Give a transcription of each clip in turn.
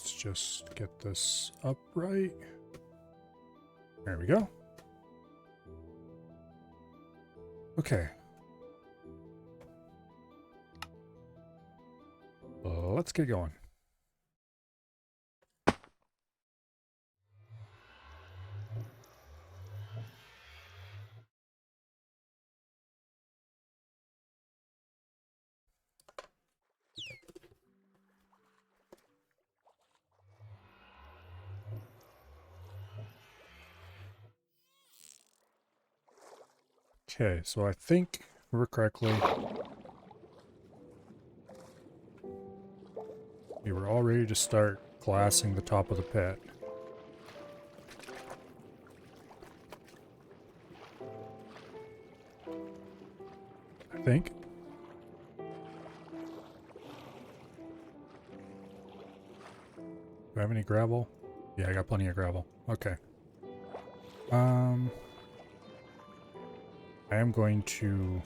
Let's just get this upright. There we go. Okay. Let's get going. Okay, so I think, if I remember correctly, we were all ready to start glassing the top of the pit. I think. Do I have any gravel? Yeah, I got plenty of gravel. Okay. I am going to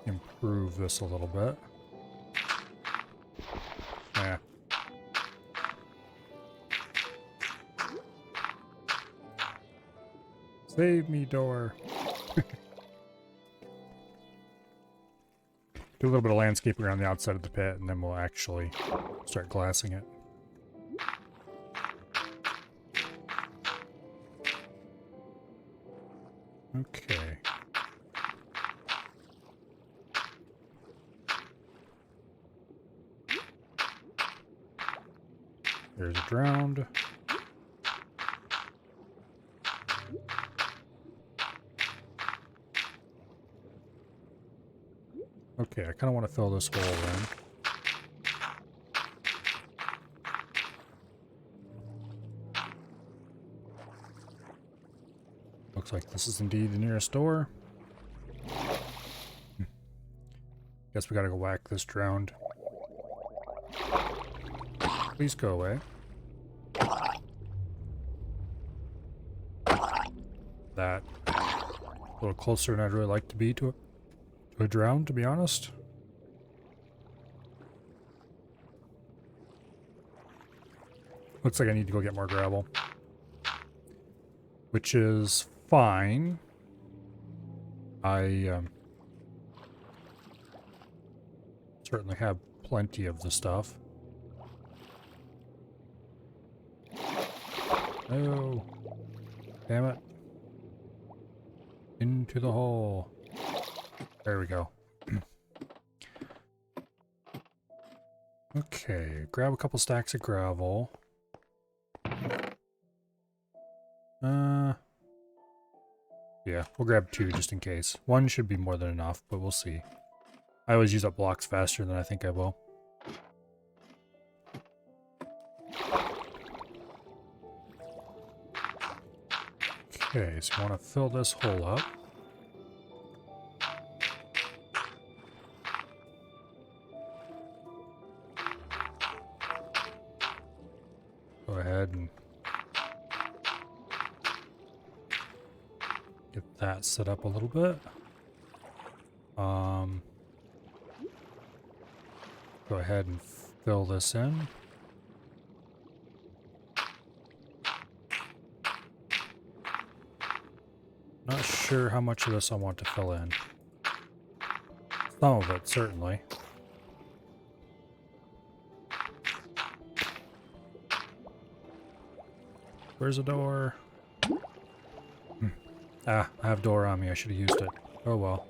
improve this a little bit. Yeah. Save me, door. Do a little bit of landscaping around the outside of the pit, and then we'll actually start glassing it. Okay. There's a drowned. Okay, I kind of want to fill this hole in. Looks like this is indeed the nearest door. Guess we gotta go whack this drowned. Please go away. That. A little closer than I'd really like to be to a drowned, to be honest. Looks like I need to go get more gravel. Which is fine. I certainly have plenty of the stuff. Oh, damn it. Into the hole. There we go. Okay, grab a couple stacks of gravel. Yeah, we'll grab 2 just in case. 1 should be more than enough, but we'll see. I always use up blocks faster than I think I will. Okay, so you want to fill this hole up. Go ahead and get that set up a little bit. Go ahead and fill this in. Not sure how much of this I want to fill in. Some of it, certainly. Where's the door? Ah, I have door on me. I should have used it. Oh well.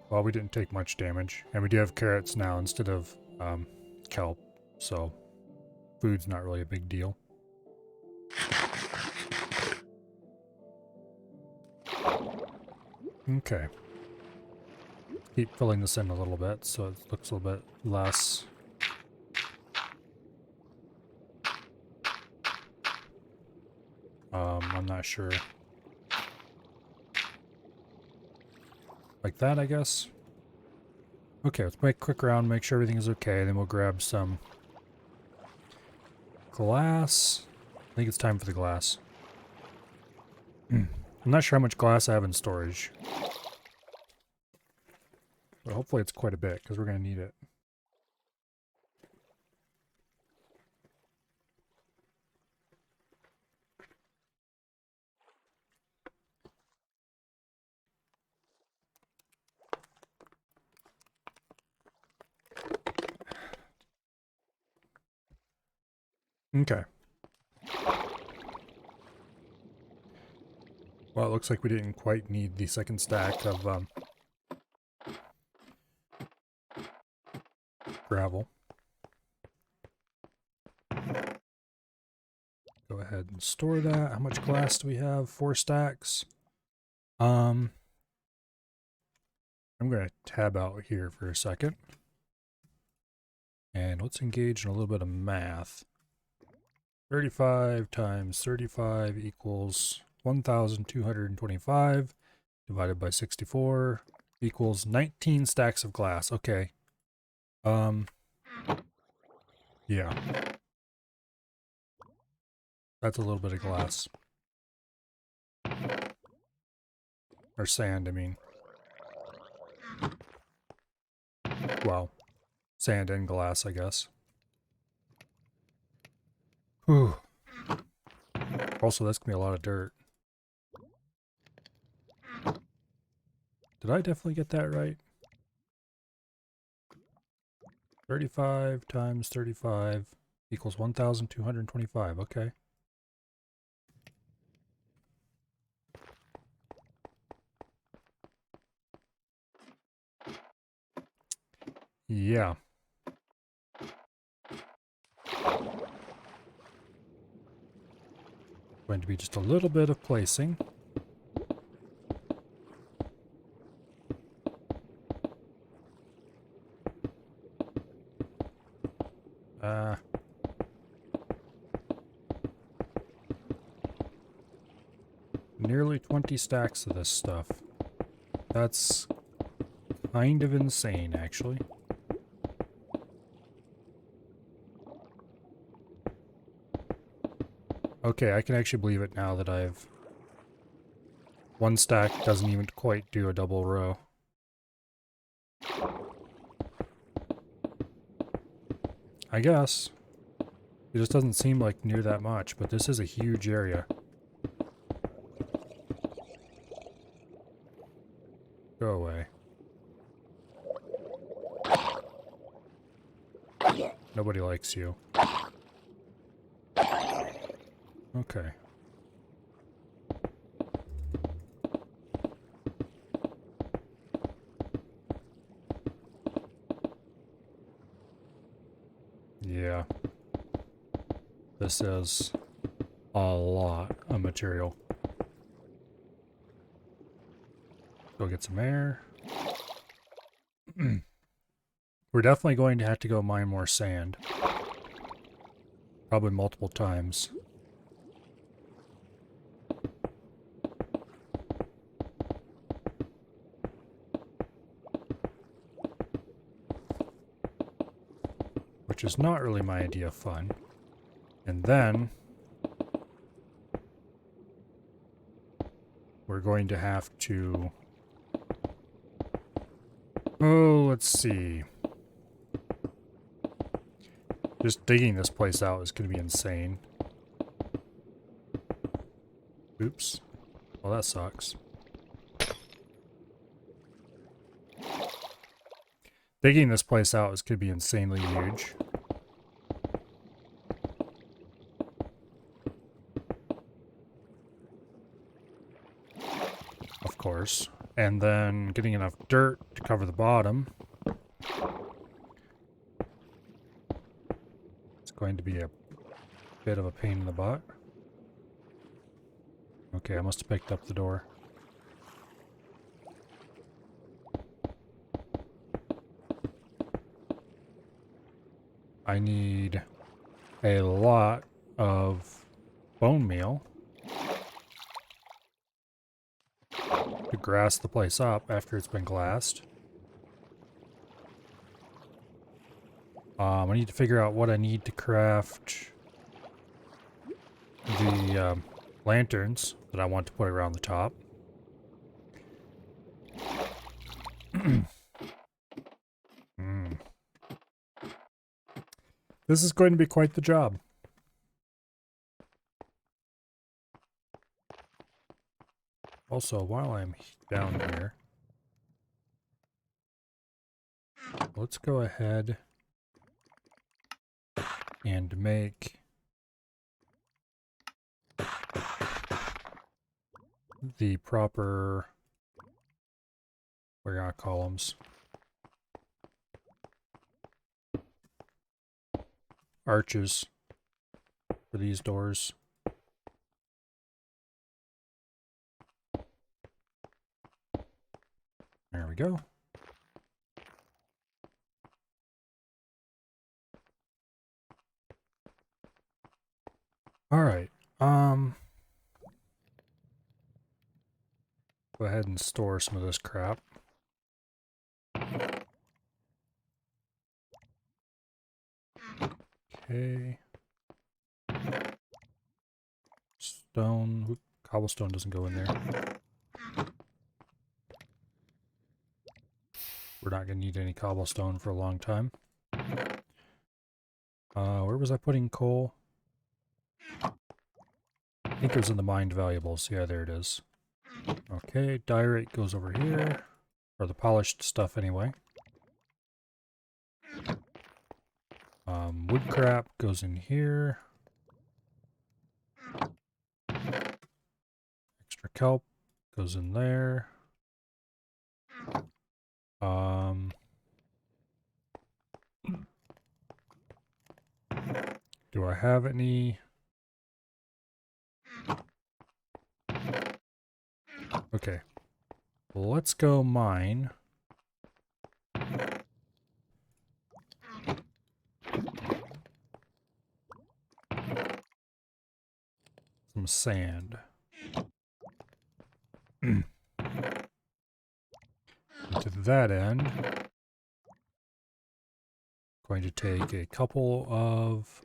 Well, we didn't take much damage. And we do have carrots now instead of kelp. So, food's not really a big deal. Okay. Keep filling this in a little bit so it looks a little bit less. I'm not sure. Like that, I guess. Okay, let's make a quick round, make sure everything is okay, then we'll grab some glass. I think it's time for the glass. I'm not sure how much glass I have in storage. But hopefully it's quite a bit, because we're going to need it. Okay. Well, it looks like we didn't quite need the second stack of gravel. Go ahead and store that. How much glass do we have? 4 stacks. I'm going to tab out here for a second. And let's engage in a little bit of math. 35 times 35 equals 1,225 divided by 64 equals 19 stacks of glass. Okay. Yeah. That's a little bit of glass. Or sand, I mean. Well, sand and glass, I guess. Whew. Also, that's gonna be a lot of dirt. Did I definitely get that right? 35 times 35 equals 1,225. Okay. Yeah. Going to be just a little bit of placing. Nearly 20 stacks of this stuff. That's kind of insane, actually. Okay, I can actually believe it now that I've... One stack doesn't even quite do a double row. I guess. It just doesn't seem like near that much, but this is a huge area. Go away. Nobody likes you. Okay. Yeah. This is a lot of material. Go get some air. We're definitely going to have to go mine more sand. Probably multiple times. Which is not really my idea of fun. And then we're going to have to... Oh, let's see. Just digging this place out is going to be insane. Oops. Well, that sucks. Digging this place out is going to be insanely huge. Of course. And then getting enough dirt to cover the bottom. It's going to be a bit of a pain in the butt. Okay, I must have picked up the door. I need a lot of bone meal to grass the place up after it's been glassed. I need to figure out what I need to craft the lanterns that I want to put around the top. This is going to be quite the job. Also, while I'm down here, let's go ahead and make the proper, we're gonna columns. Arches for these doors. There we go. All right. Go ahead and store some of this crap. Okay. Stone. Oop, cobblestone doesn't go in there. We're not going to need any cobblestone for a long time. Where was I putting coal? I think it was in the mined valuables. Yeah, there it is. Okay, diorite goes over here. Or the polished stuff anyway. Wood crap goes in here. Extra kelp goes in there. Do I have any? Okay. Well, let's go mine. Some sand. To that end, going to take a couple of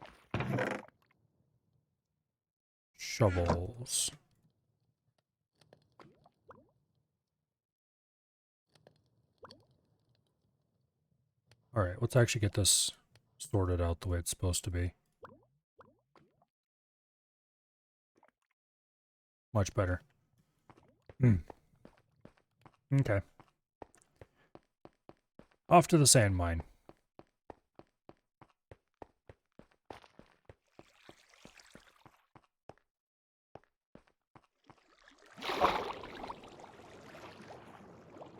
shovels. All right, let's actually get this sorted out the way it's supposed to be. Much better. Okay. Off to the sand mine.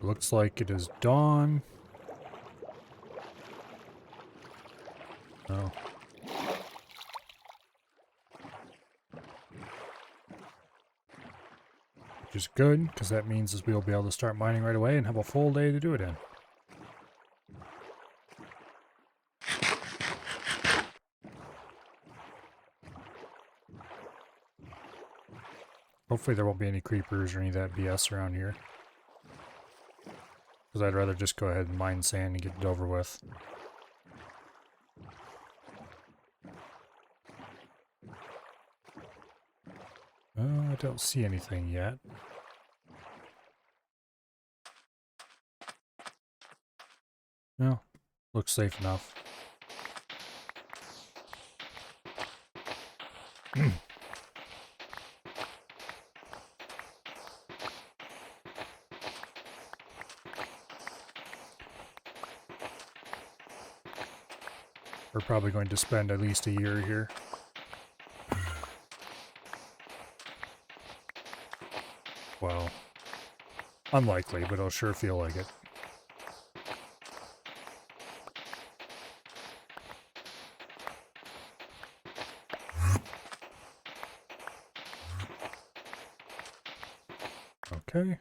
Looks like it is dawn. Oh. Which is good, because that means we'll be able to start mining right away and have a full day to do it in. Hopefully there won't be any creepers or any of that BS around here. Because I'd rather just go ahead and mine sand and get it over with. I don't see anything yet. No, looks safe enough. We're probably going to spend at least a year here. Well, unlikely, but it'll sure feel like it. Okay.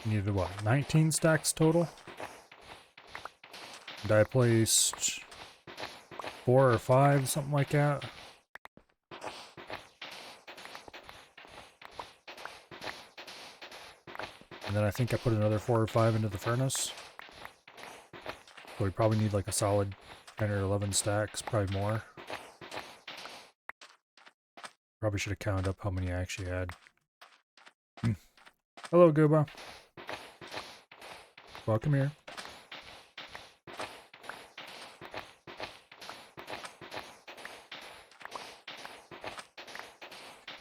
Needed what, 19 stacks total? And I placed 4 or 5, something like that. And then I think I put another 4 or 5 into the furnace. So we probably need like a solid 10 or 11 stacks, probably more. Probably should have counted up how many I actually had. Hello, Guba. Welcome here.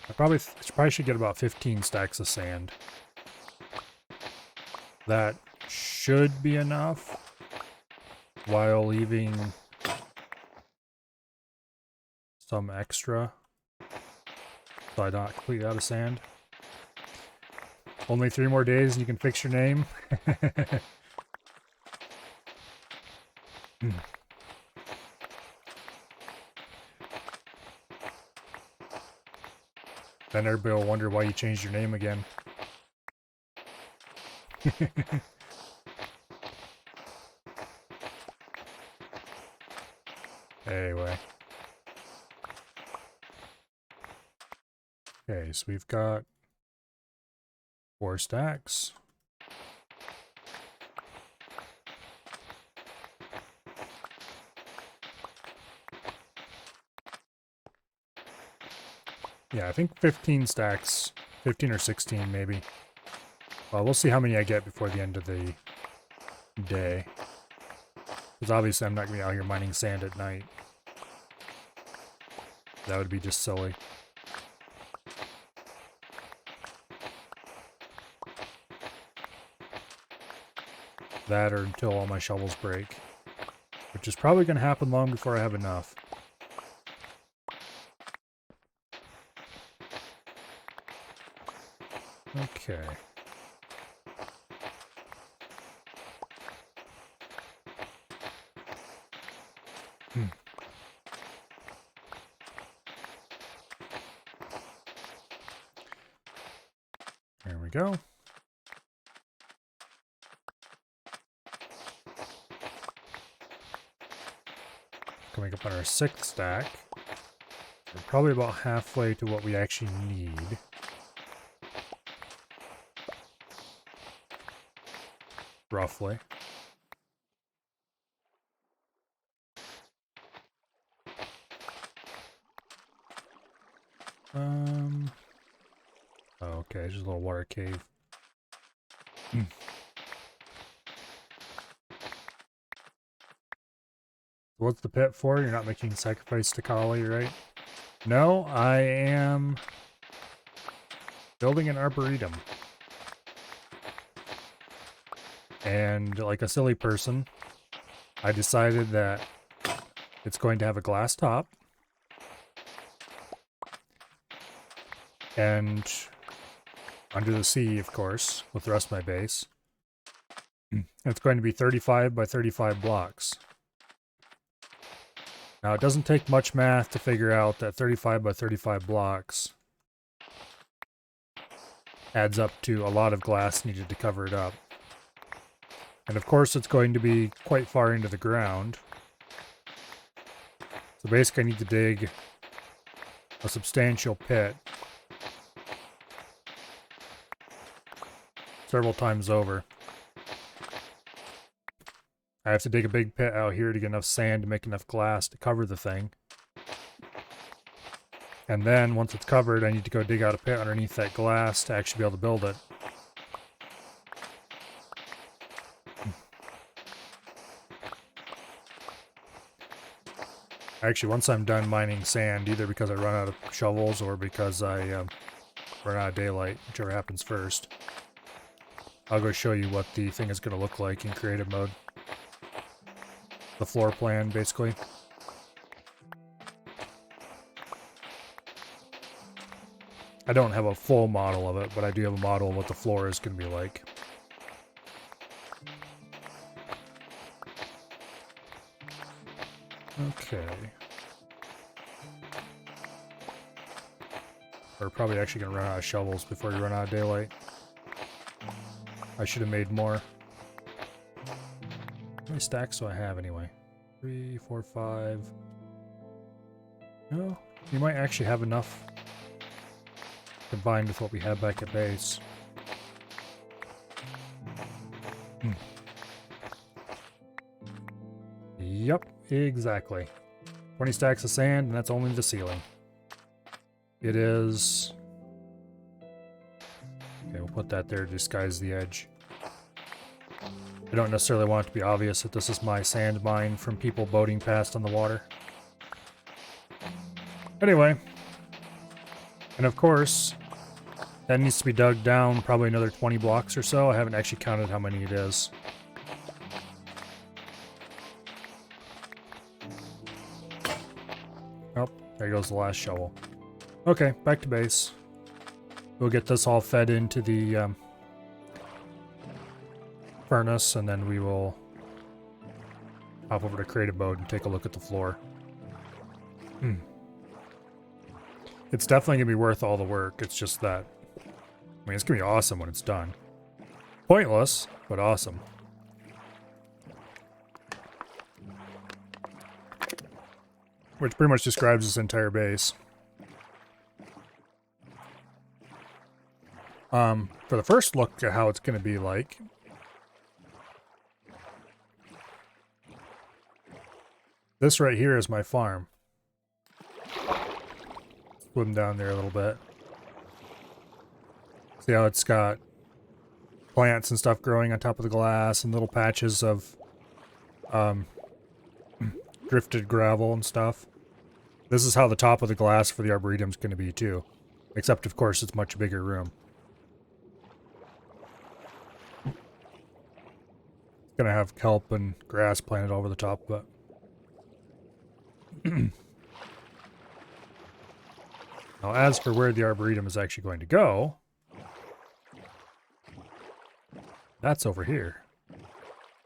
I probably should get about 15 stacks of sand. That should be enough while leaving some extra so I'm not completely out of sand. Only 3 more days and you can fix your name. Then everybody will wonder why you changed your name again. Anyway. Okay, so we've got 4 stacks. Yeah, I think 15 stacks. 15 or 16 maybe. Well, we'll see how many I get before the end of the day. Because obviously I'm not going to be out here mining sand at night. That would be just silly. That or until all my shovels break. Which is probably going to happen long before I have enough. Okay. There we go. Coming up on our 6th stack. We're probably about halfway to what we actually need. Roughly. Oh, okay, just a little water cave. What's the pit for? You're not making sacrifice to Kali, right? No, I am building an arboretum. And like a silly person, I decided that it's going to have a glass top. And under the sea, of course, with the rest of my base. It's going to be 35 by 35 blocks. Now, it doesn't take much math to figure out that 35 by 35 blocks adds up to a lot of glass needed to cover it up. And of course, it's going to be quite far into the ground. So basically, I need to dig a substantial pit several times over. I have to dig a big pit out here to get enough sand to make enough glass to cover the thing. And then, once it's covered, I need to go dig out a pit underneath that glass to actually be able to build it. Actually, once I'm done mining sand, either because I run out of shovels or because I run out of daylight, whichever happens first, I'll go show you what the thing is going to look like in creative mode. The floor plan, basically. I don't have a full model of it, but I do have a model of what the floor is going to be like. Okay. We're probably actually going to run out of shovels before we run out of daylight. I should have made more. How many stacks do I have anyway? 3, 4, 5. No, you might actually have enough combined with what we had back at base. Yep, exactly. 20 stacks of sand, and that's only the ceiling. It is... Okay, We'll put that there to disguise the edge. I don't necessarily want it to be obvious that this is my sand mine from people boating past on the water. Anyway. And of course, that needs to be dug down probably another 20 blocks or so. I haven't actually counted how many it is. Oh, there goes the last shovel. Okay, back to base. We'll get this all fed into the furnace, and then we will hop over to creative mode and take a look at the floor. It's definitely going to be worth all the work. It's just that, I mean, it's going to be awesome when it's done. Pointless, but awesome. Which pretty much describes this entire base. For the first look at how it's going to be like, this right here is my farm. Swim down there a little bit. See how it's got plants and stuff growing on top of the glass and little patches of drifted gravel and stuff. This is how the top of the glass for the arboretum is going to be too. Except, of course, it's a much bigger room. It's going to have kelp and grass planted over the top of it. Now, as for where the arboretum is actually going to go, that's over here. You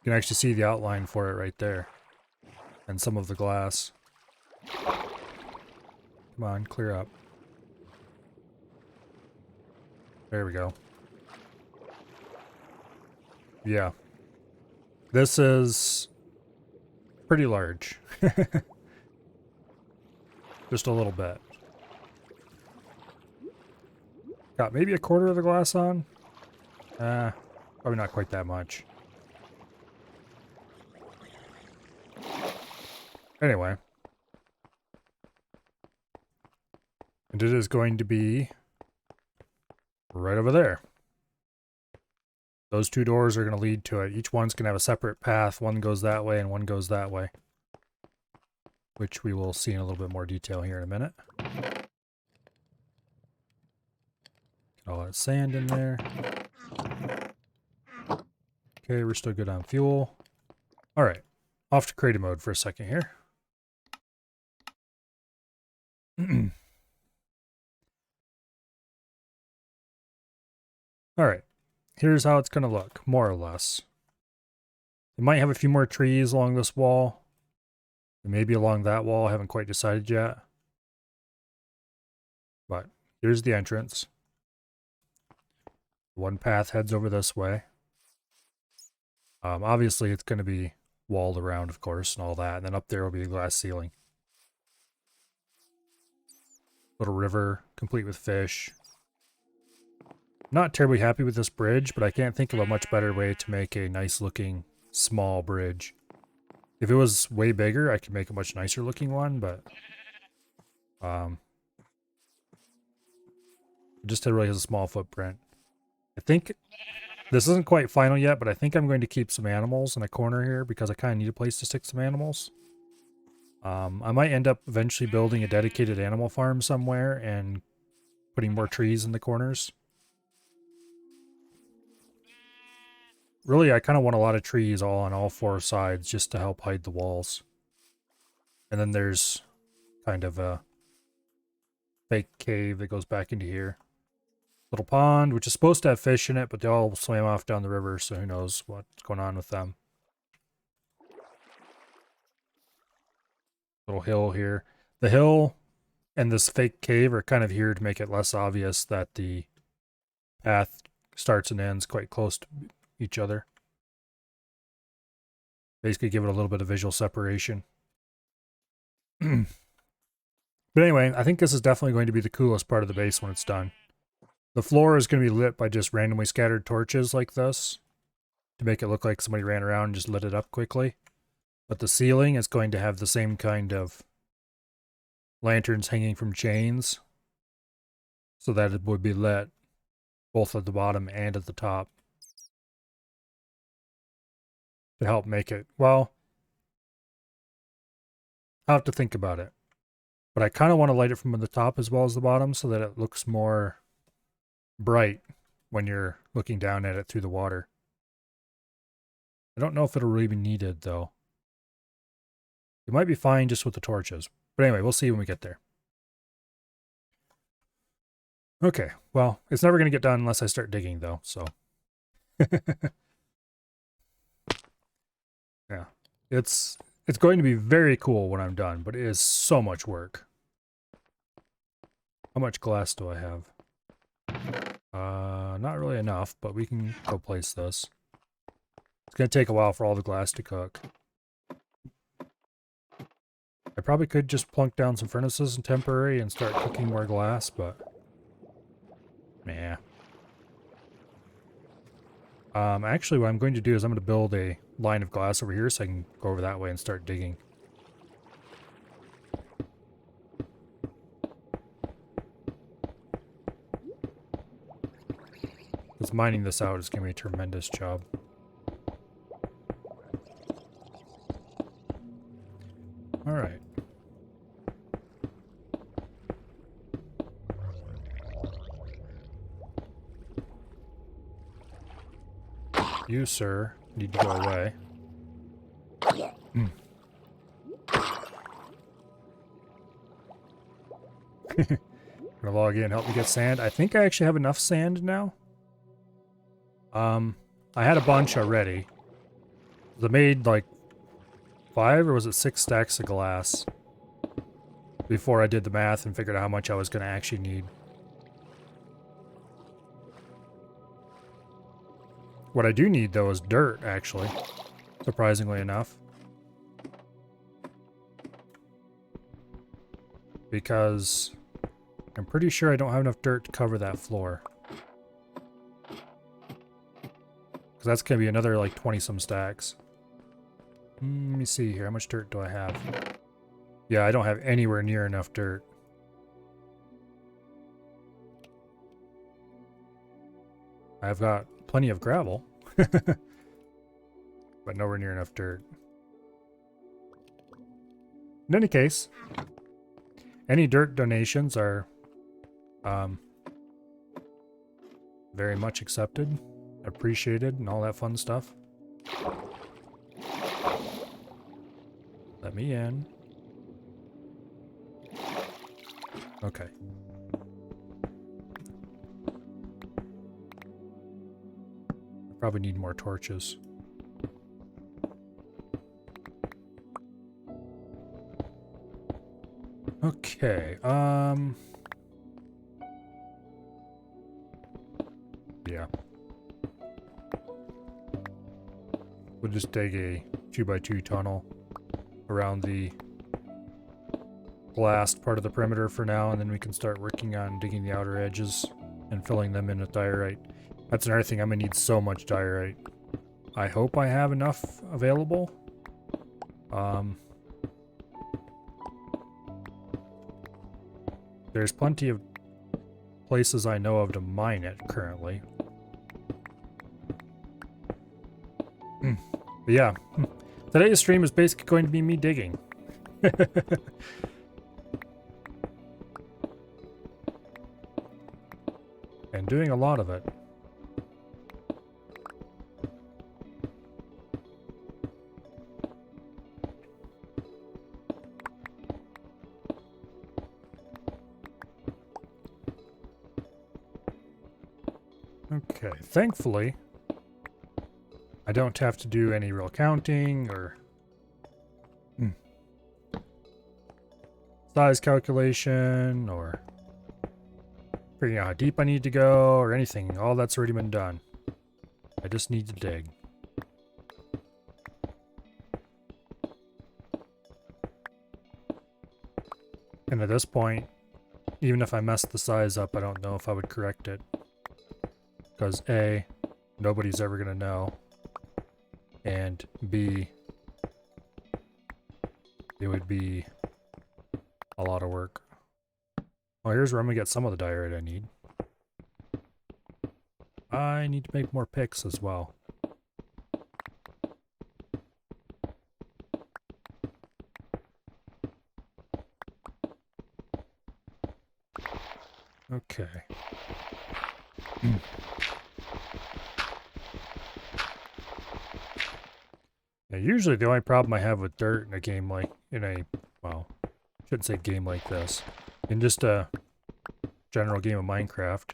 can actually see the outline for it right there. And some of the glass. Come on, clear up. There we go. Yeah. This is pretty large. Just a little bit. Got maybe a quarter of the glass on? Probably not quite that much. Anyway. And it is going to be right over there. Those two doors are going to lead to it. Each one's going to have a separate path. One goes that way and one goes that way. Which we will see in a little bit more detail here in a minute. Get all that sand in there. Okay, we're still good on fuel. Alright, off to creative mode for a second here. Alright, here's how it's going to look, more or less. We might have a few more trees along this wall. Maybe along that wall, I haven't quite decided yet. But here's the entrance. One path heads over this way. Obviously, it's going to be walled around, of course, and all that. And then up there will be a glass ceiling. Little river, complete with fish. Not terribly happy with this bridge, but I can't think of a much better way to make a nice-looking small bridge. If it was way bigger, I could make a much nicer looking one, but it just really has a small footprint. I think this isn't quite final yet, but I think I'm going to keep some animals in a corner here because I kind of need a place to stick some animals. I might end up eventually building a dedicated animal farm somewhere and putting more trees in the corners. Really, I kind of want a lot of trees all on all four sides just to help hide the walls. And then there's kind of a fake cave that goes back into here. Little pond, which is supposed to have fish in it, but they all swam off down the river, so who knows what's going on with them. Little hill here. The hill and this fake cave are kind of here to make it less obvious that the path starts and ends quite close to each other. Basically give it a little bit of visual separation. But anyway, I think this is definitely going to be the coolest part of the base when it's done. The floor is going to be lit by just randomly scattered torches like this to make it look like somebody ran around and just lit it up quickly. But the ceiling is going to have the same kind of lanterns hanging from chains so that it would be lit both at the bottom and at the top, to help make it, well, I'll have to think about it. But I kind of want to light it from the top as well as the bottom so that it looks more bright when you're looking down at it through the water. I don't know if it'll really be needed, though. It might be fine just with the torches. But anyway, we'll see when we get there. Okay, well, it's never going to get done unless I start digging, though, so. Yeah, it's going to be very cool when I'm done, but it is so much work. How much glass do I have? Not really enough, but we can go place this. It's going to take a while for all the glass to cook. I probably could just plunk down some furnaces in temporary and start cooking more glass, but... Nah. Actually, what I'm going to do is I'm going to build a line of glass over here so I can go over that way and start digging. Because mining this out is going to be a tremendous job. Alright. You, sir, need to go away. Gonna log in, help me get sand. I think I actually have enough sand now. I had a bunch already. I made like 5 or was it 6 stacks of glass before I did the math and figured out how much I was going to actually need. What I do need though is dirt, actually, surprisingly enough. Because I'm pretty sure I don't have enough dirt to cover that floor. Because that's going to be another like 20 some stacks. Let me see here. How much dirt do I have? Yeah, I don't have anywhere near enough dirt. I've got plenty of gravel. But nowhere near enough dirt. In any case, any dirt donations are very much accepted, appreciated, and all that fun stuff. Let me in. Okay. I probably need more torches. Okay, yeah. We'll just dig a 2x2 tunnel around the last part of the perimeter for now, and then we can start working on digging the outer edges and filling them in with diorite. That's another thing, I'm gonna need so much diorite. I hope I have enough available. There's plenty of places I know of to mine it currently. But yeah, today's stream is basically going to be me digging. And doing a lot of it. Okay, thankfully, I don't have to do any real counting or size calculation or figuring out how deep I need to go or anything. All that's already been done. I just need to dig. And at this point, even if I messed the size up, I don't know if I would correct it. Because A, nobody's ever going to know. And B, it would be a lot of work. Well, here's where I'm going to get some of the diorite I need. I need to make more picks as well. Okay. Now, usually the only problem I have with dirt in a game like, well, shouldn't say game like this, in just a general game of Minecraft,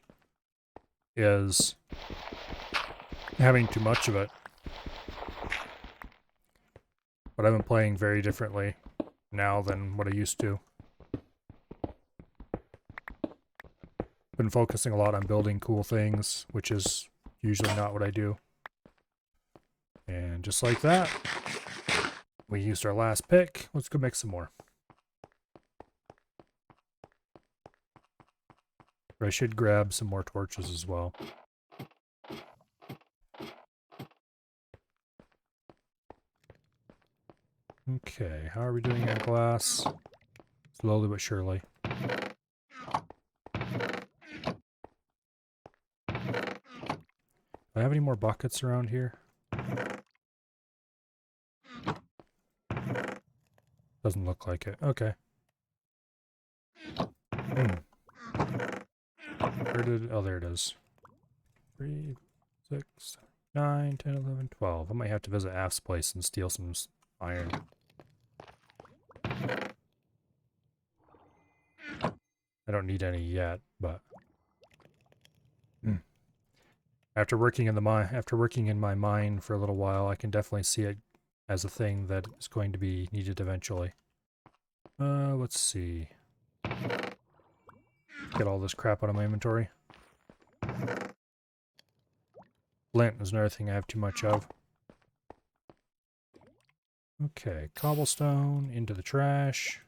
is having too much of it. But I've been playing very differently now than what I used to. Been focusing a lot on building cool things, which is usually not what I do. And just like that, we used our last pick. Let's go make some more. I should grab some more torches as well. Okay, how are we doing on glass? Slowly but surely. Do I have any more buckets around here? Doesn't look like it. Okay. Where did... Oh, there it is. 3, 6, 9, 10, 11, 12. I might have to visit Af's place and steal some iron. I don't need any yet, but... After working in my mine for a little while, I can definitely see it as a thing that is going to be needed eventually. Let's see. Get all this crap out of my inventory. Flint is another thing I have too much of. Okay, cobblestone into the trash.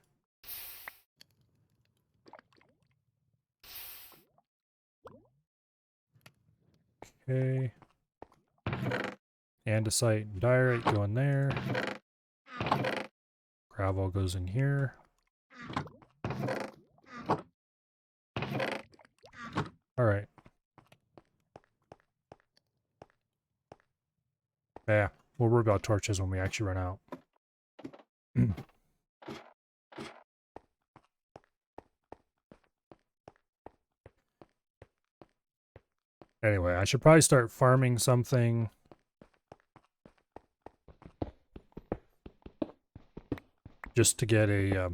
Okay. Andesite and diorite go in there. Gravel goes in here. Alright. Yeah, we'll worry about torches when we actually run out. Anyway, I should probably start farming something. Just to get a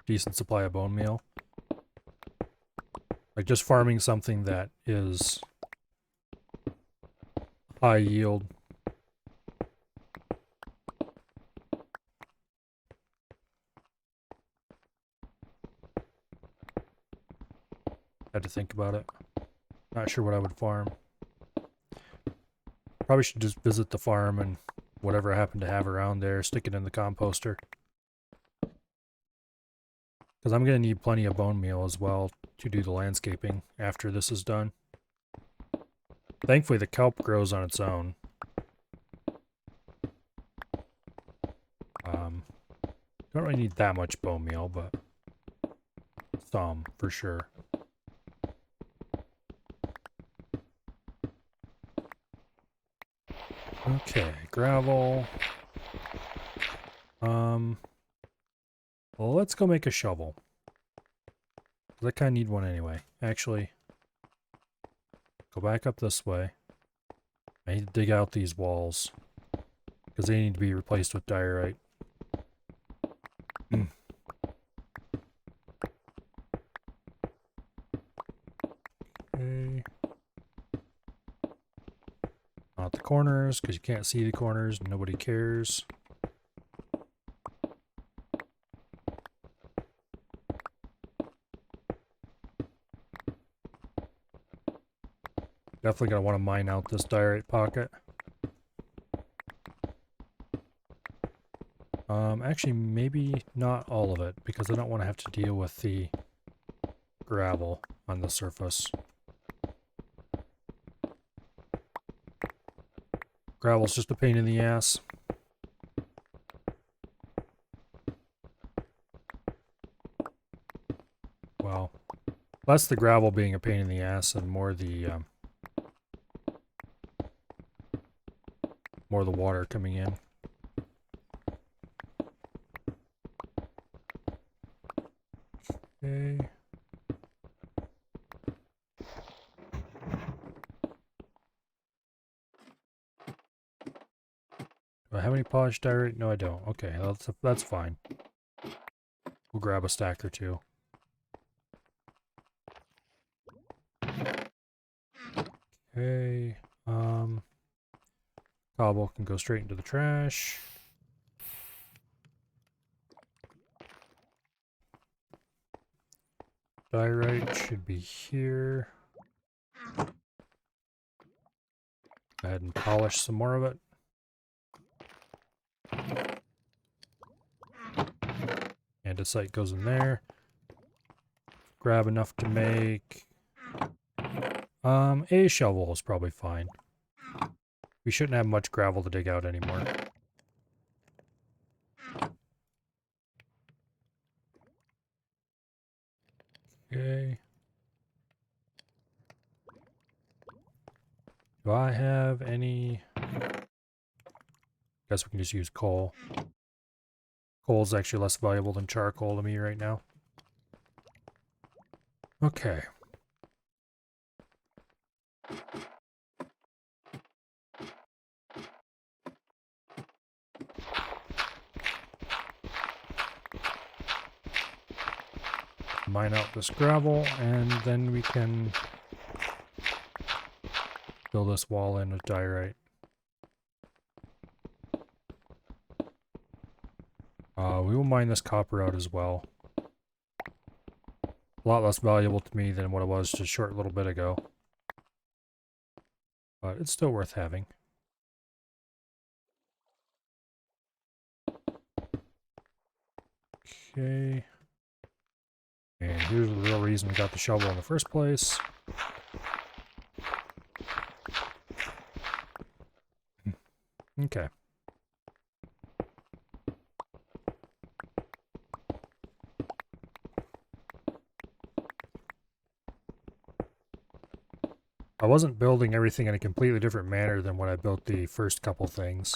decent supply of bone meal. Like just farming something that is high yield. Had to think about it. Not sure what I would farm. Probably should just visit the farm and whatever I happen to have around there, stick it in the composter. Because I'm going to need plenty of bone meal as well to do the landscaping after this is done. Thankfully the kelp grows on its own. Don't really need that much bone meal, but some for sure. Okay, gravel. Well, let's go make a shovel. I kind of need one anyway. Actually, go back up this way. I need to dig out these walls because they need to be replaced with diorite. Okay. Not the corners because you can't see the corners. Nobody cares. Definitely gonna want to mine out this diorite pocket. Actually, maybe not all of it, because I don't want to have to deal with the gravel on the surface. Gravel's just a pain in the ass. Well, less the gravel being a pain in the ass and more the more of the water coming in. Okay. Do I have any polished diorite? No, I don't. Okay, that's fine. We'll grab a stack or two. Okay. Cobble can go straight into the trash. Diorite should be here. Go ahead and polish some more of it. Andesite goes in there. Grab enough to make... a shovel is probably fine. We shouldn't have much gravel to dig out anymore. Okay. Do I have any... Guess we can just use coal. Coal is actually less valuable than charcoal to me right now. Okay. Mine out this gravel, and then we can fill this wall in with diorite. We will mine this copper out as well. A lot less valuable to me than what it was just a short little bit ago. But it's still worth having. Okay. And here's the real reason we got the shovel in the first place. Okay. I wasn't building everything in a completely different manner than when I built the first couple things.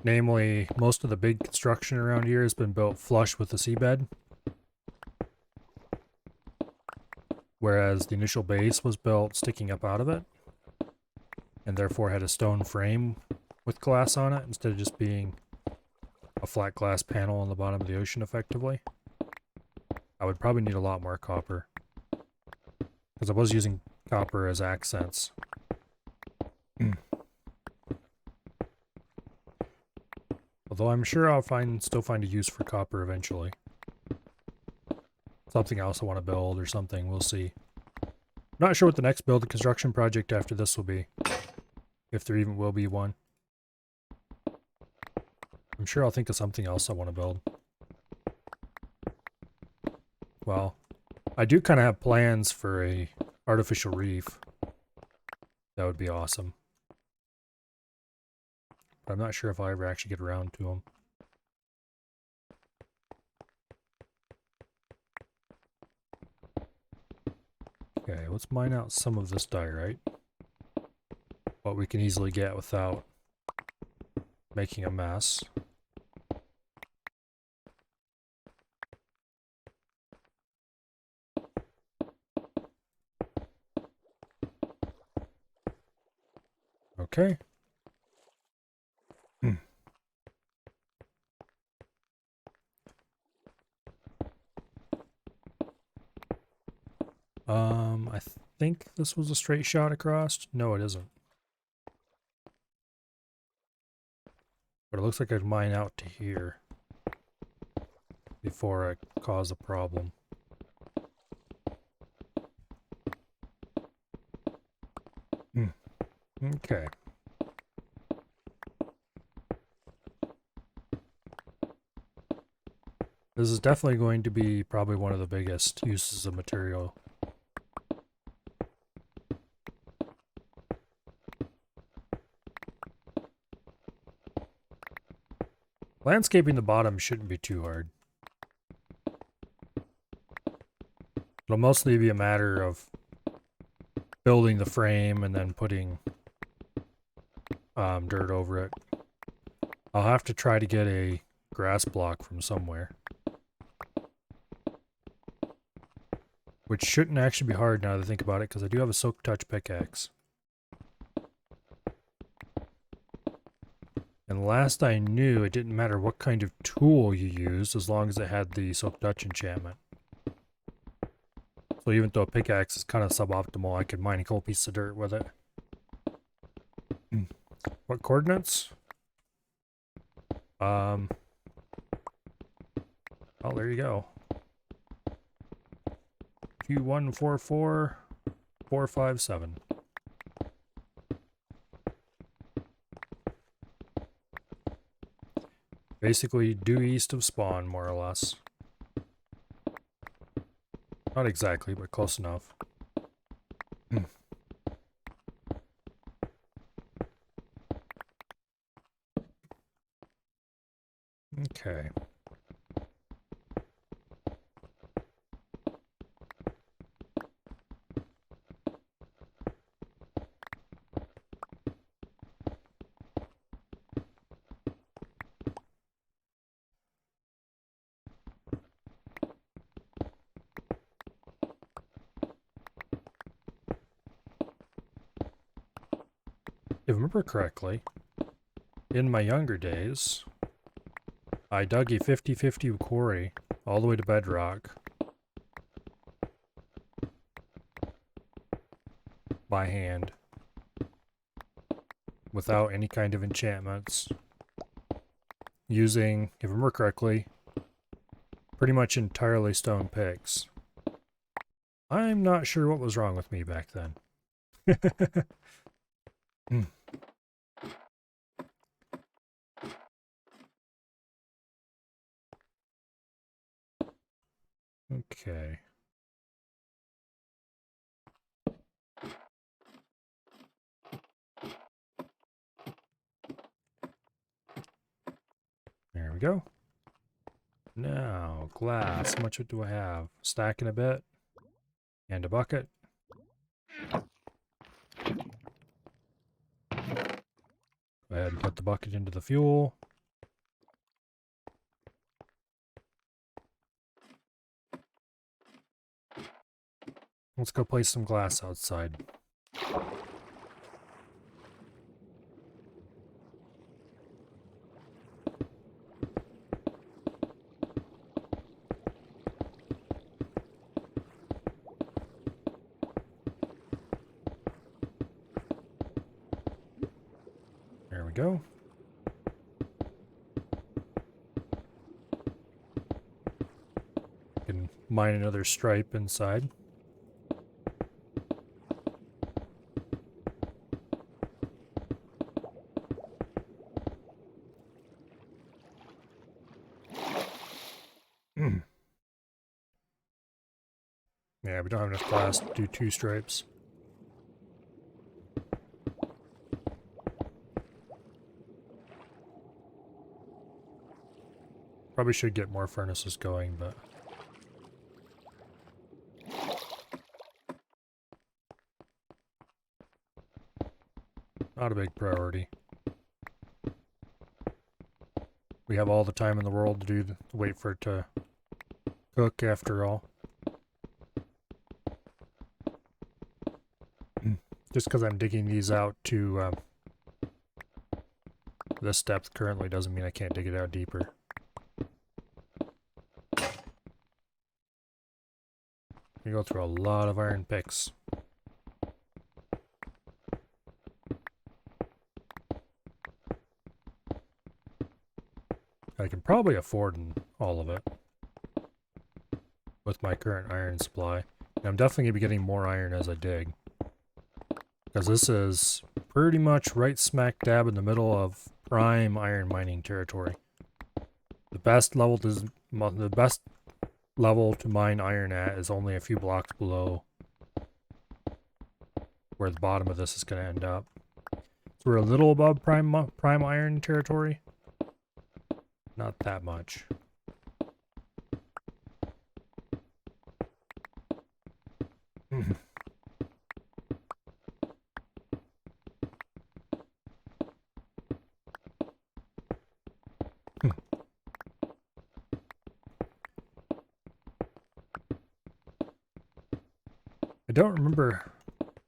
Namely, most of the big construction around here has been built flush with the seabed. Whereas the initial base was built sticking up out of it. And therefore had a stone frame with glass on it instead of just being a flat glass panel on the bottom of the ocean effectively. I would probably need a lot more copper. Because I was using copper as accents. Although I'm sure I'll still find a use for copper eventually. Something else I want to build or something, we'll see. Not sure what the next build and construction project after this will be. If there even will be one. I'm sure I'll think of something else I want to build. Well, I do kind of have plans for a artificial reef. That would be awesome. But I'm not sure if I ever actually get around to them. Okay, let's mine out some of this diorite. What we can easily get without making a mess. Okay. I think this was a straight shot across. No, it isn't. But it looks like I'd mine out to here before I cause a problem. Okay. This is definitely going to be probably one of the biggest uses of material. Landscaping the bottom shouldn't be too hard. It'll mostly be a matter of building the frame and then putting dirt over it. I'll have to try to get a grass block from somewhere. Which shouldn't actually be hard now that I think about it, because I do have a Silk Touch pickaxe. And last I knew, it didn't matter what kind of tool you used, as long as it had the Silk Touch enchantment. So even though a pickaxe is kind of suboptimal, I could mine a couple pieces of dirt with it. What coordinates? Oh, there you go. Q144457. Basically due east of spawn, more or less. Not exactly, but close enough. Okay. If I remember correctly, in my younger days, I dug a 50-50 quarry all the way to bedrock by hand without any kind of enchantments, using, if I remember correctly, pretty much entirely stone picks. I'm not sure what was wrong with me back then. Okay. There we go. Now, glass. How much do I have? Stacking a bit. And a bucket. Go ahead and put the bucket into the fuel. Let's go place some glass outside. There we go. Can mine another stripe inside. Yeah, we don't have enough glass to do 2 stripes. Probably should get more furnaces going, but... not a big priority. We have all the time in the world to wait for it to cook after all. Just because I'm digging these out to this depth currently doesn't mean I can't dig it out deeper. You go through a lot of iron picks. I can probably afford all of it with my current iron supply. And I'm definitely going to be getting more iron as I dig. Because this is pretty much right smack dab in the middle of prime iron mining territory. The best level to mine iron at is only a few blocks below where the bottom of this is going to end up. So we're a little above prime iron territory. Not that much. I don't remember.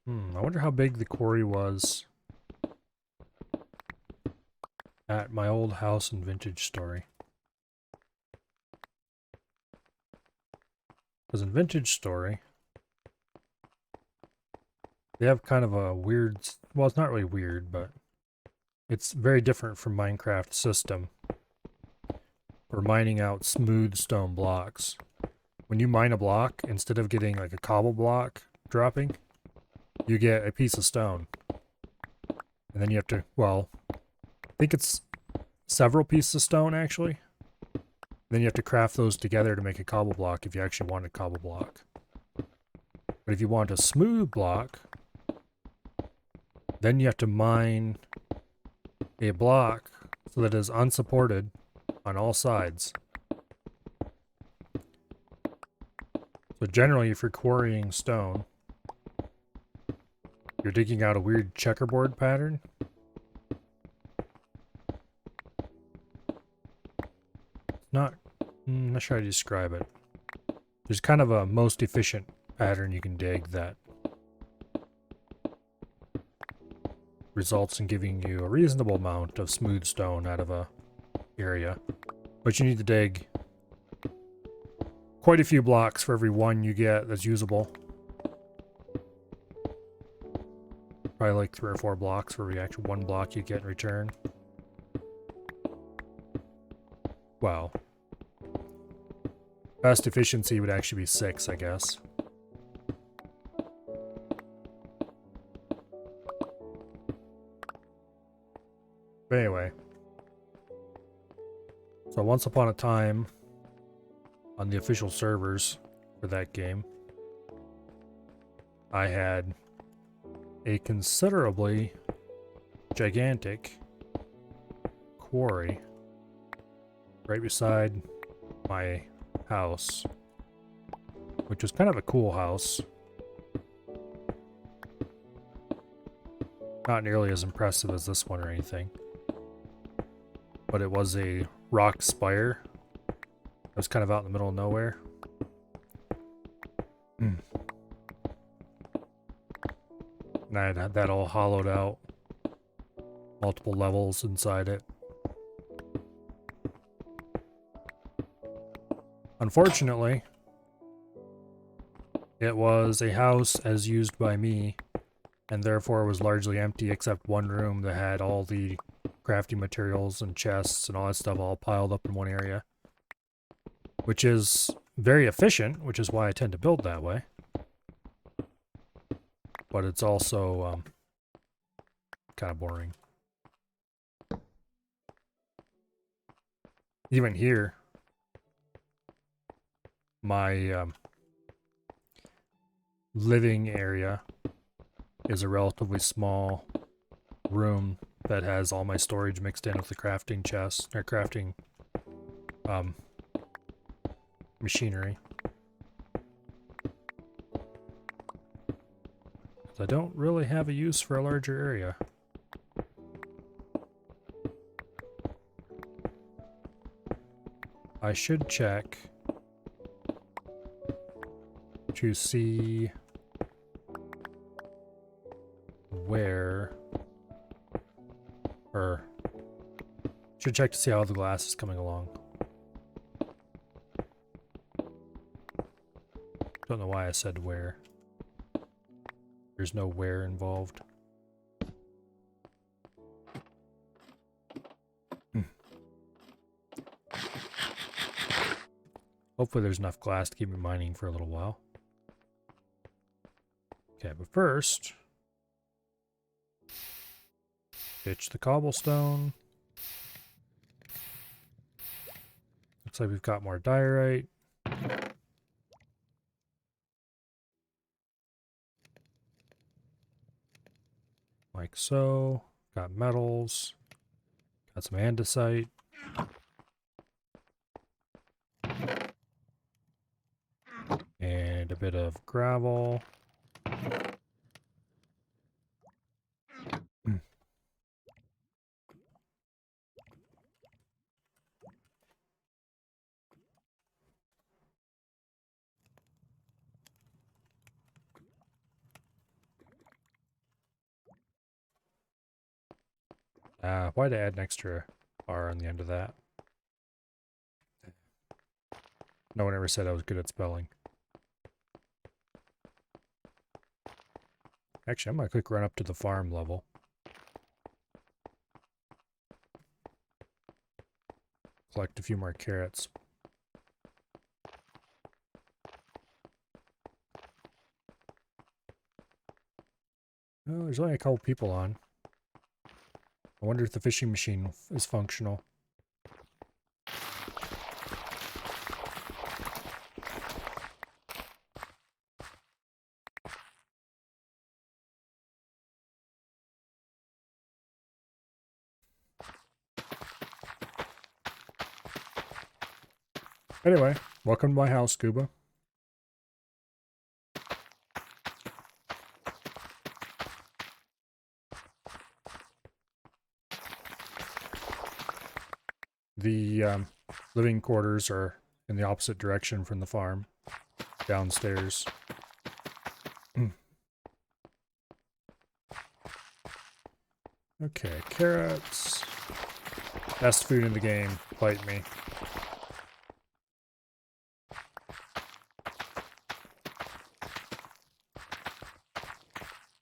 I wonder how big the quarry was at my old house in Vintage Story. Because in Vintage Story, they have kind of a weird, well, it's not really weird, but it's very different from Minecraft system for mining out smooth stone blocks. When you mine a block, instead of getting like a cobble block dropping, you get a piece of stone. And then you have to, well, I think it's several pieces of stone actually. Then you have to craft those together to make a cobble block if you actually want a cobble block. But if you want a smooth block, then you have to mine a block so that it is unsupported on all sides. So generally, if you're quarrying stone, you're digging out a weird checkerboard pattern. I'm not sure how to describe it. There's kind of a most efficient pattern you can dig that results in giving you a reasonable amount of smooth stone out of a area. But you need to dig quite a few blocks for every one you get that's usable. Probably like 3 or 4 blocks for every actual 1 block you get in return. Wow. Best efficiency would actually be 6, I guess. But anyway. So once upon a time, on the official servers for that game, I had a considerably gigantic quarry right beside my house, which was kind of a cool house. Not nearly as impressive as this one or anything, but it was a rock spire. It was kind of out in the middle of nowhere. And I had that all hollowed out. Multiple levels inside it. Unfortunately, it was a house as used by me, and therefore was largely empty except one room that had all the crafting materials and chests and all that stuff all piled up in one area. Which is very efficient, which is why I tend to build that way. But it's also kind of boring. Even here, my living area is a relatively small room that has all my storage mixed in with the crafting chest, or crafting machinery. I don't really have a use for a larger area. I should check to see where, or should check to see how the glass is coming along. Don't know why I said where. There's no where involved. Hopefully there's enough glass to keep me mining for a little while. Okay, but first, ditch the cobblestone. Looks like we've got more diorite. Like so. Got metals. Got some andesite. And a bit of gravel. Why'd I add an extra R on the end of that? No one ever said I was good at spelling. Actually, I'm gonna quick run up to the farm level. Collect a few more carrots. Oh, there's only a couple people on. I wonder if the fishing machine is functional. Anyway, welcome to my house, Guba. The living quarters are in the opposite direction from the farm, downstairs. Okay, carrots. Best food in the game. Fight me.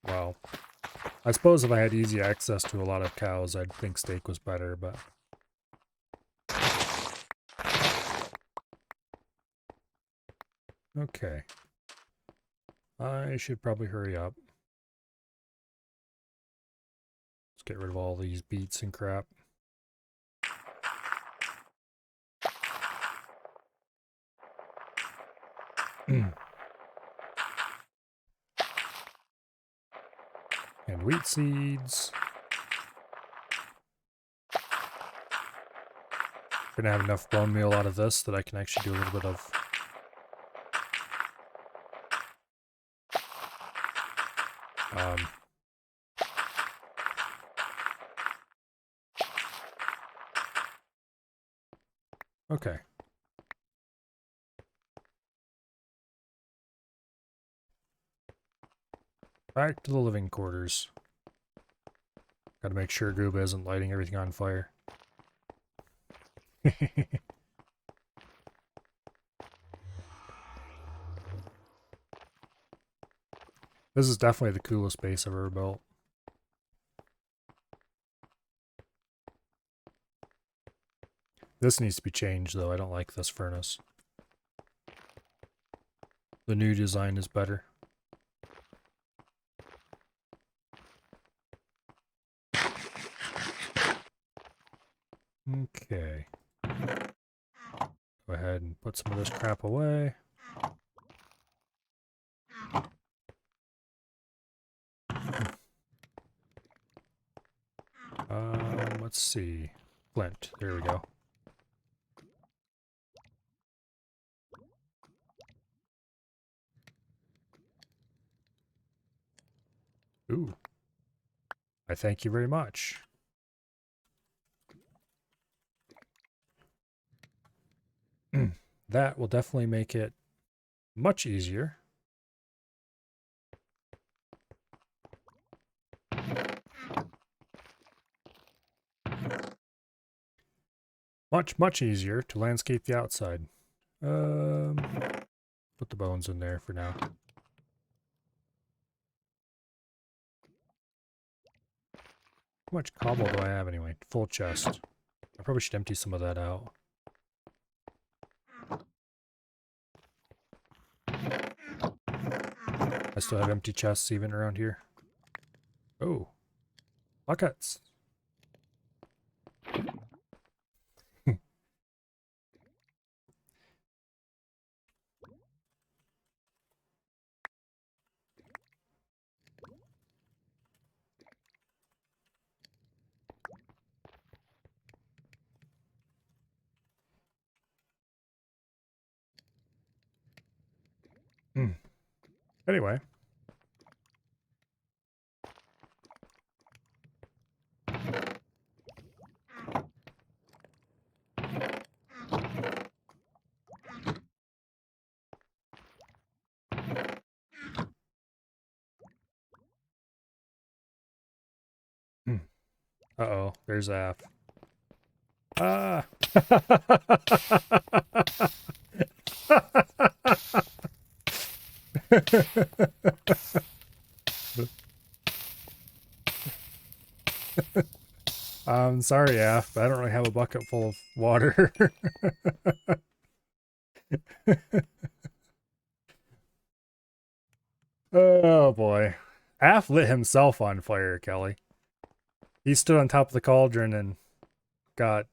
Well, I suppose if I had easy access to a lot of cows, I'd think steak was better, but... Okay. I should probably hurry up. Let's get rid of all these beets and crap. And wheat seeds. Gonna have enough bone meal out of this that I can actually do a little bit of okay. Back to the living quarters. Gotta make sure Guba isn't lighting everything on fire. This is definitely the coolest base I've ever built. This needs to be changed though, I don't like this furnace. The new design is better. Okay. Go ahead and put some of this crap away. Let's see. Flint. There we go. Ooh. I thank you very much. That will definitely make it much easier. Much easier to landscape the outside. Put the bones in there for now. How much cobble do I have anyway? Full chest. I probably should empty some of that out. I still have empty chests even around here. Oh. Buckets. Anyway. Uh-oh, there's Af. Ah! I'm sorry, Af, but I don't really have a bucket full of water. Oh boy. Af lit himself on fire, Kelly. He stood on top of the cauldron and got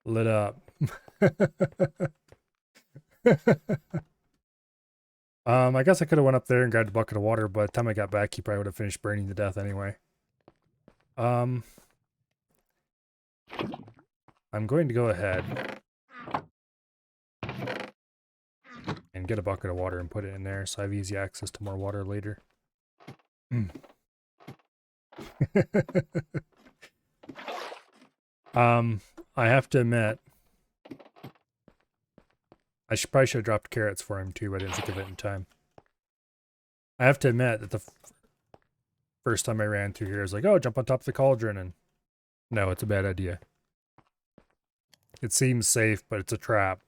lit up. I guess I could have went up there and grabbed a bucket of water, but by the time I got back, he probably would have finished burning to death anyway. I'm going to go ahead and get a bucket of water and put it in there so I have easy access to more water later. I have to admit, I probably should have dropped carrots for him too, but I didn't think of it in time. I have to admit that the first time I ran through here, I was like, oh, jump on top of the cauldron, and no, it's a bad idea. It seems safe, but it's a trap.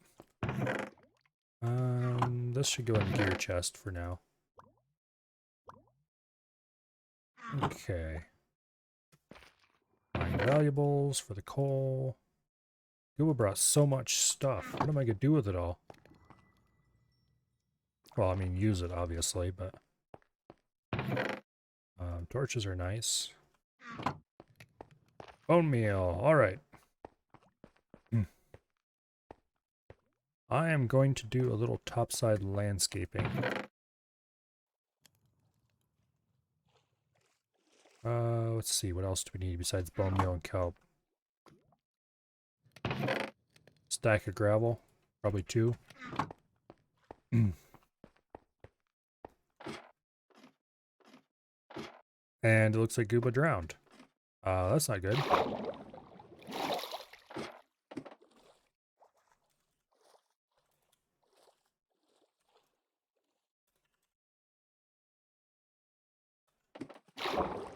This should go in the gear chest for now. Okay. Find valuables for the coal. Guba brought so much stuff. What am I gonna do with it all? Well, I mean, use it, obviously, but... torches are nice. Bone meal, alright. I am going to do a little topside landscaping. Let's see, what else do we need besides bone meal and kelp? Stack of gravel, probably 2. And it looks like Guba drowned. That's not good.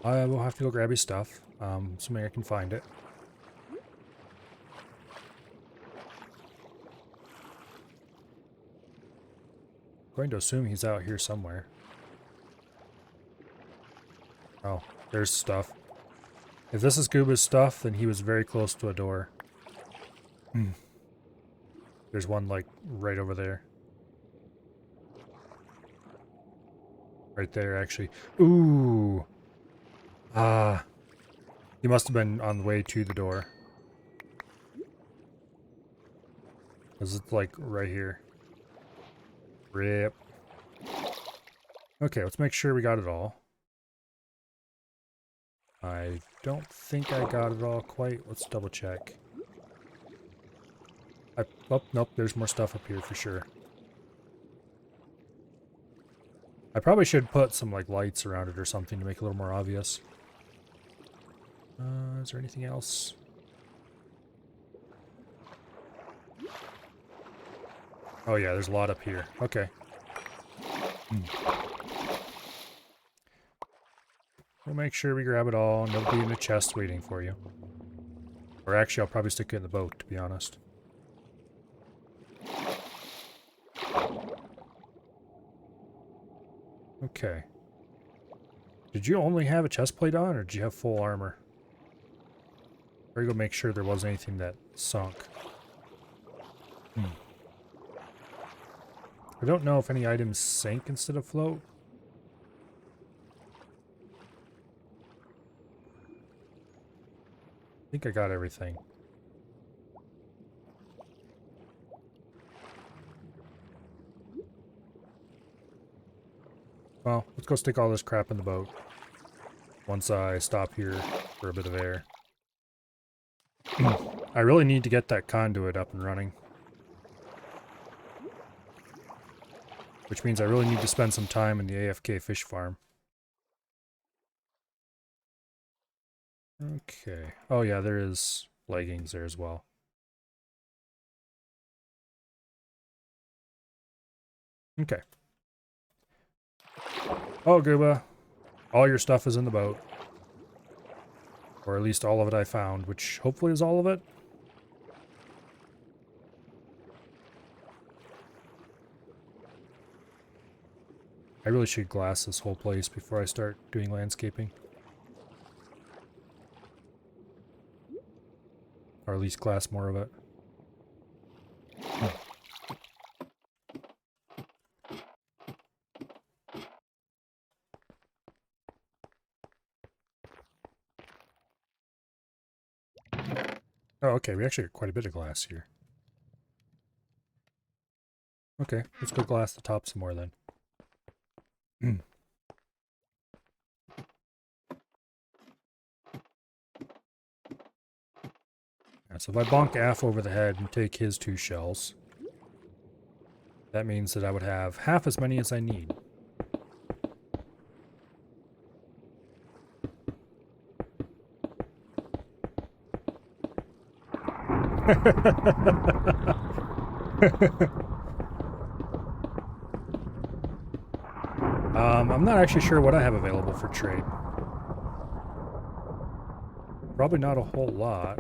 I will have to go grab his stuff, assuming I can find it. Going to assume he's out here somewhere. Oh, there's stuff. If this is Guba's stuff, then he was very close to a door. There's one, like, right over there. Right there, actually. Ooh! Ah. He must have been on the way to the door. Because it's, like, right here. Rip. Okay, let's make sure we got it all. I don't think I got it all quite. Let's double check. Oh, nope, there's more stuff up here for sure. I probably should put some, like, lights around it or something to make it a little more obvious. Is there anything else? Oh yeah, there's a lot up here. Okay. We'll make sure we grab it all, and it'll be in the chest waiting for you. Or actually, I'll probably stick it in the boat, to be honest. Okay. Did you only have a chest plate on, or did you have full armor? We're gonna make sure there wasn't anything that sunk. I don't know if any items sank instead of float. I think I got everything. Well, let's go stick all this crap in the boat. Once I stop here for a bit of air. I really need to get that conduit up and running. Which means I really need to spend some time in the AFK fish farm. Okay. Oh yeah, there is leggings there as well. Okay. Oh, Guba. All your stuff is in the boat. Or at least all of it I found, which hopefully is all of it. I really should glass this whole place before I start doing landscaping. Or at least glass more of it. Oh, okay, we actually got quite a bit of glass here. Okay, let's go glass the top some more then. Yeah, so if I bonk Af over the head and take his 2 shells, that means that I would have half as many as I need. I'm not actually sure what I have available for trade. Probably not a whole lot.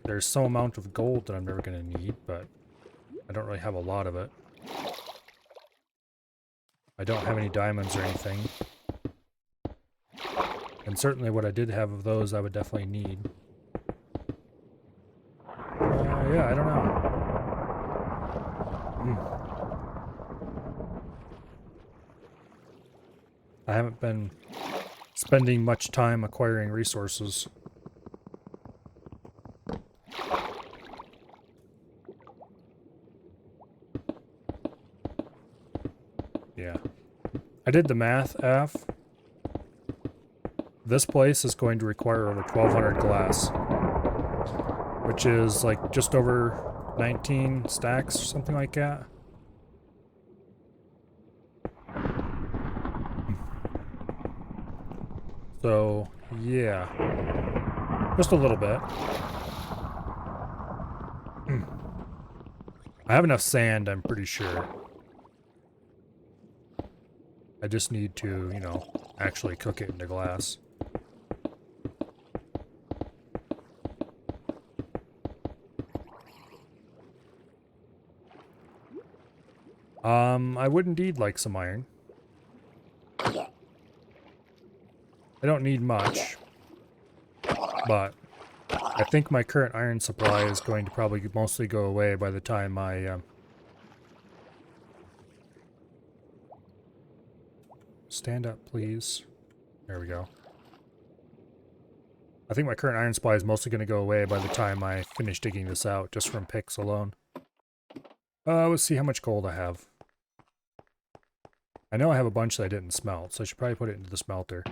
There's some amount of gold that I'm never going to need, but I don't really have a lot of it. I don't have any diamonds or anything. And certainly what I did have of those I would definitely need. Yeah, I don't know. I haven't been spending much time acquiring resources. Yeah. I did the math, Af. This place is going to require over 1,200 glass, which is like just over 19 stacks, something like that. So, yeah. Just a little bit. I have enough sand, I'm pretty sure. I just need to, you know, actually cook it into glass. I would indeed like some iron. I don't need much, but I think my current iron supply is going to probably mostly go away by the time I, stand up, please. There we go. I think my current iron supply is mostly going to go away by the time I finish digging this out, just from picks alone. Let's see how much gold I have. I know I have a bunch that I didn't smelt, so I should probably put it into the smelter.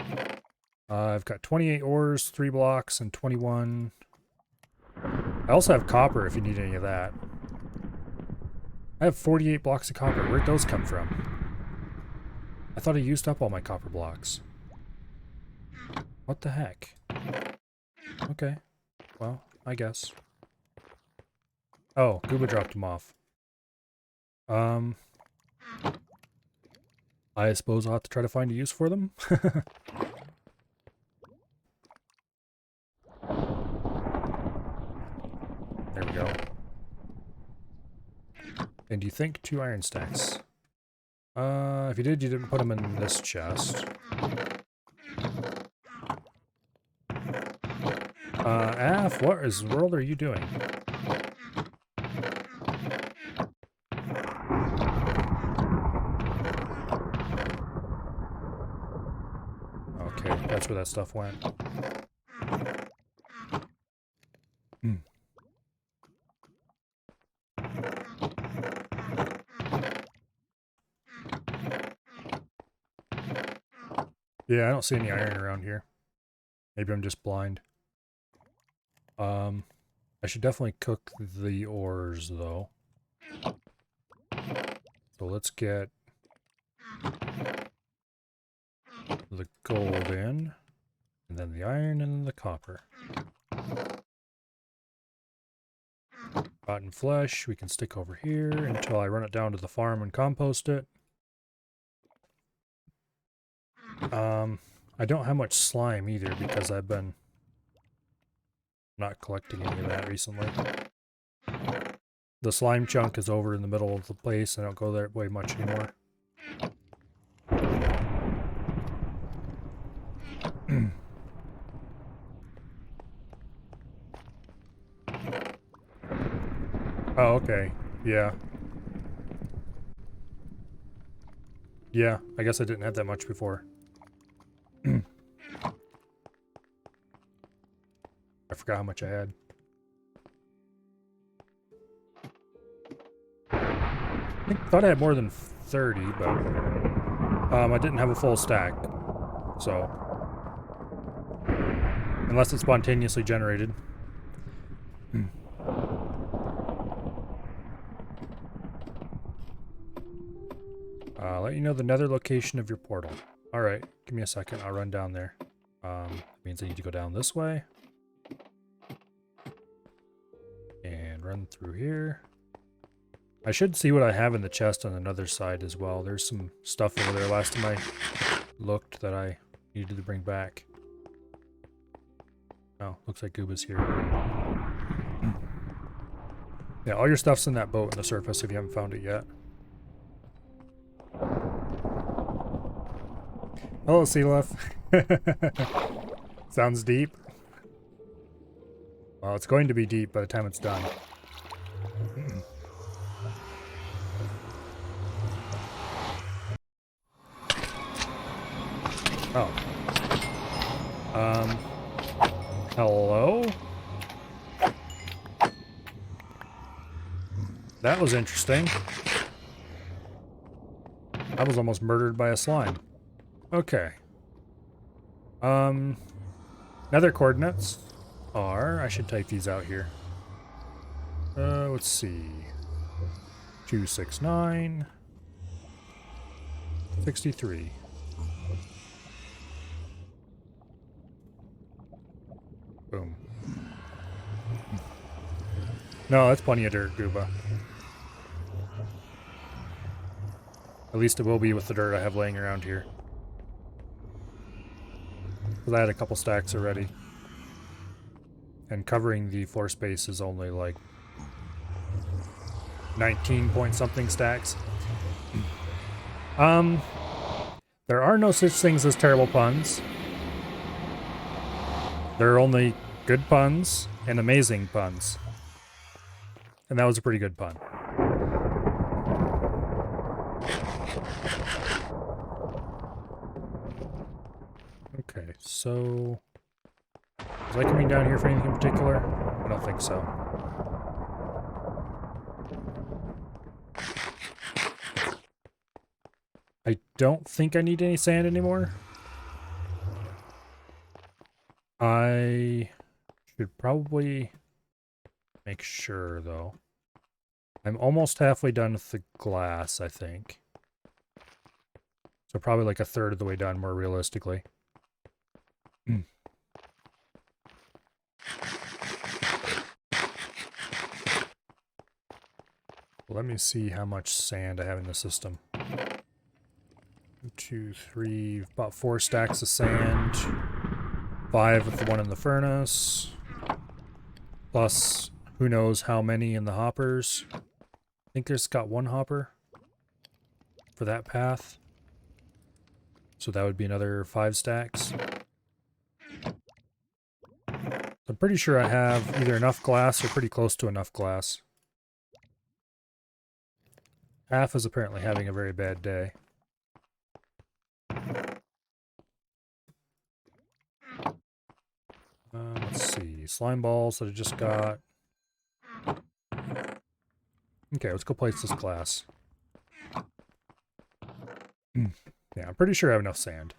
I've got 28 ores, 3 blocks, and 21. I also have copper if you need any of that. I have 48 blocks of copper. Where'd those come from? I thought I used up all my copper blocks. What the heck? Okay. Well, I guess. Oh, Guba dropped them off. I suppose I'll have to try to find a use for them. There we go. And do you think 2 iron stacks? If you did, you didn't put them in this chest. Af, what in the world are you doing? Okay, that's where that stuff went. Yeah, I don't see any iron around here. Maybe I'm just blind. I should definitely cook the ores, though. So let's get the gold in, and then the iron, and then the copper. Rotten flesh we can stick over here until I run it down to the farm and compost it. I don't have much slime either because I've been not collecting any of that recently. The slime chunk is over in the middle of the place. I don't go that way much anymore. Oh, okay. Yeah. Yeah, I guess I didn't have that much before. I forgot how much I had. I thought I had more than 30, but I didn't have a full stack. So, unless it's spontaneously generated. Let you know the nether location of your portal. Alright, give me a second. I'll run down there. Means I need to go down this way. And run through here. I should see what I have in the chest on another side as well. There's some stuff over there last time I looked that I needed to bring back. Oh, looks like Guba's here. Yeah, all your stuff's in that boat on the surface if you haven't found it yet. Hello, Sealef. Sounds deep. Well, it's going to be deep by the time it's done. Oh. Hello? That was interesting. I was almost murdered by a slime. Okay. Nether coordinates are... I should type these out here. Let's see. 269... 63. Boom. No, that's plenty of dirt, Guba. At least it will be with the dirt I have laying around here. Because I had a couple stacks already. And covering the floor space is only like 19 point something stacks. There are no such things as terrible puns. There are only good puns and amazing puns. And that was a pretty good pun. Okay, so... Was I coming down here for anything in particular? I don't think so. I don't think I need any sand anymore. I should probably make sure, though. I'm almost halfway done with the glass, I think. So probably like a third of the way done, more realistically. Let me see how much sand I have in the system. 1, 2, 3, about 4 stacks of sand. 5 with the one in the furnace. Plus, who knows how many in the hoppers. I think there's got 1 hopper for that path. So that would be another 5 stacks. I'm pretty sure I have either enough glass or pretty close to enough glass. Half is apparently having a very bad day. Let's see. Slime balls that I just got. Okay, let's go place this glass. Yeah, I'm pretty sure I have enough sand.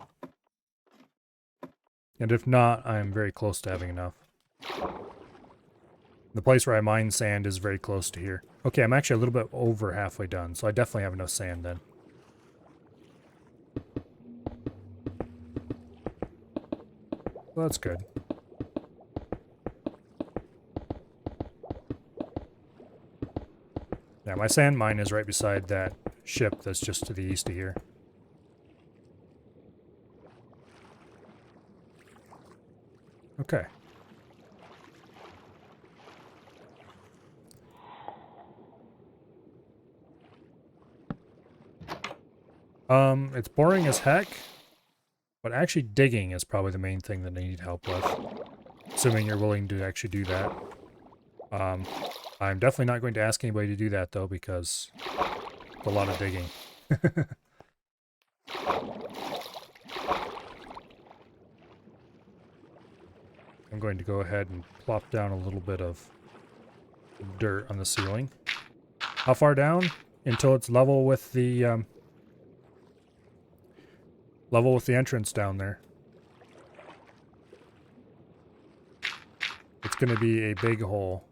And if not, I'm very close to having enough. The place where I mine sand is very close to here. Okay, I'm actually a little bit over halfway done, so I definitely have enough sand then. Well, that's good. Yeah, my sand mine is right beside that ship that's just to the east of here. Okay. It's boring as heck, but actually digging is probably the main thing that I need help with. Assuming you're willing to actually do that. I'm definitely not going to ask anybody to do that though, because it's a lot of digging. I'm going to go ahead and plop down a little bit of dirt on the ceiling. How far down? Until it's level with the entrance down there. It's going to be a big hole.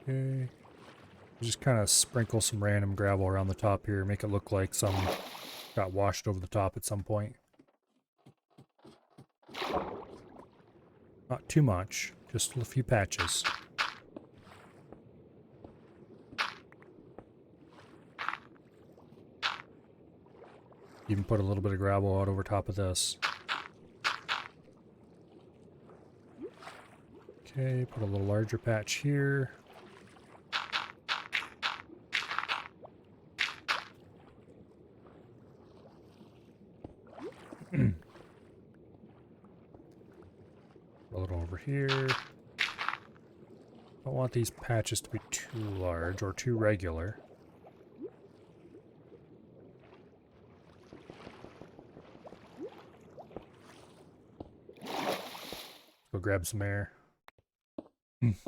Okay. Just kind of sprinkle some random gravel around the top here, make it look like some got washed over the top at some point. Not too much, just a few patches. Even put a little bit of gravel out over top of this. Okay, put a little larger patch here. A little over here. Don't want these patches to be too large or too regular. Go grab some air.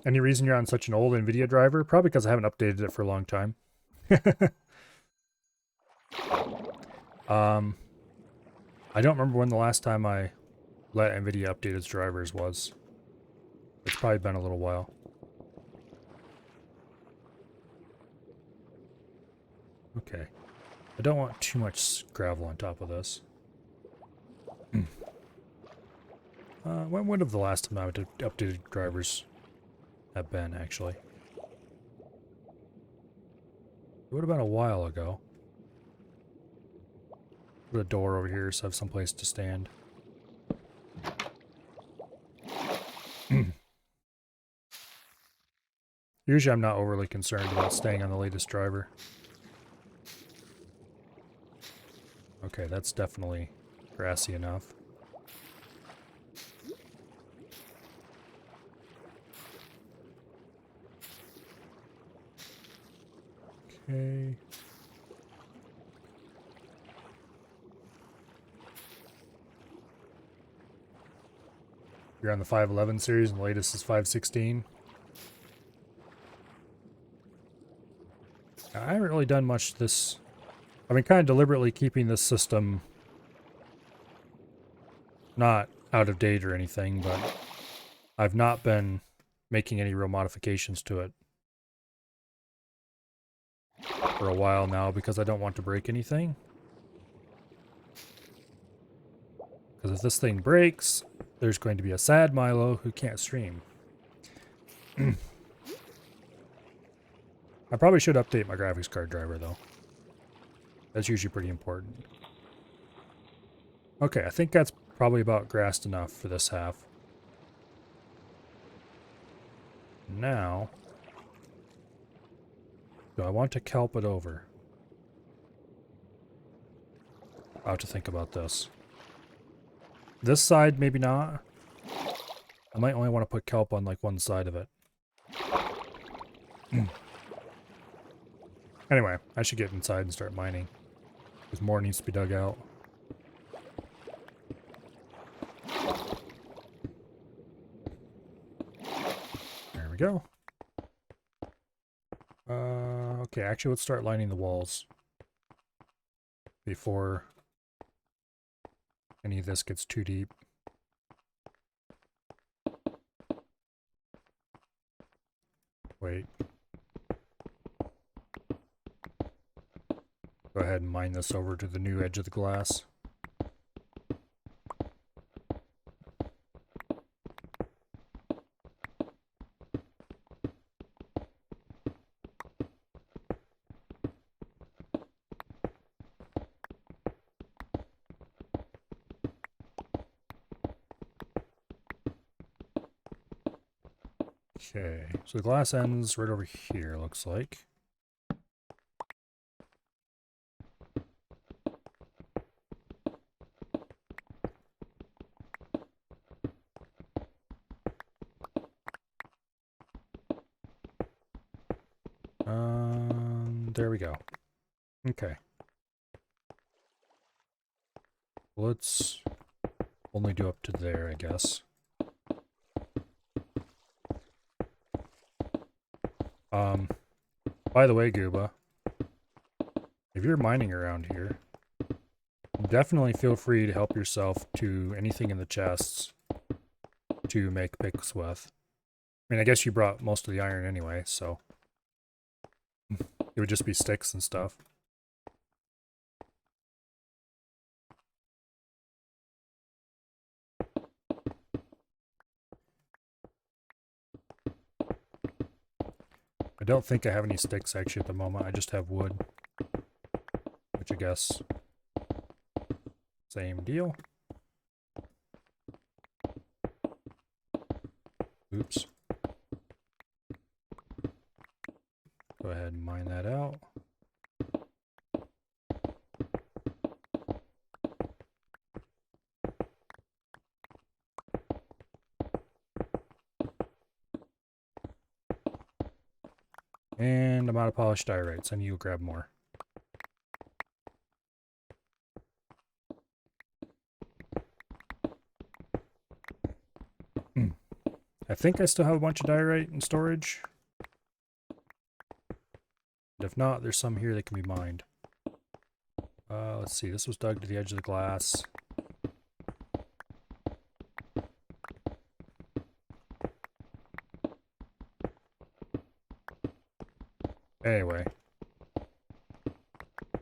Any reason you're on such an old NVIDIA driver? Probably because I haven't updated it for a long time. I don't remember when the last time I let NVIDIA update its drivers was. It's probably been a little while. Okay. I don't want too much gravel on top of this. When would have the last time I updated drivers have been, actually? It would have been a while ago. Put a door over here so I have someplace to stand. Usually I'm not overly concerned about staying on the latest driver. Okay, that's definitely grassy enough. Okay. You're on the 511 series and the latest is 516. I haven't really done much this. I've been kind of deliberately keeping this system not out of date or anything, but I've not been making any real modifications to it for a while now because I don't want to break anything. Because if this thing breaks, there's going to be a sad Milo who can't stream. I probably should update my graphics card driver, though. That's usually pretty important. Okay, I think that's probably about grassed enough for this half. Now, do I want to kelp it over? I'll have to think about this. This side, maybe not. I might only want to put kelp on like one side of it. Anyway, I should get inside and start mining. Because more needs to be dug out. There we go. Okay, actually let's start lining the walls before any of this gets too deep. Wait. Go ahead and mine this over to the new edge of the glass. Okay, so the glass ends right over here, looks like. There we go. Okay. Let's only do up to there, I guess. By the way, Guba, if you're mining around here, definitely feel free to help yourself to anything in the chests to make picks with. I mean, I guess you brought most of the iron anyway, so it would just be sticks and stuff. I don't think I have any sticks actually at the moment. I just have wood, which I guess same deal. Oops. Go ahead and mine that out. And I'm out of polished diorites. I need to grab more. I think I still have a bunch of diorite in storage. And if not, there's some here that can be mined. Let's see. This was dug to the edge of the glass. Anyway.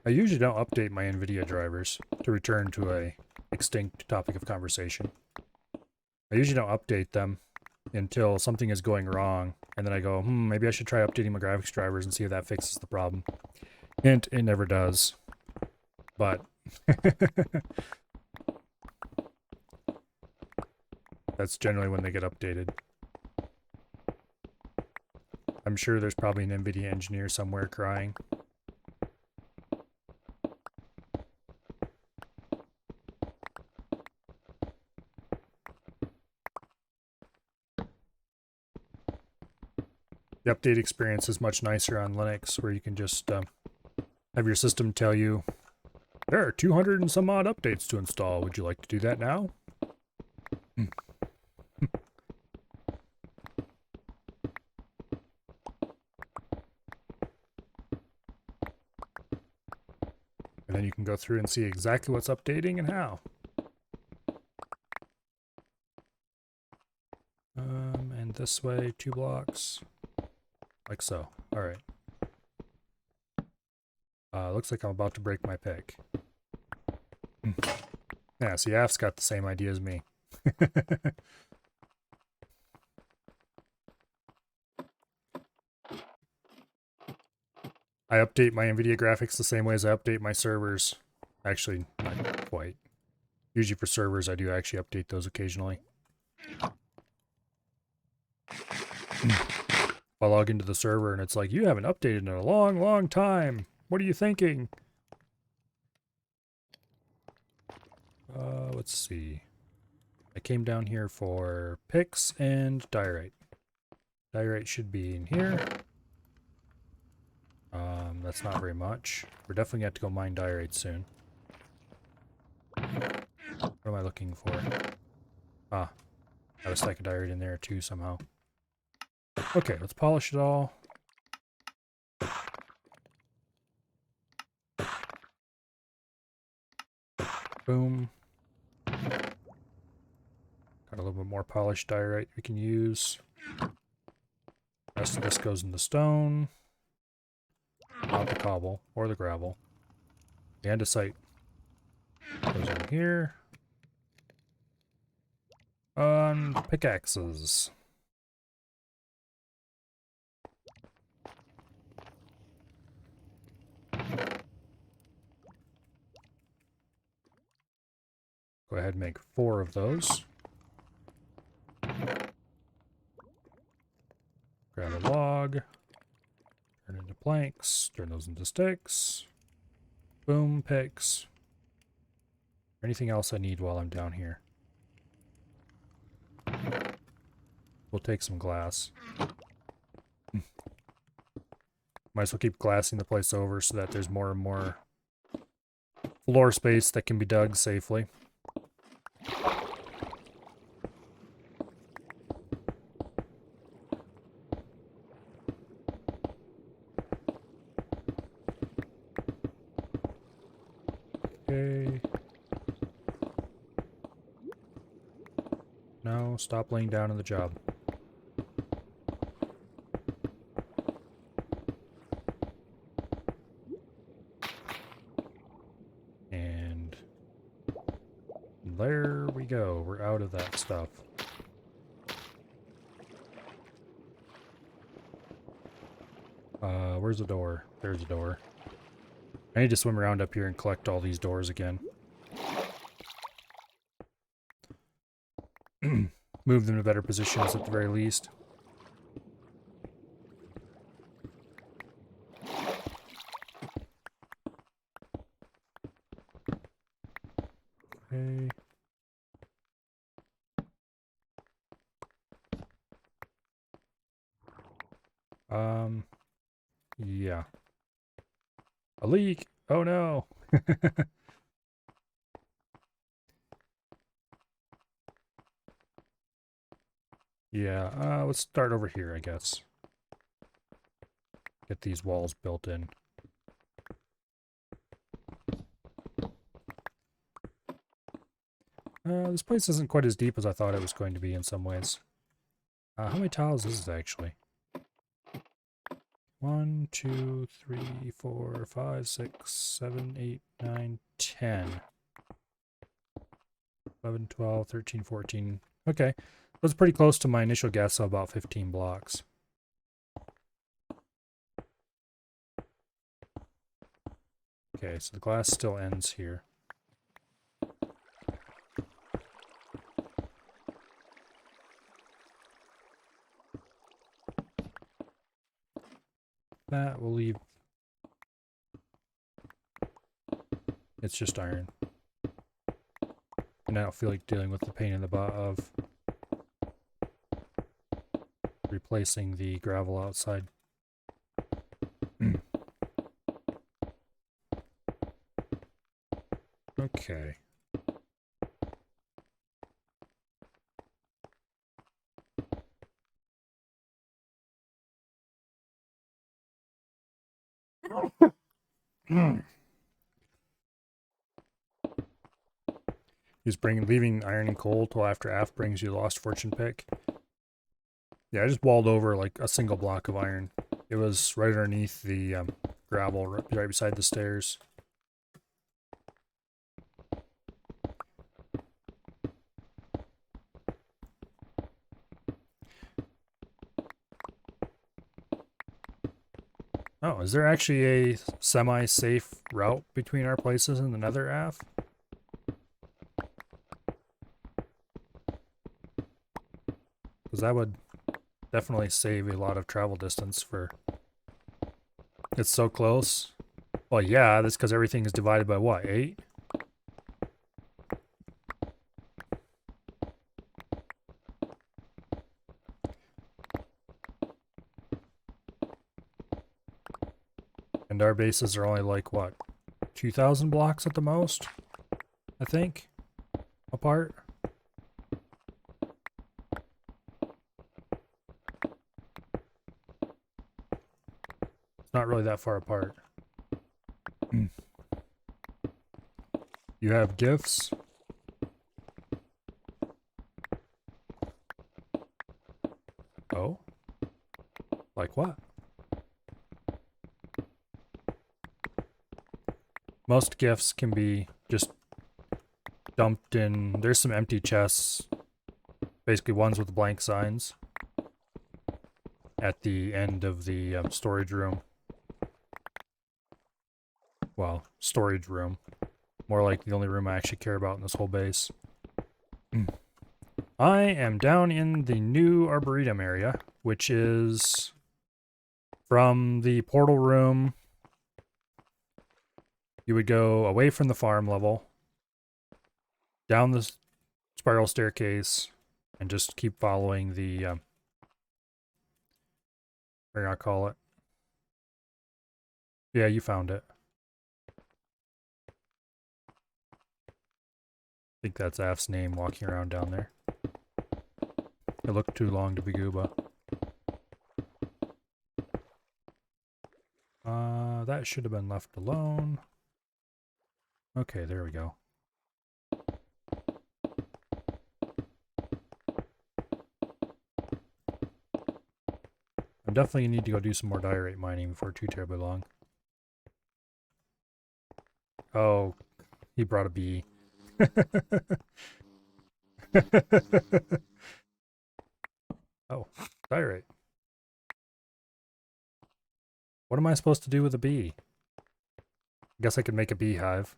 I usually don't update my NVIDIA drivers to return to a extinct topic of conversation. I usually don't update them until something is going wrong, and then I go, maybe I should try updating my graphics drivers and see if that fixes the problem. Hint, it never does. But that's generally when they get updated. I'm sure there's probably an NVIDIA engineer somewhere crying. The update experience is much nicer on Linux, where you can just have your system tell you, there are 200 and some odd updates to install. Would you like to do that now? And then you can go through and see exactly what's updating and how. And this way, 2 blocks. Like so. Alright. Looks like I'm about to break my pick. Yeah, see, Af's got the same idea as me. I update my NVIDIA graphics the same way as I update my servers. Actually, not quite. Usually for servers, I do actually update those occasionally. If I log into the server and it's like, you haven't updated in a long, long time. What are you thinking? Let's see. I came down here for picks and diorite. Diorite should be in here. That's not very much. We're definitely going to have to go mine diorite soon. What am I looking for? Ah, I have a stack of diorite in there too somehow. Okay, let's polish it all. Boom. Got a little bit more polished diorite we can use. The rest of this goes in the stone. Not the cobble or the gravel. The andesite goes in here. On pickaxes. Go ahead and make 4 of those. log. Turn into planks. Turn those into sticks. Boom, picks. Anything else I need while I'm down here? We'll take some glass. Might as well keep glassing the place over so that there's more and more floor space that can be dug safely. Okay. No, stop laying down on the job. And there we go. We're out of that stuff. Where's the door? There's a door. I need to swim around up here and collect all these doors again. Move them to better positions at the very least. Okay. Yeah. A leak! Oh no! Yeah, let's start over here, I guess. Get these walls built in. This place isn't quite as deep as I thought it was going to be in some ways. How many tiles is it actually? 1, 2, 3, 4, 5, 6, 7, 8, 9, 10. 11, 12, 13, 14. Okay. That's pretty close to my initial guess of about 15 blocks. Okay, so the glass still ends here. That will leave. It's just iron. And I don't feel like dealing with the pain in the butt of replacing the gravel outside. Okay. He's leaving iron and coal till after Af brings you Lost Fortune pick. Yeah, I just walled over like a single block of iron. It was right underneath the gravel, right beside the stairs. Oh, is there actually a semi-safe route between our places and the Nether, Af? Because that would definitely save a lot of travel distance for... It's so close. Well, yeah, that's because everything is divided by what, 8? And our bases are only like, what, 2,000 blocks at the most? I think? Apart? It's not really that far apart. You have gifts? Oh? Like what? Most gifts can be just dumped in. There's some empty chests, basically ones with blank signs, at the end of the storage room. Well, storage room. More like the only room I actually care about in this whole base. I am down in the new Arboretum area, which is From the portal room, you would go away from the farm level, down the spiral staircase, and just keep following the, what do I call it? Yeah, you found it. I think that's Af's name walking around down there. It looked too long to be Guba. That should have been left alone. Okay, there we go. I definitely need to go do some more diorite mining before too terribly long. Oh, he brought a bee. Oh, diorite. What am I supposed to do with a bee? I guess I could make a beehive.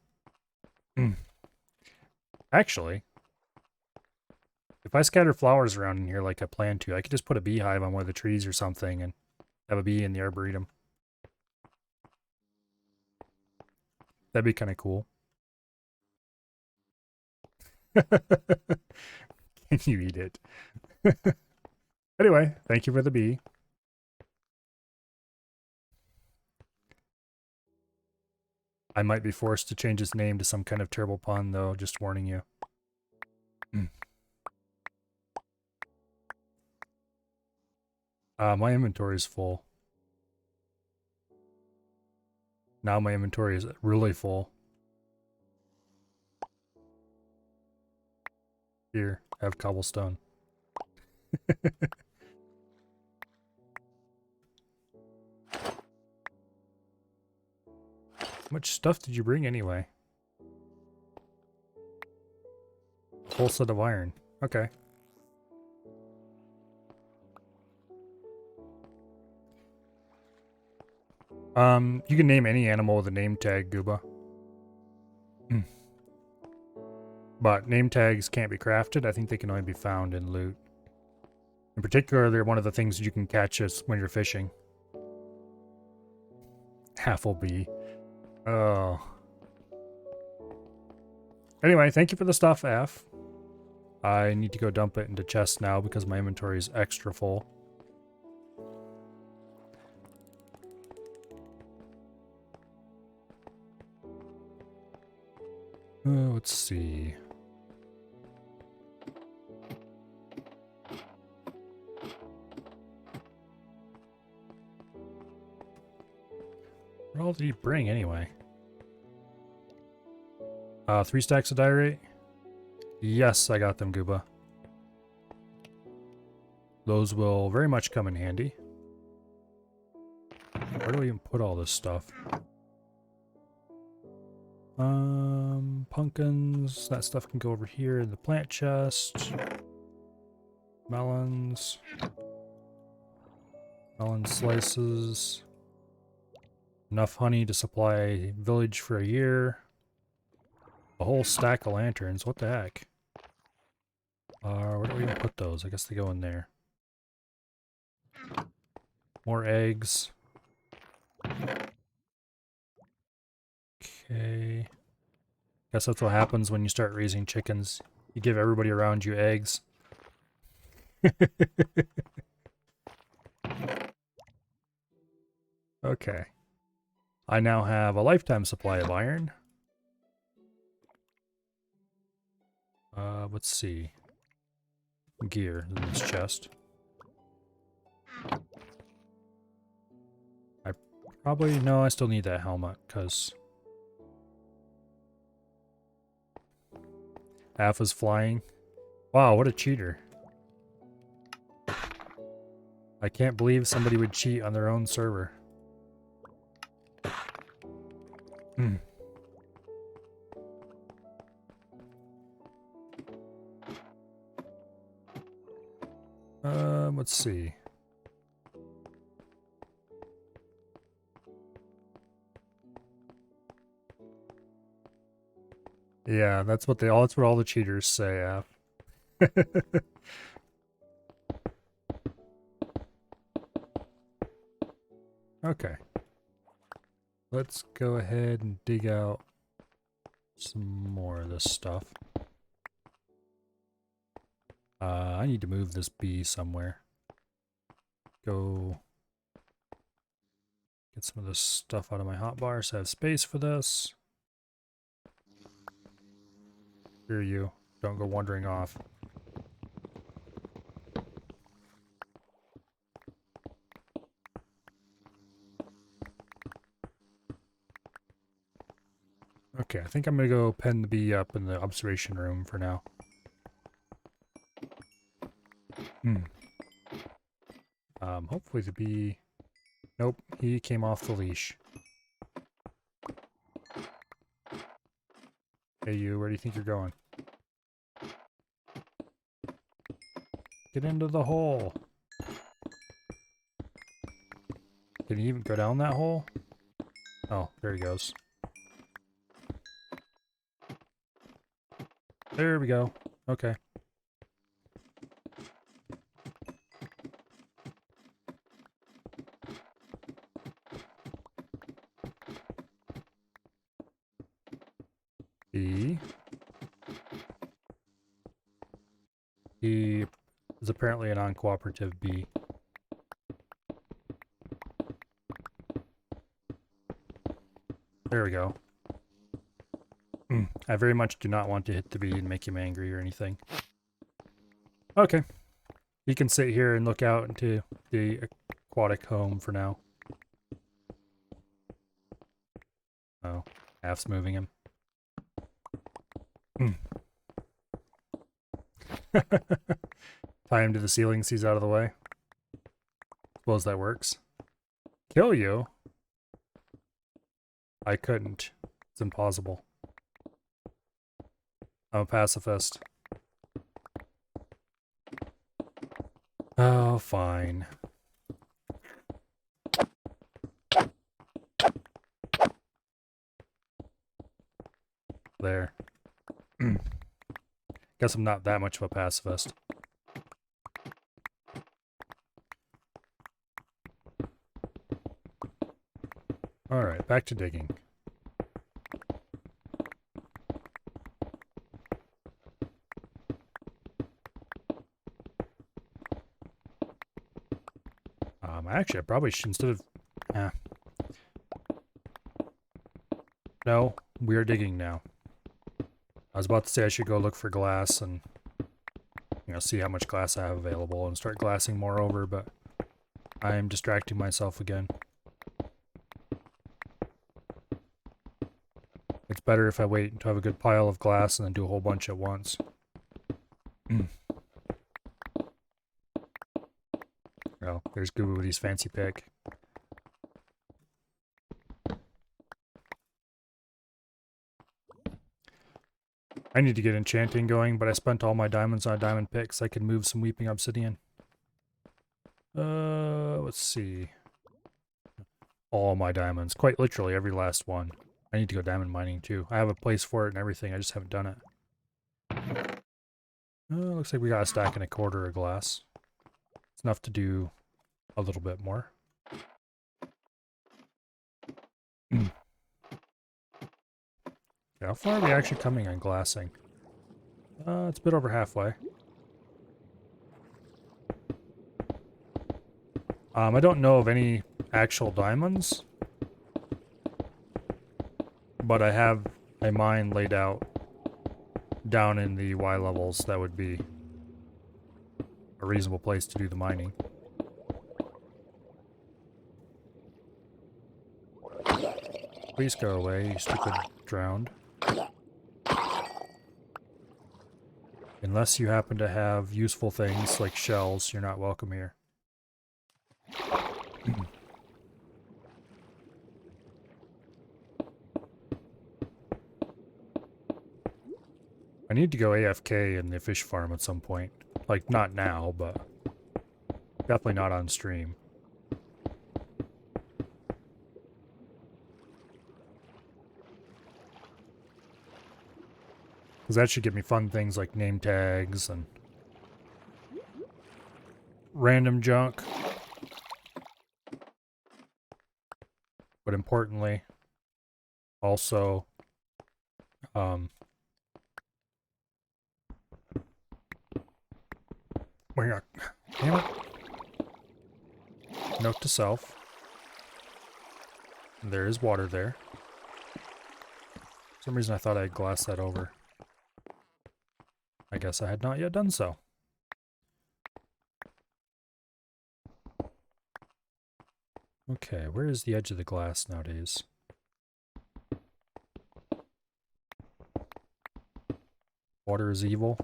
Actually, if I scatter flowers around in here like I plan to, I could just put a beehive on one of the trees or something and have a bee in the arboretum. That'd be kind of cool. Can you eat it? Anyway, thank you for the bee. I might be forced to change its name to some kind of terrible pun, though, just warning you. My inventory is full. Now my inventory is really full. Here, have cobblestone. How much stuff did you bring anyway? Full set of iron. Okay. You can name any animal with a name tag, Guba. But name tags can't be crafted. I think they can only be found in loot. In particular, they're one of the things you can catch when you're fishing. Half-bee. Oh. Anyway, thank you for the stuff, F. I need to go dump it into chests now because my inventory is extra full. Let's see. What all did he bring anyway? 3 stacks of diorite? Yes, I got them, Guba. Those will very much come in handy. Where do we even put all this stuff? Pumpkins. That stuff can go over here in the plant chest. Melons. Melon slices. Enough honey to supply a village for a year. A whole stack of lanterns. What the heck? Where do we even put those? I guess they go in there. More eggs. Okay. Guess that's what happens when you start raising chickens. You give everybody around you eggs. Okay. I now have a lifetime supply of iron. Let's see. Gear in this chest. No, I still need that helmet, because Half is flying. Wow, what a cheater. I can't believe somebody would cheat on their own server. Let's see. Yeah, that's what all the cheaters say, Af. Okay. Let's go ahead and dig out some more of this stuff. I need to move this bee somewhere. Go get some of this stuff out of my hotbar so I have space for this. Here you. Don't go wandering off. Okay, I think I'm gonna go pen the bee up in the observation room for now. Hopefully the bee... Nope, he came off the leash. Hey you, where do you think you're going? Get into the hole! Can he even go down that hole? Oh, there he goes. There we go. Okay. He is apparently a non-cooperative bee. There we go. I very much do not want to hit the bee and make him angry or anything. Okay. He can sit here and look out into the aquatic home for now. Oh, half's moving him. Tie him to the ceiling so he's out of the way. Suppose that works. Kill you? I couldn't. It's impossible. I'm a pacifist. Oh, fine. There. Guess I'm not that much of a pacifist. Alright, back to digging. Actually, I probably should, instead of... No, we're digging now. I was about to say I should go look for glass and, you know, see how much glass I have available and start glassing more over, but I am distracting myself again. It's better if I wait until I have a good pile of glass and then do a whole bunch at once. Oh, there's Guba with his fancy pick. I need to get enchanting going, but I spent all my diamonds on a diamond pick so I can move some weeping obsidian. Let's see. All my diamonds. Quite literally every last one. I need to go diamond mining too. I have a place for it and everything, I just haven't done it. Looks like we got a stack and a quarter of glass. It's enough to do a little bit more. How far are we actually coming on glassing? It's a bit over halfway. I don't know of any actual diamonds, but I have a mine laid out down in the Y levels that would be a reasonable place to do the mining. Please go away, you stupid drowned. Unless you happen to have useful things like shells, you're not welcome here. I need to go AFK in the fish farm at some point. Like, not now, but definitely not on stream. Because that should give me fun things like name tags and random junk. importantly, also, we're not, damn it. Note to self. There is water there. For some reason I thought I had glassed that over. I guess I had not yet done so. Okay, where is the edge of the glass nowadays? Water is evil.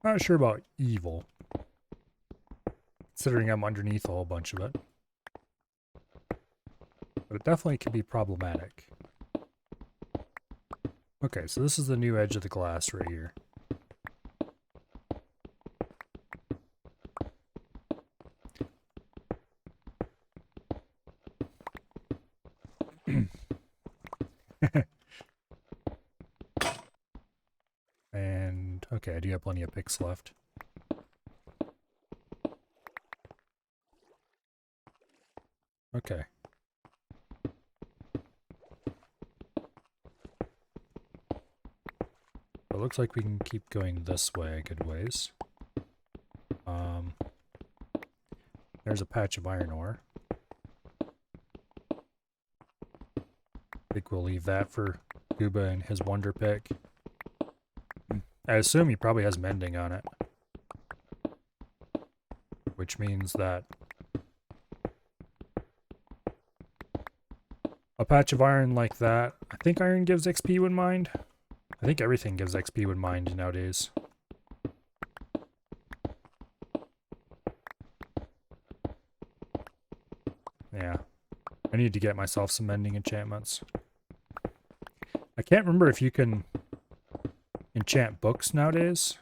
Not sure about evil, considering I'm underneath a whole bunch of it. But it definitely can be problematic. Okay, so this is the new edge of the glass right here. And, okay, I do have plenty of picks left. Okay. It looks like we can keep going this way a good ways. There's a patch of iron ore. I think we'll leave that for Guba and his wonder pick. I assume he probably has mending on it. Which means that a patch of iron like that, I think iron gives XP when mined. I think everything gives XP when mined nowadays. Yeah. I need to get myself some mending enchantments. I can't remember if you can enchant books nowadays.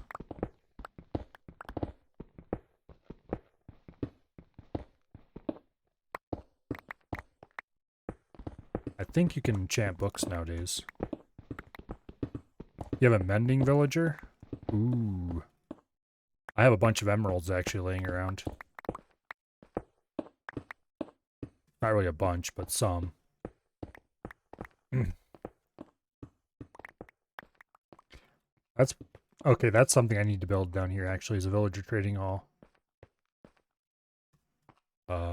I think you can enchant books nowadays. You have a mending villager? Ooh. I have a bunch of emeralds actually laying around. Not really a bunch, but some. That's okay, that's something I need to build down here actually, is a villager trading hall.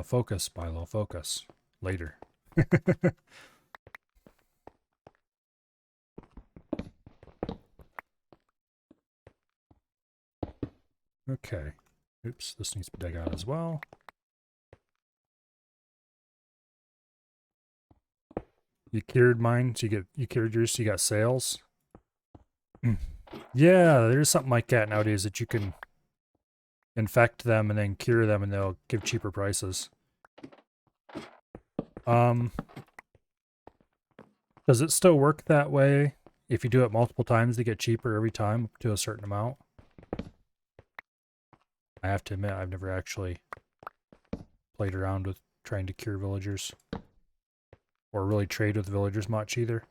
Focus, Milo, focus. Later. Okay. Oops, this needs to be dug out as well. You cured mine, so you cured yours, so you got sales. Yeah, there's something like that nowadays that you can infect them and then cure them and they'll give cheaper prices. Does it still work that way? If you do it multiple times, they get cheaper every time up to a certain amount? I have to admit, I've never actually played around with trying to cure villagers. Or really trade with villagers much either.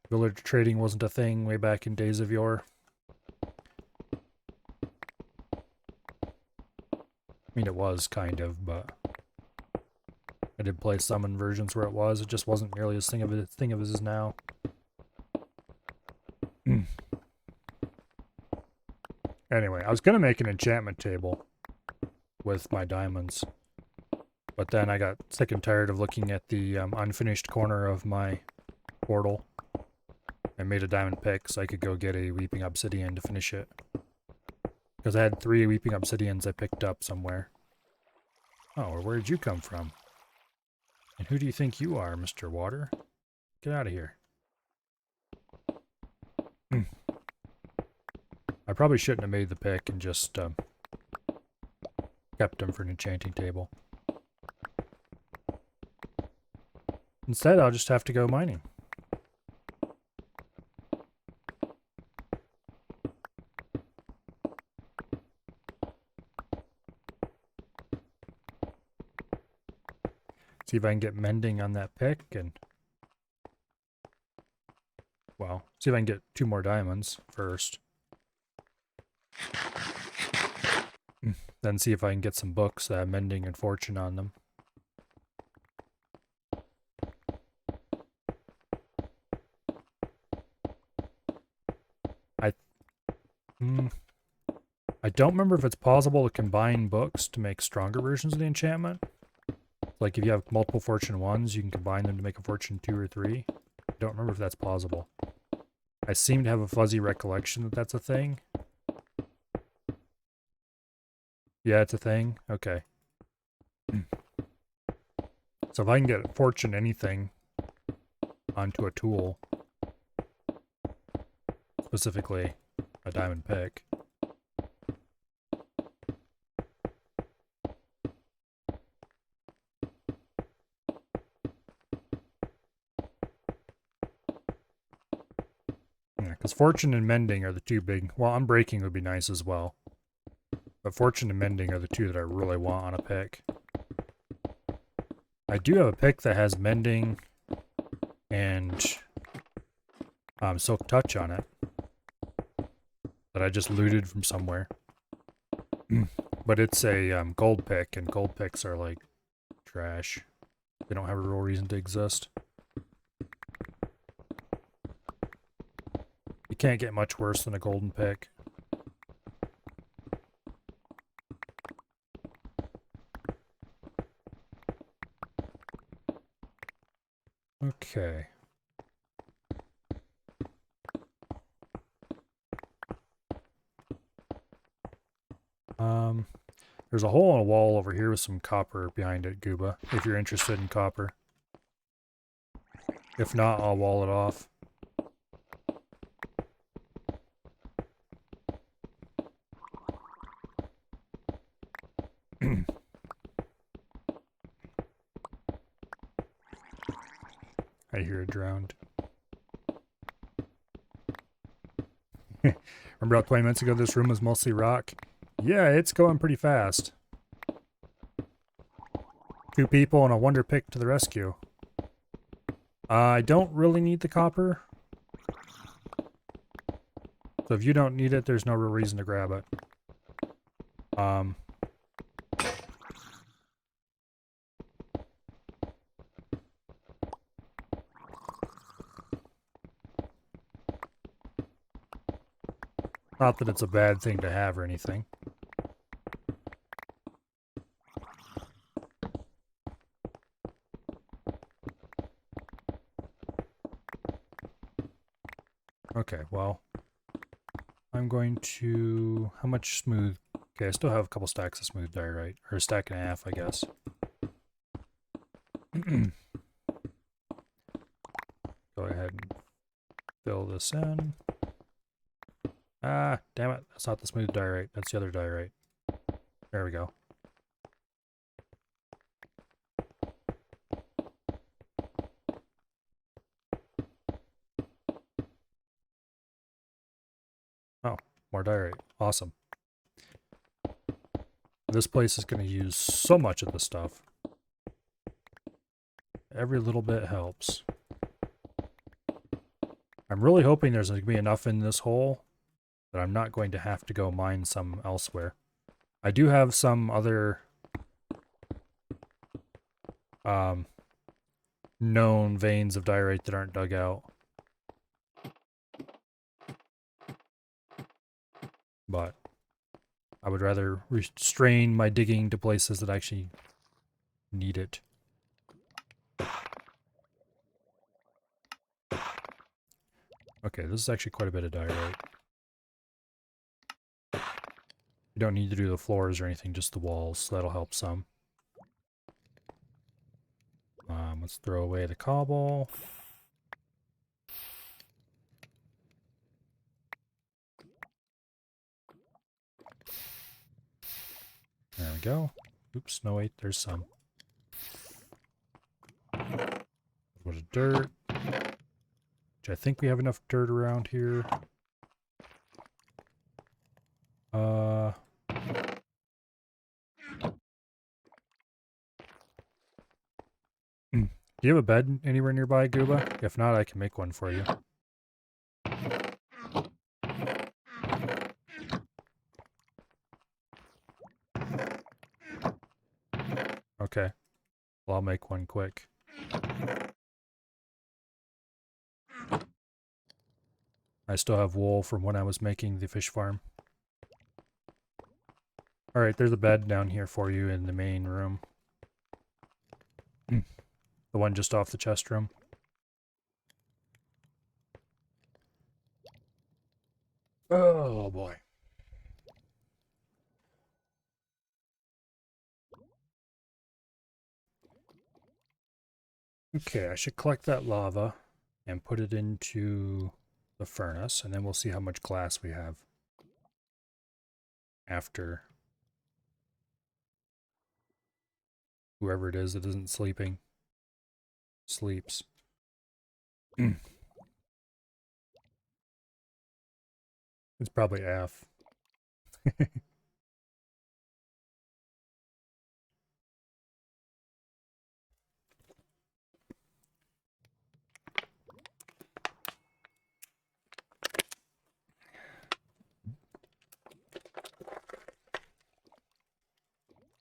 Villager trading wasn't a thing way back in days of yore. I mean, it was kind of, but I did play some versions where it was. It just wasn't nearly as thing of as is now. Anyway, I was gonna make an enchantment table with my diamonds, but then I got sick and tired of looking at the unfinished corner of my portal. I made a diamond pick so I could go get a weeping obsidian to finish it. Because I had 3 weeping obsidians I picked up somewhere. Oh, where did you come from? And who do you think you are, Mr. Water? Get out of here. I probably shouldn't have made the pick and just kept him for an enchanting table. Instead, I'll just have to go mining. See if I can get mending on that pick and... Well, see if I can get 2 more diamonds first. Then see if I can get some books that have mending and fortune on them. I don't remember if it's possible to combine books to make stronger versions of the enchantment. Like if you have multiple fortune 1s, you can combine them to make a fortune 2 or 3. I don't remember if that's possible. I seem to have a fuzzy recollection that that's a thing. Yeah, it's a thing? Okay. So if I can get fortune anything onto a tool, specifically a diamond pick, yeah, because fortune and mending are the two big, well, unbreaking would be nice as well. But fortune and mending are the two that I really want on a pick. I do have a pick that has mending and silk touch on it that I just looted from somewhere. But it's a gold pick, and gold picks are like trash. They don't have a real reason to exist. You can't get much worse than a golden pick. Okay. There's a hole in a wall over here with some copper behind it, Guba, if you're interested in copper. If not, I'll wall it off. I hear it drowned. Remember about 20 minutes ago this room was mostly rock? Yeah, it's going pretty fast. 2 people and a wonder pick to the rescue. I don't really need the copper. So if you don't need it, there's no real reason to grab it. Not that it's a bad thing to have or anything. Okay, well, I'm going to... How much smooth? Okay, I still have a couple stacks of smooth diorite. Or a stack and a half, I guess. Go ahead and fill this in. Ah, damn it. That's not the smooth diorite. That's the other diorite. There we go. Oh, more diorite. Awesome. This place is going to use so much of this stuff. Every little bit helps. I'm really hoping there's going to be enough in this hole that I'm not going to have to go mine some elsewhere. I do have some other known veins of diorite that aren't dug out. But I would rather restrain my digging to places that actually need it. Okay, this is actually quite a bit of diorite. You don't need to do the floors or anything, just the walls, so that'll help some. Let's throw away the cobble. There we go. Oops, no wait, there's some. A bit of dirt. Which I think we have enough dirt around here. Do you have a bed anywhere nearby, Guba? If not, I can make one for you. Well, I'll make one quick. I still have wool from when I was making the fish farm. Alright, there's a bed down here for you in the main room. The one just off the chest room. Oh boy. Okay, I should collect that lava and put it into the furnace, and then we'll see how much glass we have after whoever it is that isn't sleeping sleeps. It's probably F.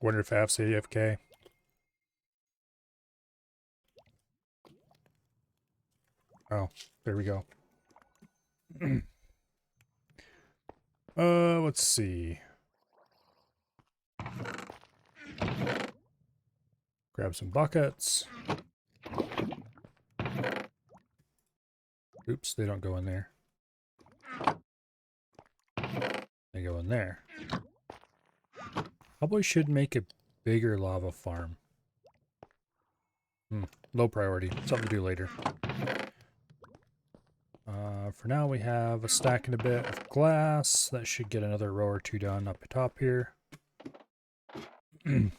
Wonder if F's AFK. Oh, there we go. Let's see. Grab some buckets. Oops, they don't go in there. They go in there. Probably should make a bigger lava farm. Low priority. Something to do later. For now, we have a stack and a bit of glass. That should get another row or two done up top here. Getting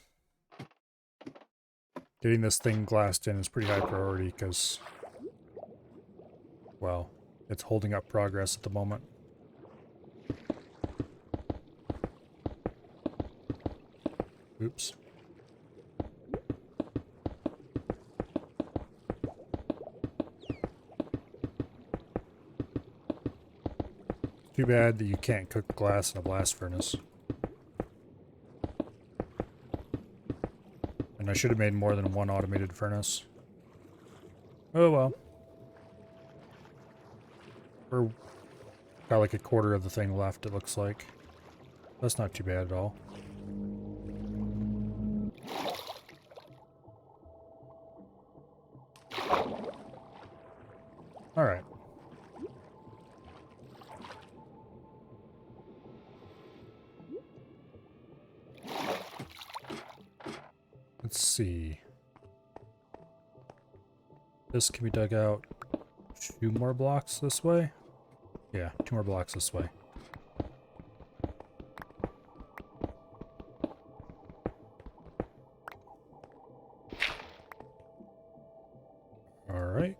this thing glassed in is pretty high priority because, well, it's holding up progress at the moment. Oops. Too bad that you can't cook glass in a blast furnace. And I should have made more than one automated furnace. Oh well. We're got like a quarter of the thing left, it looks like. That's not too bad at all. Alright. Let's see. This can be dug out 2 more blocks this way. Yeah, 2 more blocks this way. Alright.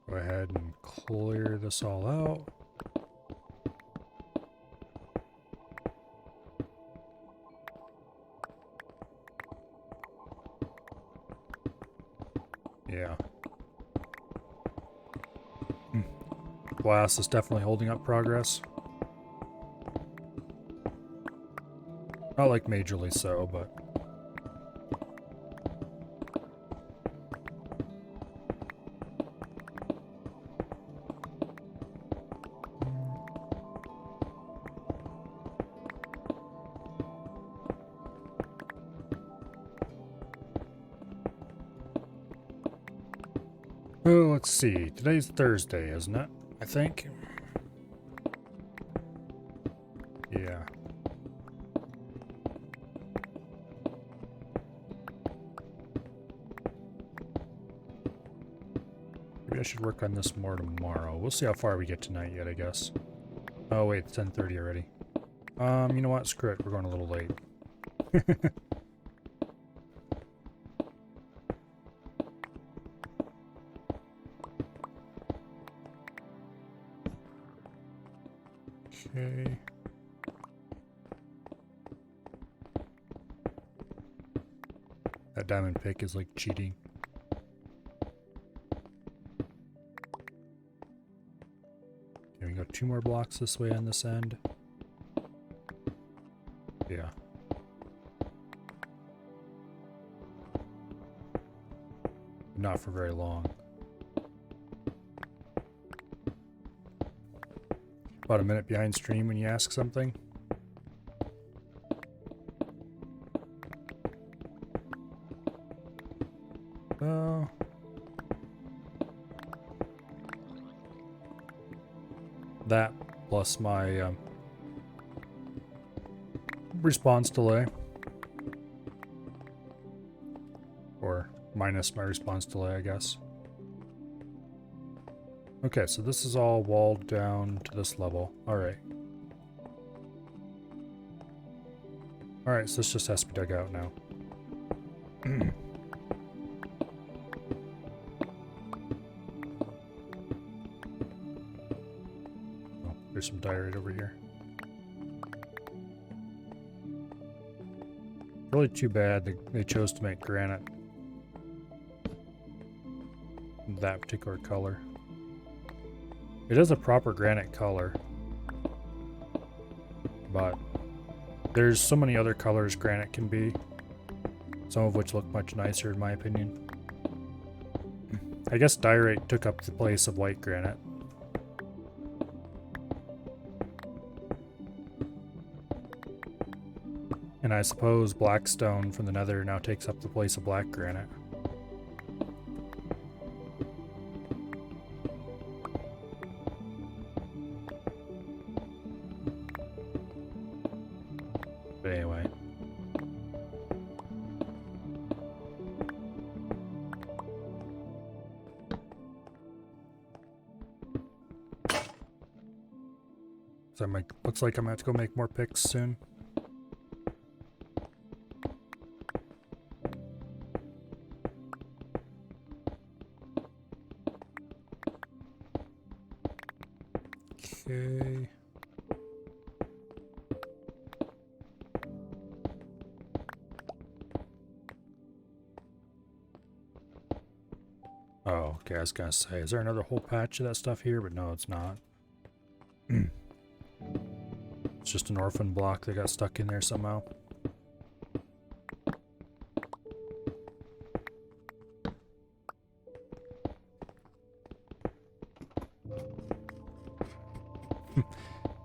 Go ahead and clear this all out. Yeah. Glass is definitely holding up progress. Not like majorly so, but... Oh, let's see. Today's Thursday, isn't it? I think. Yeah. Maybe I should work on this more tomorrow. We'll see how far we get tonight yet, I guess. Oh wait, it's 10:30 already. You know what? Screw it. We're going a little late. Okay. That diamond pick is like cheating. Okay, we got 2 more blocks this way on this end. Yeah. Not for very long. About a minute behind stream when you ask something. That plus my response delay. Or minus my response delay, I guess. Okay, so this is all walled down to this level. Alright. Alright, so this just has to be dug out now. Oh, there's some diorite over here. Really too bad they chose to make granite that particular color. It is a proper granite color, but there's so many other colors granite can be, some of which look much nicer in my opinion. I guess diorite took up the place of white granite. And I suppose black stone from the nether now takes up the place of black granite. But anyway. So looks like I'm gonna have to go make more picks soon. Okay. Oh, okay, I was gonna say, is there another whole patch of that stuff here? But no, it's not. It's just an orphan block that got stuck in there somehow.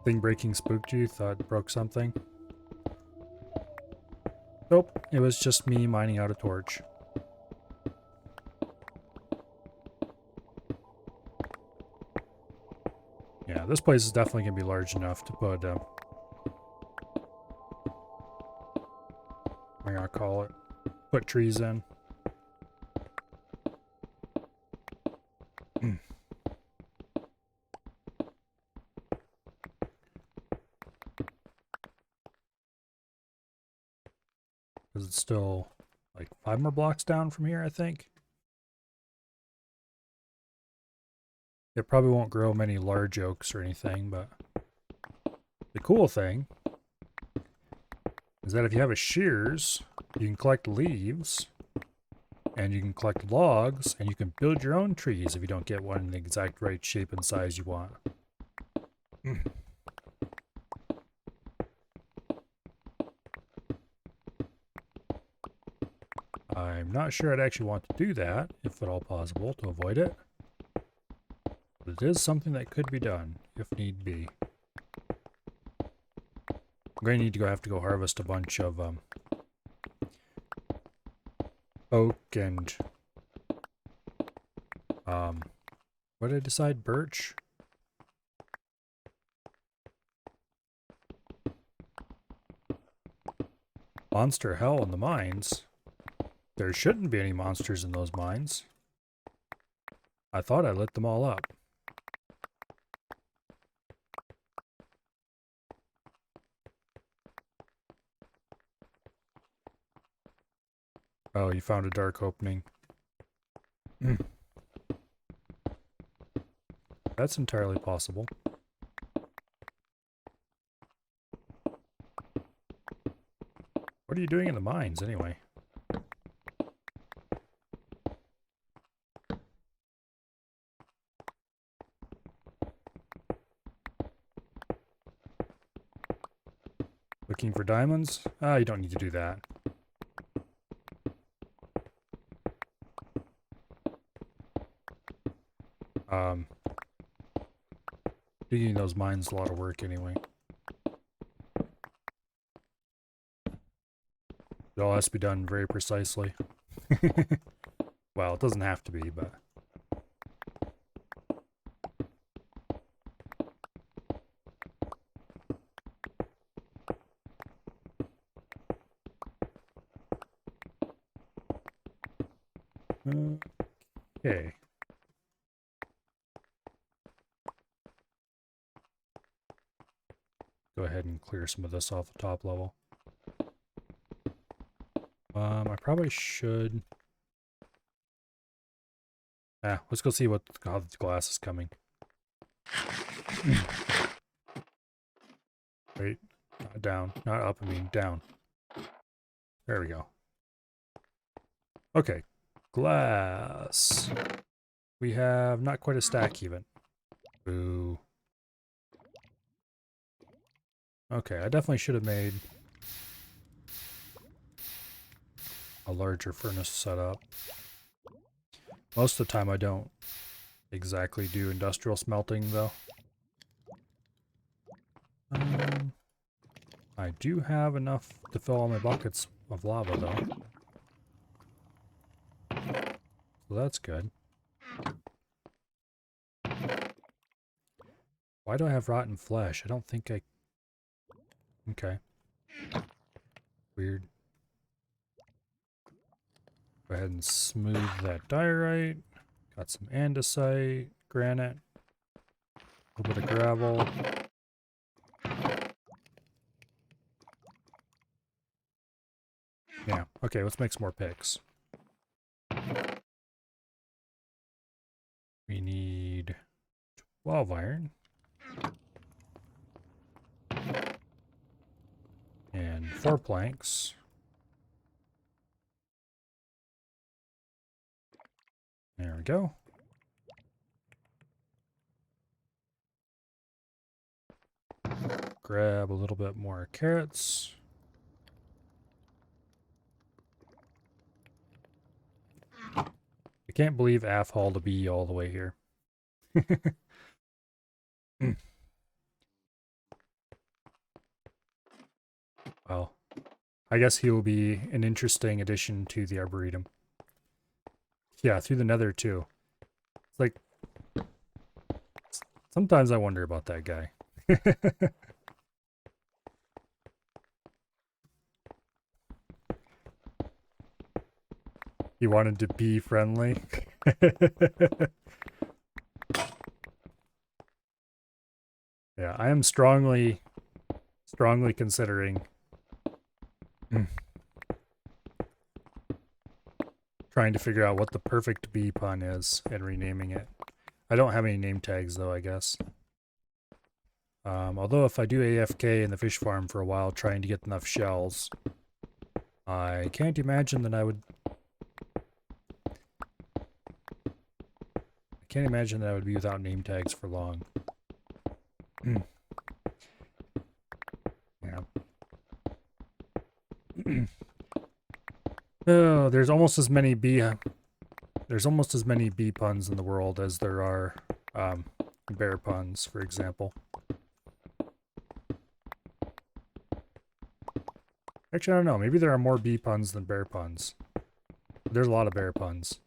Thing breaking spooked you? Thought it broke something? Nope, it was just me mining out a torch. Yeah, this place is definitely going to be large enough to put, I'm going to call it, put trees in. Because it's still like 5 more blocks down from here, I think. It probably won't grow many large oaks or anything, but the cool thing is that if you have a shears, you can collect leaves, and you can collect logs, and you can build your own trees if you don't get one in the exact right shape and size you want. I'm not sure I'd actually want to do that, if at all possible, to avoid it. But it is something that could be done, if need be. I'm going to need to have to go harvest a bunch of oak and what did I decide? Birch? Monster hell in the mines. There shouldn't be any monsters in those mines. I thought I lit them all up. Oh, you found a dark opening. That's entirely possible. What are you doing in the mines, anyway? looking for diamonds? Ah, you don't need to do that. Digging those mines is a lot of work anyway. It all has to be done very precisely. Well, it doesn't have to be, but... Okay. Go ahead and clear some of this off the top level. I probably should... let's go see how the glass is coming. Wait, not down, not up, I mean down. There we go. Okay, glass. We have not quite a stack even. Boo. Okay, I definitely should have made a larger furnace setup. Most of the time I don't exactly do industrial smelting though. I do have enough to fill all my buckets of lava though. So that's good. Why do I have rotten flesh? I don't think I... Okay. Weird. Go ahead and smooth that diorite. Got some andesite, granite, a little bit of gravel. Yeah, okay, let's make some more picks. We need 12 iron. And 4 planks. There we go. Grab a little bit more carrots. I can't believe Af hauled a bee all the way here. Well, I guess he will be an interesting addition to the Arboretum. Yeah, through the Nether too. It's like, sometimes I wonder about that guy. He wanted to be friendly. Yeah, I am strongly considering trying to figure out what the perfect bee pun is and renaming it. I don't have any name tags though, I guess. Although if I do AFK in the fish farm for a while trying to get enough shells, I can't imagine that I would be without name tags for long. Yeah. Oh, there's almost as many bee puns in the world as there are bear puns, for example. Actually, I don't know. Maybe there are more bee puns than bear puns. There's a lot of bear puns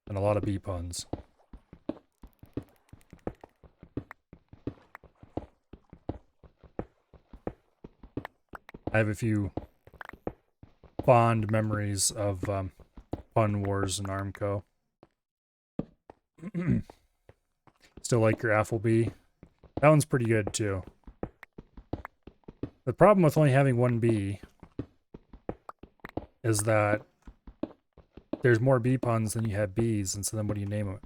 and a lot of bee puns. I have a few fond memories of Pun Wars and Armco. Still like your Applebee. That one's pretty good too. The problem with only having one bee is that there's more bee puns than you have bees, and so then what do you name it?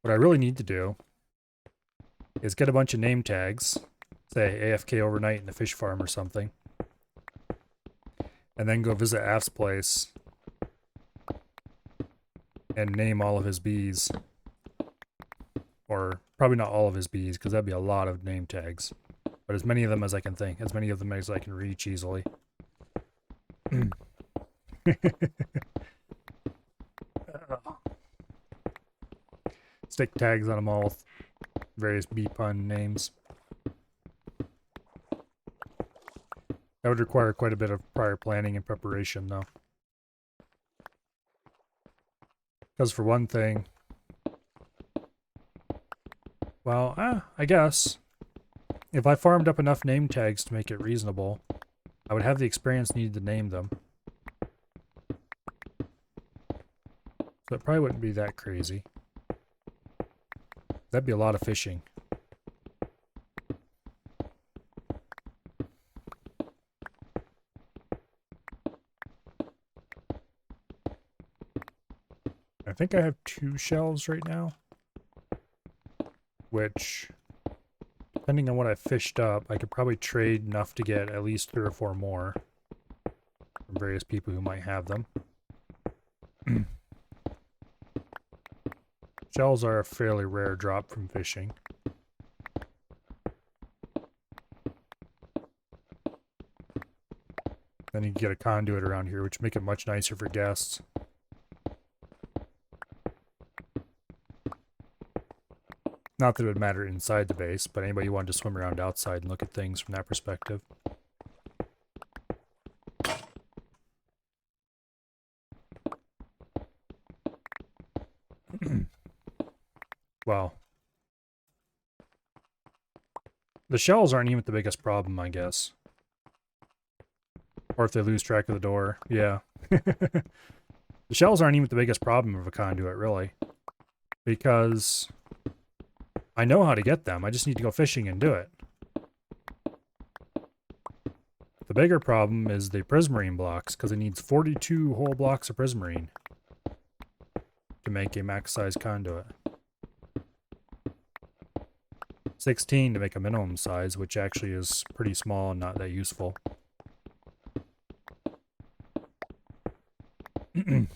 What I really need to do is get a bunch of name tags, say AFK overnight in the fish farm or something, and then go visit Af's place and name all of his bees. Or probably not all of his bees, because that'd be a lot of name tags. But as many of them as I can think. As many of them as I can reach easily. Stick tags on them all with various bee pun names. That would require quite a bit of prior planning and preparation, though. Because for one thing, well, I guess, if I farmed up enough name tags to make it reasonable, I would have the experience needed to name them. So it probably wouldn't be that crazy. That'd be a lot of fishing. I think I have 2 shells right now. Which, depending on what I fished up, I could probably trade enough to get at least 3 or 4 more from various people who might have them. Shells are a fairly rare drop from fishing. Then you can get a conduit around here, which make it much nicer for guests. Not that it would matter inside the base, but anybody who wanted to swim around outside and look at things from that perspective. Well, the shells aren't even the biggest problem, I guess. Or if they lose track of the door, yeah. The shells aren't even the biggest problem of a conduit, really. Because I know how to get them, I just need to go fishing and do it. The bigger problem is the prismarine blocks, because it needs 42 whole blocks of prismarine to make a max size conduit. 16 to make a minimum size, which actually is pretty small and not that useful. And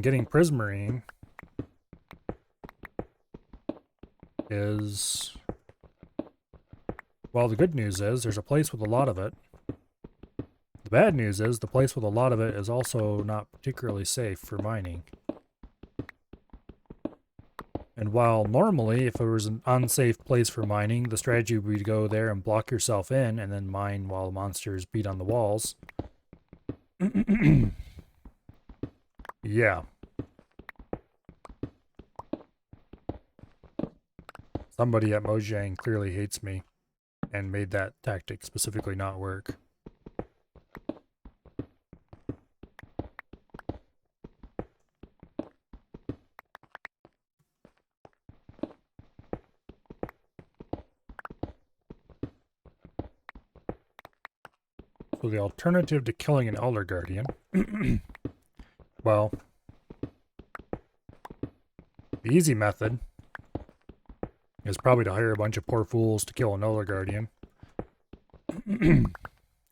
getting prismarine is... Well, the good news is there's a place with a lot of it. The bad news is the place with a lot of it is also not particularly safe for mining. And while normally, if it was an unsafe place for mining, the strategy would be to go there and block yourself in and then mine while the monsters beat on the walls. Yeah. Somebody at Mojang clearly hates me and made that tactic specifically not work. So the alternative to killing an Elder Guardian, well, the easy method is probably to hire a bunch of poor fools to kill an Elder Guardian.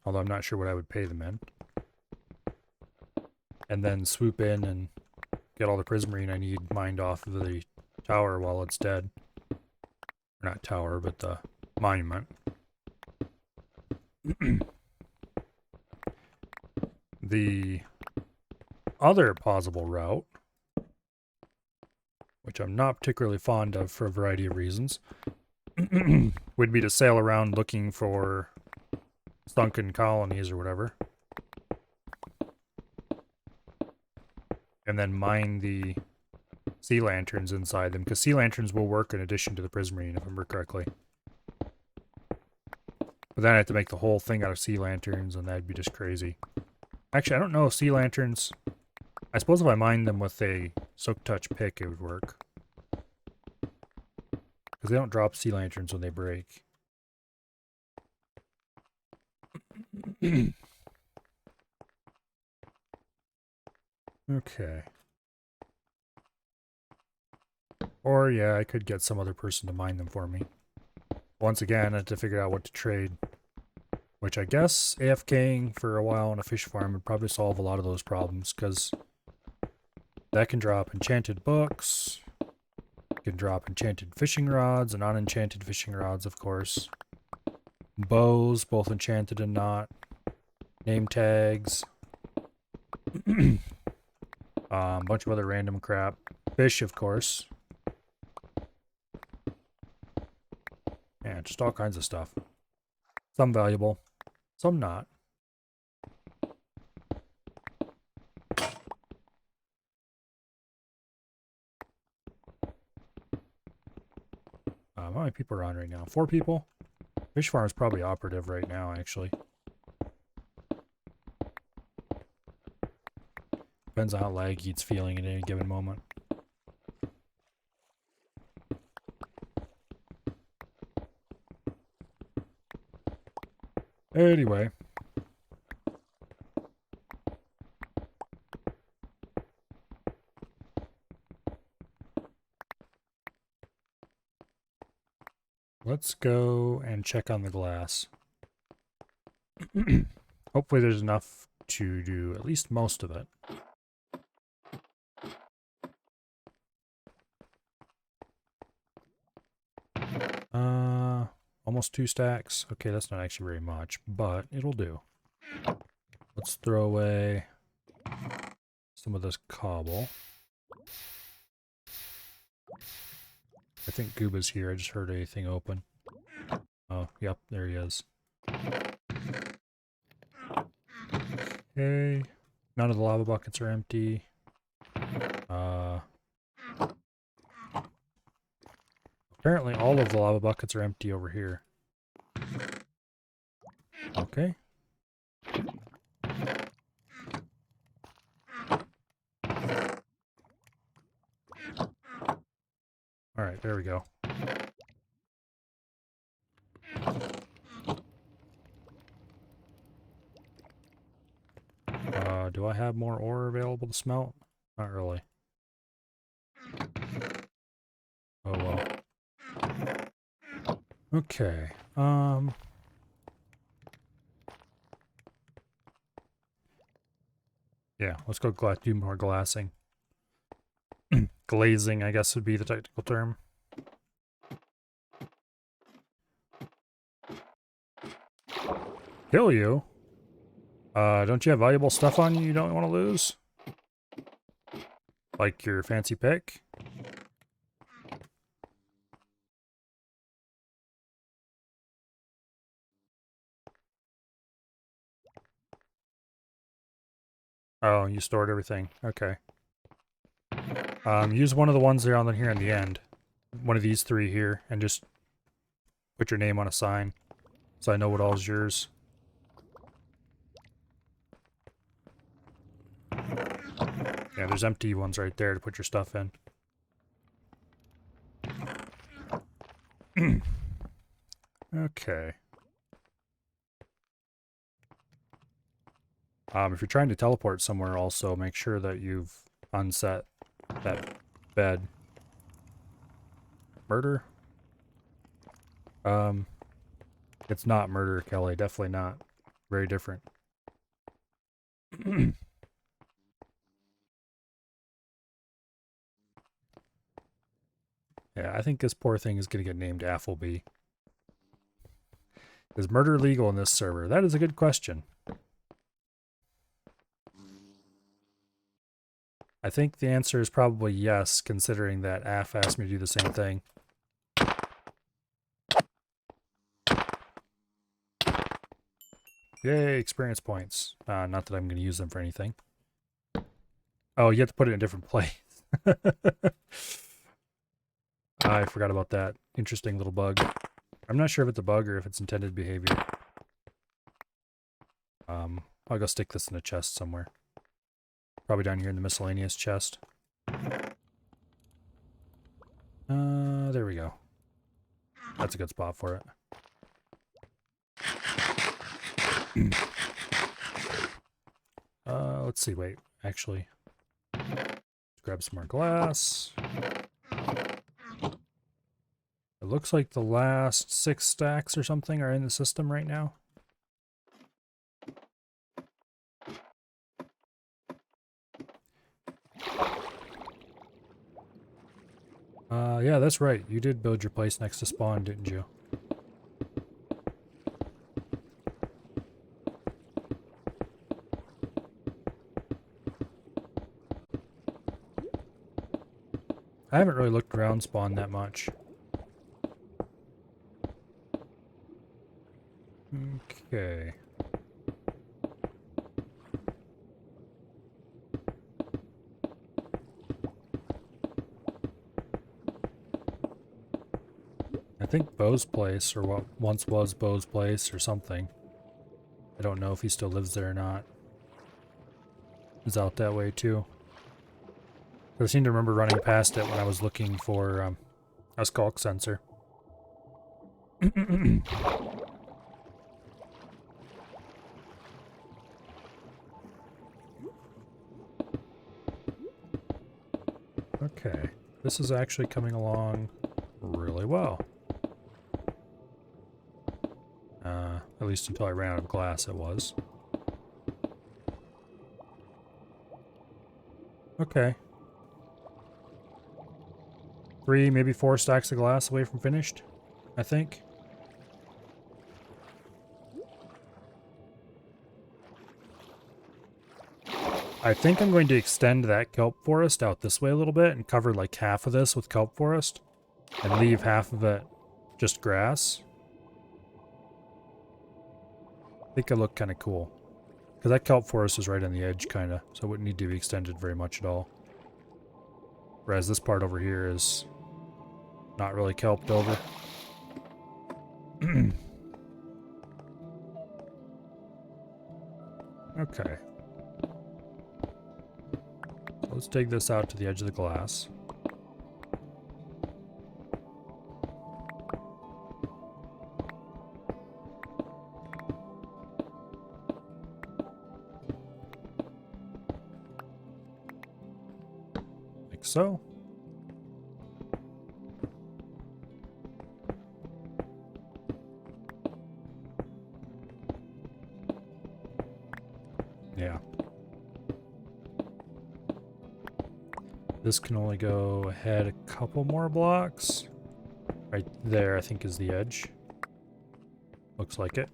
Although I'm not sure what I would pay them in. And then swoop in and get all the prismarine I need mined off of the tower while it's dead. Or not tower, but the monument. The other plausible route, which I'm not particularly fond of for a variety of reasons, would be to sail around looking for sunken colonies or whatever. And then mine the sea lanterns inside them, because sea lanterns will work in addition to the prismarine, if I remember correctly. But then I have to make the whole thing out of sea lanterns, and that'd be just crazy. Actually, I don't know if sea lanterns... I suppose if I mined them with a Soak Touch pick, it would work. Because they don't drop sea lanterns when they break. Okay. Or, yeah, I could get some other person to mine them for me. Once again, I have to figure out what to trade. Which I guess AFKing for a while on a fish farm would probably solve a lot of those problems, because that can drop enchanted books, can drop enchanted fishing rods, and unenchanted fishing rods, of course. Bows, both enchanted and not. Name tags. A bunch of other random crap. Fish, of course. Yeah, just all kinds of stuff. Some valuable, some not. How many people are on right now? 4 people? Fish farm is probably operative right now, actually. Depends on how laggy it's feeling at any given moment. Anyway. Let's go and check on the glass. Hopefully there's enough to do at least most of it. Almost 2 stacks. Okay, that's not actually very much, but it'll do. Let's throw away some of this cobble. I think Guba's here. I just heard a thing open. Oh, yep, there he is. Okay. None of the lava buckets are empty. Apparently all of the lava buckets are empty over here. Okay. Alright, there we go. Do I have more ore available to smelt? Not really. Oh well. Okay. Yeah, let's go do more glassing. Glazing, I guess would be the technical term. Kill you? Don't you have valuable stuff on you don't want to lose? Like your fancy pick? Oh, you stored everything. Okay. Use one of the ones there on here in the end. One of these 3 here, and just put your name on a sign, so I know what all is yours. Yeah, there's empty ones right there to put your stuff in. Okay. If you're trying to teleport somewhere, also make sure that you've unset that bed. Murder? It's not murder, Kelly. Definitely not. Very different. Yeah, I think this poor thing is going to get named Appleby. Is murder legal in this server? That is a good question. I think the answer is probably yes, considering that Aff asked me to do the same thing. Yay, experience points. Not that I'm going to use them for anything. Oh, you have to put it in a different place. I forgot about that. Interesting little bug. I'm not sure if it's a bug or if it's intended behavior. I'll go stick this in a chest somewhere. Probably down here in the miscellaneous chest. There we go. That's a good spot for it. Let's see, wait, actually. Let's grab some more glass. It looks like the last 6 stacks or something are in the system right now. Yeah, that's right. You did build your place next to spawn, didn't you? I haven't really looked around spawn that much. Okay. I think Bo's place, or what once was Bo's place, or something. I don't know if he still lives there or not. Is out that way too. I seem to remember running past it when I was looking for a skulk sensor. Okay, this is actually coming along really well. At least until I ran out of glass, it was. Okay. 3, maybe 4 stacks of glass away from finished, I think. I think I'm going to extend that kelp forest out this way a little bit and cover like half of this with kelp forest and leave half of it just grass. I think it'll look kind of cool. Because that kelp forest is right on the edge, kind of, so it wouldn't need to be extended very much at all. Whereas this part over here is not really kelped over. Okay. So let's dig this out to the edge of the glass. Like so. Yeah. This can only go ahead a couple more blocks. Right there, I think, is the edge. Looks like it.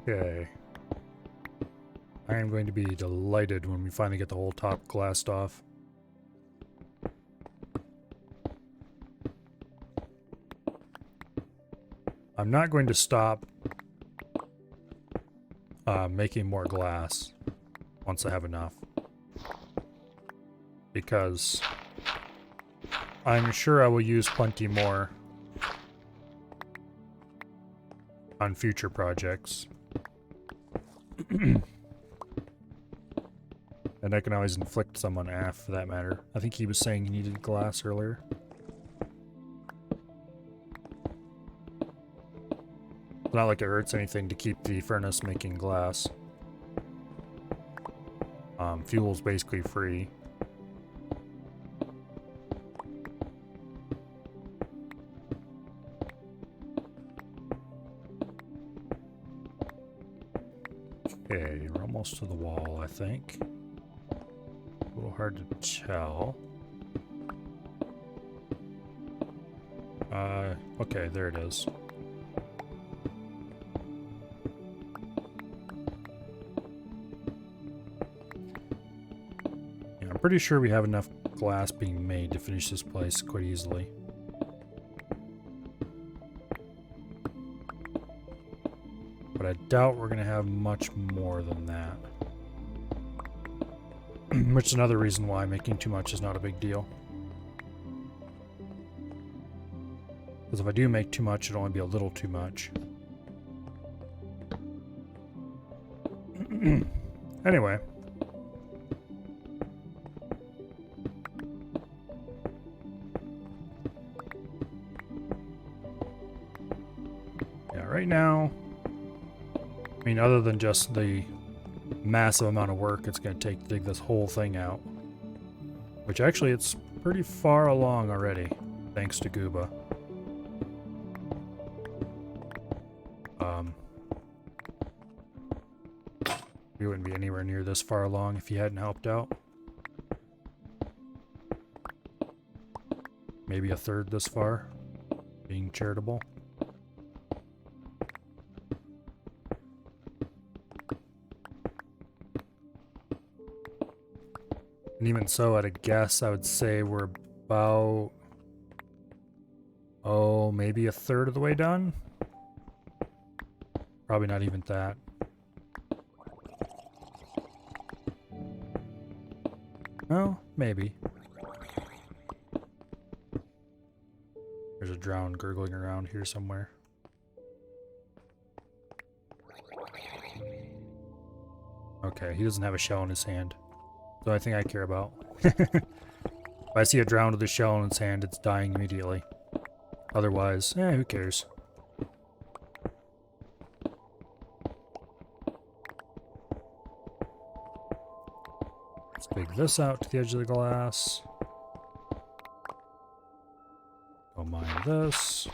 Okay. I am going to be delighted when we finally get the whole top glassed off. I'm not going to stop making more glass once I have enough, because I'm sure I will use plenty more on future projects. And I can always inflict some on Af for that matter. I think he was saying he needed glass earlier. It's not like it hurts anything to keep the furnace making glass. Fuel's basically free. Okay, we're almost to the wall, I think. A little hard to tell. Okay, there it is. Yeah, I'm pretty sure we have enough glass being made to finish this place quite easily. But I doubt we're going to have much more than that. Which is another reason why making too much is not a big deal. Because if I do make too much, it'll only be a little too much. Anyway. Yeah, right now, I mean, other than just the massive amount of work it's going to take to dig this whole thing out, which actually it's pretty far along already, thanks to Guba. We wouldn't be anywhere near this far along if he hadn't helped out. Maybe a third this far, being charitable. And even so, at a guess, I would say we're about, oh, maybe a third of the way done? Probably not even that. Oh, maybe. There's a drown gurgling around here somewhere. Okay, he doesn't have a shell in his hand. The only thing I care about. If I see a drown with a shell in its hand, it's dying immediately. Otherwise, who cares? Let's dig this out to the edge of the glass. Go mine this.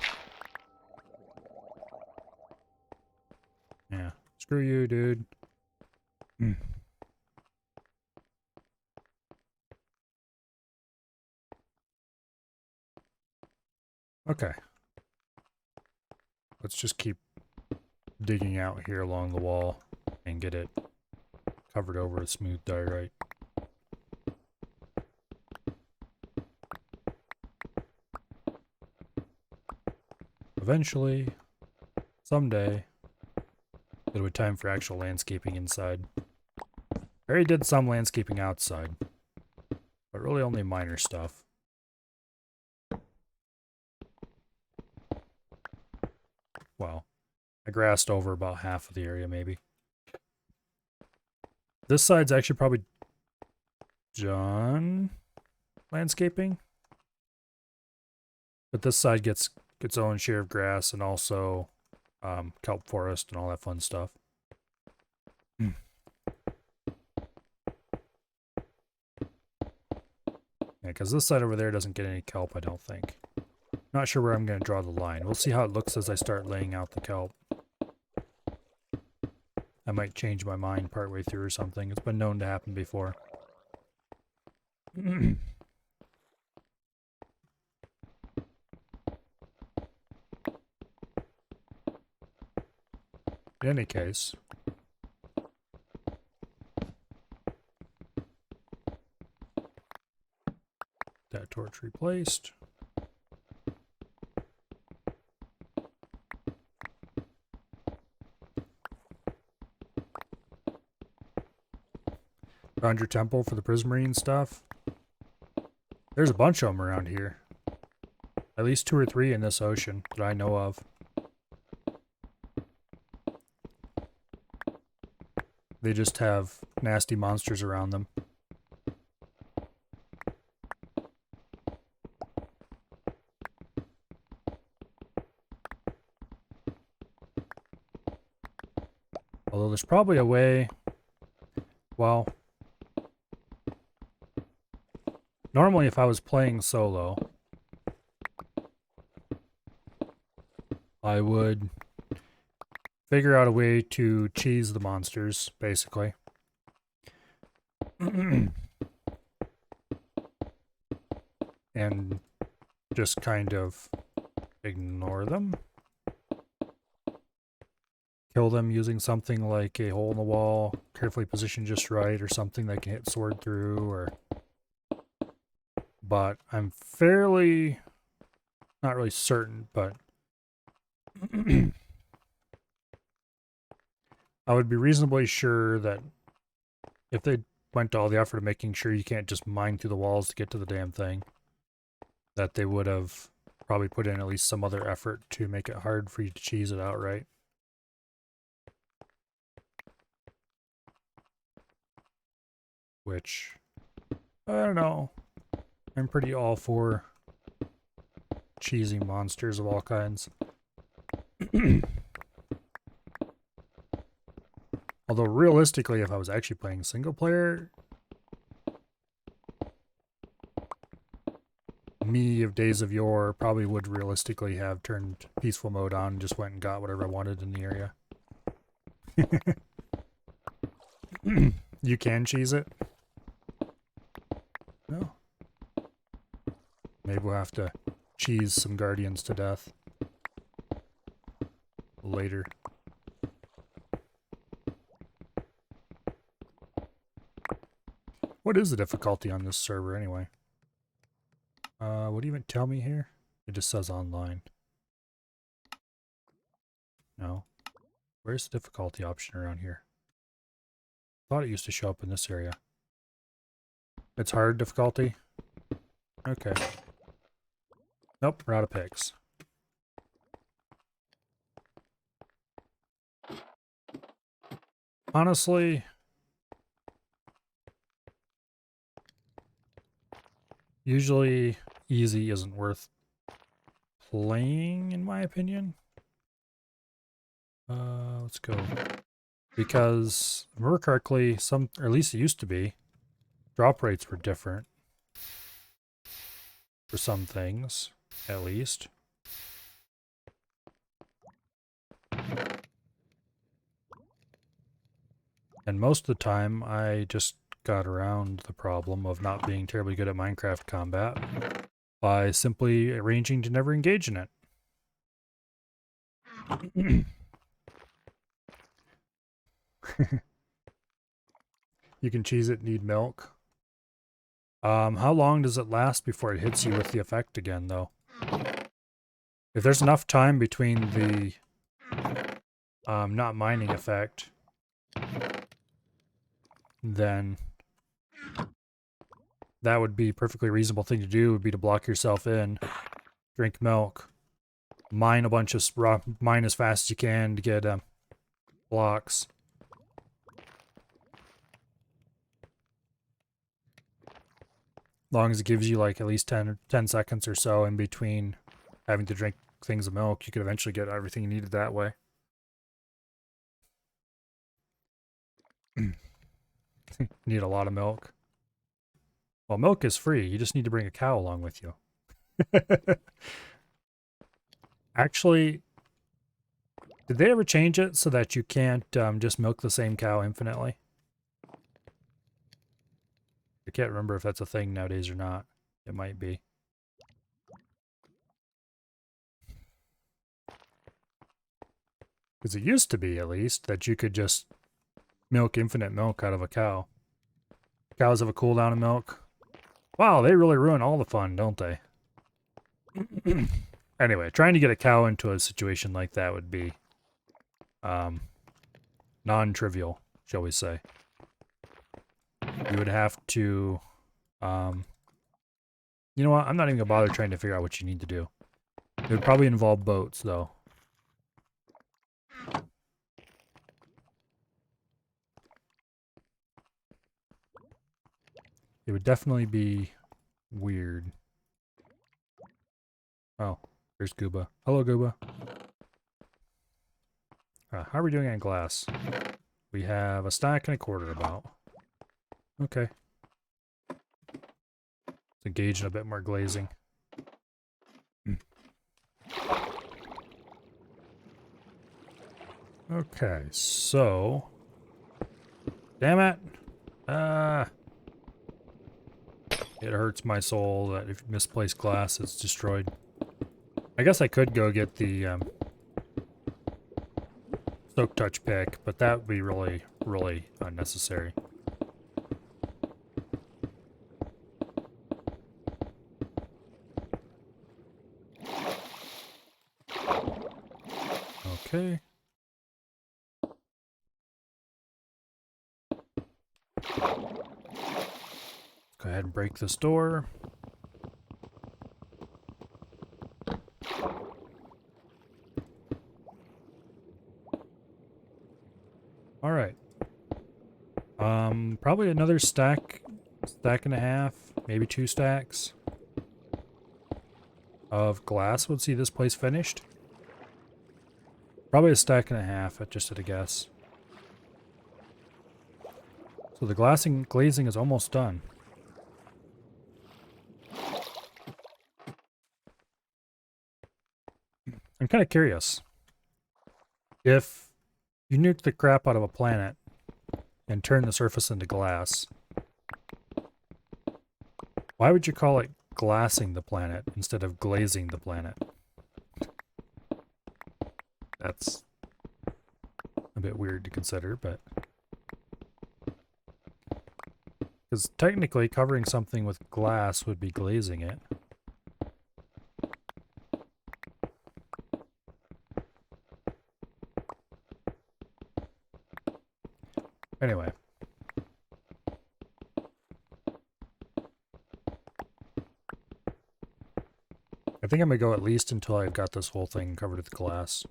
Yeah, screw you, dude. Okay. Let's just keep digging out here along the wall and get it covered over with smooth diorite. Eventually, someday, it'll be time for actual landscaping inside. I already did some landscaping outside, but really only minor stuff. Well, I grassed over about half of the area, maybe. This side's actually probably done landscaping. But this side gets its own share of grass and also kelp forest and all that fun stuff. Yeah, because this side over there doesn't get any kelp, I don't think. Not sure where I'm going to draw the line. We'll see how it looks as I start laying out the kelp. I might change my mind partway through or something. It's been known to happen before. In any case, that torch replaced. Found your temple for the prismarine stuff. There's a bunch of them around here. At least 2 or 3 in this ocean that I know of. They just have nasty monsters around them. Although there's probably a way... Well... Normally if I was playing solo, I would figure out a way to cheese the monsters, basically. And just kind of ignore them. Kill them using something like a hole in the wall, carefully positioned just right, or something that can hit sword through, or... But I'm fairly... not really certain, but... I would be reasonably sure that if they went to all the effort of making sure you can't just mine through the walls to get to the damn thing, that they would have probably put in at least some other effort to make it hard for you to cheese it outright. Which, I don't know. I'm pretty all for cheesy monsters of all kinds. Although realistically, if I was actually playing single player, me of days of yore probably would realistically have turned peaceful mode on and just went and got whatever I wanted in the area. You can cheese it? No. Maybe we'll have to cheese some guardians to death later. What is the difficulty on this server anyway? What do you even tell me here? It just says online. No. Where's the difficulty option around here? Thought it used to show up in this area. It's hard difficulty? Okay. Nope, we're out of picks. Honestly, usually easy isn't worth playing, in my opinion. Let's go. Because, if I remember correctly, or at least it used to be, drop rates were different. For some things, at least. And most of the time, I just got around the problem of not being terribly good at Minecraft combat by simply arranging to never engage in it. You can cheese it, need milk. How long does it last before it hits you with the effect again, though? If there's enough time between the not mining effect, then that would be a perfectly reasonable thing to do, would be to block yourself in, drink milk, mine a bunch of mine as fast as you can to get blocks. As long as it gives you like at least 10 seconds or so in between having to drink things of milk, you could eventually get everything you needed that way. Need a lot of milk. Well, milk is free. You just need to bring a cow along with you. Actually, did they ever change it so that you can't just milk the same cow infinitely? I can't remember if that's a thing nowadays or not. It might be. Because it used to be, at least, that you could just milk infinite milk out of a cow. Cows have a cooldown of milk. Wow, they really ruin all the fun, don't they? Anyway, trying to get a cow into a situation like that would be non-trivial, shall we say. You would have to, you know what? I'm not even gonna bother trying to figure out what you need to do. It would probably involve boats, though. It would definitely be weird. Oh, there's Guba. Hello, Guba. How are we doing on glass? We have a stack and a quarter about. Okay. Let's engage in a bit more glazing. Okay, so... Damn it! It hurts my soul that if misplaced glass, it's destroyed. I guess I could go get the Soak Touch pick, but that would be really, really unnecessary. Okay. Go ahead and break this door. All right. Probably another stack and a half, maybe 2 stacks of glass would see this place finished. Probably a stack and a half, just at a guess. So the glazing is almost done. I'm kind of curious. If you nuke the crap out of a planet and turn the surface into glass, why would you call it glassing the planet instead of glazing the planet? That's a bit weird to consider, but... Because technically covering something with glass would be glazing it. Anyway. I think I'm going to go at least until I've got this whole thing covered with glass.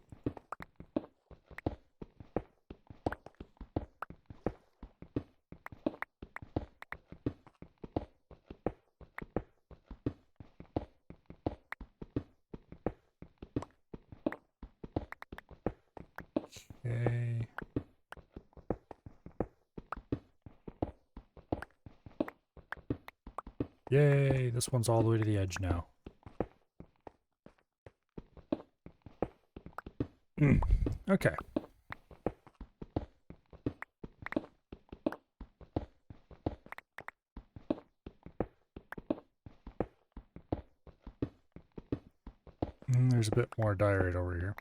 Okay. Yay, this one's all the way to the edge now. Okay. There's a bit more diorite over here.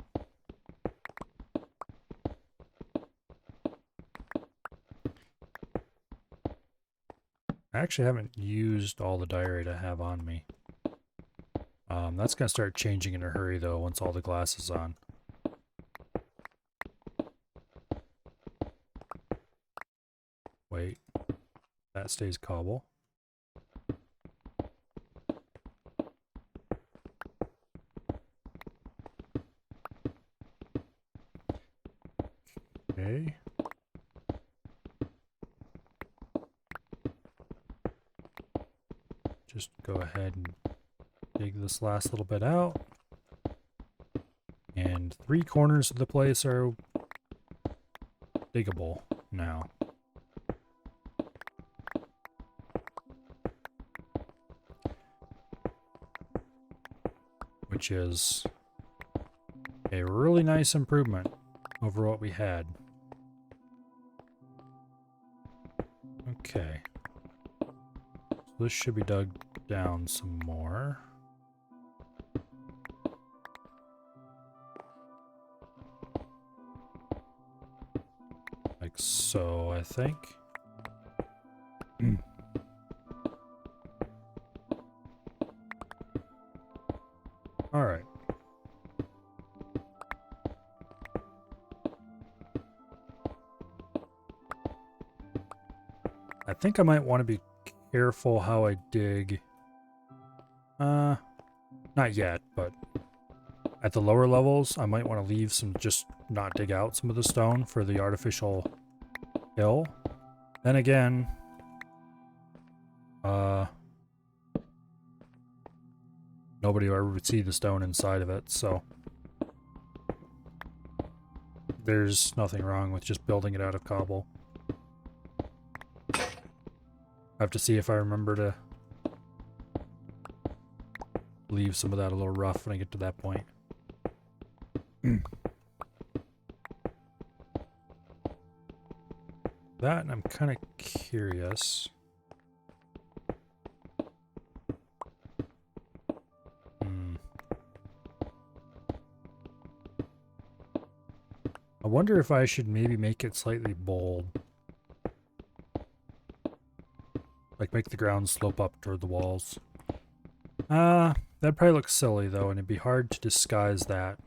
I actually haven't used all the diorite I have on me. That's going to start changing in a hurry though once all the glass is on. Wait, that stays cobble. Okay. Just go ahead and dig this last little bit out. And 3 corners of the place are diggable now. Which is a really nice improvement over what we had. Okay. So this should be dug down some more. Like so, I think. All right. I think I might want to be careful how I dig. Not yet, but at the lower levels, I might want to leave some, just not dig out some of the stone for the artificial hill. Then again, nobody will ever see the stone inside of it, so there's nothing wrong with just building it out of cobble. I have to see if I remember to leave some of that a little rough when I get to that point. That, and I'm kind of curious. I wonder if I should maybe make it slightly bold. Like make the ground slope up toward the walls. That'd probably look silly though, and it'd be hard to disguise that.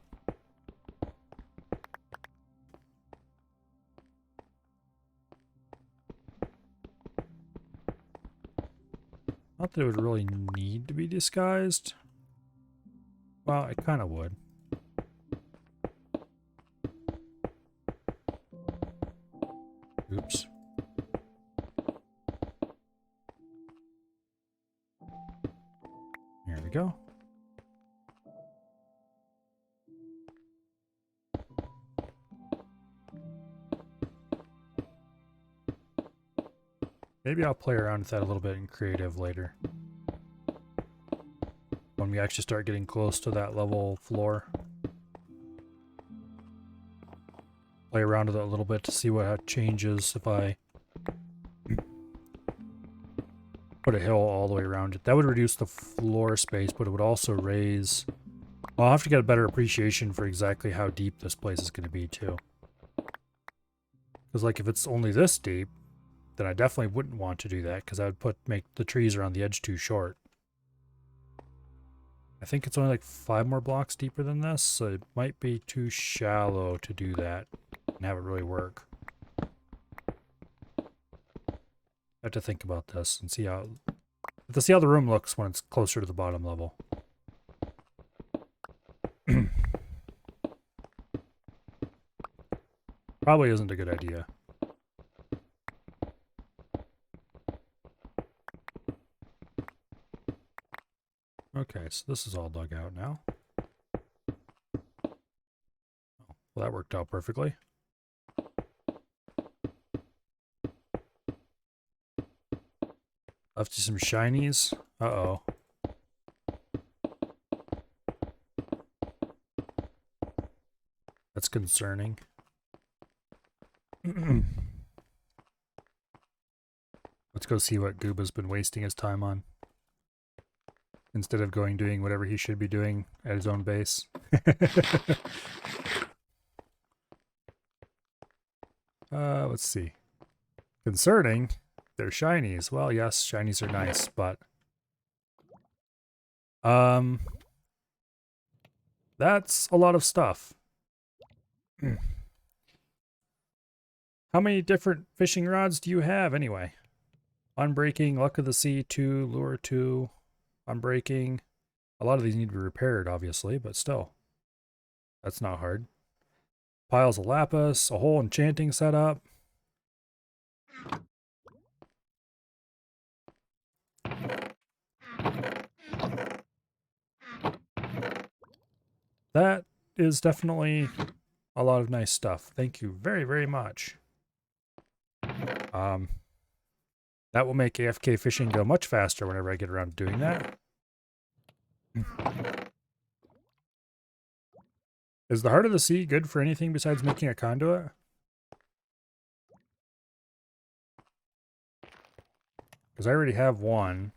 Not that it would really need to be disguised. Well, it kind of would. Oops. There we go. Maybe I'll play around with that a little bit in creative later. When we actually start getting close to that level floor. Play around with it a little bit to see what changes if I put a hill all the way around it. That would reduce the floor space, but it would also raise... I'll have to get a better appreciation for exactly how deep this place is going to be, too. Because, like, if it's only this deep, then I definitely wouldn't want to do that because I would make the trees around the edge too short. I think it's only like 5 more blocks deeper than this, so it might be too shallow to do that and have it really work. I have to think about this and see how the room looks when it's closer to the bottom level. Probably isn't a good idea. Okay, so this is all dug out now. Well, that worked out perfectly. Left you some shinies. Uh-oh. That's concerning. Let's go see what Guba's been wasting his time on. Instead of doing whatever he should be doing at his own base. Let's see. Concerning, they're shinies. Well, yes, shinies are nice, but that's a lot of stuff. How many different fishing rods do you have anyway? Unbreaking, Luck of the Sea 2, Lure 2, Unbreaking. A lot of these need to be repaired, obviously, but still. That's not hard. Piles of lapis, a whole enchanting setup. That is definitely a lot of nice stuff. Thank you very, very much. That will make AFK fishing go much faster whenever I get around to doing that. Is the Heart of the Sea good for anything besides making a conduit? Because I already have one.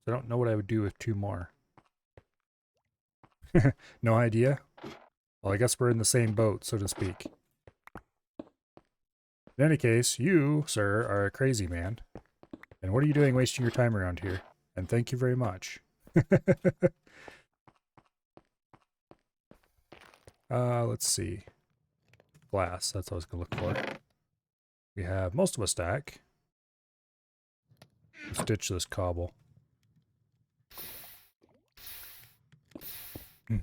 So I don't know what I would do with 2 more. No idea? Well, I guess we're in the same boat, so to speak. In any case, you, sir, are a crazy man. And what are you doing wasting your time around here? And thank you very much. Let's see. Glass, that's what I was going to look for. We have most of a stack. Let's ditch this cobble. If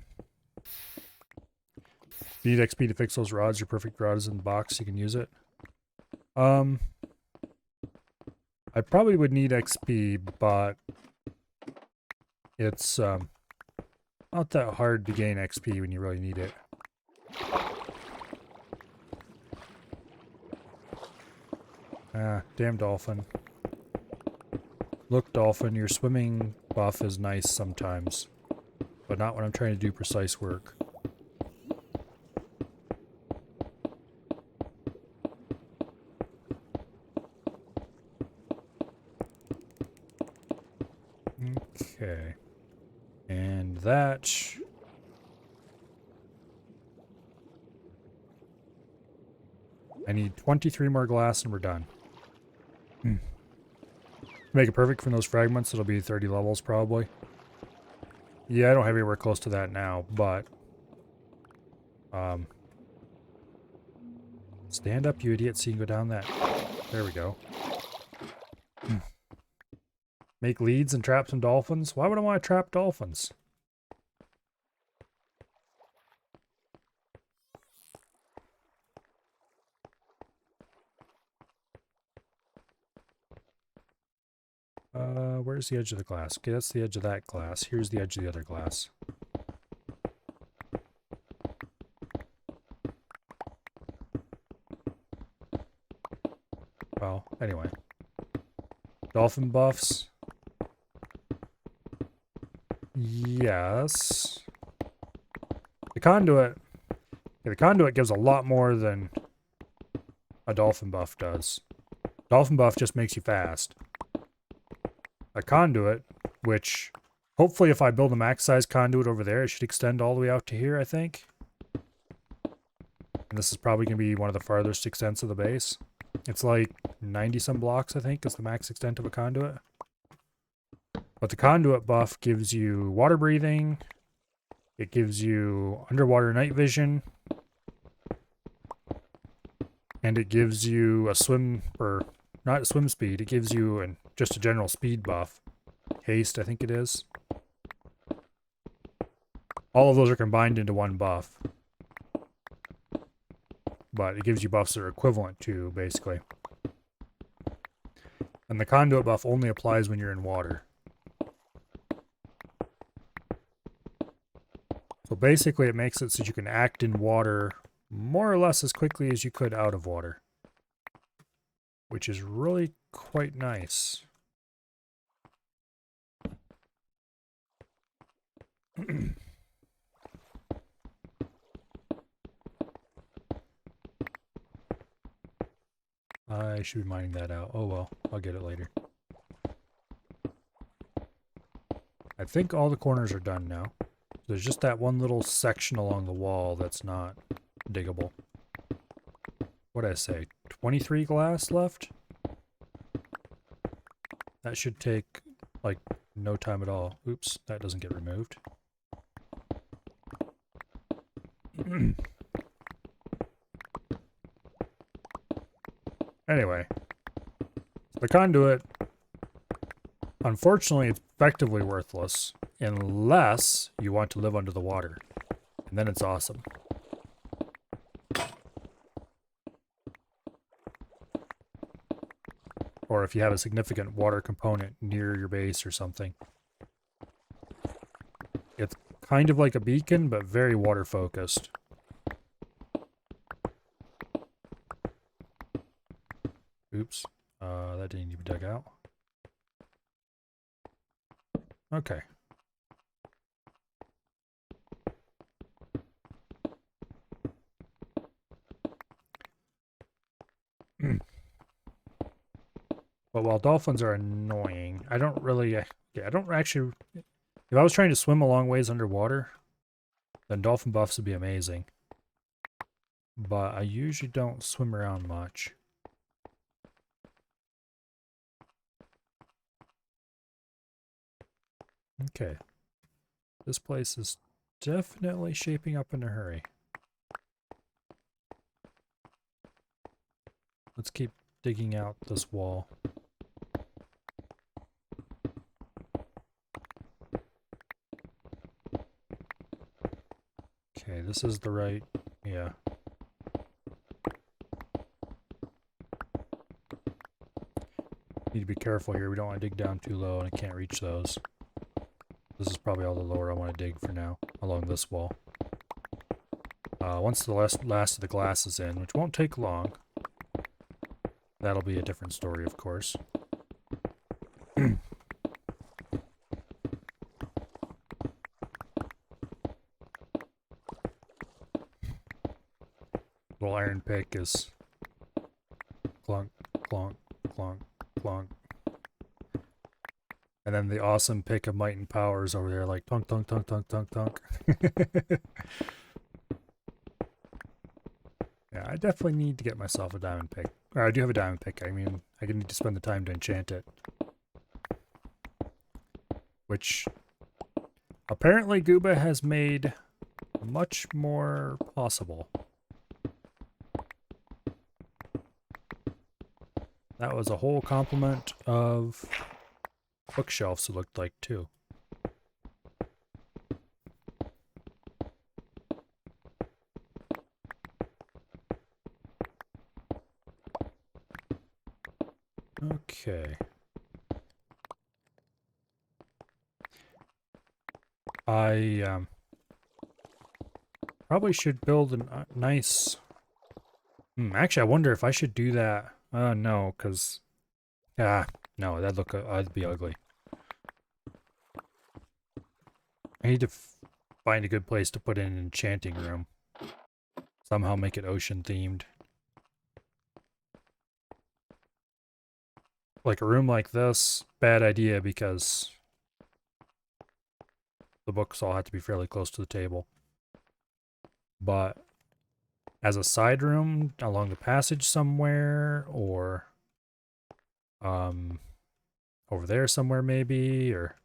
you need XP to fix those rods, your perfect rod is in the box, you can use it. I probably would need XP, but it's not that hard to gain XP when you really need it. Ah, damn dolphin. Look, dolphin, your swimming buff is nice sometimes, but not when I'm trying to do precise work. Okay. And that... I need 23 more glass and we're done. To make it perfect from those fragments, it'll be 30 levels probably. Yeah, I don't have anywhere close to that now, but... stand up, you idiot, so you can go down that. There we go. Make leads and trap some dolphins? Why would I want to trap dolphins? Where's the edge of the glass? Okay, that's the edge of that glass. Here's the edge of the other glass. Well, anyway. Dolphin buffs. Yes. The conduit. Yeah, the conduit gives a lot more than a dolphin buff does. Dolphin buff just makes you fast. A conduit, which hopefully if I build a max size conduit over there, it should extend all the way out to here, I think. And this is probably going to be one of the farthest extents of the base. It's like 90 some blocks, I think, is the max extent of a conduit. But the conduit buff gives you water breathing, it gives you underwater night vision, and it gives you a swim, or not swim speed, it gives you just a general speed buff. Haste, I think it is. All of those are combined into one buff. But it gives you buffs that are equivalent to, basically. And the conduit buff only applies when you're in water. So basically it makes it so you can act in water more or less as quickly as you could out of water. Which is really quite nice. I should be mining that out. Oh well, I'll get it later. I think all the corners are done now. There's just that one little section along the wall that's not diggable. What did I say? 23 glass left? That should take, like, no time at all. Oops, that doesn't get removed. Anyway, the conduit, unfortunately, it's effectively worthless unless you want to live under the water. And then it's awesome. Or if you have a significant water component near your base or something. It's kind of like a beacon, but very water focused. Oops. That didn't need to be dug out. Okay. But while dolphins are annoying, I don't really... I don't actually... If I was trying to swim a long ways underwater, then dolphin buffs would be amazing. But I usually don't swim around much. Okay. This place is definitely shaping up in a hurry. Let's keep digging out this wall. Okay, this is the right... yeah. Need to be careful here. We don't want to dig down too low, and I can't reach those. This is probably all the lower I want to dig for now, along this wall. Once the last of the glass is in, which won't take long, that'll be a different story, of course. Little iron pick is clunk, clunk, clunk, clunk. And then the awesome pick of might and powers over there, like tunk, tunk, tunk, tunk, tunk, tunk. Yeah, I definitely need to get myself a diamond pick. Or I do have a diamond pick. I mean, I need to spend the time to enchant it. Which apparently Guba has made much more possible. That was a whole complement of bookshelves, it looked like, too. Okay. I probably should build a nice... actually, I wonder if I should do that. No, because... no, that'd be ugly. I need to find a good place to put in an enchanting room. Somehow make it ocean themed. Like a room like this, bad idea because the books all have to be fairly close to the table. But as a side room along the passage somewhere, or over there somewhere maybe, or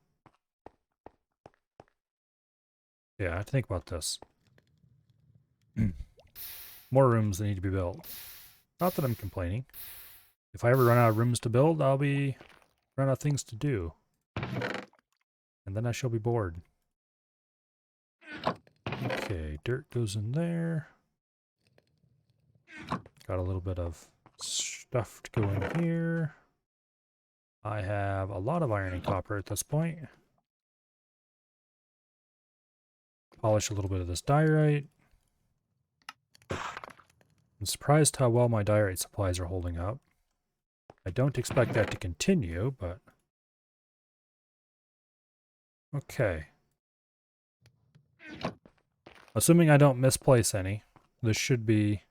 yeah, I have to think about this. More rooms that need to be built. Not that I'm complaining. If I ever run out of rooms to build, I'll be run out of things to do. And then I shall be bored. Okay, dirt goes in there. Got a little bit of stuff to go in here. I have a lot of iron and copper at this point. Polish a little bit of this diorite. I'm surprised how well my diorite supplies are holding up. I don't expect that to continue, but... Okay. Assuming I don't misplace any, this should be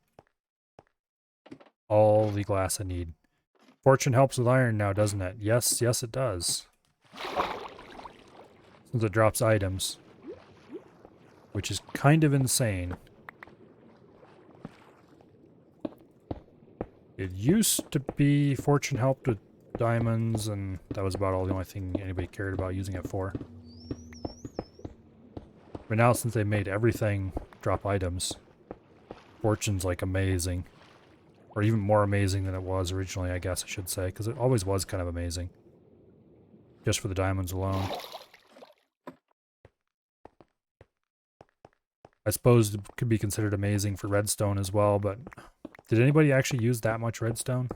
all the glass I need. Fortune helps with iron now, doesn't it? Yes, yes it does. Since it drops items. Which is kind of insane. It used to be Fortune helped with diamonds, and that was about all the only thing anybody cared about using it for. But now since they made everything drop items, Fortune's like amazing. Or even more amazing than it was originally, I guess I should say, because it always was kind of amazing. Just for the diamonds alone. I suppose it could be considered amazing for redstone as well, but did anybody actually use that much redstone?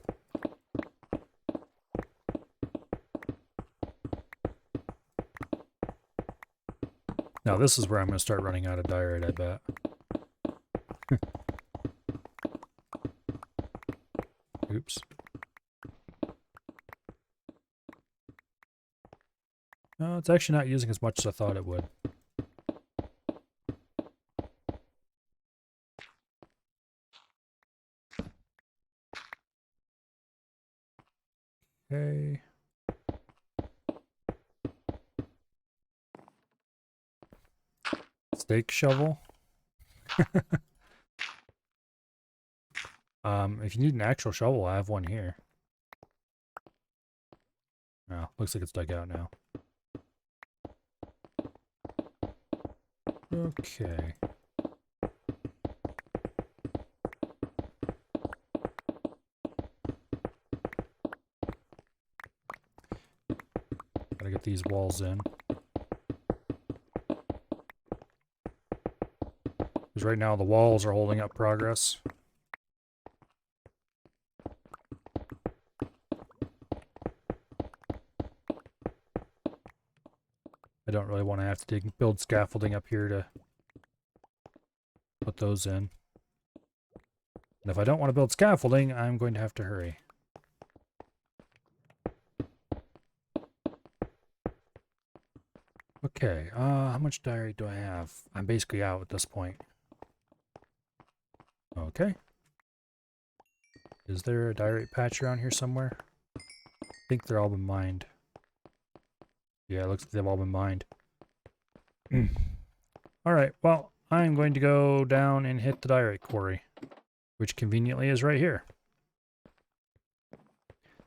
Now this is where I'm going to start running out of diorite, I bet. Oops. No, it's actually not using as much as I thought it would. Okay. Steak shovel. If you need an actual shovel, I have one here. Oh, looks like it's dug out now. Okay. Gotta get these walls in. Because right now the walls are holding up progress. I don't really want to have to build scaffolding up here to put those in. And if I don't want to build scaffolding, I'm going to have to hurry. Okay, how much diorite do I have? I'm basically out at this point. Okay. Is there a diorite patch around here somewhere? I think they're all been mined. Yeah, it looks like they've all been mined. Alright, well, I'm going to go down and hit the diorite quarry, which conveniently is right here.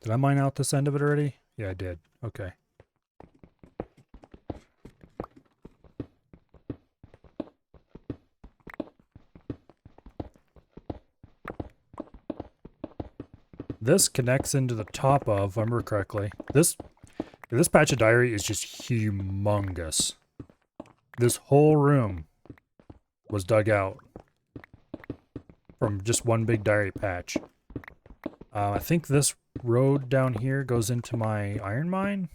Did I mine out this end of it already? Yeah, I did. Okay. This connects into the top of, if I remember correctly. This patch of diorite is just humongous. This whole room was dug out from just one big diorite patch. I think this road down here goes into my iron mine.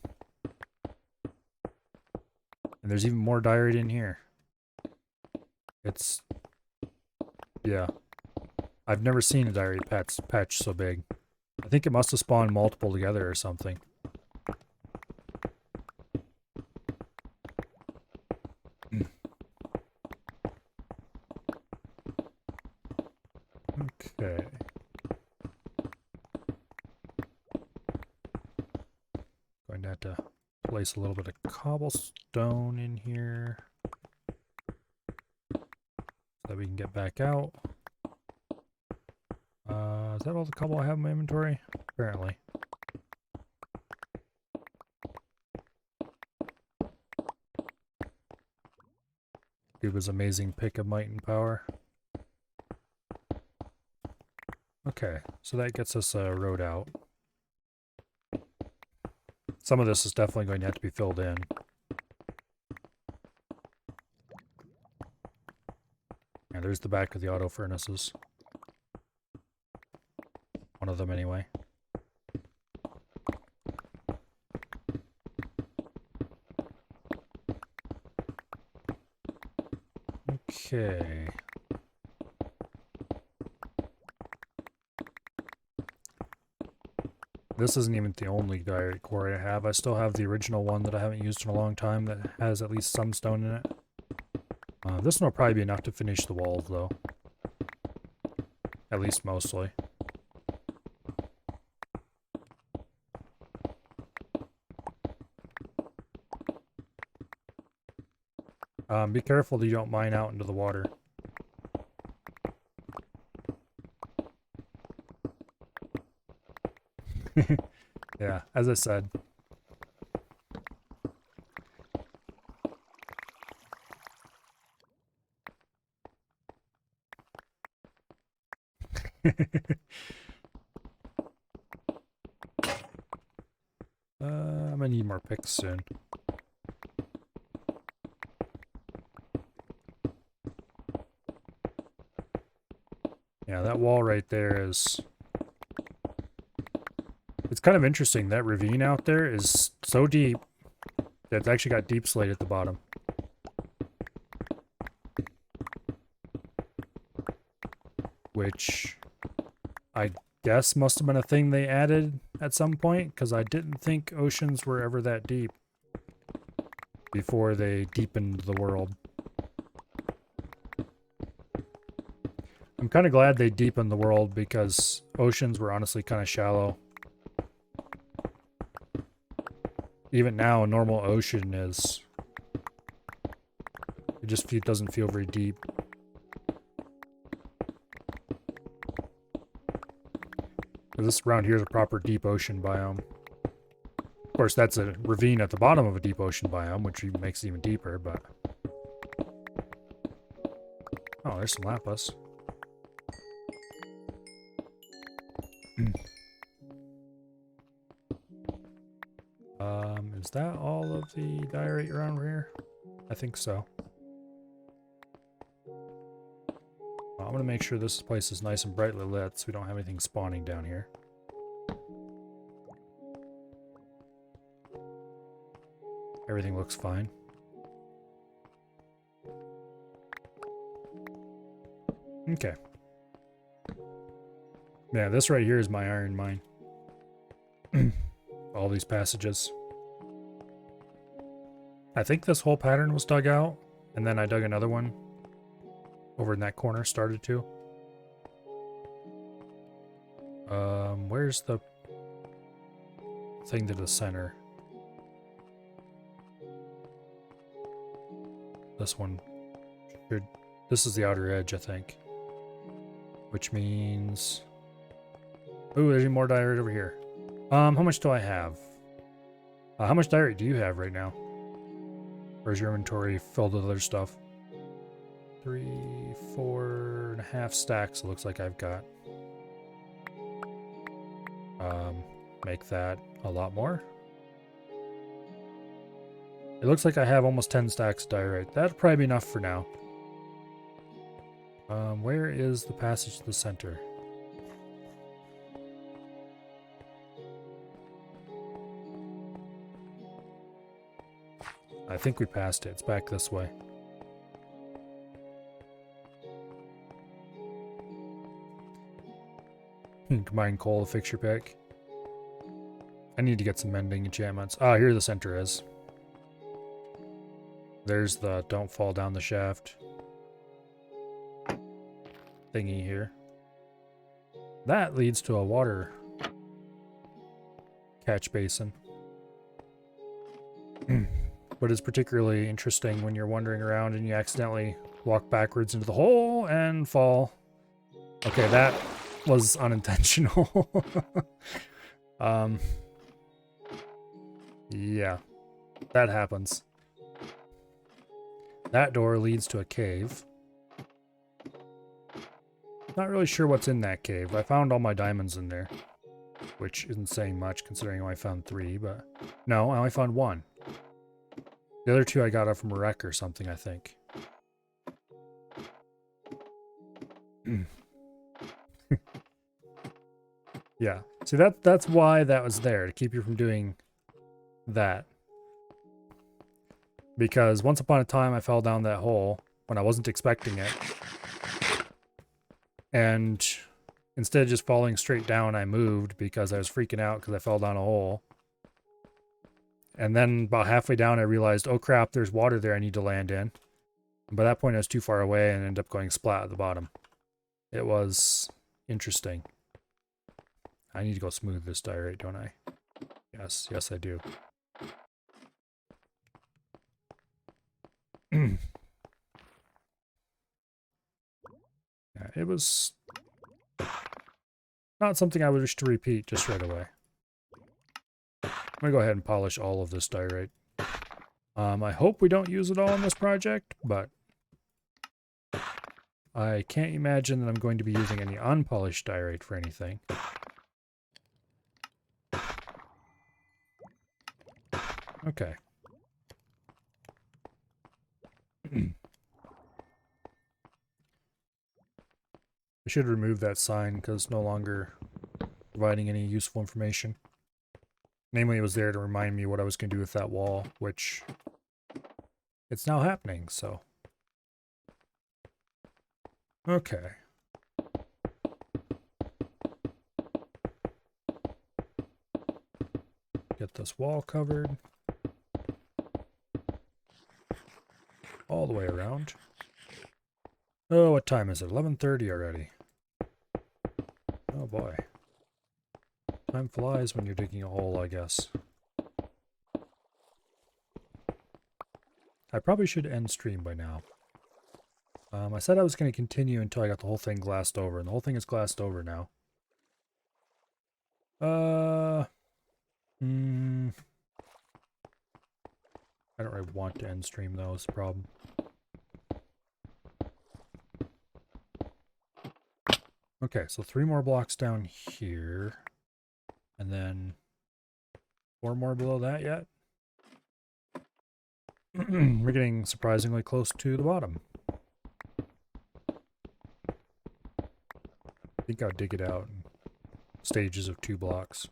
And there's even more diorite in here. It's... yeah. I've never seen a diorite patch so big. I think it must have spawned multiple together or something. Okay. Going to have to place a little bit of cobblestone in here so that we can get back out. Is that all the cobble I have in my inventory? Apparently. Guba's amazing pick of might and power. Okay, so that gets us a road out. Some of this is definitely going to have to be filled in. Yeah, there's the back of the auto furnaces. One of them anyway. Okay. This isn't even the only diorite quarry I have. I still have the original one that I haven't used in a long time that has at least some stone in it. This one will probably be enough to finish the walls, though. At least mostly. Be careful that you don't mine out into the water. Yeah, as I said. I'm gonna need more picks soon. Yeah, that wall right there is... It's kind of interesting. That ravine out there is so deep that it's actually got deep slate at the bottom. Which I guess must have been a thing they added at some point, because I didn't think oceans were ever that deep before they deepened the world. I'm kind of glad they deepened the world because oceans were honestly kind of shallow. Even now, a normal ocean is... It just doesn't feel very deep. This around here is a proper deep ocean biome. Of course, that's a ravine at the bottom of a deep ocean biome, which makes it even deeper, but... Oh, there's some lapis. Is that all of the diorite around here? I think so. I'm gonna make sure this place is nice and brightly lit so we don't have anything spawning down here. Everything looks fine. Okay. Yeah, this right here is my iron mine. All these passages. I think this whole pattern was dug out, and then I dug another one over in that corner, started to. Where's the thing to the center? This one should... This is the outer edge, I think. Which means... Ooh, there's more diorite over here. How much do I have? How much diorite do you have right now? Or is your inventory filled with other stuff? 3, 4.5 stacks it looks like I've got. Make that a lot more. It looks like I have almost 10 stacks of diorite. That'd probably be enough for now. Where is the passage to the center? I think we passed it. It's back this way. Combine coal to fix your pick. I need to get some mending enchantments. Ah, here the center is. There's the don't fall down the shaft thingy here. That leads to a water catch basin. But it's particularly interesting when you're wandering around and you accidentally walk backwards into the hole and fall. Okay, was unintentional. Yeah, that happens. That door leads to a cave. Not really sure what's in that cave. I found all my diamonds in there, which isn't saying much considering I only found 3, but no, I only found 1. The other 2 I got out from a wreck or something, I think. Yeah. See, that's why that was there, to keep you from doing that. Because once upon a time I fell down that hole when I wasn't expecting it. And instead of just falling straight down, I moved because I was freaking out because I fell down a hole. And then about halfway down I realized, oh crap, there's water there I need to land in. And by that point I was too far away and ended up going splat at the bottom. It was interesting. I need to go smooth this diorite, don't I? Yes I do. Yeah, it was not something I would wish to repeat just right away. I'm gonna go ahead and polish all of this diorite. I hope we don't use it all in this project, but I can't imagine that I'm going to be using any unpolished diorite for anything. Okay. I should remove that sign because it's no longer providing any useful information. Namely, it was there to remind me what I was going to do with that wall, which it's now happening, so. Okay. Get this wall covered. All the way around. Oh, what time is it? 11:30 already. Oh boy. Time flies when you're digging a hole, I guess. I probably should end stream by now. I said I was going to continue until I got the whole thing glassed over, and the whole thing is glassed over now. I don't really want to end stream though, is the problem. Okay, so 3 more blocks down here. And then 4 more below that yet. We're getting surprisingly close to the bottom. I think I'll dig it out in stages of 2 blocks.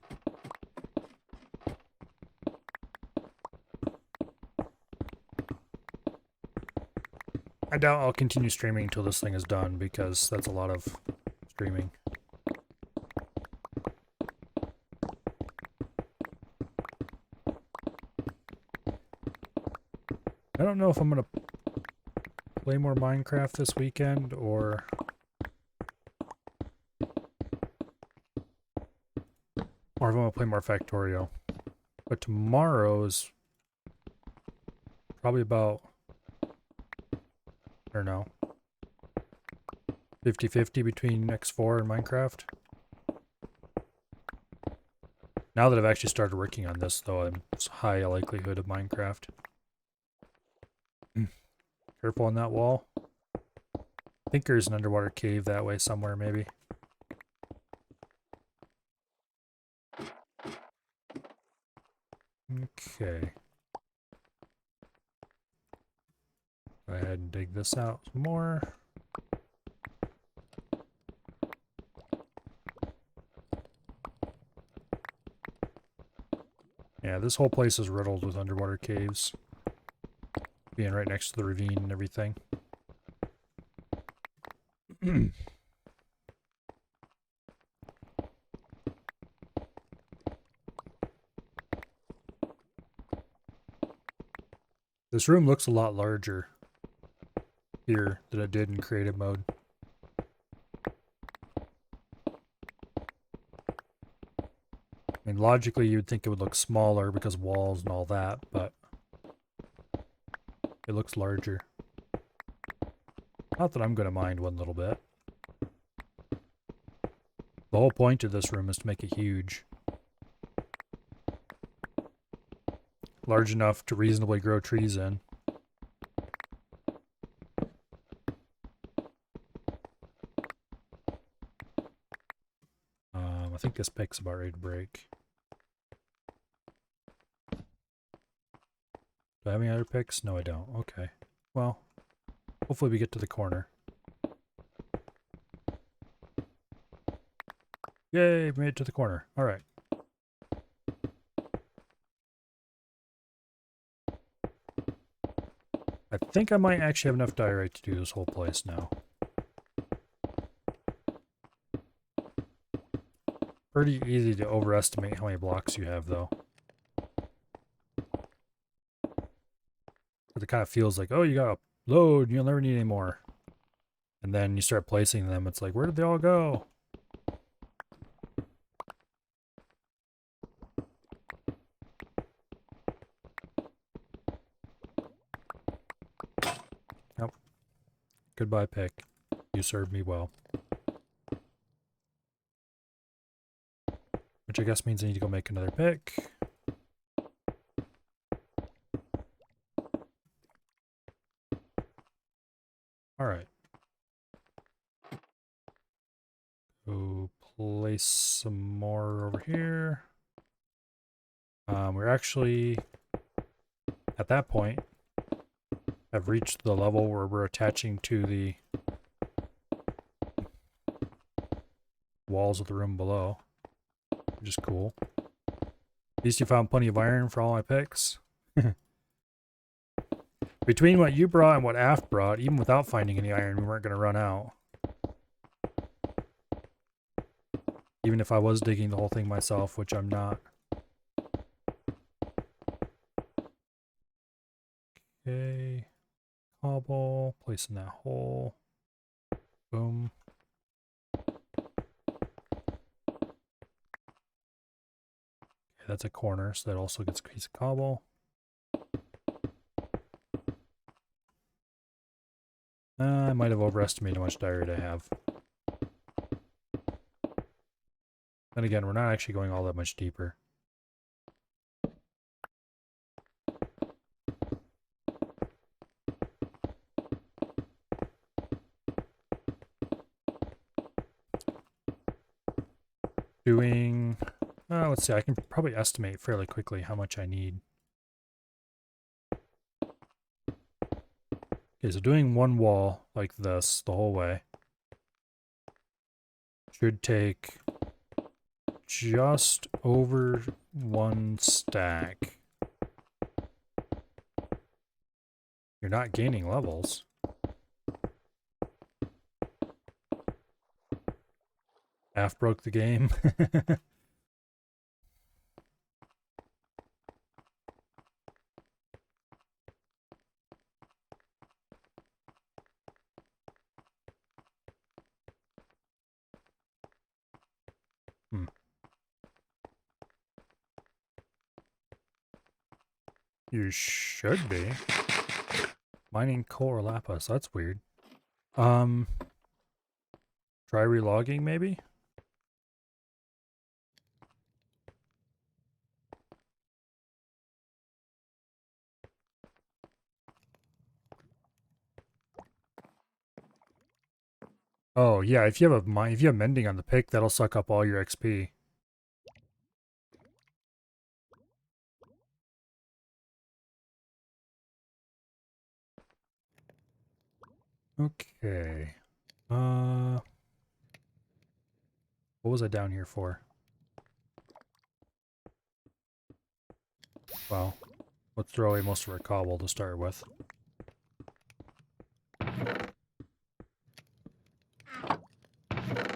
I doubt I'll continue streaming until this thing is done because that's a lot of streaming. I don't know if I'm going to play more Minecraft this weekend or if I'm going to play more Factorio. But tomorrow's probably about, I don't know, 50-50 between X4 and Minecraft. Now that I've actually started working on this, though, it's high likelihood of Minecraft. Careful on that wall. I think there's an underwater cave that way somewhere, maybe. Okay. Go ahead and dig this out some more. Yeah, this whole place is riddled with underwater caves. Being right next to the ravine and everything. This room looks a lot larger here than it did in creative mode. I mean, logically you'd think it would look smaller because walls and all that, but it looks larger. Not that I'm going to mind one little bit. The whole point of this room is to make it huge. Large enough to reasonably grow trees in. I think this pick's about ready to break. Do I have any other picks? No, I don't. Okay. Well, hopefully we get to the corner. Yay, made it to the corner. All right. I think I might actually have enough diorite to do this whole place now. Pretty easy to overestimate how many blocks you have, though. But it kind of feels like, oh, you got a load, you'll never need any more. And then you start placing them, it's like, where did they all go? Yep. Goodbye, pick. You served me well. Which I guess means I need to go make another pick. Alright. Go place some more over here. We're actually, at that point, have reached the level where we're attaching to the walls of the room below, which is cool. At least you found plenty of iron for all my picks. Between what you brought and what Af brought, even without finding any iron, we weren't going to run out. Even if I was digging the whole thing myself, which I'm not. Okay. Cobble. Place in that hole. Boom. Okay, that's a corner, so that also gets a piece of cobble. I might have overestimated how much diorite I have. Then again, we're not actually going all that much deeper. Doing... let's see, I can probably estimate fairly quickly how much I need. Okay, so doing one wall like this the whole way should take just over one stack. You're not gaining levels. Half broke the game. You should be. Mining coal or lapis, that's weird. Try relogging maybe? Oh yeah, if you have mending on the pick, that'll suck up all your XP. Okay. What was I down here for? Well, let's throw away most of our cobble to start with.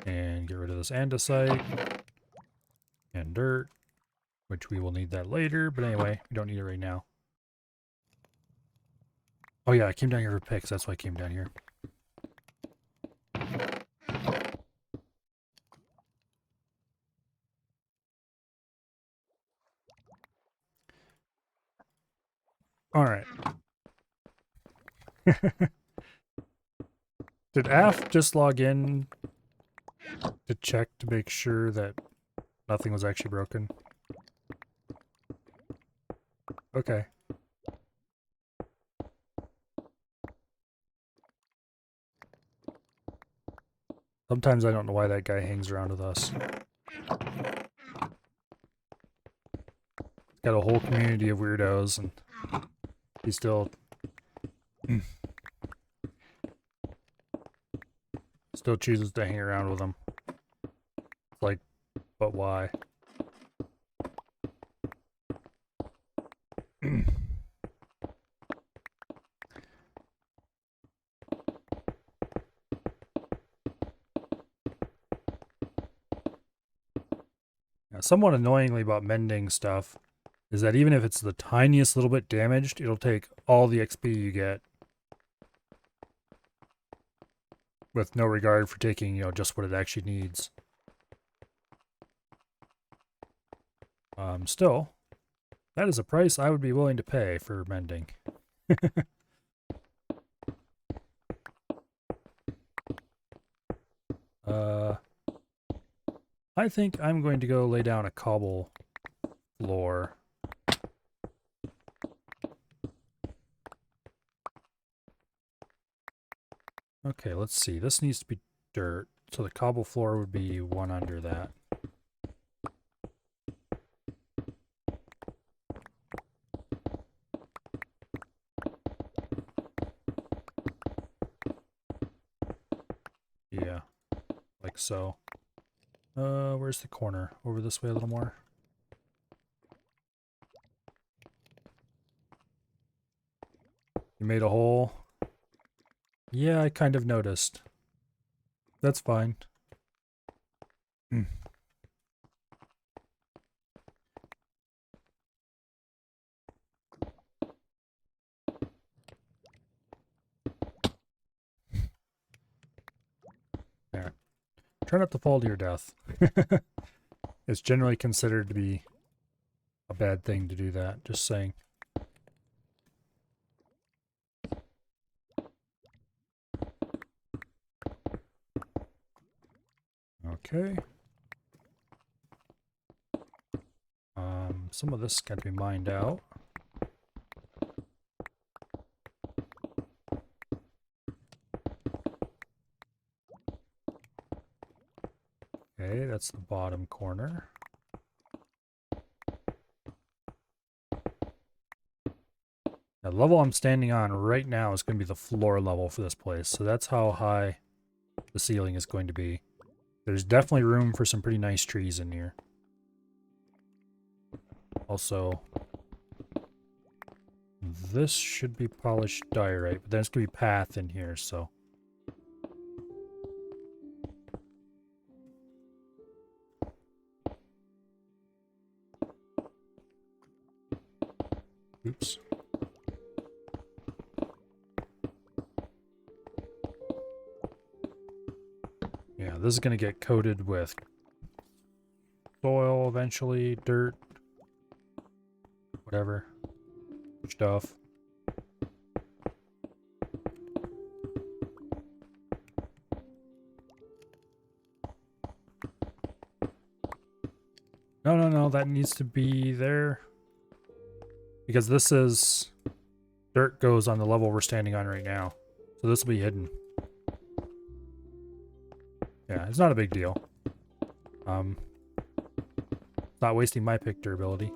And get rid of this andesite. And dirt. Which we will need that later, but anyway, we don't need it right now. Oh yeah, I came down here for picks, that's why I came down here. Alright. Did Af just log in to check to make sure that nothing was actually broken. Okay. Sometimes I don't know why that guy hangs around with us. Got a whole community of weirdos, and he still chooses to hang around with them. It's like, but why? Now, somewhat annoyingly about mending stuff is that even if it's the tiniest little bit damaged, it'll take all the XP you get with no regard for taking, you know, just what it actually needs. Still, that is a price I would be willing to pay for mending. I think I'm going to go lay down a cobble floor. Okay, let's see. This needs to be dirt, so the cobble floor would be one under that. Yeah, like so. Where's the corner? Over this way a little more. You made a hole? Yeah, I kind of noticed. That's fine. There. Try not to fall to your death. It's generally considered to be a bad thing to do that, just saying. Okay. Some of this got to be mined out. Okay, that's the bottom corner. The level I'm standing on right now is going to be the floor level for this place, so that's how high the ceiling is going to be. There's definitely room for some pretty nice trees in here. Also, this should be polished diorite, but there's going to be path in here, so... Oops. Yeah, this is going to get coated with soil eventually, dirt, whatever, stuff. No, that needs to be there. Because this is... dirt goes on the level we're standing on right now. So this will be hidden. Yeah, it's not a big deal. Not wasting my pick durability.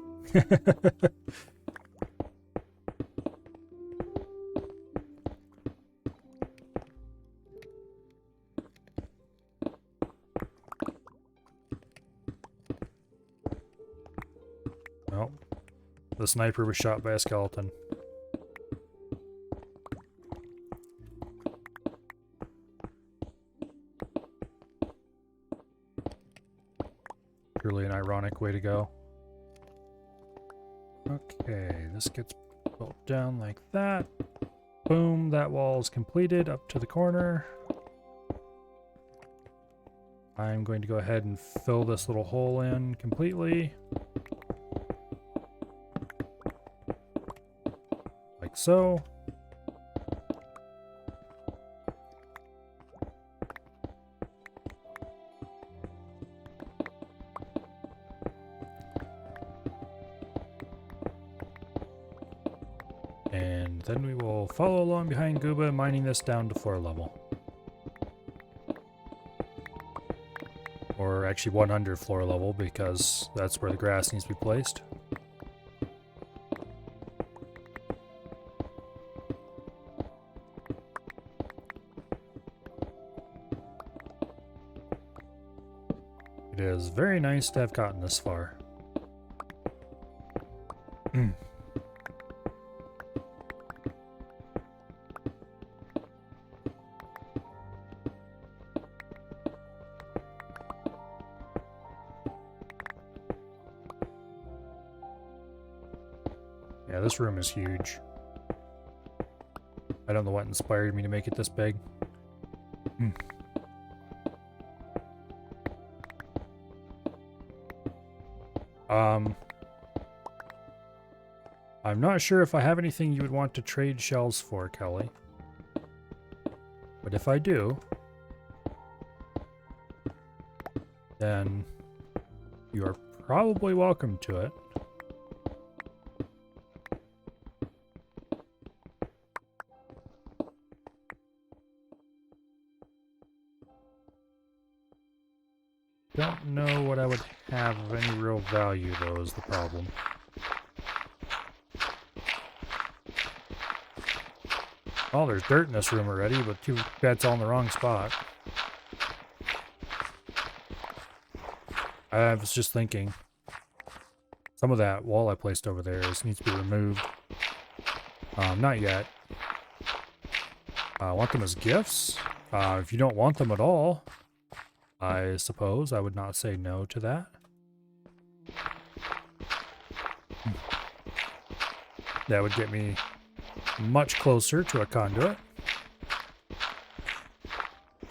Well, the sniper was shot by a skeleton. Truly an ironic way to go. Okay, this gets built down like that. Boom, that wall is completed up to the corner. I'm going to go ahead and fill this little hole in completely. Like so. then we will follow along behind Guba, mining this down to floor level. Or actually 100 floor level, because that's where the grass needs to be placed. It is very nice to have gotten this far. Yeah, this room is huge. I don't know what inspired me to make it this big. I'm not sure if I have anything you would want to trade shells for, Kelly. But if I do, then you are probably welcome to it. Don't know what I would have of any real value, though, is the problem. Oh, there's dirt in this room already, but too bad it's all in the wrong spot. I was just thinking, some of that wall I placed over there needs to be removed. Not yet. I want them as gifts. If you don't want them at all, I suppose I would not say no to that. That would get me much closer to a conduit.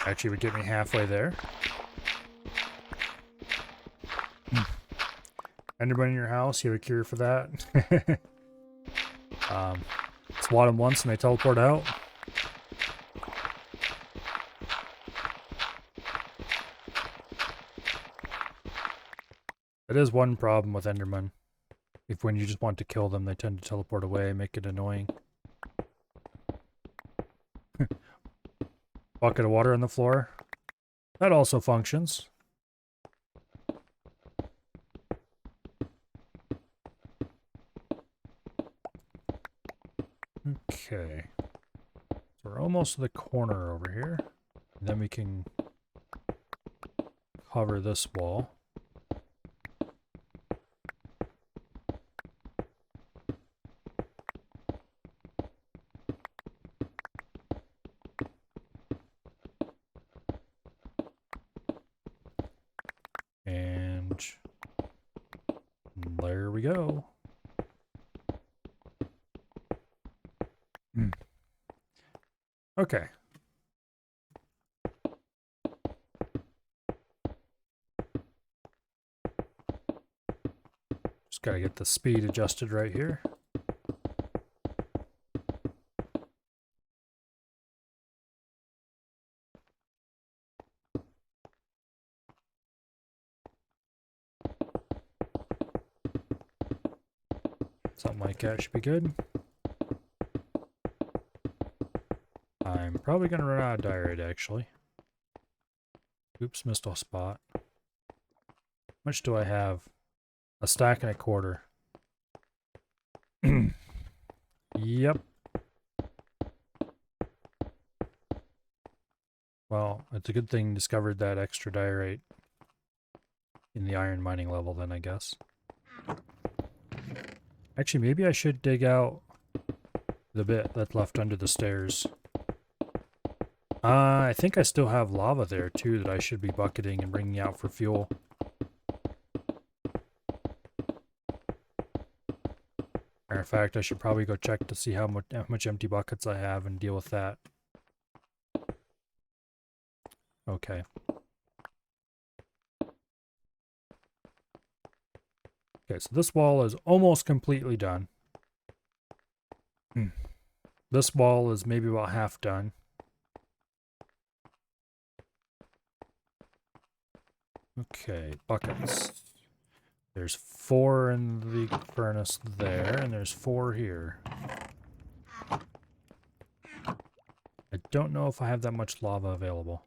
Actually, would get me halfway there. Enderman in your house, you have a cure for that? Swat them once and they teleport out. That is one problem with Enderman. If when you just want to kill them, they tend to teleport away, make it annoying. Bucket of water on the floor. That also functions. Okay. So we're almost to the corner over here. And then we can cover this wall. And there we go. Okay. Just gotta get the speed adjusted right here. Something like that should be good. I'm probably going to run out of diorite, actually. Oops, missed a spot. How much do I have? A stack and a quarter. Yep. Well, it's a good thing discovered that extra diorite in the iron mining level then, I guess. Actually, maybe I should dig out the bit that's left under the stairs. I think I still have lava there too that I should be bucketing and bringing out for fuel. Matter of fact, I should probably go check to see how much empty buckets I have and deal with that. Okay. Okay, so this wall is almost completely done. This wall is maybe about half done. Okay, buckets. There's 4 in the furnace there, and there's 4 here. don't know if I have that much lava available.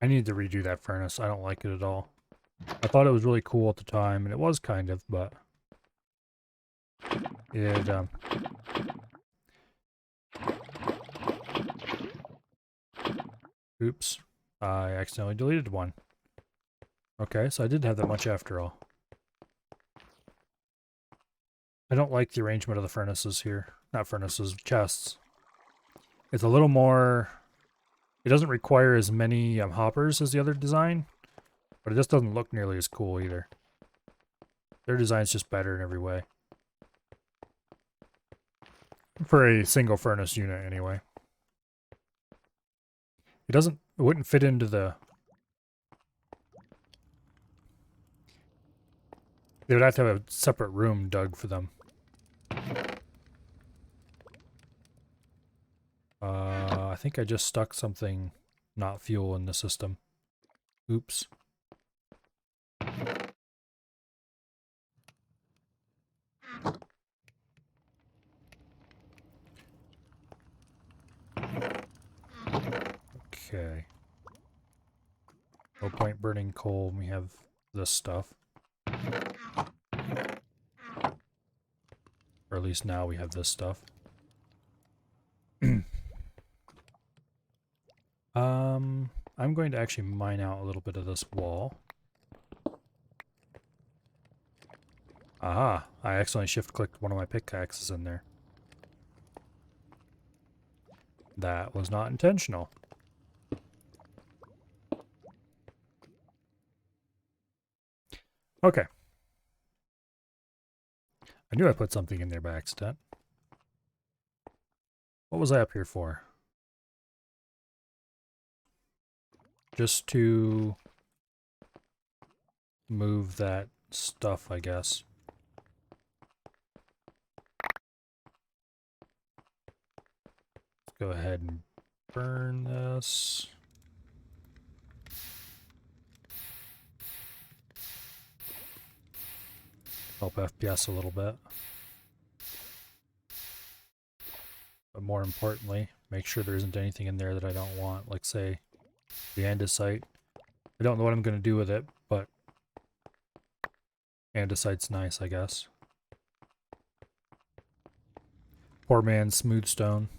I need to redo that furnace. I don't like it at all. I thought it was really cool at the time, and it was kind of, but it, oops. I accidentally deleted one. Okay, so I didn't have that much after all. I don't like the arrangement of the furnaces here. Not furnaces, chests. It's a little more... It doesn't require as many hoppers as the other design, but it just doesn't look nearly as cool either. Their design's just better in every way. For a single furnace unit, anyway. It wouldn't fit into the... They would have to have a separate room dug for them. I think I just stuck something not fuel in the system. Oops. Okay. No point burning coal when we have this stuff. Or at least now we have this stuff. I'm going to actually mine out a little bit of this wall. Aha! I accidentally shift-clicked one of my pickaxes in there. That was not intentional. Okay. I knew I put something in there by accident. What was I up here for? Just to move that stuff, I guess. Let's go ahead and burn this. Help FPS a little bit. But more importantly, make sure there isn't anything in there that I don't want, like say the andesite. I don't know what I'm going to do with it, but andesite's nice, I guess. Poor man's smooth stone.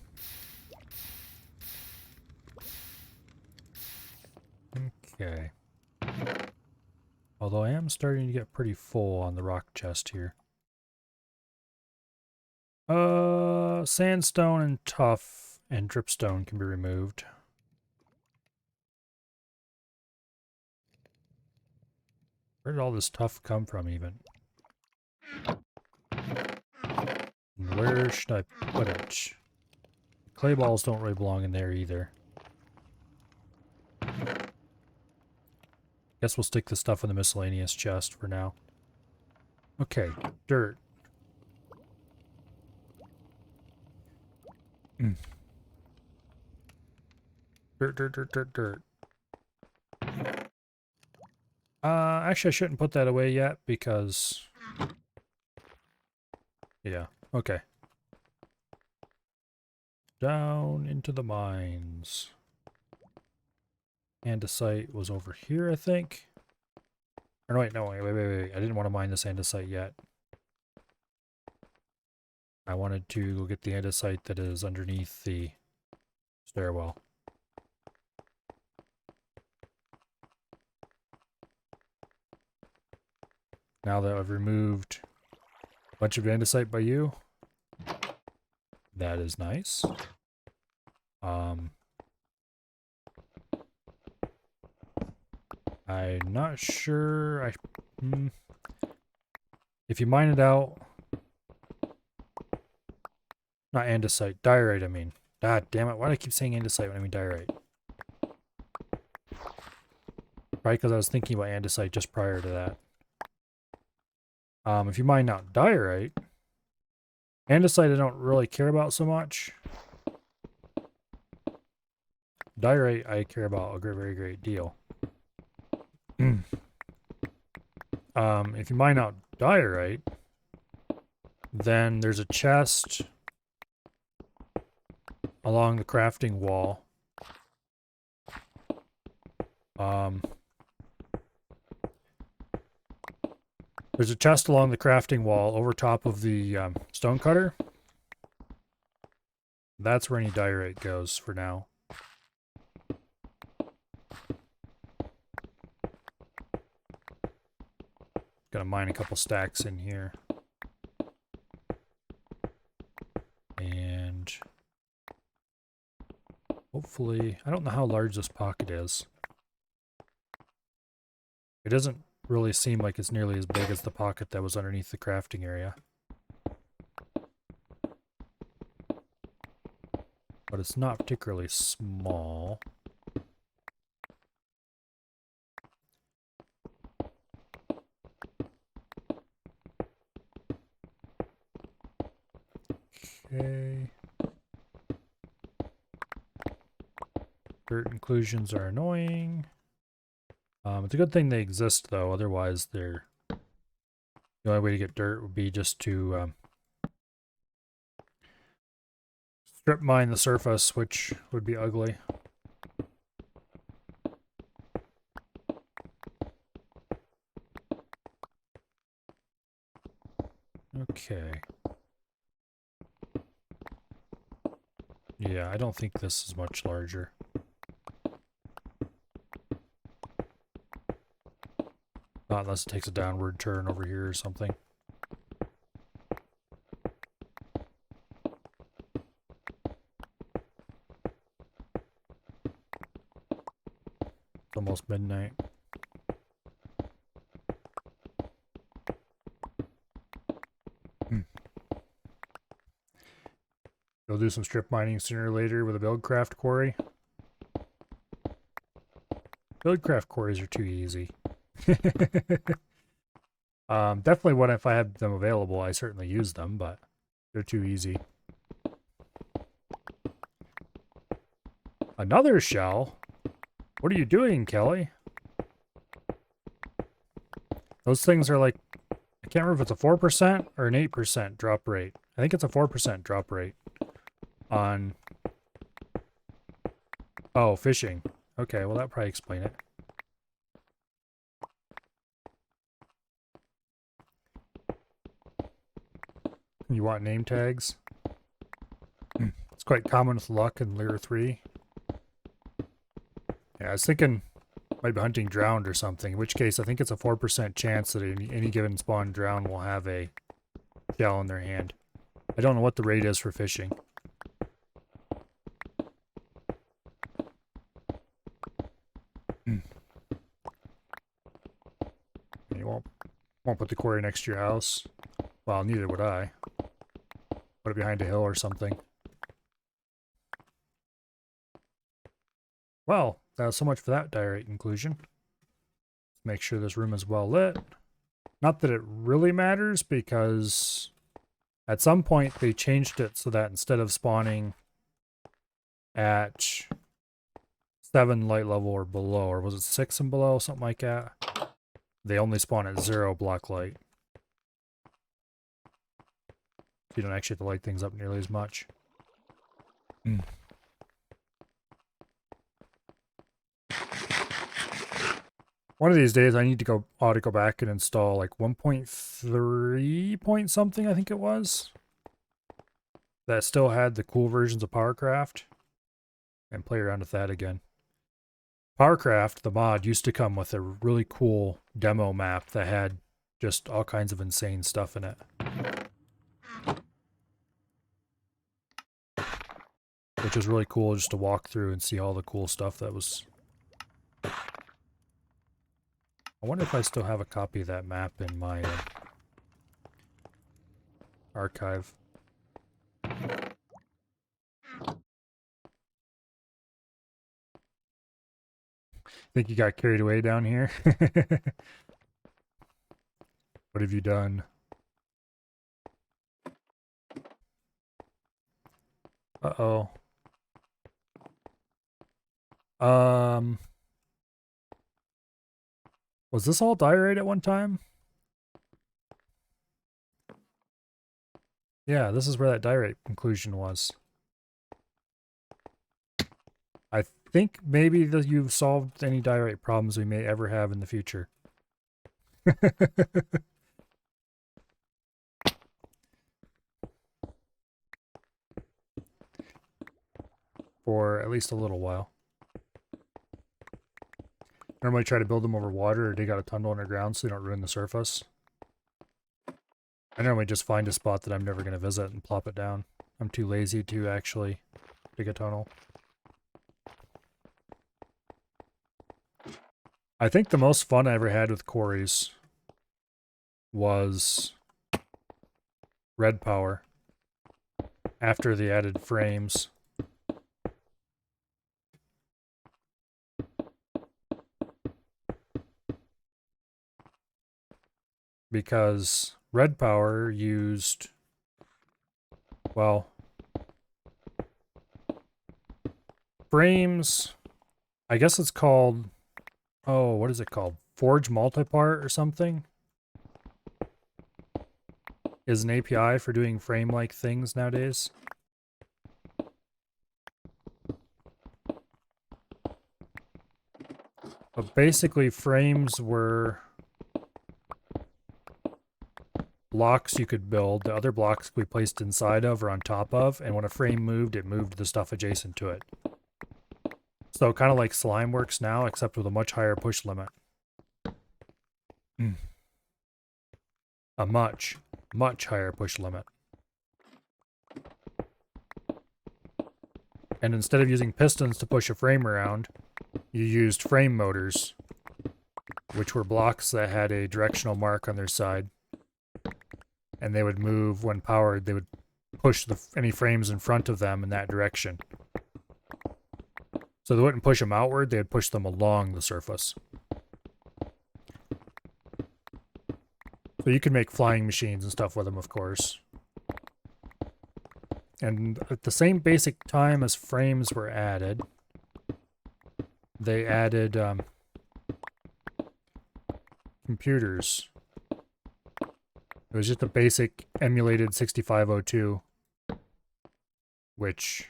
Okay. Although I am starting to get pretty full on the rock chest here. Sandstone and tuff and dripstone can be removed. Where did all this tuff come from, even? And where should I put it? Clay balls don't really belong in there either. Guess we'll stick the stuff in the miscellaneous chest for now. Okay, dirt. Dirt. Actually, I shouldn't put that away yet because... Yeah, okay. Down into the mines. Andesite was over here, I think. Or no, wait. I didn't want to mine this andesite yet. I wanted to go get the andesite that is underneath the stairwell. Now that I've removed a bunch of andesite by you, that is nice. I'm not sure. If you mine it out, not andesite, diorite. I mean, God damn it! Why do I keep saying andesite when I mean diorite? Probably because I was thinking about andesite just prior to that. If you mine out diorite, andesite I don't really care about so much. Diorite I care about a very great deal. if you mine out diorite, then there's a chest along the crafting wall. There's a chest along the crafting wall over top of the stone cutter. That's where any diorite goes for now. Gonna mine a couple stacks in here. And hopefully, I don't know how large this pocket is. It doesn't really seem like it's nearly as big as the pocket that was underneath the crafting area. But it's not particularly small. Okay. Dirt inclusions are annoying. It's a good thing they exist, though. Otherwise, they're... The only way to get dirt would be just to strip mine the surface, which would be ugly. Okay. Yeah, I don't think this is much larger. Not unless it takes a downward turn over here or something. It's almost midnight. You'll do some strip mining sooner or later with a buildcraft quarry. Buildcraft quarries are too easy. Definitely what if I had them available, I certainly use them, but they're too easy. Another shell? What are you doing, Kelly? Those things are like, I can't remember if it's a 4% or an 8% drop rate. I think it's a 4% drop rate on... Oh, fishing. Okay, well that probably explain it. You want name tags? It's quite common with luck in Layer 3. Yeah, I was thinking might be hunting drowned or something, in which case I think it's a 4% chance that any given spawn drowned will have a shell in their hand. I don't know what the rate is for fishing. You won't put the quarry next to your house. Well, neither would I. Put it behind a hill or something. Well, that's so much for that diorite inclusion. Make sure this room is well lit. Not that it really matters, because at some point they changed it so that instead of spawning at 7 light level or below, or was it 6 and below, something like that, they only spawn at 0 block light. You don't actually have to light things up nearly as much. One of these days I ought to go back and install like 1.3 point something, I think it was, that still had the cool versions of Powercraft, and play around with that again. Powercraft, the mod, used to come with a really cool demo map that had just all kinds of insane stuff in it. Which was really cool just to walk through and see all the cool stuff that was... I wonder if I still have a copy of that map in my archive. Think you got carried away down here? What have you done? Uh-oh. Was this all diorite at one time? Yeah, this is where that diorite conclusion was. I think maybe that you've solved any diorite problems we may ever have in the future. For at least a little while. Normally try to build them over water or dig out a tunnel underground so they don't ruin the surface. I normally just find a spot that I'm never going to visit and plop it down. I'm too lazy to actually dig a tunnel. I think the most fun I ever had with quarries was Red Power after the added frames. Because Red Power used, well, frames, I guess it's called, oh, what is it called? Forge Multipart or something? Is an API for doing frame-like things nowadays. But basically, frames were blocks you could build. The other blocks could be placed inside of or on top of, and when a frame moved, it moved the stuff adjacent to it. So kind of like slime works now, except with a much higher push limit. A much, much higher push limit. And instead of using pistons to push a frame around, you used frame motors, which were blocks that had a directional mark on their side. And they would move when powered, they would push any frames in front of them in that direction. So they wouldn't push them outward, they would push them along the surface. So you could make flying machines and stuff with them, of course. And at the same basic time as frames were added, they added computers. It was just a basic emulated 6502, which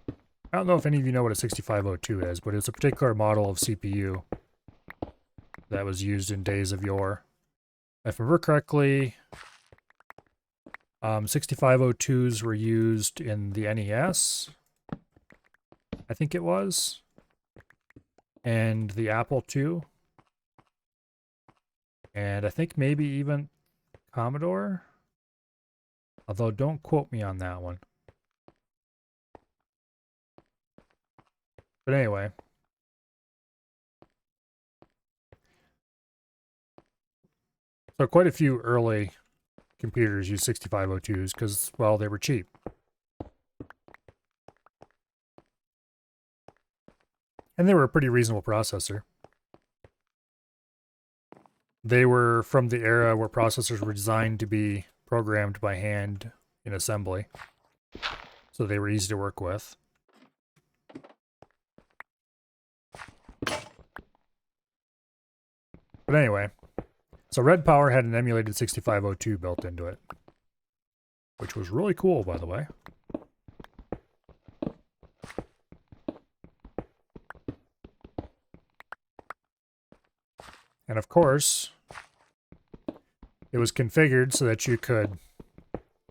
I don't know if any of you know what a 6502 is, but it's a particular model of CPU that was used in days of yore. If I remember correctly, 6502s were used in the NES, I think it was, and the Apple II, and I think maybe even Commodore, although don't quote me on that one. But anyway, so quite a few early computers used 6502s because, well, they were cheap. And they were a pretty reasonable processor. They were from the era where processors were designed to be programmed by hand in assembly. So they were easy to work with. But anyway, so Red Power had an emulated 6502 built into it, which was really cool, by the way. And of course, it was configured so that you could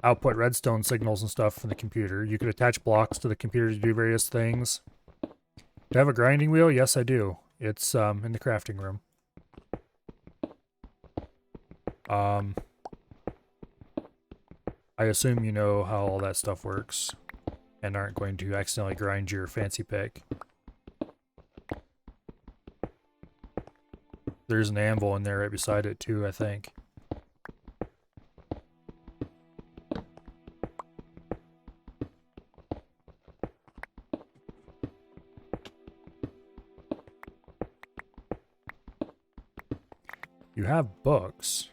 output redstone signals and stuff from the computer. You could attach blocks to the computer to do various things. Do I have a grinding wheel? Yes, I do. It's in the crafting room. I assume you know how all that stuff works and aren't going to accidentally grind your fancy pick. There's an anvil in there right beside it too, I think. You have books.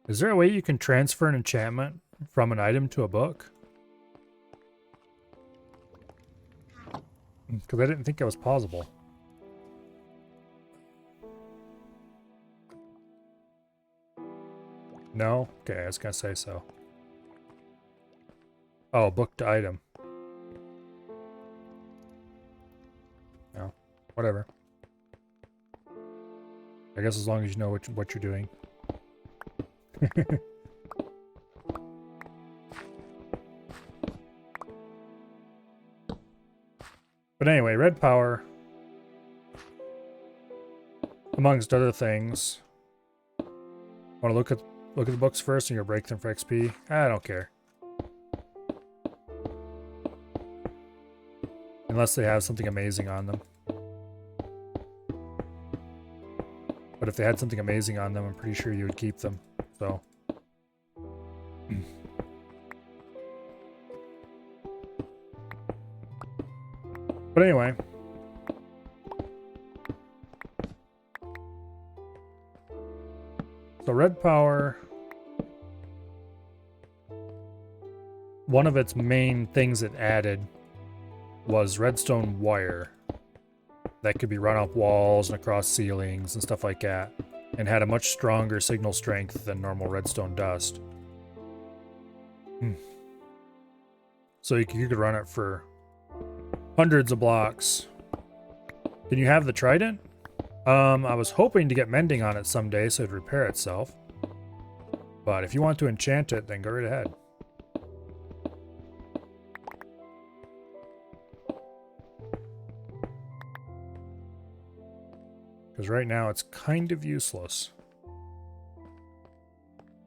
Is there a way you can transfer an enchantment from an item to a book? Because I didn't think that was possible. No? Okay, I was gonna say so. Oh, booked item. No, whatever. I guess as long as you know what you're doing. But anyway, red power, amongst other things. Want to look at the books first, and you'll break them for XP. I don't care, unless they have something amazing on them. But if they had something amazing on them, I'm pretty sure you would keep them. So. But anyway. So red power, one of its main things it added was redstone wire that could be run up walls and across ceilings and stuff like that, and had a much stronger signal strength than normal redstone dust. So you could run it for hundreds of blocks. Can you have the trident? I was hoping to get mending on it someday so it'd repair itself. But if you want to enchant it, then go right ahead. Because right now it's kind of useless.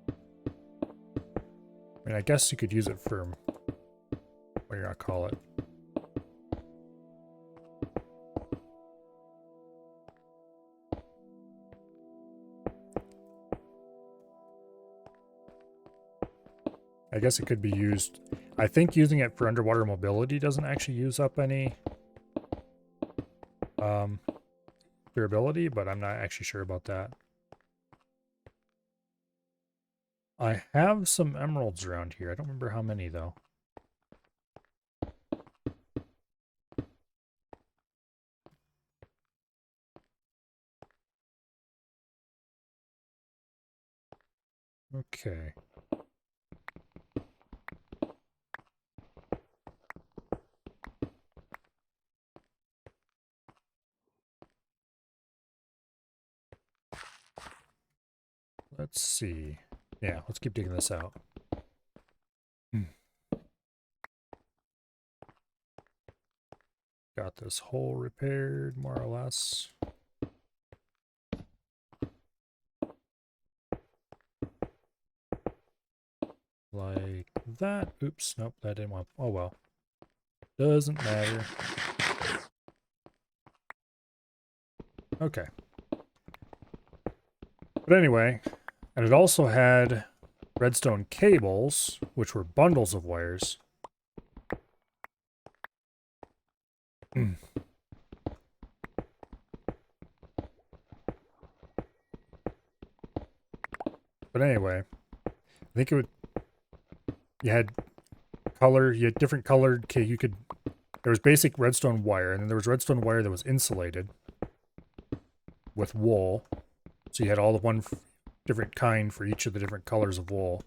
I mean, I guess you could use it for... what are you gonna call it? I guess it could be used... I think using it for underwater mobility doesn't actually use up any durability, but I'm not actually sure about that. I have some emeralds around here. I don't remember how many, though. Okay. Let's see. Yeah, let's keep digging this out. Got this hole repaired, more or less. Like that. Oops, nope, that didn't want... oh well. Doesn't matter. Okay. But anyway, and it also had redstone cables, which were bundles of wires. But anyway, I think it would... you had color, you had different colored... okay, you could... there was basic redstone wire, and then there was redstone wire that was insulated with wool. So you had all the one different kind for each of the different colors of wool.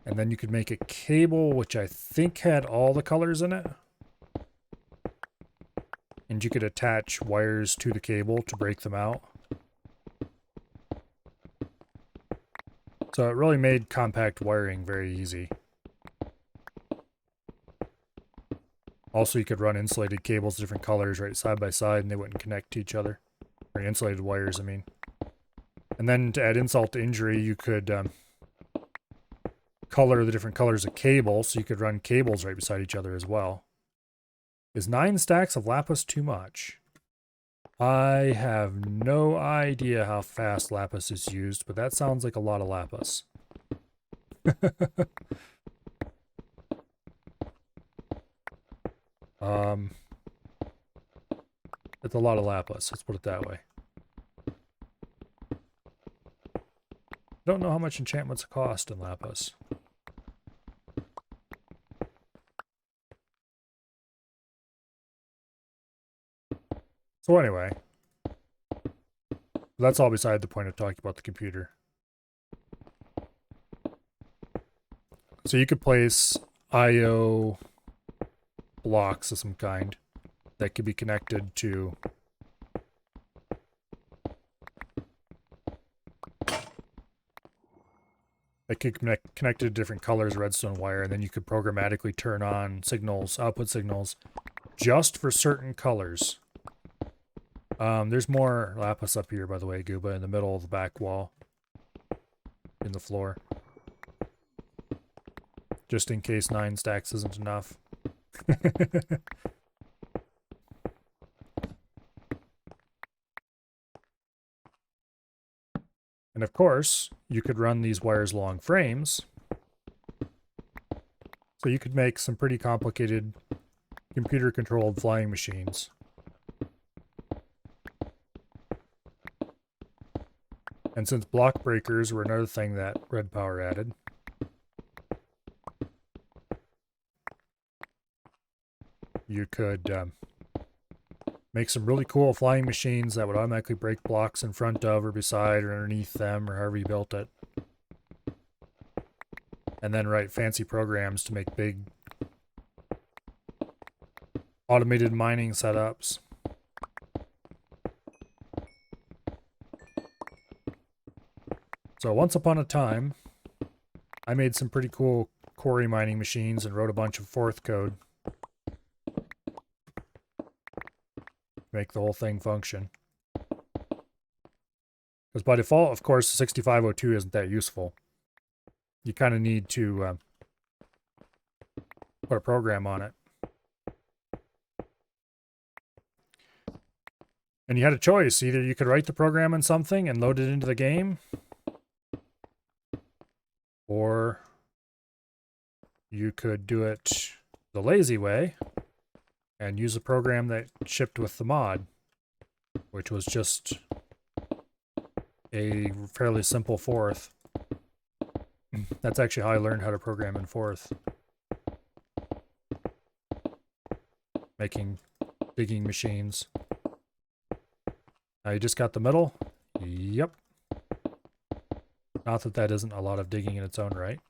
And then you could make a cable, which I think had all the colors in it. And you could attach wires to the cable to break them out. So it really made compact wiring very easy. Also, you could run insulated cables, different colors, right side by side, and they wouldn't connect to each other. Or insulated wires, I mean. And then to add insult to injury, you could color the different colors of cable, so you could run cables right beside each other as well. Is 9 stacks of lapis too much? I have no idea how fast lapis is used, but that sounds like a lot of lapis. It's a lot of lapis, let's put it that way. Don't know how much enchantments cost in lapis. So anyway, that's all beside the point of talking about the computer. So you could place I/O blocks of some kind that could be connected to connected to different colors of redstone wire, and then you could programmatically turn on signals, output signals, just for certain colors. There's more lapis up here, by the way, Guba, in the middle of the back wall, in the floor. Just in case 9 stacks isn't enough. And of course, you could run these wires along frames. So you could make some pretty complicated computer-controlled flying machines. And since block breakers were another thing that Red Power added, you could make some really cool flying machines that would automatically break blocks in front of or beside or underneath them or however you built it. And then write fancy programs to make big automated mining setups. So once upon a time, I made some pretty cool quarry mining machines and wrote a bunch of Forth code to make the whole thing function. Because by default, of course, the 6502 isn't that useful. You kind of need to put a program on it. And you had a choice. Either you could write the program in something and load it into the game, or you could do it the lazy way and use a program that shipped with the mod, which was just a fairly simple Forth. That's actually how I learned how to program in Forth. Making digging machines. Now you just got the middle? Yep. Not that that isn't a lot of digging in its own right.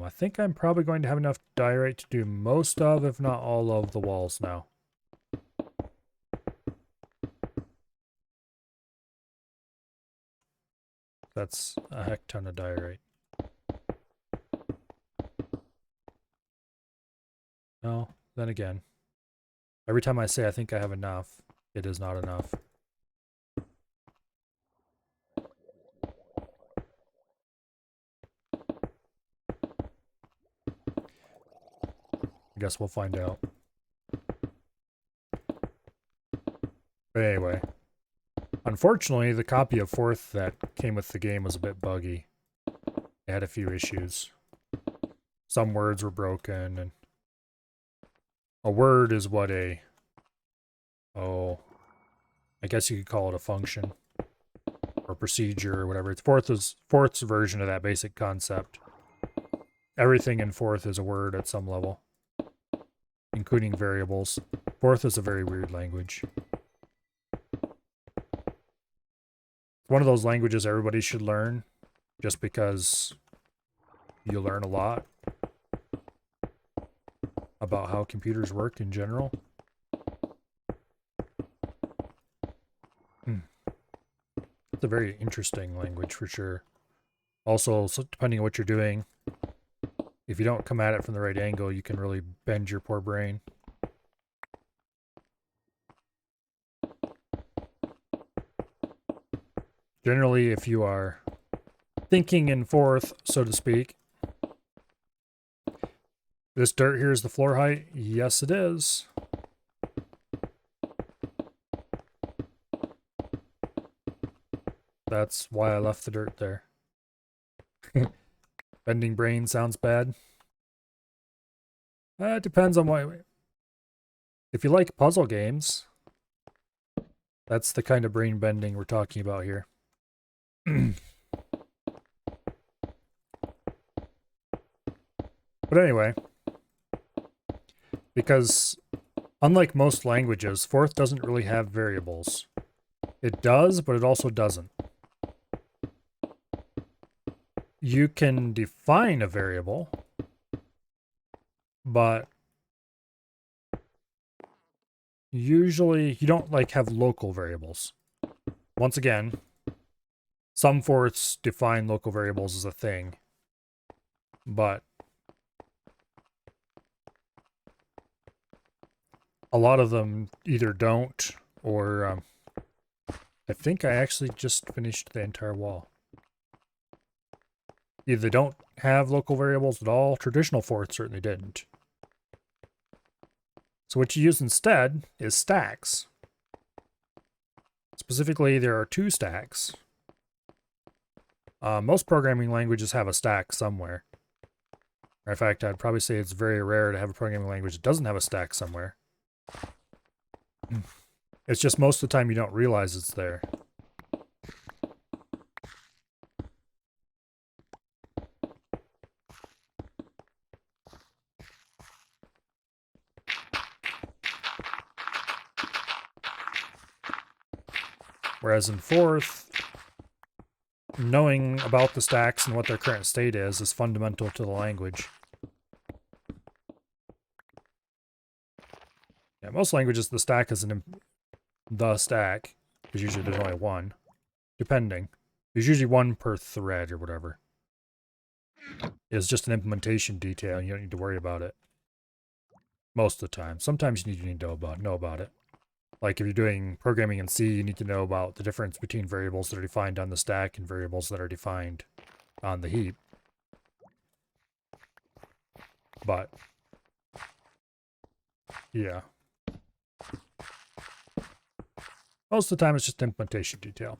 I think I'm probably going to have enough diorite to do most of, if not all of, the walls now. That's a heck ton of diorite. No, then again. Every time I say I think I have enough, it is not enough. I guess we'll find out. But anyway. Unfortunately, the copy of Forth that came with the game was a bit buggy. It had a few issues. Some words were broken, and a word is what I guess you could call it a function or procedure or whatever. It's Forth's version of that basic concept. Everything in Forth is a word at some level, including variables. Forth is a very weird language. One of those languages everybody should learn, just because you learn a lot about how computers work in general. It's a very interesting language for sure. Also, depending on what you're doing, if you don't come at it from the right angle, you can really bend your poor brain. Generally, if you are thinking in Forth, so to speak, this dirt here is the floor height? Yes, it is. That's why I left the dirt there. Bending brain sounds bad. It depends on why. If you like puzzle games, that's the kind of brain bending we're talking about here. But anyway, because unlike most languages, Forth doesn't really have variables. It does, but it also doesn't. you can define a variable, but usually you don't like have local variables. Once again, some forths define local variables as a thing, but a lot of them either don't or I think I actually just finished the entire wall. Either they don't have local variables at all. Traditional forths certainly didn't. So what you use instead is stacks. Specifically, there are two stacks. Most programming languages have a stack somewhere. In fact, I'd probably say it's very rare to have a programming language that doesn't have a stack somewhere. It's just most of the time you don't realize it's there. Whereas in Forth, knowing about the stacks and what their current state is fundamental to the language. Yeah, most languages, the stack is the stack, because usually there's only one, depending. There's usually one per thread or whatever. It's just an implementation detail, and you don't need to worry about it. Most of the time. Sometimes you need to know about it. Like if you're doing programming in C, you need to know about the difference between variables that are defined on the stack and variables that are defined on the heap. But, yeah. Most of the time it's just implementation detail.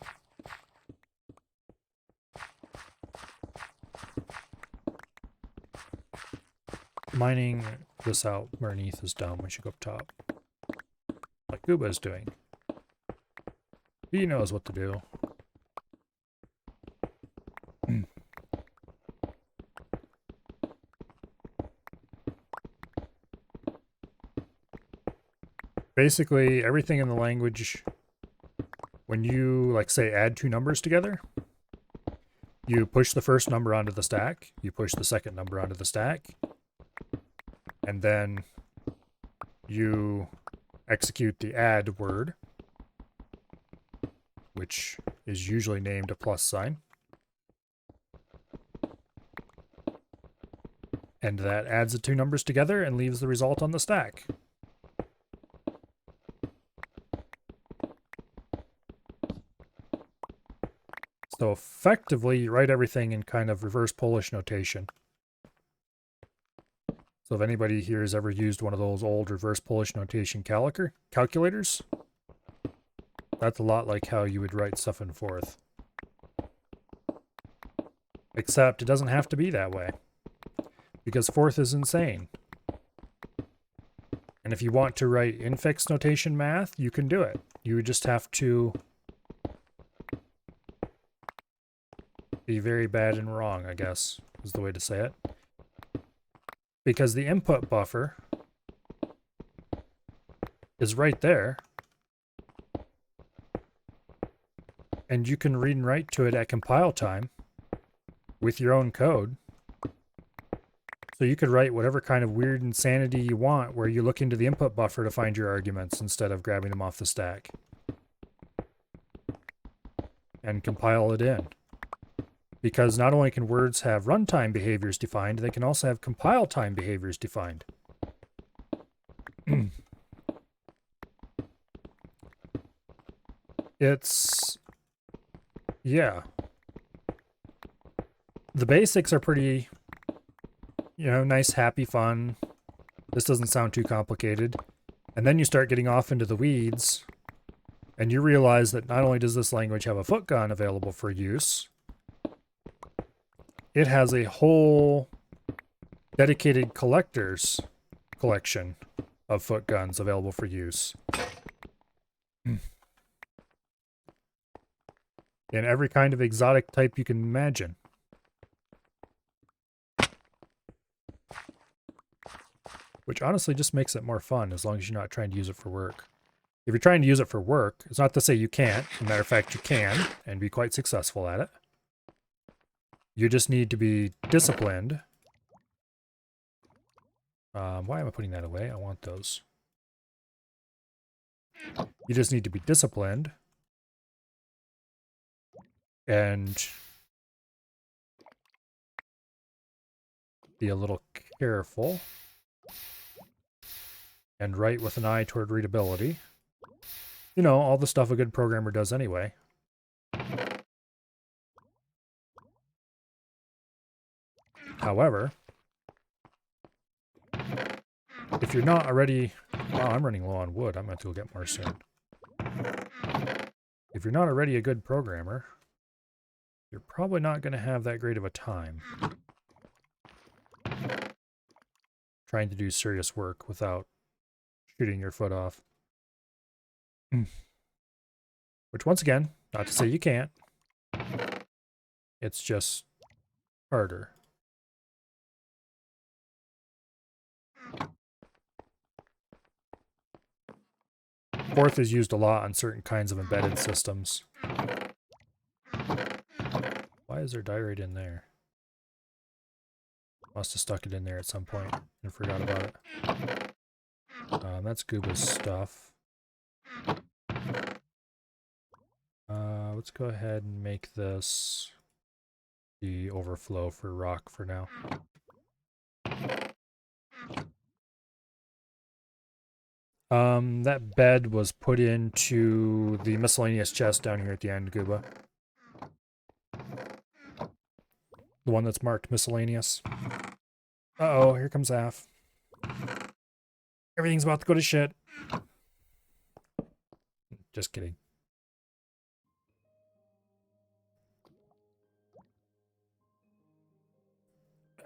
Mining this out underneath is dumb. We should go up top. Like Guba is doing. He knows what to do. Basically, everything in the language, when you, like, say, add two numbers together, you push the first number onto the stack, you push the second number onto the stack, and then you execute the add word, which is usually named a plus sign. And that adds the two numbers together and leaves the result on the stack. So effectively, you write everything in kind of reverse Polish notation. So if anybody here has ever used one of those old reverse Polish notation calculators, that's a lot like how you would write stuff in Forth. Except it doesn't have to be that way, because Forth is insane. And if you want to write infix notation math, you can do it. You would just have to be very bad and wrong, I guess, is the way to say it. Because the input buffer is right there. And you can read and write to it at compile time with your own code. So you could write whatever kind of weird insanity you want where you look into the input buffer to find your arguments instead of grabbing them off the stack. And compile it in. Because not only can words have runtime behaviors defined, they can also have compile time behaviors defined. It's... yeah. The basics are pretty, nice, happy, fun. This doesn't sound too complicated. And then you start getting off into the weeds, and you realize that not only does this language have a foot gun available for use, it has a whole dedicated collector's collection of foot guns available for use. In every kind of exotic type you can imagine. Which honestly just makes it more fun as long as you're not trying to use it for work. If you're trying to use it for work, it's not to say you can't. As a matter of fact, you can, and be quite successful at it. You just need to be disciplined. Why am I putting that away? I want those. You just need to be disciplined and be a little careful and write with an eye toward readability. You know, all the stuff a good programmer does anyway. However, if you're not already... Wow, I'm running low on wood. I'm going to have to go get more soon. If you're not already a good programmer, you're probably not going to have that great of a time trying to do serious work without shooting your foot off. Which, once again, not to say you can't. It's just harder. Fourth is used a lot on certain kinds of embedded systems. Why is there diorite in there? Must have stuck it in there at some point and forgot about it. That's Guba's stuff. Let's go ahead and make this the overflow for rock for now. That bed was put into the miscellaneous chest down here at the end, Guba. The one that's marked miscellaneous. Uh-oh, here comes Af. Everything's about to go to shit. Just kidding.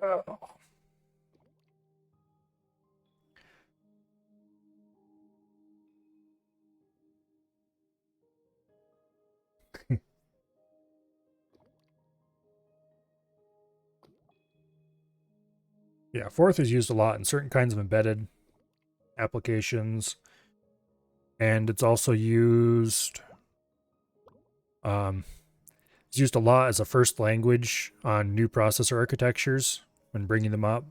Oh. Yeah, fourth is used a lot in certain kinds of embedded applications. And it's also used... it's used a lot as a first language on new processor architectures when bringing them up.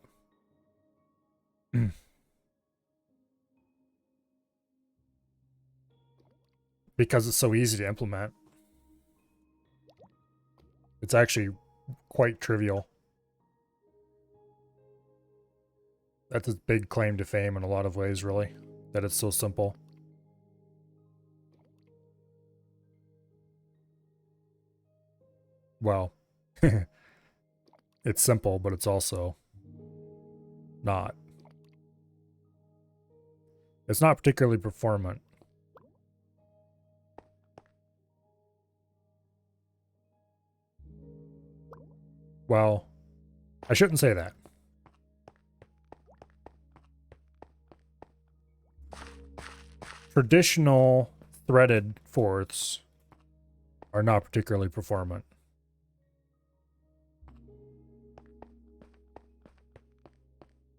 Because it's so easy to implement. It's actually quite trivial. That's a big claim to fame in a lot of ways, really, that it's so simple. Well, it's simple, but it's also not. It's not particularly performant. Well, I shouldn't say that. Traditional threaded fourths are not particularly performant.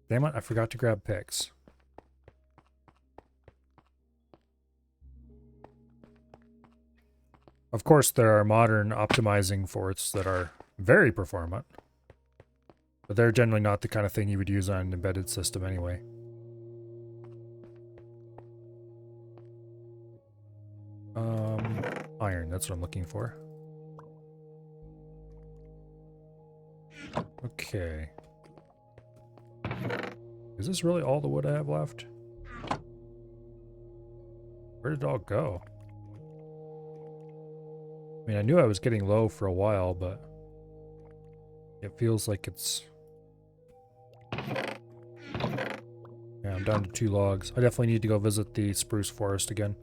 Damn it, I forgot to grab picks. Of course, there are modern optimizing fourths that are very performant, but they're generally not the kind of thing you would use on an embedded system anyway. Iron, that's what I'm looking for. Okay. Is this really all the wood I have left? Where did it all go? I mean, I knew I was getting low for a while, but it feels like it's... Yeah, I'm down to 2 logs. I definitely need to go visit the spruce forest again.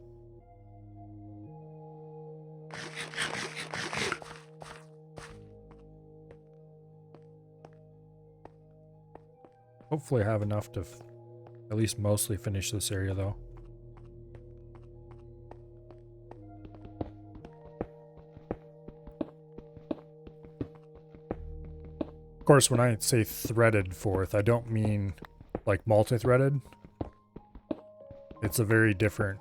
Hopefully I have enough to at least mostly finish this area, though. Of course, when I say threaded fourth, I don't mean like multi-threaded. It's a very different...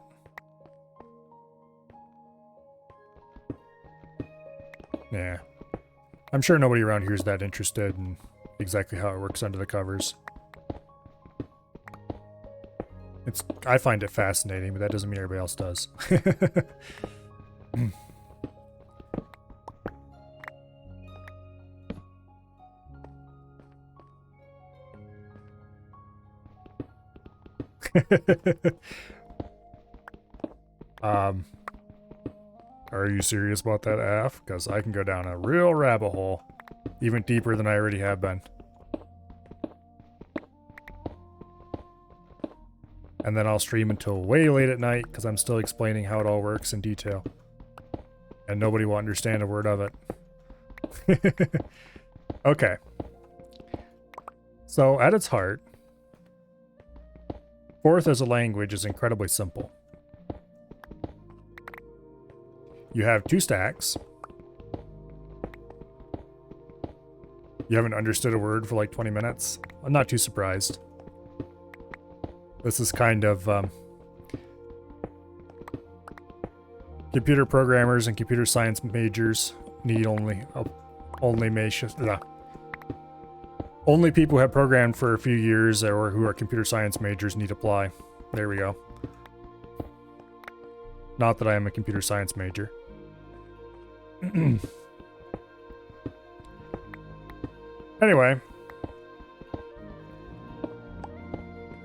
Yeah. I'm sure nobody around here is that interested in exactly how it works under the covers. I find it fascinating, but that doesn't mean everybody else does. um, are you serious about that, Af? Because I can go down a real rabbit hole, even deeper than I already have been. And then I'll stream until way late at night because I'm still explaining how it all works in detail. And nobody will understand a word of it. Okay. So, at its heart, Forth as a language is incredibly simple. You have 2 stacks. You haven't understood a word for like 20 minutes? I'm not too surprised. This is kind of computer programmers and computer science majors need only people who have programmed for a few years or who are computer science majors need apply. There we go. Not that I am a computer science major. Anyway.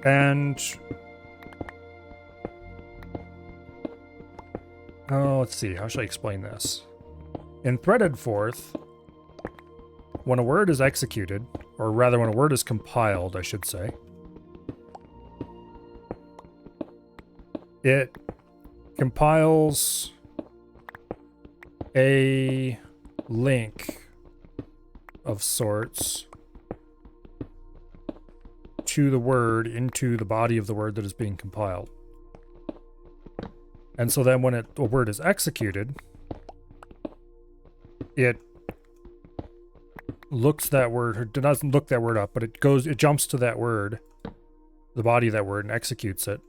And oh, let's see. How should I explain this? In threaded Forth, when a word is executed, or rather when a word is compiled, I should say, it compiles a link of sorts to the word into the body of the word that is being compiled. And so then when a word is executed, it looks that word, or doesn't look that word up, but it jumps to that word, the body of that word, and executes it.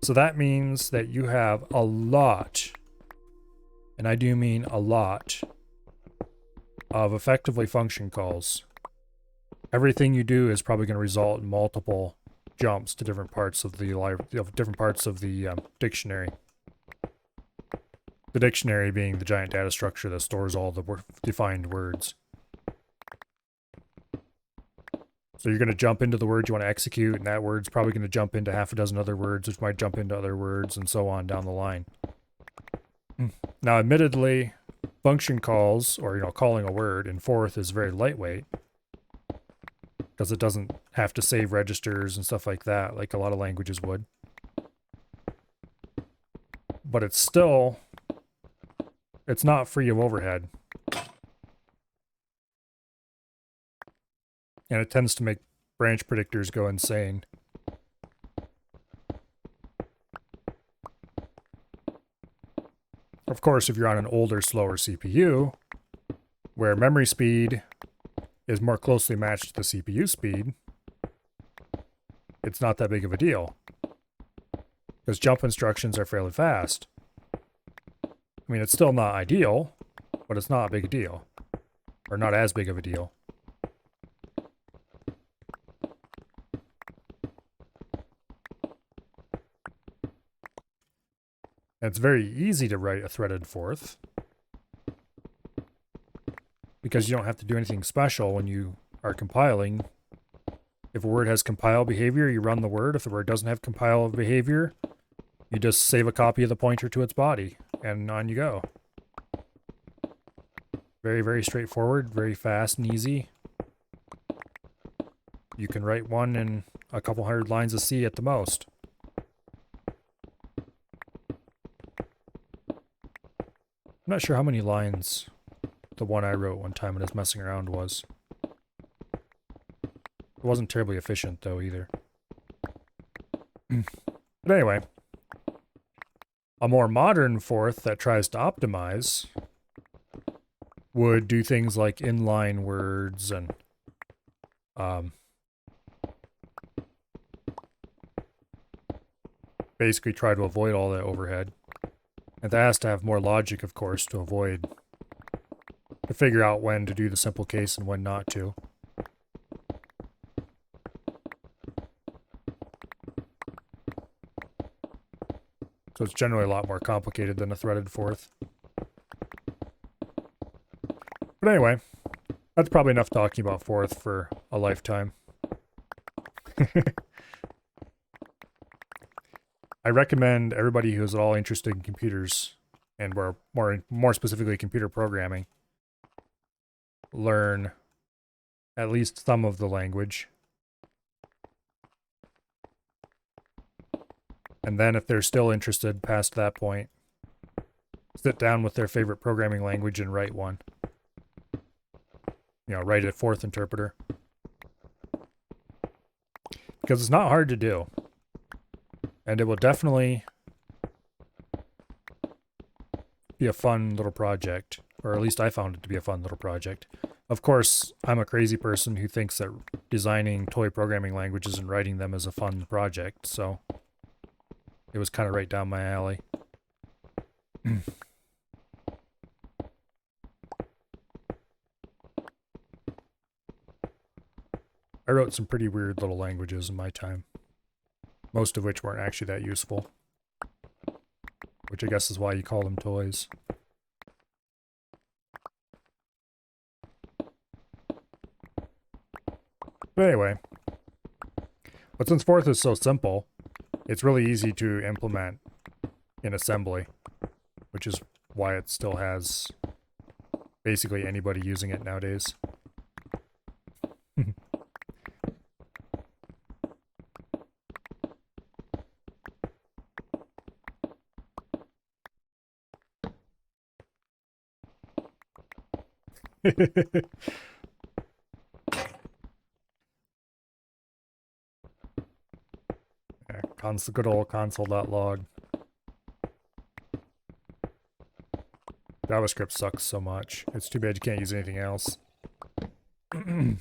So that means that you have a lot, and I do mean a lot, of effectively function calls. Everything you do is probably going to result in multiple jumps to different parts of the dictionary. The dictionary being the giant data structure that stores all the defined words. So you're going to jump into the word you want to execute, and that word's probably going to jump into half a dozen other words, which might jump into other words, and so on down the line. Now, admittedly, function calls, or calling a word in Forth is very lightweight, because it doesn't have to save registers and stuff like that, like a lot of languages would. But it's not free of overhead. And it tends to make branch predictors go insane. Of course, if you're on an older, slower CPU, where memory speed is more closely matched to the CPU speed, it's not that big of a deal. Because jump instructions are fairly fast. I mean, it's still not ideal, but it's not a big deal. Or not as big of a deal. And it's very easy to write a threaded Forth, because you don't have to do anything special when you are compiling. If a word has compile behavior, you run the word. If the word doesn't have compile behavior, you just save a copy of the pointer to its body, and on you go. Very, very straightforward, very fast and easy. You can write one in a couple hundred lines of C at the most. I'm not sure how many lines the one I wrote one time when I was messing around was. It wasn't terribly efficient, though, either. But anyway, a more modern Forth that tries to optimize would do things like inline words and basically try to avoid all that overhead And that has to have more logic, of course, to figure out when to do the simple case and when not to. So it's generally a lot more complicated than a threaded fourth. But anyway, that's probably enough talking about fourth for a lifetime. I recommend everybody who's at all interested in computers, and more specifically computer programming, learn at least some of the language. And then if they're still interested past that point, sit down with their favorite programming language and write one. You know, write a fourth interpreter. Because it's not hard to do. And it will definitely be a fun little project. Or at least I found it to be a fun little project. Of course, I'm a crazy person who thinks that designing toy programming languages and writing them is a fun project, so it was kind of right down my alley. I wrote some pretty weird little languages in my time. Most of which weren't actually that useful. Which I guess is why you call them toys. But anyway. But since fourth is so simple, it's really easy to implement in assembly. Which is why it still has basically anybody using it nowadays. Yeah, good old console.log. JavaScript sucks so much. It's too bad you can't use anything else. And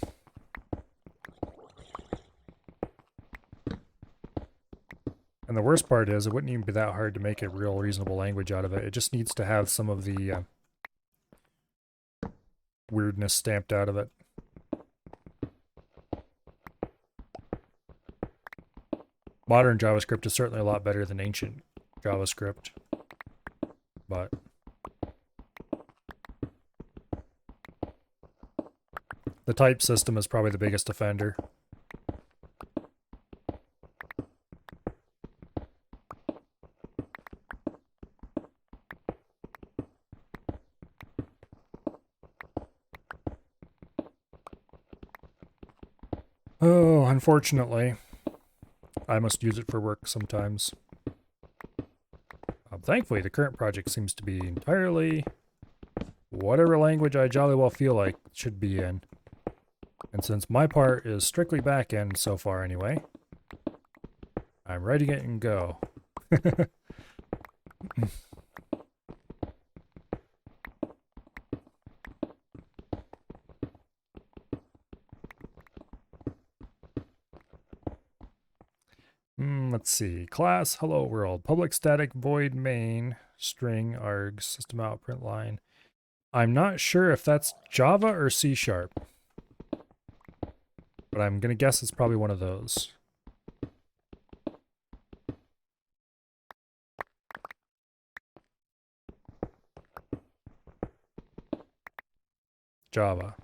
the worst part is, it wouldn't even be that hard to make a real reasonable language out of it. It just needs to have some of the weirdness stamped out of it. Modern JavaScript is certainly a lot better than ancient JavaScript. But the type system is probably the biggest offender. Oh, unfortunately, I must use it for work sometimes. Thankfully, the current project seems to be entirely whatever language I jolly well feel like it should be in. And since my part is strictly back-end so far anyway, I'm writing it and go. Let's see. Class hello world. Public static void main string args system out print line. I'm not sure if that's Java or C#. But I'm gonna guess it's probably one of those. Java.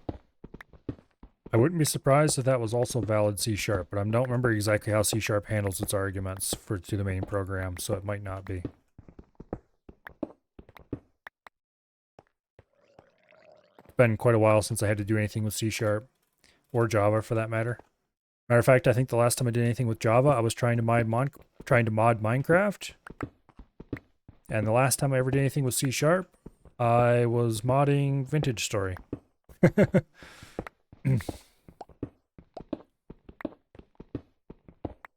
I wouldn't be surprised if that was also valid C#, but I don't remember exactly how C# handles its arguments to the main program, so it might not be. It's been quite a while since I had to do anything with C# or Java for that matter. Matter of fact, I think the last time I did anything with Java, I was trying to mod Minecraft. And the last time I ever did anything with C#, I was modding Vintage Story.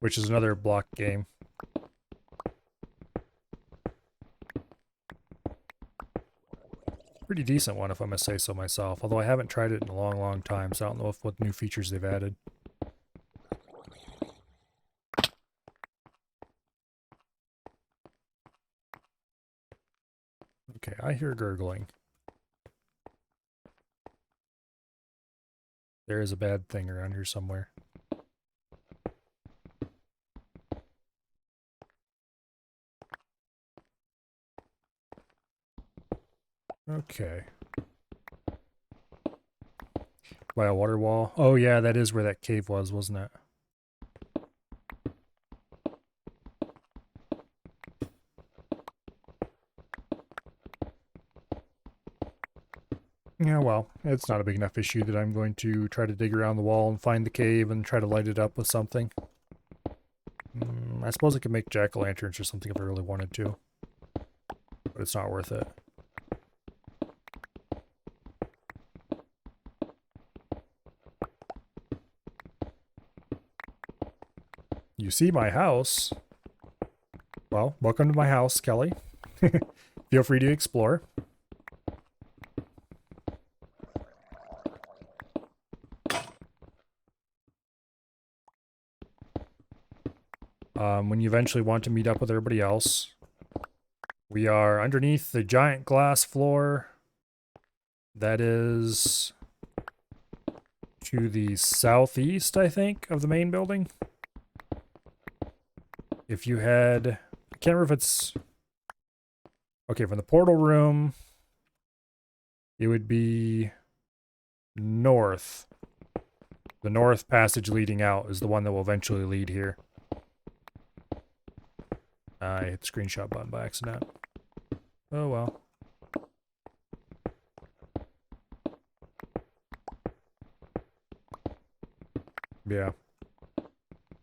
Which is another block game. Pretty decent one, if I must say so myself. Although I haven't tried it in a long, long time, so I don't know what new features they've added. I hear gurgling. There is a bad thing around here somewhere. Okay. By a water wall. Oh yeah, that is where that cave was, wasn't it? Yeah, well, it's not a big enough issue that I'm going to try to dig around the wall and find the cave and try to light it up with something. I suppose I could make jack-o'-lanterns or something if I really wanted to. But it's not worth it. You see my house. Well, welcome to my house, Kelly. Feel free to explore. When you eventually want to meet up with everybody else, we are underneath the giant glass floor that is to the southeast, I think, of the main building. If you head, I can't remember if it's, okay, from the portal room, it would be north. The north passage leading out is the one that will eventually lead here. I hit the screenshot button by accident. Oh well. Yeah.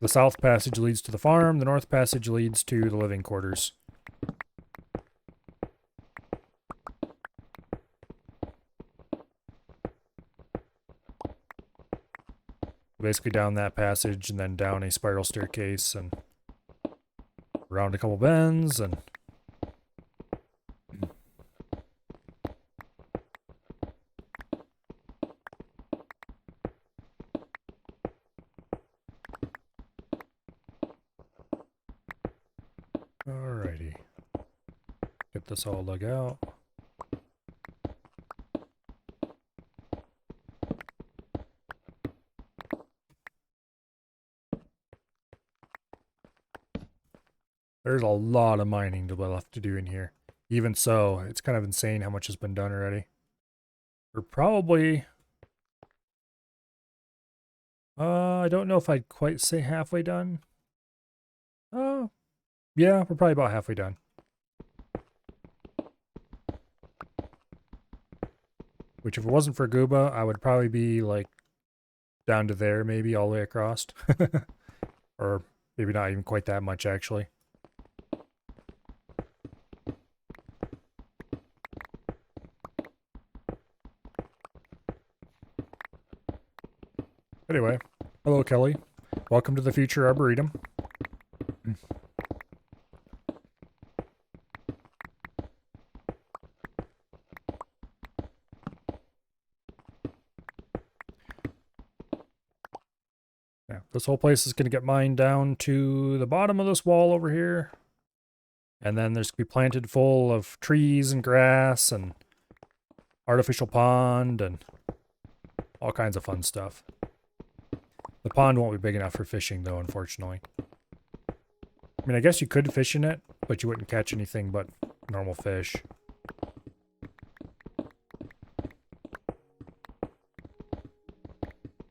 The south passage leads to the farm, the north passage leads to the living quarters. Basically down that passage and then down a spiral staircase and around a couple bends and alrighty. Get this all dug out. There's a lot of mining to left to do in here. Even so, it's kind of insane how much has been done already. We're probably... I don't know if I'd quite say halfway done. Oh, yeah, we're probably about halfway done. Which if it wasn't for Guba, I would probably be like down to there, maybe all the way across. Or maybe not even quite that much, actually. Anyway, hello Kelly. Welcome to the future Arboretum. Yeah, this whole place is going to get mined down to the bottom of this wall over here. And then there's going to be planted full of trees and grass and artificial pond and all kinds of fun stuff. The pond won't be big enough for fishing, though, unfortunately. I mean, I guess you could fish in it, but you wouldn't catch anything but normal fish.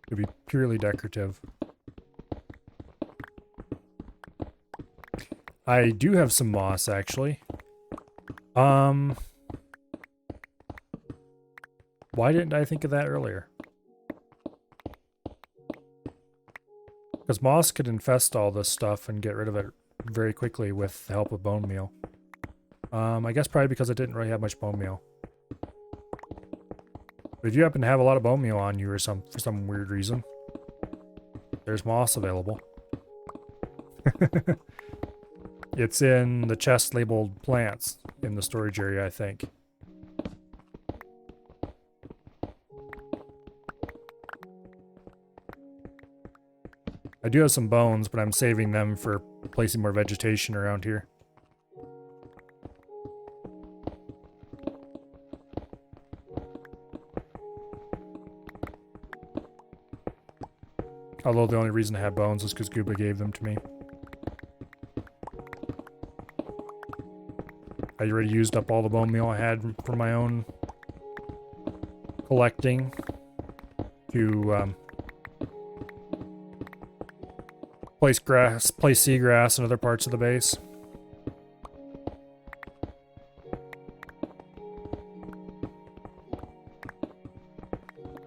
It'd be purely decorative. I do have some moss, actually. Why didn't I think of that earlier? Because moss could infest all this stuff and get rid of it very quickly with the help of bone meal. I guess probably because I didn't really have much bone meal. But if you happen to have a lot of bone meal on you or for some weird reason, there's moss available. It's in the chest labeled plants in the storage area, I think. I do have some bones, but I'm saving them for placing more vegetation around here. Although the only reason I have bones is because Guba gave them to me. I already used up all the bone meal I had for my own collecting to place seagrass in other parts of the base.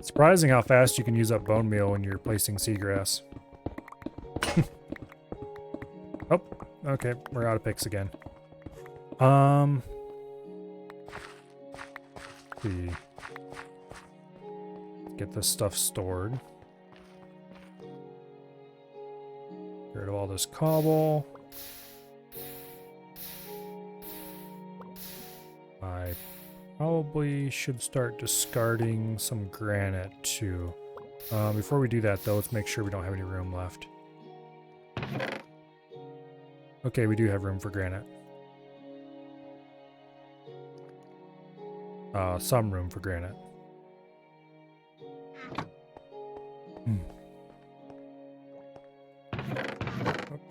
Surprising how fast you can use up bone meal when you're placing seagrass. Oh, okay, we're out of picks again. Let's see. Get this stuff stored. Get rid of all this cobble. I probably should start discarding some granite too. Before we do that though, let's make sure we don't have any room left. Okay, we do have room for granite. Some room for granite.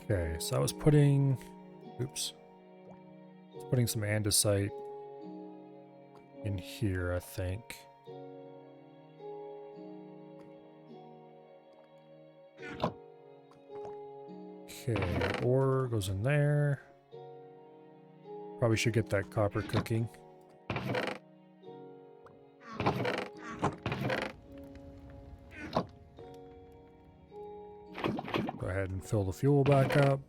Okay, so I was putting... Oops. I was putting some andesite in here, I think. Okay, ore goes in there. Probably should get that copper cooking. Go ahead and fill the fuel back up.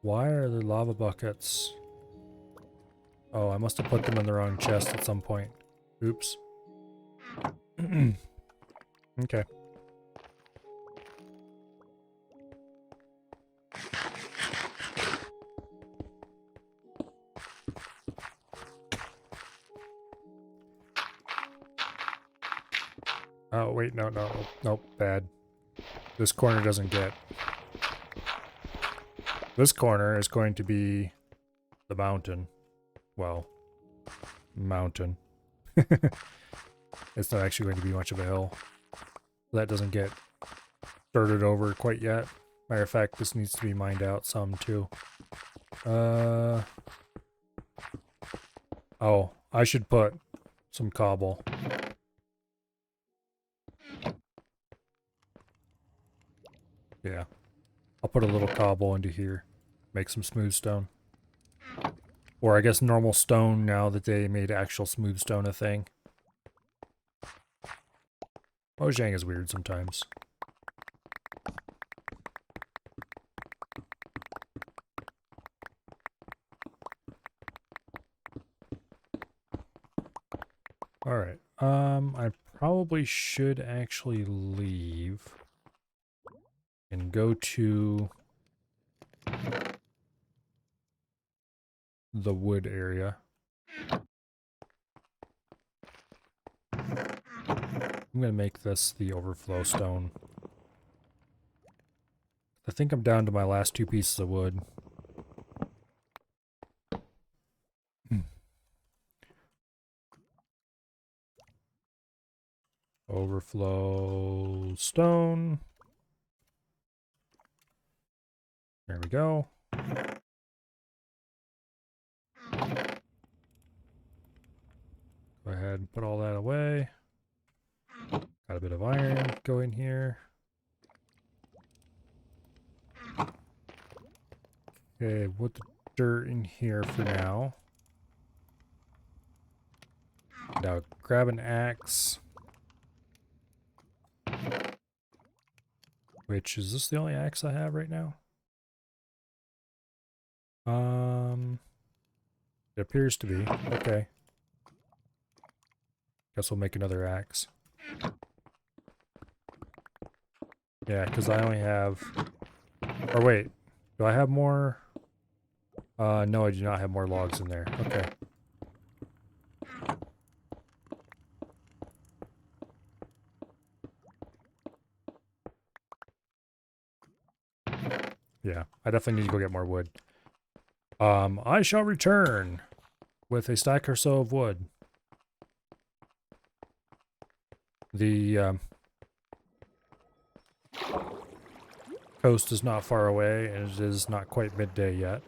Why are there lava buckets? Oh, I must have put them in the wrong chest at some point. Oops. Okay. Oh, wait, no, nope, bad. This corner doesn't get. This corner is going to be the mountain. Well, mountain. It's not actually going to be much of a hill. That doesn't get started over quite yet. Matter of fact, this needs to be mined out some too. Oh, I should put some cobble. Yeah. I'll put a little cobble into here. Make some smooth stone. Or I guess normal stone now that they made actual smooth stone a thing. Mojang is weird sometimes. Alright. I probably should actually leave and go to the wood area. I'm gonna make this the overflow stone. I think I'm down to my last 2 pieces of wood. Overflow stone. There we go. Go ahead and put all that away. Got a bit of iron going here. Okay, put the dirt in here for now. Now grab an axe. Which, is this the only axe I have right now? It appears to be. Okay. Guess we'll make another axe. Yeah, because I only have... Or wait, do I have more? No, I do not have more logs in there. Okay. Yeah, I definitely need to go get more wood. I shall return with a stack or so of wood. The coast is not far away, and it is not quite midday yet.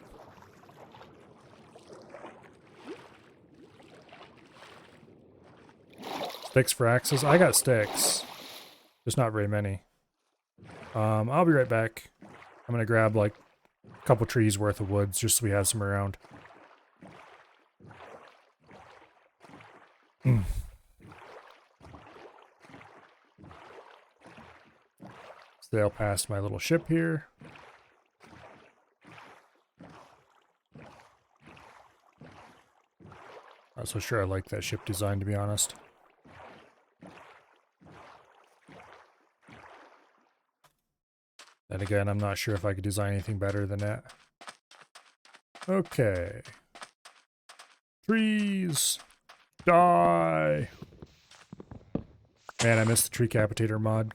Sticks for axes? I got sticks. There's not very many. I'll be right back. I'm gonna grab like a couple trees worth of woods just so we have some around. Sail past my little ship here. Not so sure I like that ship design, to be honest. Then again, I'm not sure if I could design anything better than that. Okay. Trees! Die! Man, I missed the tree capitator mod.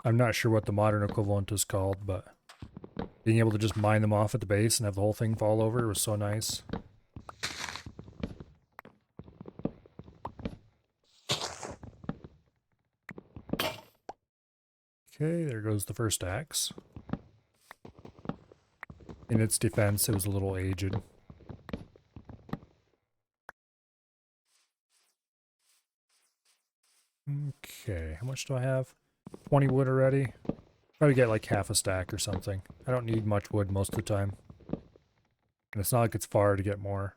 I'm not sure what the modern equivalent is called, but being able to just mine them off at the base and have the whole thing fall over was so nice. Okay, there goes the first axe. In its defense, it was a little aged. Okay, how much do I have? 20 wood already? Probably get like half a stack or something. I don't need much wood most of the time. And it's not like it's far to get more.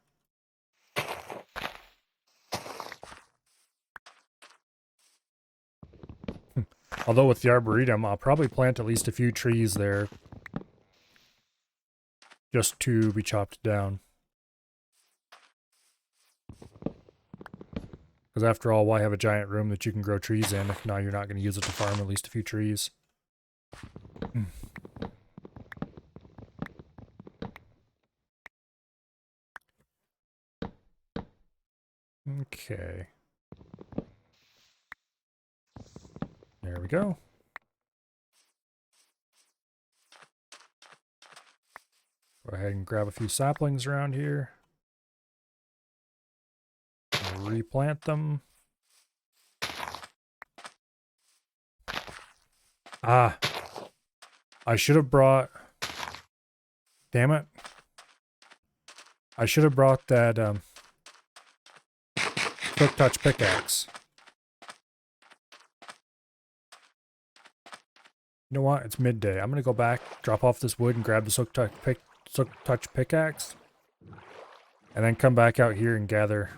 Although with the Arboretum, I'll probably plant at least a few trees there. Just to be chopped down. Because after all, why have a giant room that you can grow trees in if now you're not going to use it to farm at least a few trees? Okay. There we go. Go ahead and grab a few saplings around here. Replant them. Ah. I should have brought... Damn it. I should have brought that, quick touch pickaxe. You know what? It's midday. I'm gonna go back, drop off this wood, and grab the silk touch pickaxe. And then come back out here and gather.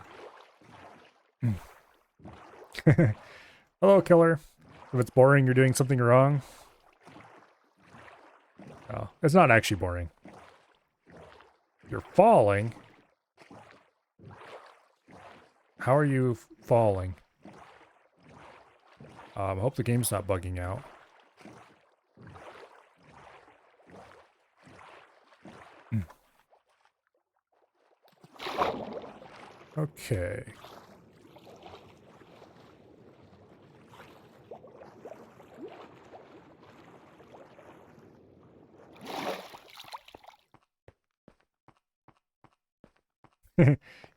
Hello, killer. If it's boring, you're doing something wrong. Oh, it's not actually boring. You're falling. How are you falling? I hope the game's not bugging out. Okay.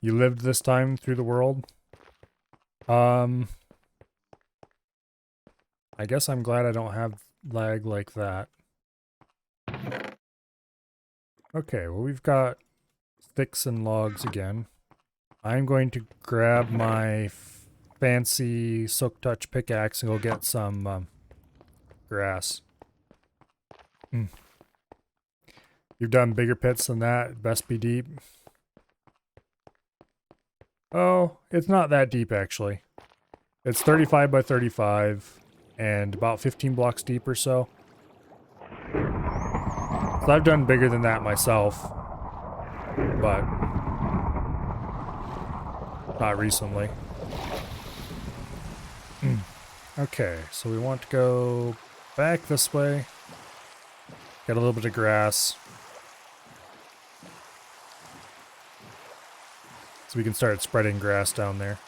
You lived this time through the world? I guess I'm glad I don't have lag like that. Okay, well we've got sticks and logs again. I'm going to grab my fancy silk touch pickaxe and go get some grass. You've done bigger pits than that, best be deep. Oh, it's not that deep actually. It's 35 by 35 and about 15 blocks deep or so. So I've done bigger than that myself, but not recently. Okay, so we want to go back this way. Get a little bit of grass. So we can start spreading grass down there.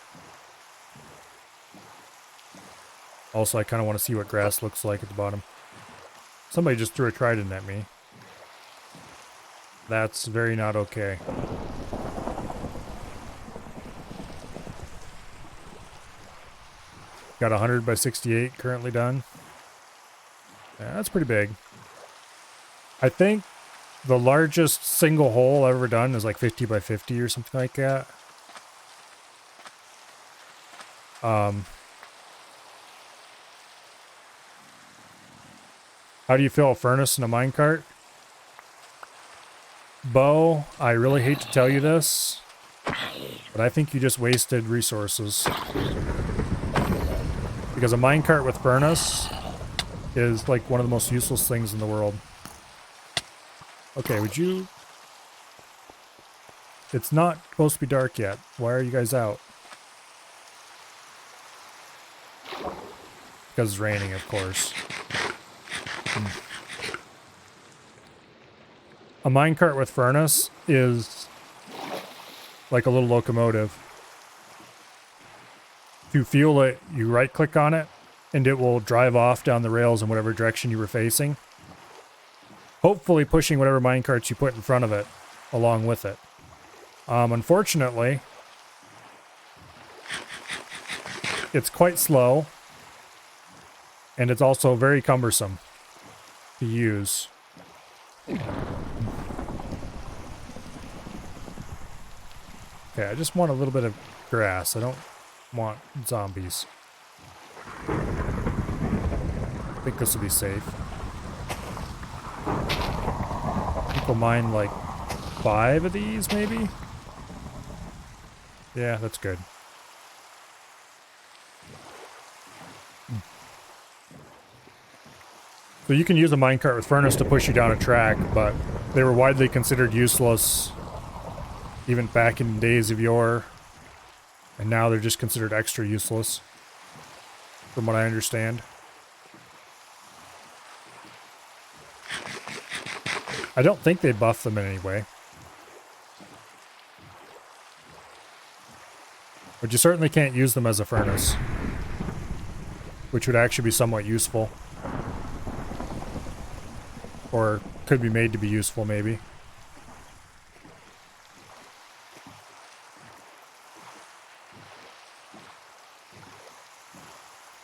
Also, I kind of want to see what grass looks like at the bottom. Somebody just threw a trident at me. That's very not okay. Got 100 by 68 currently done. Yeah, that's pretty big. I think the largest single hole I've ever done is like 50 by 50 or something like that. How do you fill a furnace in a minecart? Bo, I really hate to tell you this, but I think you just wasted resources. Because a minecart with furnace is like one of the most useless things in the world. Okay, would you... It's not supposed to be dark yet. Why are you guys out? Because it's raining, of course. A minecart with furnace is like a little locomotive. To fuel it, you right-click on it, and it will drive off down the rails in whatever direction you were facing. Hopefully pushing whatever minecarts you put in front of it along with it. Unfortunately, it's quite slow, and it's also very cumbersome to use. Okay, I just want a little bit of grass. I don't want zombies. I think this will be safe. I think we'll mine like 5 of these, maybe? Yeah, that's good. So you can use a minecart with furnace to push you down a track, but they were widely considered useless even back in days of yore. And now they're just considered extra useless, from what I understand. I don't think they buff them in any way. But you certainly can't use them as a furnace, which would actually be somewhat useful. Or could be made to be useful, maybe.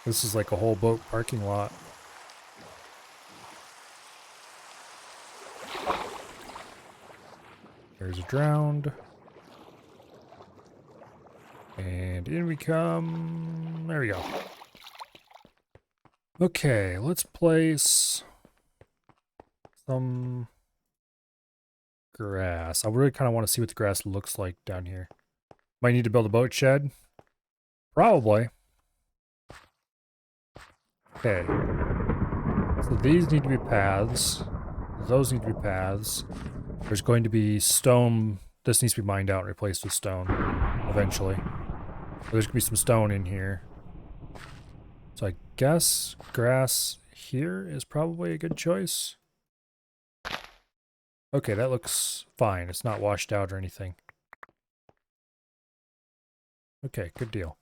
This is like a whole boat parking lot. There's a drowned. And in we come. There we go. Okay, let's place some grass. I really kind of want to see what the grass looks like down here. Might need to build a boat shed. Probably. Okay. So these need to be paths. Those need to be paths. There's going to be stone. This needs to be mined out and replaced with stone eventually. There's going to be some stone in here. So I guess grass here is probably a good choice. Okay, that looks fine. It's not washed out or anything. Okay, good deal.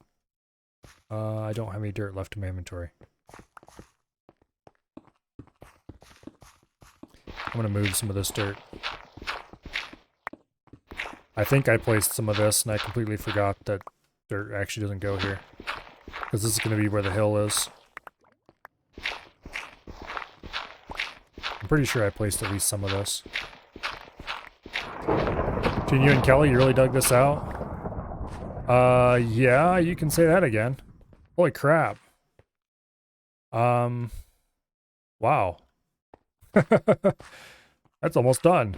I don't have any dirt left in my inventory. I'm going to move some of this dirt. I think I placed some of this and I completely forgot that dirt actually doesn't go here. Because this is going to be where the hill is. I'm pretty sure I placed at least some of this. Between you and Kelly, you really dug this out? Yeah, you can say that again. Holy crap. Wow. That's almost done.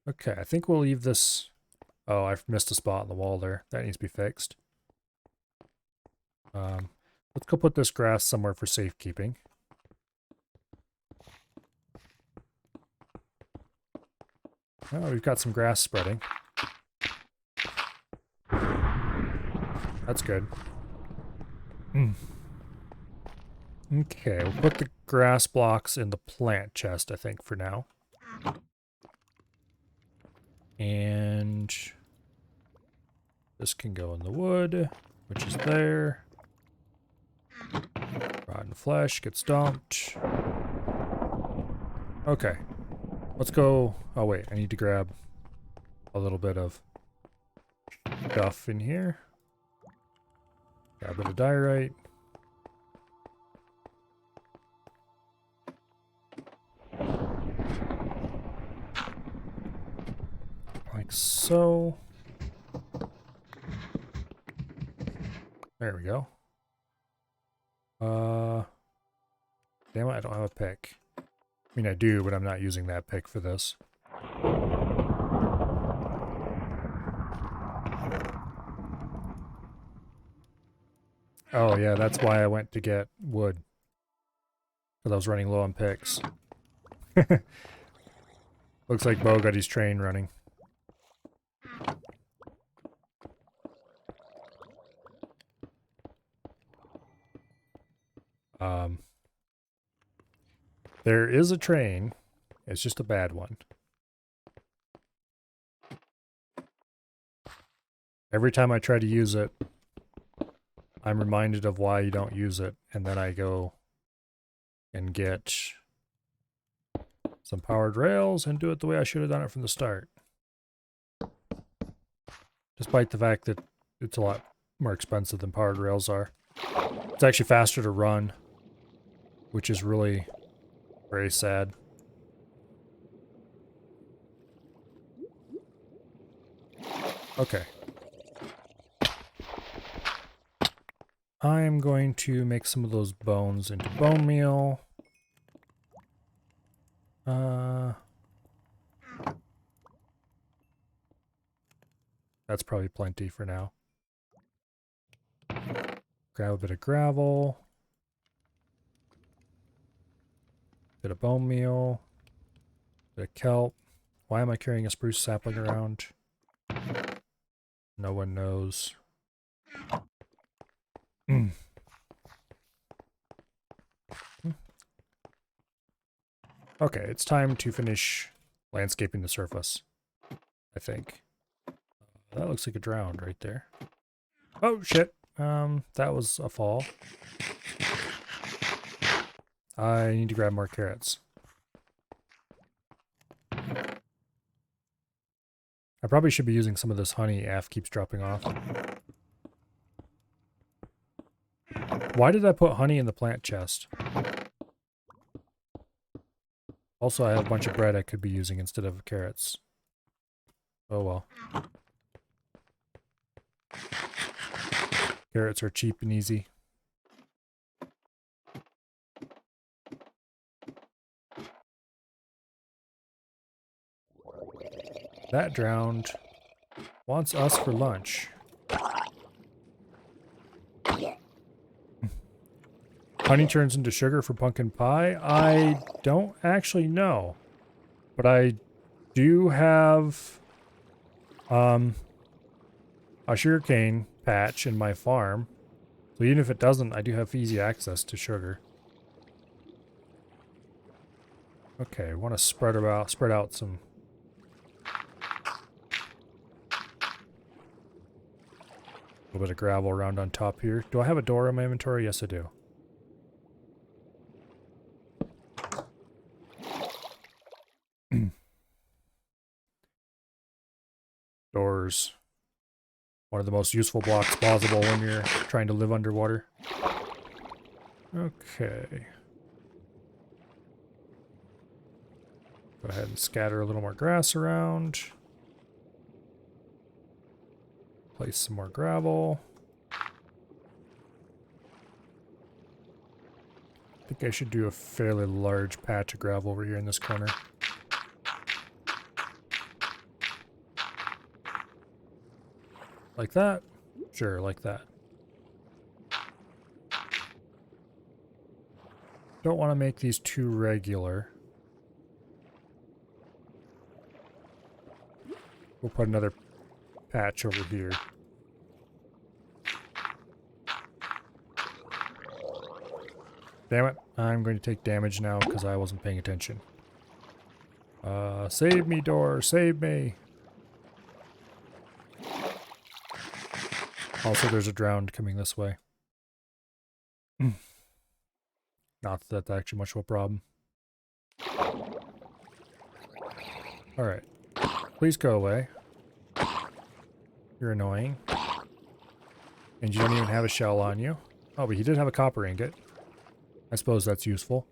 Okay, I think we'll leave this... Oh, I've missed a spot on the wall there. That needs to be fixed. Let's go put this grass somewhere for safekeeping. Oh, we've got some grass spreading. That's good. Okay, we'll put the grass blocks in the plant chest, I think, for now. And this can go in the wood, which is there. Rotten flesh gets dumped. Okay. Let's go... Oh, wait. I need to grab a little bit of stuff in here. Got a bit of diorite. Like so. There we go. Damn it, I don't have a pick. I mean, I do, but I'm not using that pick for this. Oh yeah, that's why I went to get wood. Because I was running low on picks. Looks like Bo got his train running. There is a train. It's just a bad one. Every time I try to use it, I'm reminded of why you don't use it, and then I go and get some powered rails and do it the way I should have done it from the start. Despite the fact that it's a lot more expensive than powered rails are. It's actually faster to run, which is really very sad. Okay. I'm going to make some of those bones into bone meal. That's probably plenty for now. Grab a bit of gravel. Bit of bone meal. Bit of kelp. Why am I carrying a spruce sapling around? No one knows. Okay, it's time to finish landscaping the surface, I think. That looks like a drowned right there. Oh, shit. That was a fall. I need to grab more carrots. I probably should be using some of this honey. Af keeps dropping off. Why did I put honey in the plant chest? Also, I have a bunch of bread I could be using instead of carrots. Oh well. Carrots are cheap and easy. That drowned wants us for lunch. Honey turns into sugar for pumpkin pie? I don't actually know. But I do have a sugarcane patch in my farm. So even if it doesn't, I do have easy access to sugar. Okay, I want to spread out some. A little bit of gravel around on top here. Do I have a door in my inventory? Yes, I do. Doors. One of the most useful blocks possible when you're trying to live underwater. Okay. Go ahead and scatter a little more grass around. Place some more gravel. I think I should do a fairly large patch of gravel over here in this corner. Like that? Sure, like that. Don't want to make these too regular. We'll put another patch over here. Damn it. I'm going to take damage now because I wasn't paying attention. Save me, door. Save me. Also, there's a drowned coming this way. Not that that's actually much of a problem. Alright. Please go away. You're annoying. And you don't even have a shell on you. Oh, but he did have a copper ingot. I suppose that's useful.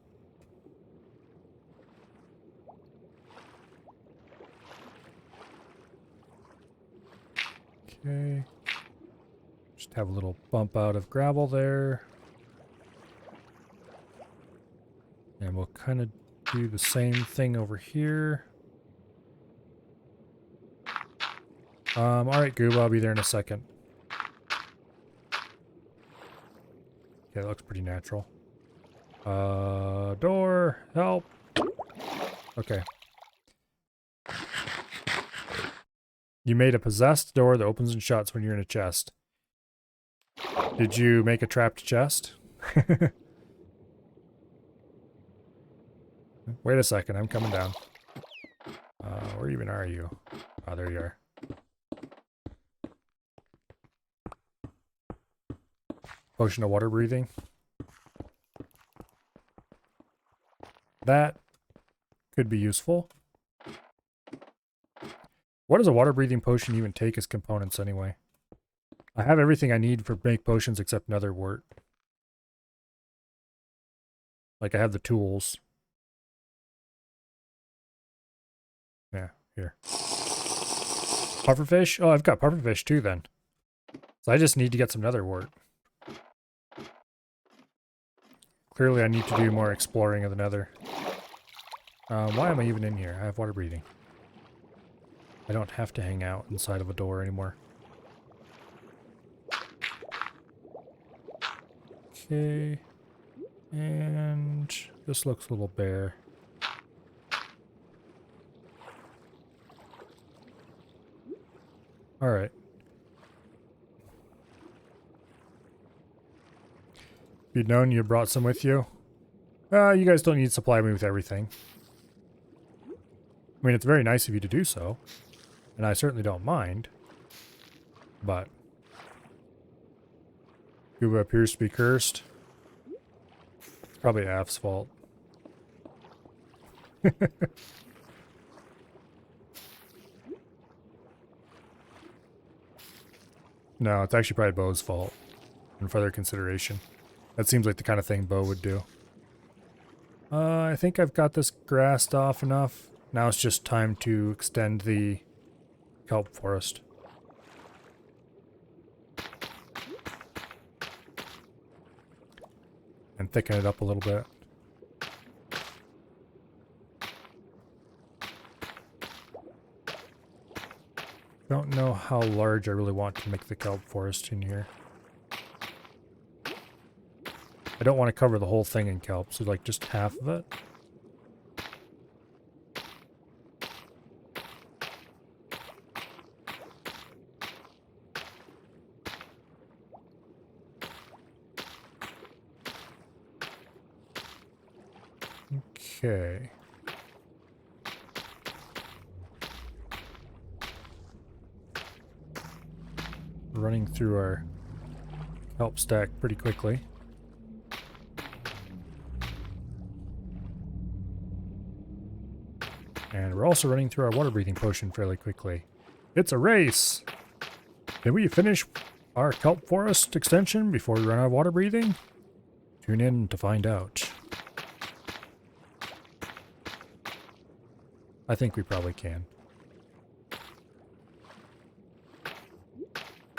Okay. Just have a little bump out of gravel there. And we'll kind of do the same thing over here. Alright, Guba, I'll be there in a second. Okay, that looks pretty natural. Door, help. Okay. You made a possessed door that opens and shuts when you're in a chest. Did you make a trapped chest? Wait a second, I'm coming down. Where even are you? Oh, there you are. Potion of water breathing. That could be useful. What does a water breathing potion even take as components anyway? I have everything I need for make potions except nether wart. Like I have the tools. Yeah, here. Pufferfish? Oh, I've got pufferfish too then. So I just need to get some nether wart. Clearly I need to do more exploring of the nether. Why am I even in here? I have water breathing. I don't have to hang out inside of a door anymore. Okay. And this looks a little bare. Alright. If you'd known you brought some with you. You guys don't need to supply me with everything. I mean, it's very nice of you to do so. And I certainly don't mind. But Guba appears to be cursed. It's probably Af's fault. No, it's actually probably Bo's fault. And further consideration. That seems like the kind of thing Bo would do. I think I've got this grassed off enough. Now it's just time to extend the kelp forest. And thicken it up a little bit. Don't know how large I really want to make the kelp forest in here. I don't want to cover the whole thing in kelp, so like just half of it. Okay. Running through our kelp stack pretty quickly. And we're also running through our water breathing potion fairly quickly. It's a race! Can we finish our kelp forest extension before we run out of water breathing? Tune in to find out. I think we probably can.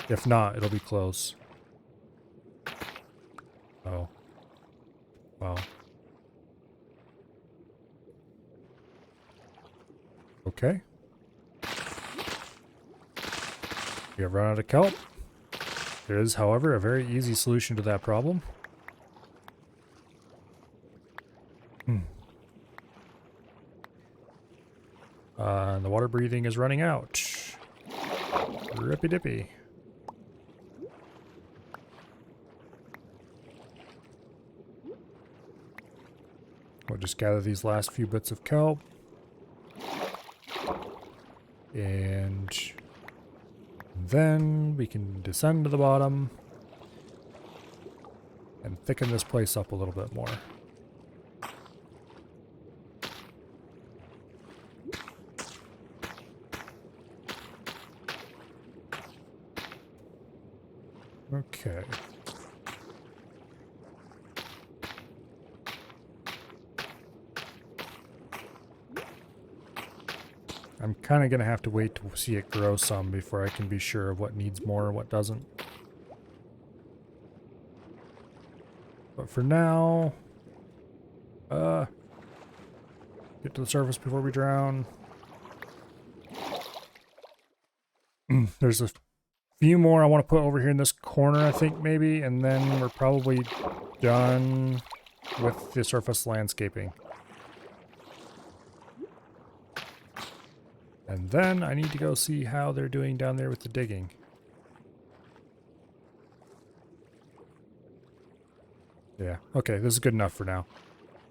If not, it'll be close. Oh. Wow. Okay. We have run out of kelp. There is, however, a very easy solution to that problem. And the water breathing is running out. Rippy dippy. We'll just gather these last few bits of kelp. And then we can descend to the bottom and thicken this place up a little bit more. Okay. I'm kind of going to have to wait to see it grow some before I can be sure of what needs more and what doesn't. But for now, get to the surface before we drown. There's a few more I want to put over here in this corner, I think, maybe, and then we're probably done with the surface landscaping. And then I need to go see how they're doing down there with the digging. Yeah, okay, this is good enough for now.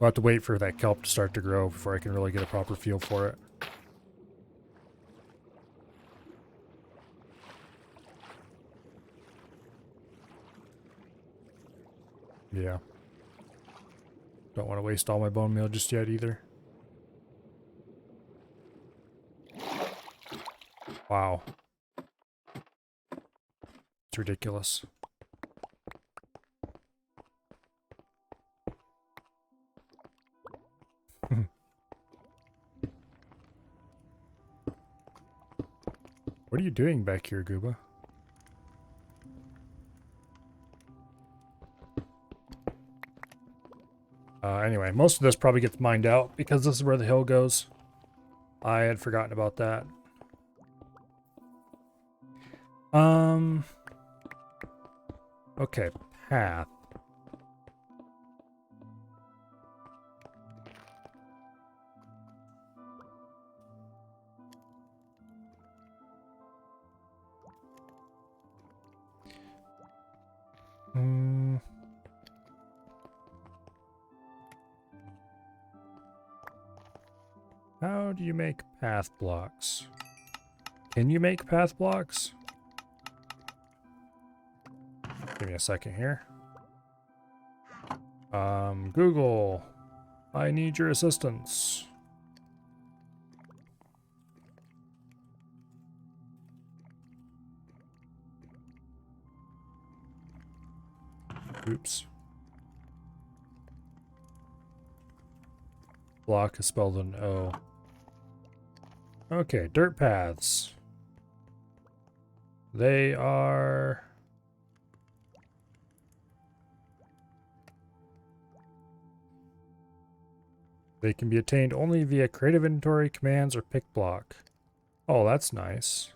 We'll have to wait for that kelp to start to grow before I can really get a proper feel for it. Yeah. Don't want to waste all my bone meal just yet either. Wow. It's ridiculous. What are you doing back here, Guba? Anyway, most of this probably gets mined out because this is where the hill goes. I had forgotten about that. Okay, path. How do you make path blocks? Can you make path blocks? Give me a second here. Google, I need your assistance. Oops. Block is spelled an O. Okay, dirt paths. They are... They can be attained only via creative inventory, commands, or pick block. Oh, that's nice.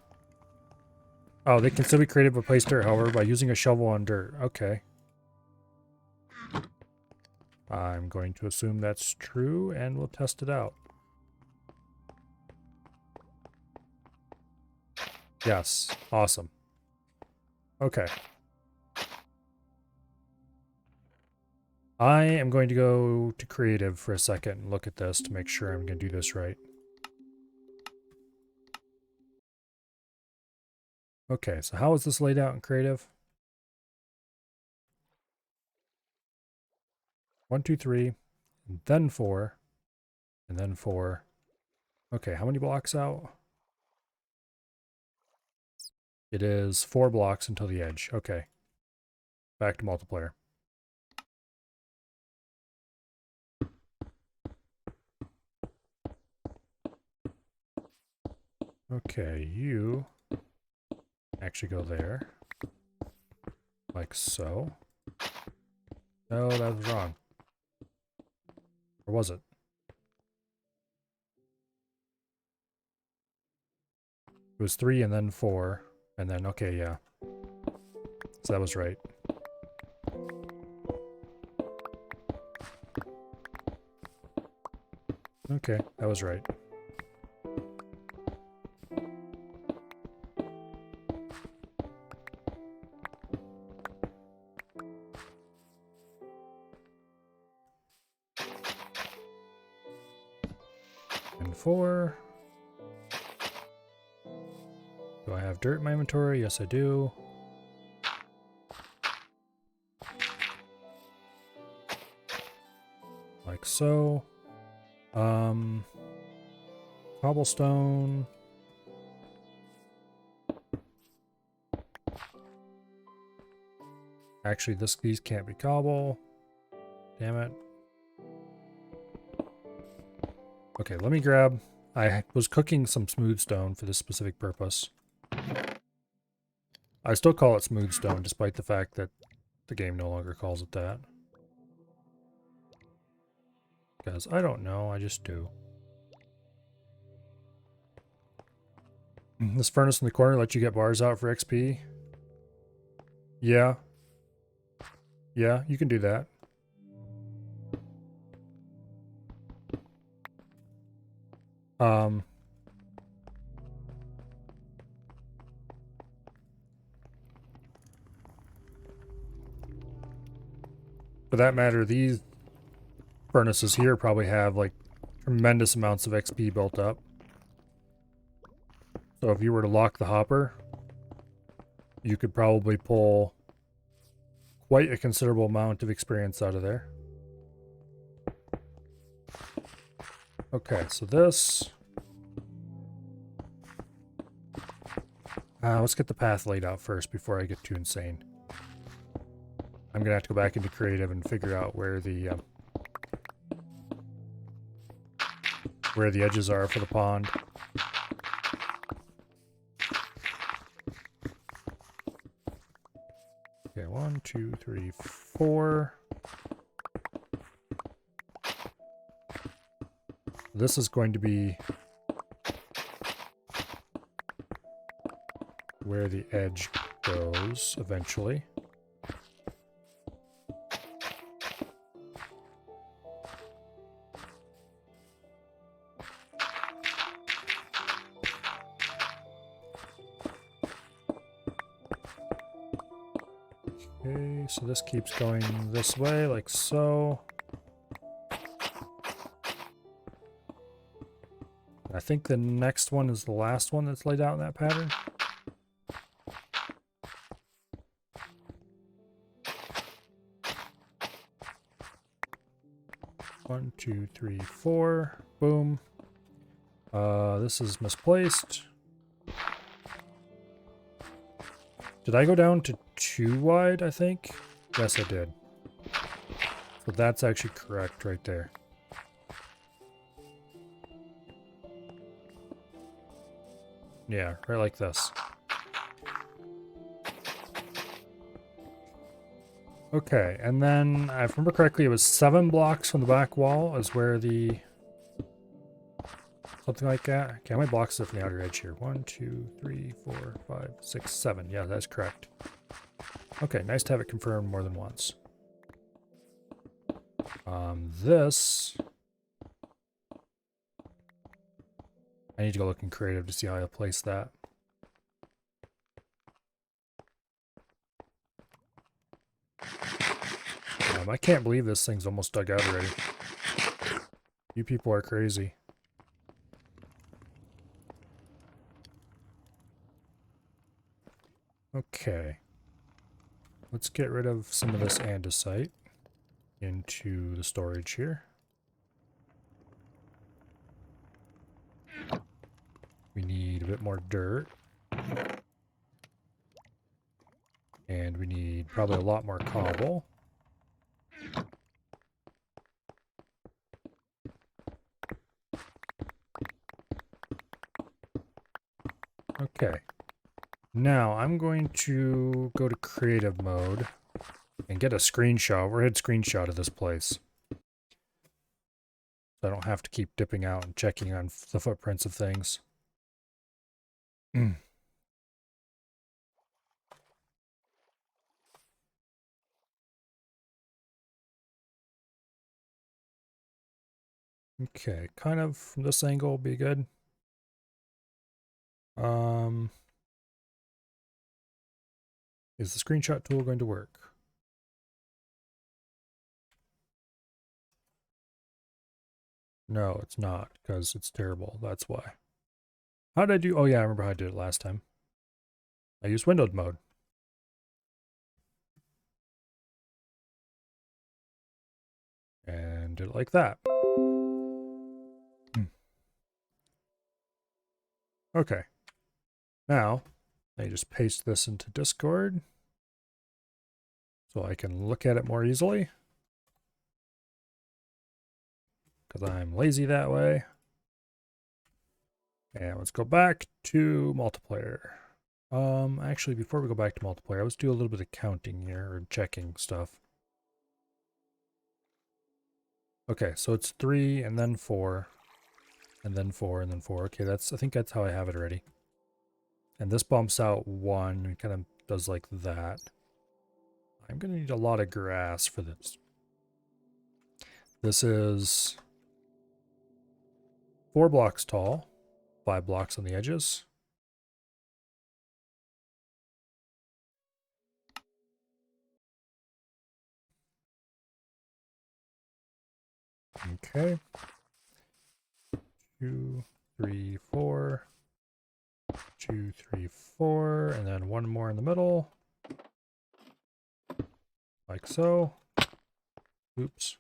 Oh, they can still be created but place dirt, however, by using a shovel on dirt. Okay. I'm going to assume that's true, and we'll test it out. Yes. Awesome. Okay. I am going to go to creative for a second and look at this to make sure I'm going to do this right. Okay, so how is this laid out in creative? 1, 2, 3, and then 4, and then 4. Okay, how many blocks out? It is 4 blocks until the edge. Okay. Back to multiplayer. Okay, you actually go there. Like so. No, that was wrong. Or was it? It was 3 and then 4. And then, okay, yeah. So that was right. Okay, that was right. And 4. Do I have dirt in my inventory? Yes, I do. Like so. Cobblestone. Actually, these can't be cobble. Damn it. Okay, let me grab... I was cooking some smooth stone for this specific purpose. I still call it smooth stone, despite the fact that the game no longer calls it that. Because I don't know, I just do. This furnace in the corner lets you get bars out for XP. Yeah. Yeah, you can do that. For that matter, these furnaces here probably have like tremendous amounts of XP built up. So if you were to lock the hopper, you could probably pull quite a considerable amount of experience out of there. Okay, so this... let's get the path laid out first before I get too insane. I'm gonna have to go back into creative and figure out where the edges are for the pond. Okay, 1, 2, 3, 4. This is going to be where the edge goes eventually. Okay, so this keeps going this way, like so. I think the next one is the last one that's laid out in that pattern. One, two, three, four. Boom. This is misplaced. Did I go down to 2 wide, I think? Yes, I did. So that's actually correct right there. Yeah, right like this. Okay, and then, if I remember correctly, it was 7 blocks from the back wall is where the... Something like that. Okay, how many blocks is it from the outer edge here? 1, 2, 3, 4, 5, 6, 7. Yeah, that's correct. Okay, nice to have it confirmed more than once. This... I need to go look in creative to see how I place that. I can't believe this thing's almost dug out already. You people are crazy. Okay. Let's get rid of some of this andesite into the storage here. We need a bit more dirt. And we need probably a lot more cobble. Okay. Now I'm going to go to creative mode and get a screenshot, overhead screenshot of this place. So I don't have to keep dipping out and checking on the footprints of things. Okay, kind of from this angle will be good. Is the screenshot tool going to work? No, it's not, because it's terrible. That's why. How did I do? Oh yeah, I remember how I did it last time. I used windowed mode. And did it like that. Okay. Now, I just paste this into Discord. so I can look at it more easily. Because I'm lazy that way. And let's go back to multiplayer. Actually, before we go back to multiplayer, let's do a little bit of counting here, or checking stuff. Okay, so it's 3, and then 4, and then 4, and then 4. Okay, I think that's how I have it already. And this bumps out 1, and kind of does like that. I'm going to need a lot of grass for this. This is 4 blocks tall, 5 blocks on the edges. Okay. 2, 3, 4. 2, 3, 4, and then 1 more in the middle. Like so. Oops.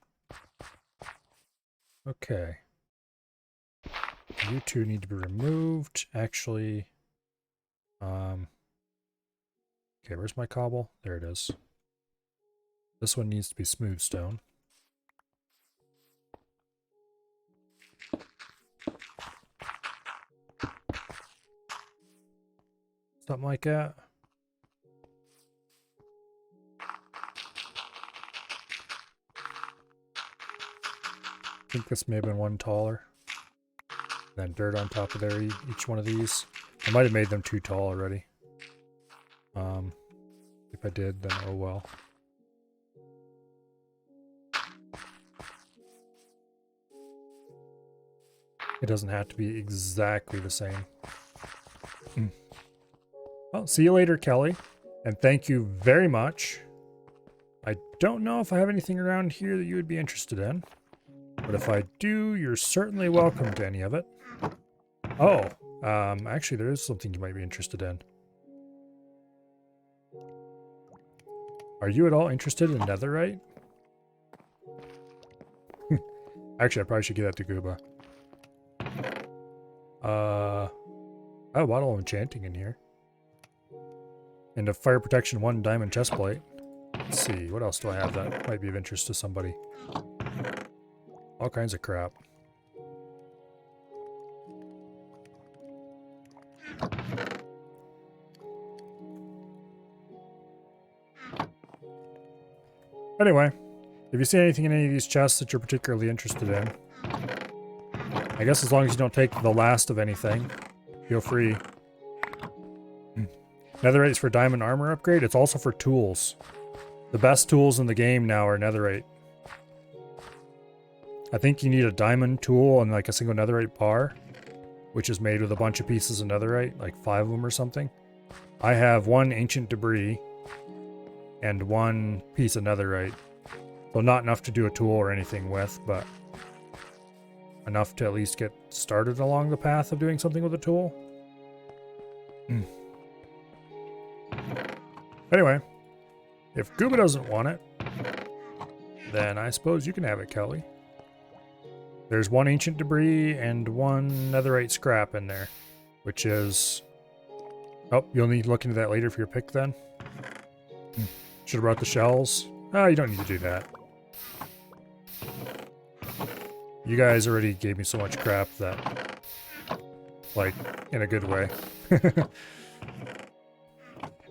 Okay. You two need to be removed. Actually, okay, where's my cobble? There it is. This one needs to be smooth stone. Something like that. I think this may have been one taller. Then dirt on top of there, each one of these. I might have made them too tall already. If I did, then oh well. It doesn't have to be exactly the same. Well, see you later, Kelly. And thank you very much. I don't know if I have anything around here that you would be interested in. But if I do, you're certainly welcome to any of it. Oh, actually there is something you might be interested in. Are you at all interested in netherite? Actually, I probably should give that to Guba. I have a bottle of enchanting in here. And a fire protection 1 diamond chest plate. Let's see, what else do I have that might be of interest to somebody? All kinds of crap. Anyway, if you see anything in any of these chests that you're particularly interested in, I guess as long as you don't take the last of anything, feel free. Netherite is for diamond armor upgrade. It's also for tools. The best tools in the game now are netherite. I think you need a diamond tool and like a single netherite bar, which is made with a bunch of pieces of netherite, like 5 of them or something. I have 1 ancient debris and 1 piece of netherite. So not enough to do a tool or anything with, but enough to at least get started along the path of doing something with a tool. Anyway, if Guba doesn't want it, then I suppose you can have it, Kelly. There's 1 ancient debris and 1 netherite scrap in there, which is... Oh, you'll need to look into that later for your pick then. Should have brought the shells. Oh, you don't need to do that. You guys already gave me so much crap that... Like, in a good way.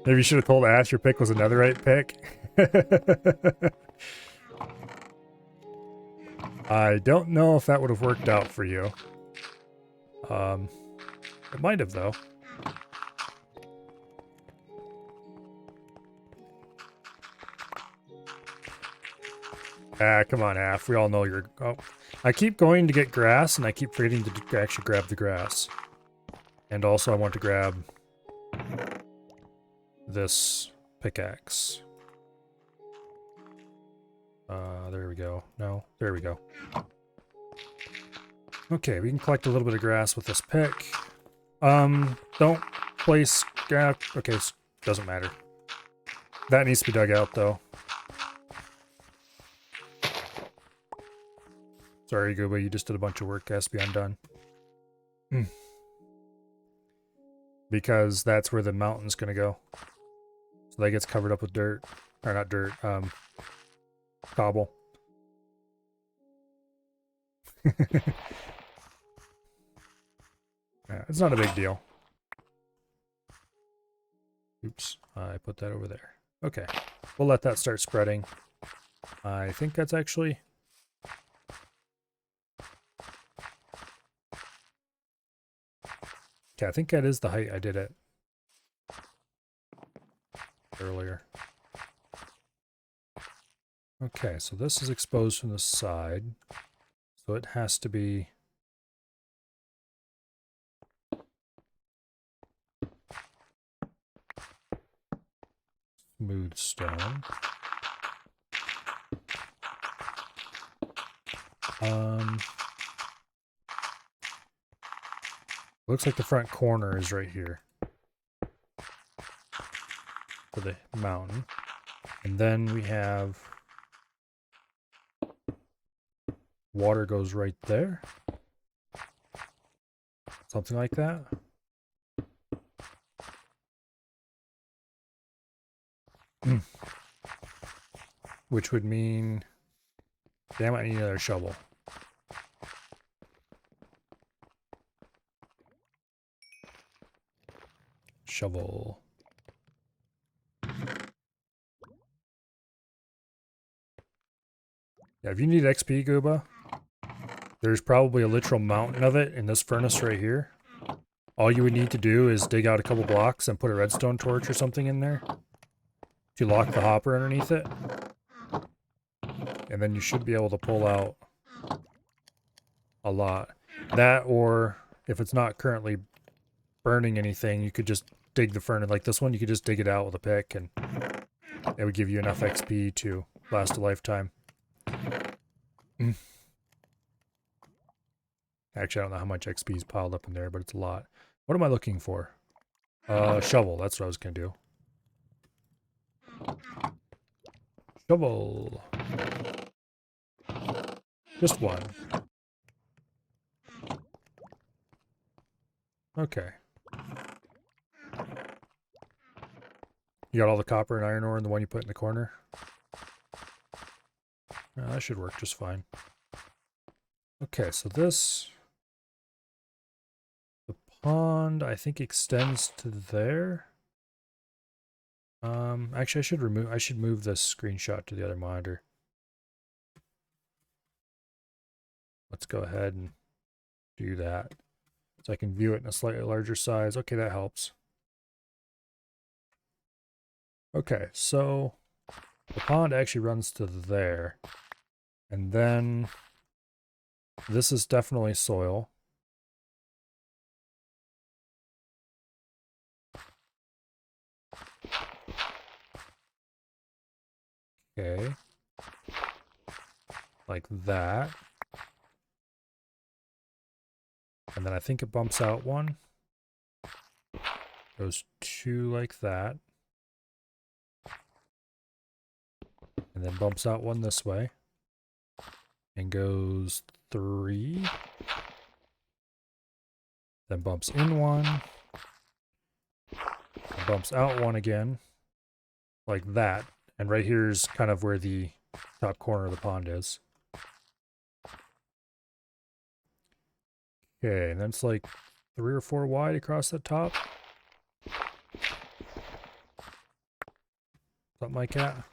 Maybe you should have told Ash your pick was a netherite pick. I don't know if that would have worked out for you. It might have, though. Ah, come on, Af. We all know you're... Oh. I keep going to get grass, and I keep forgetting to actually grab the grass. And also I want to grab this pickaxe. There we go. No, there we go. Okay, we can collect a little bit of grass with this pick. Don't place... Okay, doesn't matter. That needs to be dug out, though. Sorry, Guba, you just did a bunch of work. It has to be undone. Because that's where the mountain's gonna go. So that gets covered up with dirt. Or not dirt, cobble. Yeah, it's not a big deal. Oops, I put that over there. Okay, we'll let that start spreading. I think that's actually... Okay, I think that is the height I did it earlier. Okay, so this is exposed from the side. So it has to be... smooth stone. Looks like the front corner is right here for the mountain. And then we have water goes right there. Something like that. Which would mean... Damn, I need another shovel. Shovel. Yeah, if you need XP, Guba, there's probably a literal mountain of it in this furnace right here. All you would need to do is dig out a couple blocks and put a redstone torch or something in there to lock the hopper underneath it. And then you should be able to pull out a lot. That, or if it's not currently burning anything, you could just dig the furnace. Like this one, you could just dig it out with a pick and it would give you enough XP to last a lifetime. Actually, I don't know how much XP is piled up in there, but it's a lot. What am I looking for? Shovel. That's what I was going to do. Shovel. Just one. Okay. You got all the copper and iron ore in the one you put in the corner? That should work just fine. Okay, so this... The pond, I think, extends to there. Actually, I should move this screenshot to the other monitor. Let's go ahead and do that. So I can view it in a slightly larger size. Okay, that helps. Okay, so the pond actually runs to there. And then this is definitely soil. Okay. Like that. And then I think it bumps out one. Goes two like that. And then bumps out one this way. And goes three. Then bumps in one. And bumps out one again. Like that. And right here is kind of where the top corner of the pond is. Okay, and then it's like 3 or 4 wide across the top. Something like that.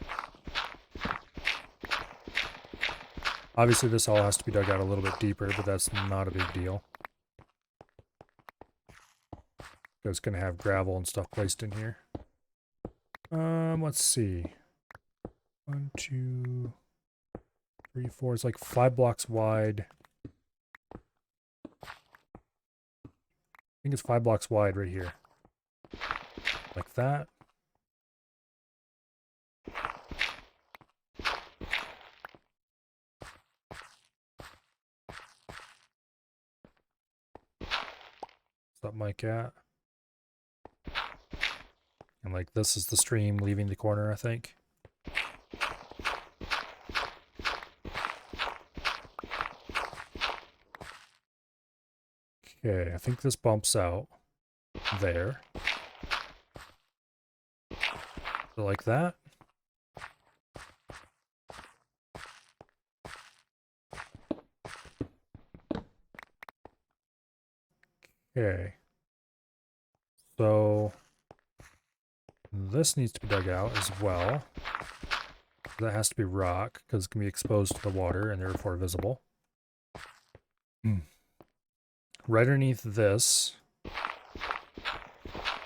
Obviously this all has to be dug out a little bit deeper, but that's not a big deal. It's going to have gravel and stuff placed in here. Let's see. 1, 2, 3, 4. It's like 5 blocks wide. I think it's 5 blocks wide right here. Like that. Something like that. And like this is the stream leaving the corner, I think. Okay, I think this bumps out there. So like that. Okay. So this needs to be dug out as well. That has to be rock because it can be exposed to the water and therefore visible. Right underneath this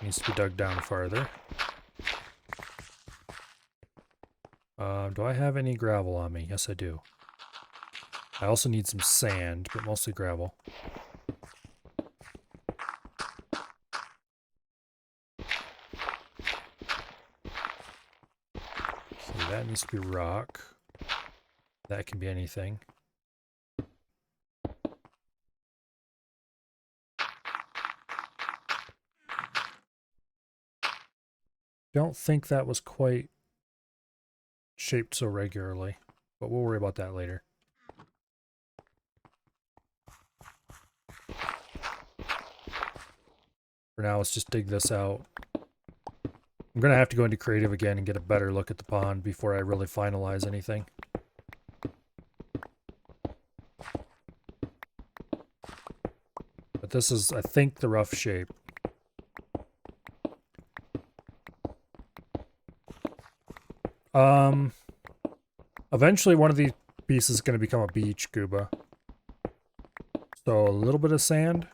needs to be dug down farther. Do I have any gravel on me? Yes, I do. I also need some sand, but mostly gravel. Okay, that needs to be rock. That can be anything. Don't think that was quite shaped so regularly, but we'll worry about that later. For now, let's just dig this out. I'm going to have to go into creative again and get a better look at the pond before I really finalize anything. But this is, I think, the rough shape. Eventually one of these pieces is going to become a beach, Guba. So a little bit of sand.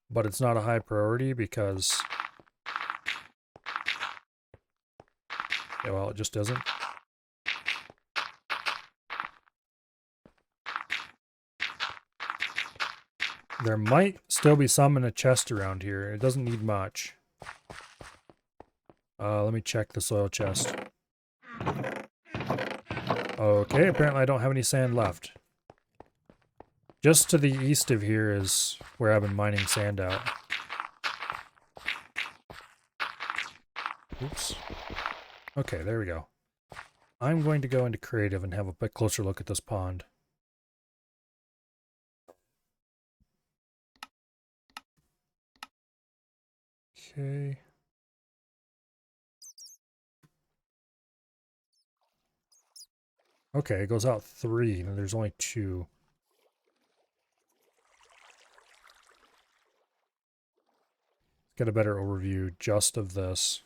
But it's not a high priority because... yeah, well, it just isn't. There might still be some in a chest around here. It doesn't need much. Let me check the soil chest. Okay, apparently I don't have any sand left. Just to the east of here is where I've been mining sand out. Oops. Okay, there we go. I'm going to go into creative and have a bit closer look at this pond. Okay. Okay, it goes out 3, and there's only 2. Get a better overview just of this.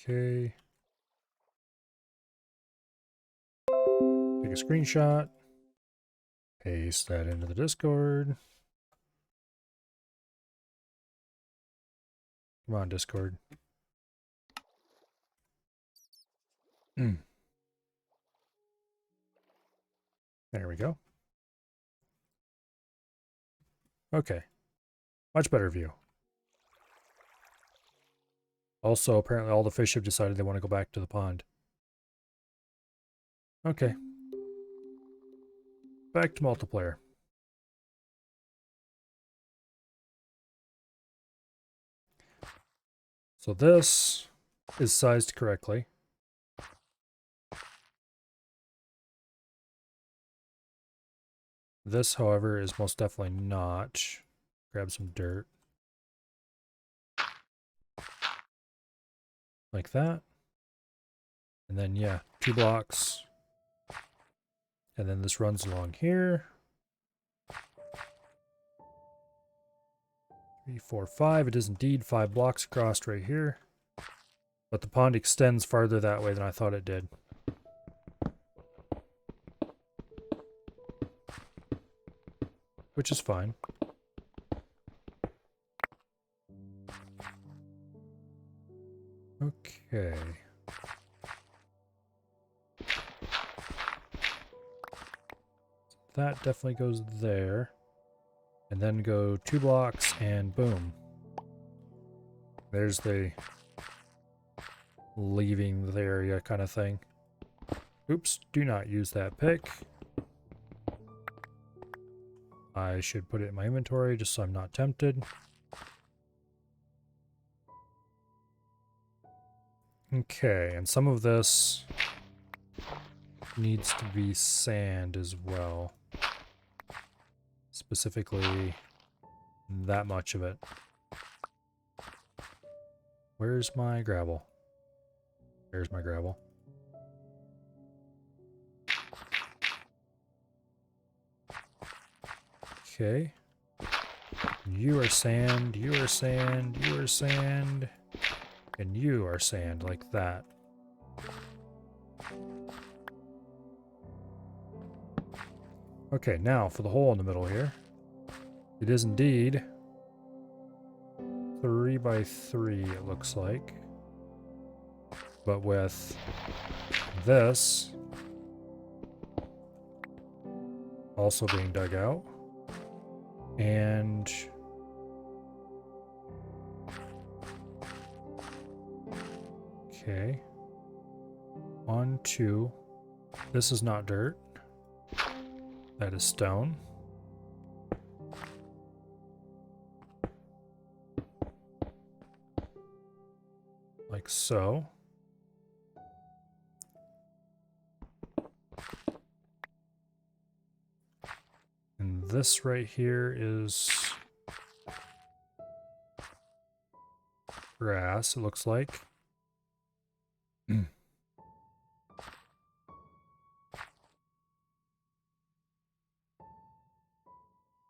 Okay. Take a screenshot. Paste that into the Discord. Come on, Discord. There we go. Okay. Much better view. Also, apparently all the fish have decided they want to go back to the pond. Okay. Back to multiplayer. So this is sized correctly. This, however, is most definitely not. Grab some dirt. Like that. And then, yeah, 2 blocks. And then this runs along here. 3, 4, 5. It is indeed 5 blocks across right here. But the pond extends farther that way than I thought it did. Which is fine. Okay. That definitely goes there. And then go 2 blocks and boom. There's the leaving the area kind of thing. Oops, do not use that pick. I should put it in my inventory just so I'm not tempted. Okay, and some of this needs to be sand as well. Specifically, that much of it. Where's my gravel? There's my gravel. Okay. You are sand, you are sand, you are sand, and you are sand, like that. Okay, now for the hole in the middle here. It is indeed 3 by 3, it looks like. But with this also being dug out. And okay. 1, 2. This is not dirt. That is stone. Like so. And this right here is grass, it looks like.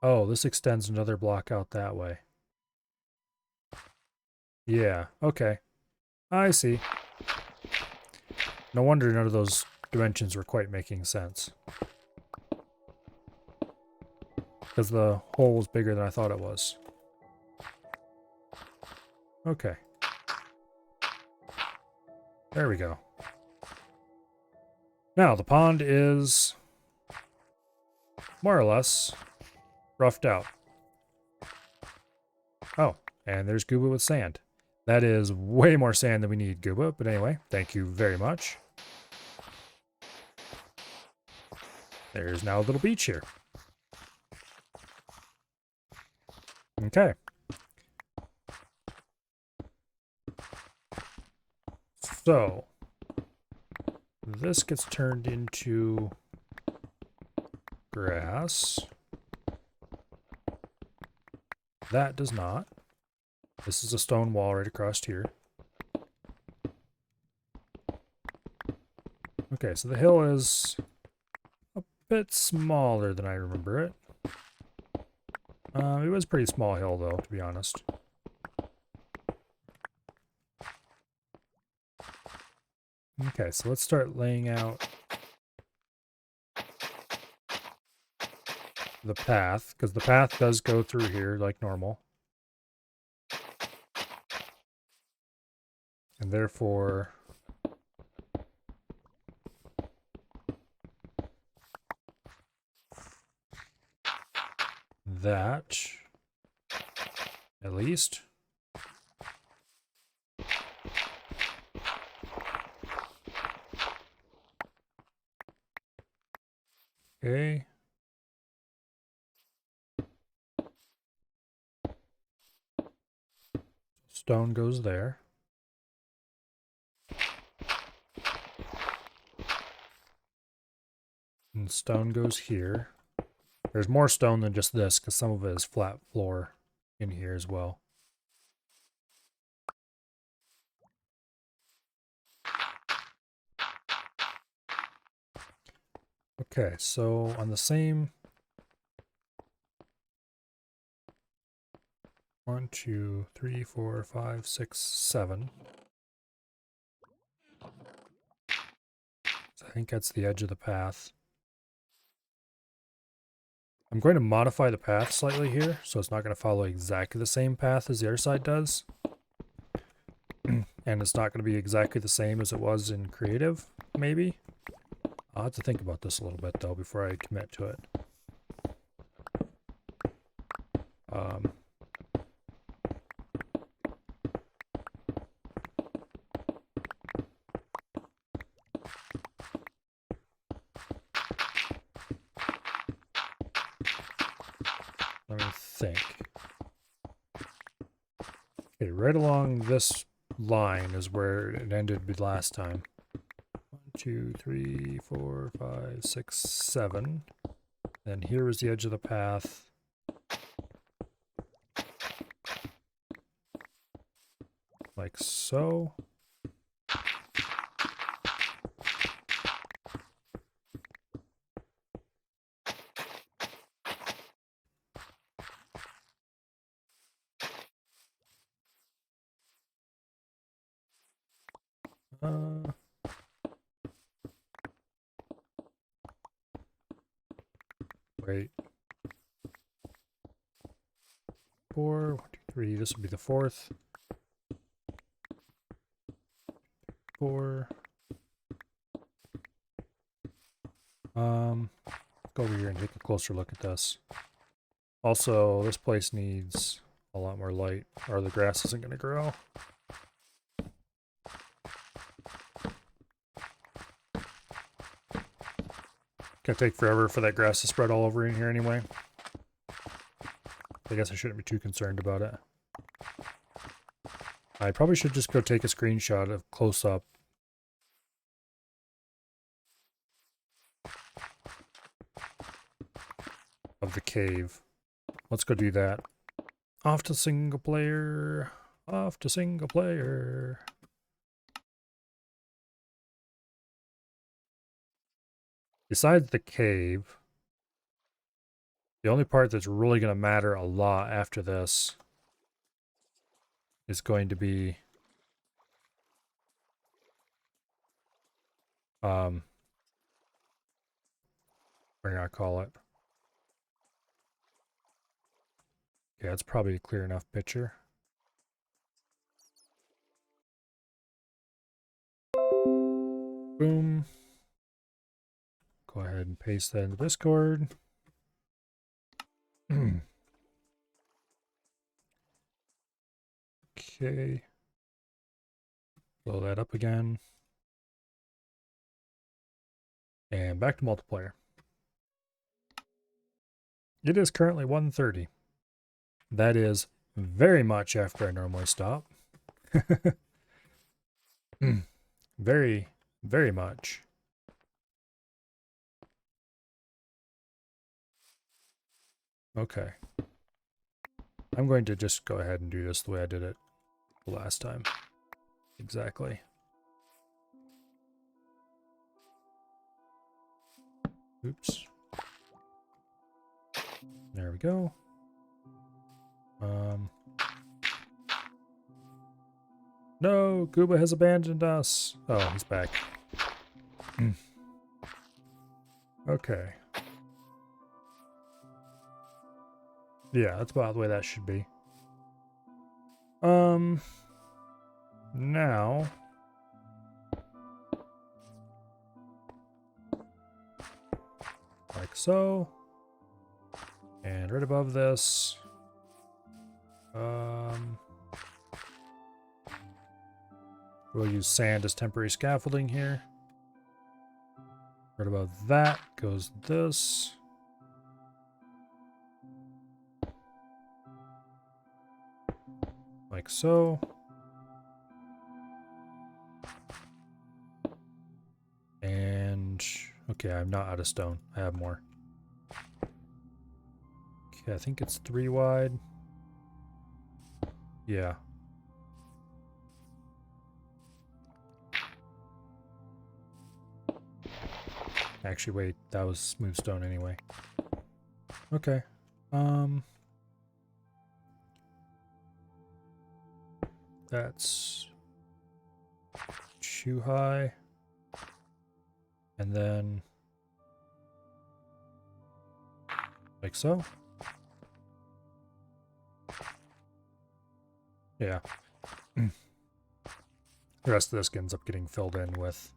Oh, this extends another block out that way. Yeah, okay. I see. No wonder none of those dimensions were quite making sense. Because the hole was bigger than I thought it was. Okay. There we go. Now, the pond is more or less roughed out. Oh, and there's Guba with sand. That is way more sand than we need, Guba. But anyway, thank you very much. There's now a little beach here. Okay. So, this gets turned into grass. That does not. This is a stone wall right across here. Okay, so the hill is a bit smaller than I remember it. It was a pretty small hill, though, to be honest. Okay, so let's start laying out the path, because the path does go through here like normal. And therefore, that, at least. Okay. Stone goes there. And stone goes here. There's more stone than just this, because some of it is flat floor in here as well. Okay, so on the same 1, 2, 3, 4, 5, 6, 7. So I think that's the edge of the path. I'm going to modify the path slightly here, so it's not going to follow exactly the same path as the other side does. And it's not going to be exactly the same as it was in creative, maybe. I'll have to think about this a little bit, though, before I commit to it. Let me think. Okay, right along this line is where it ended last time. 1, 2, 3, 4, 5, 6, 7. Then here was the edge of the path. Like so. Wait. 4, 1, 2, 3. This will be the 4th. 4. Go over here and take a closer look at this. Also, this place needs a lot more light, or the grass isn't going to grow. Gonna take forever for that grass to spread all over in here anyway. I guess I shouldn't be too concerned about it. I probably should just go take a screenshot of close up. Of the cave. Let's go do that. Off to single player. Off to single player. Besides the cave, the only part that's really going to matter a lot after this is going to be what do I call it? Yeah, it's probably a clear enough picture. Boom. Go ahead and paste that in the Discord. Okay. Blow that up again. And back to multiplayer. It is currently 1:30. That is very much after I normally stop. Very, very much. Okay. I'm going to just go ahead and do this the way I did it the last time. Exactly. Oops. There we go. No, Guba has abandoned us. Oh, he's back. Okay. Yeah, that's about the way that should be. Now like so. And right above this, we'll use sand as temporary scaffolding here. Right above that goes this. Like so. And, okay, I'm not out of stone. I have more. Okay, I think it's 3 wide. Yeah. Actually, wait, that was smooth stone anyway. Okay. That's too high. And then like so. Yeah. The rest of this ends up getting filled in with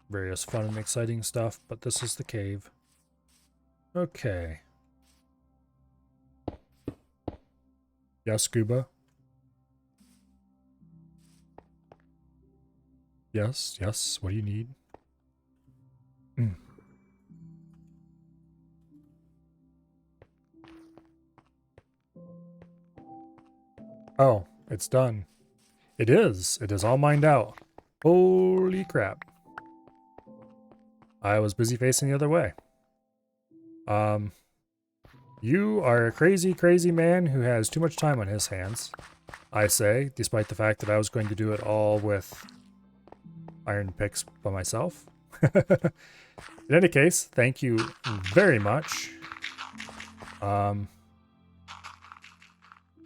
various fun and exciting stuff, but this is the cave. Okay. Yes, Guba? Yes, yes, what do you need? Oh, it's done. It is. It is all mined out. Holy crap. I was busy facing the other way. You are a crazy, crazy man who has too much time on his hands, I say, despite the fact that I was going to do it all with iron picks by myself. In any case, thank you very much. I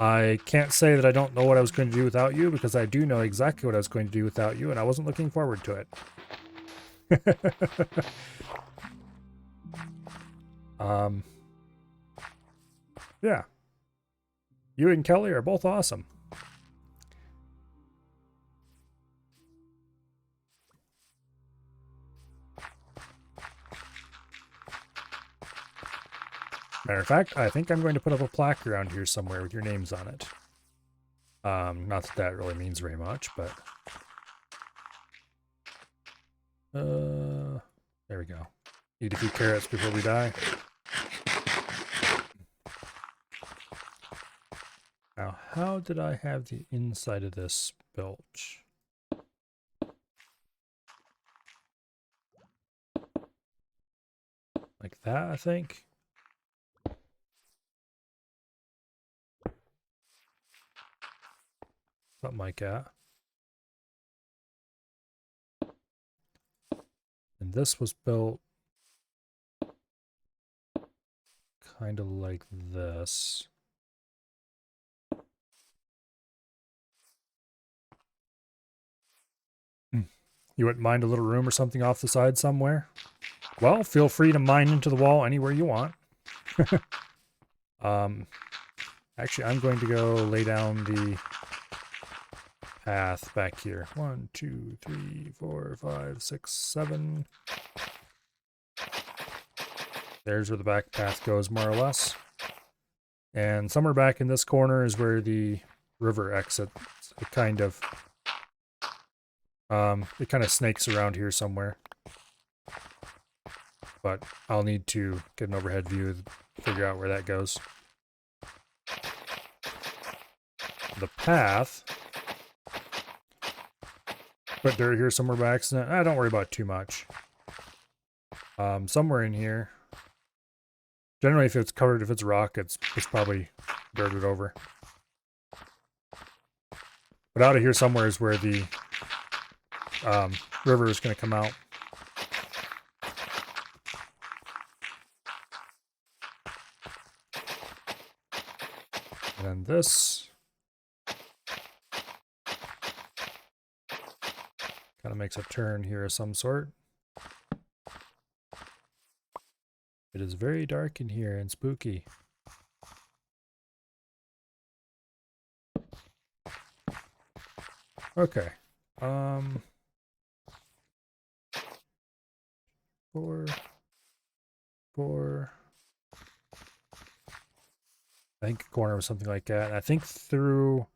I can't say that I don't know what I was going to do without you, because I do know exactly what I was going to do without you, and I wasn't looking forward to it. Yeah. You and Kelly are both awesome. Matter of fact, I think I'm going to put up a plaque around here somewhere with your names on it. Not that that really means very much, but... there we go. Eat a few carrots before we die. Now, how did I have the inside of this built? Like that, I think. Something like that. And this was built kind of like this. You wouldn't mind a little room or something off the side somewhere? Well, feel free to mine into the wall anywhere you want. Actually, I'm going to go lay down the path back here. 1, 2, 3, 4, 5, 6, 7. There's where the back path goes, more or less. And somewhere back in this corner is where the river exits. It kind of snakes around here somewhere. But I'll need to get an overhead view to figure out where that goes. The path. Put dirt here somewhere by accident. Don't worry about it too much. Somewhere in here. Generally, if it's covered, if it's rock, it's probably dirted over. But out of here somewhere is where the river is going to come out. And then this kind of makes a turn here of some sort. It is very dark in here and spooky. Okay. 4, 4. I think a corner was something like that. And I think through,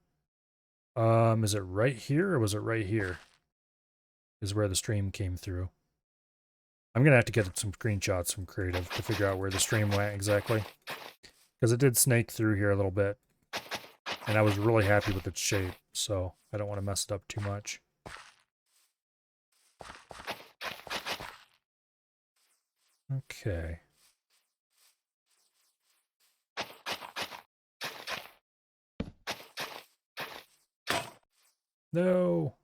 is it right here or was it right here? Is where the stream came through. I'm going to have to get some screenshots from Creative to figure out where the stream went exactly. Because it did snake through here a little bit. And I was really happy with its shape, so I don't want to mess it up too much. Okay. No!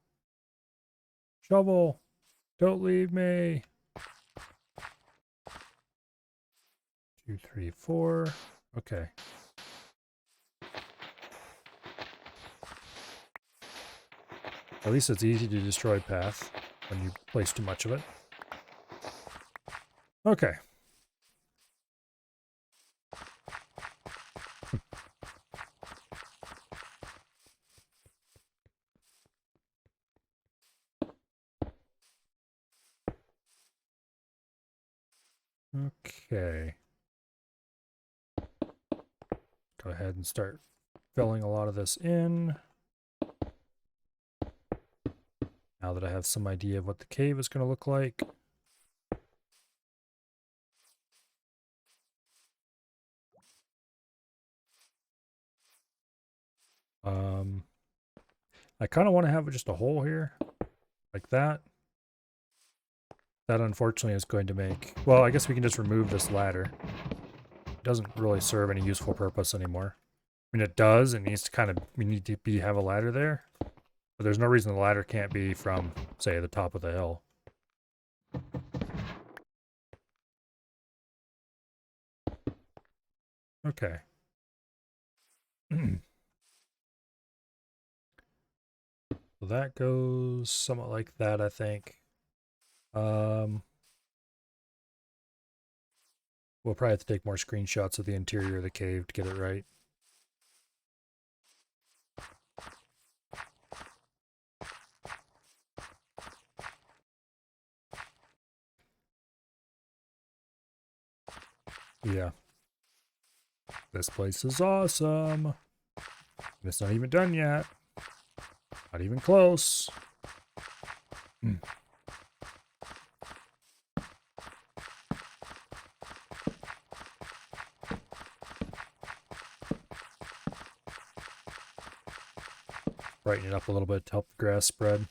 Shovel! Don't leave me! 2, 3, 4. Okay. At least it's easy to destroy path when you place too much of it. Okay. Okay. Go ahead and start filling a lot of this in. Now that I have some idea of what the cave is going to look like. I kind of want to have just a hole here, like that. That unfortunately is going to make... Well, I guess we can just remove this ladder. It doesn't really serve any useful purpose anymore. I mean, it does. It needs to kind of... We need to have a ladder there. But there's no reason the ladder can't be from, say, the top of the hill. Okay. So that goes somewhat like that, I think. We'll probably have to take more screenshots of the interior of the cave to get it right. Yeah. This place is awesome. And it's not even done yet. Not even close. Mm. Brighten it up a little bit to help the grass spread.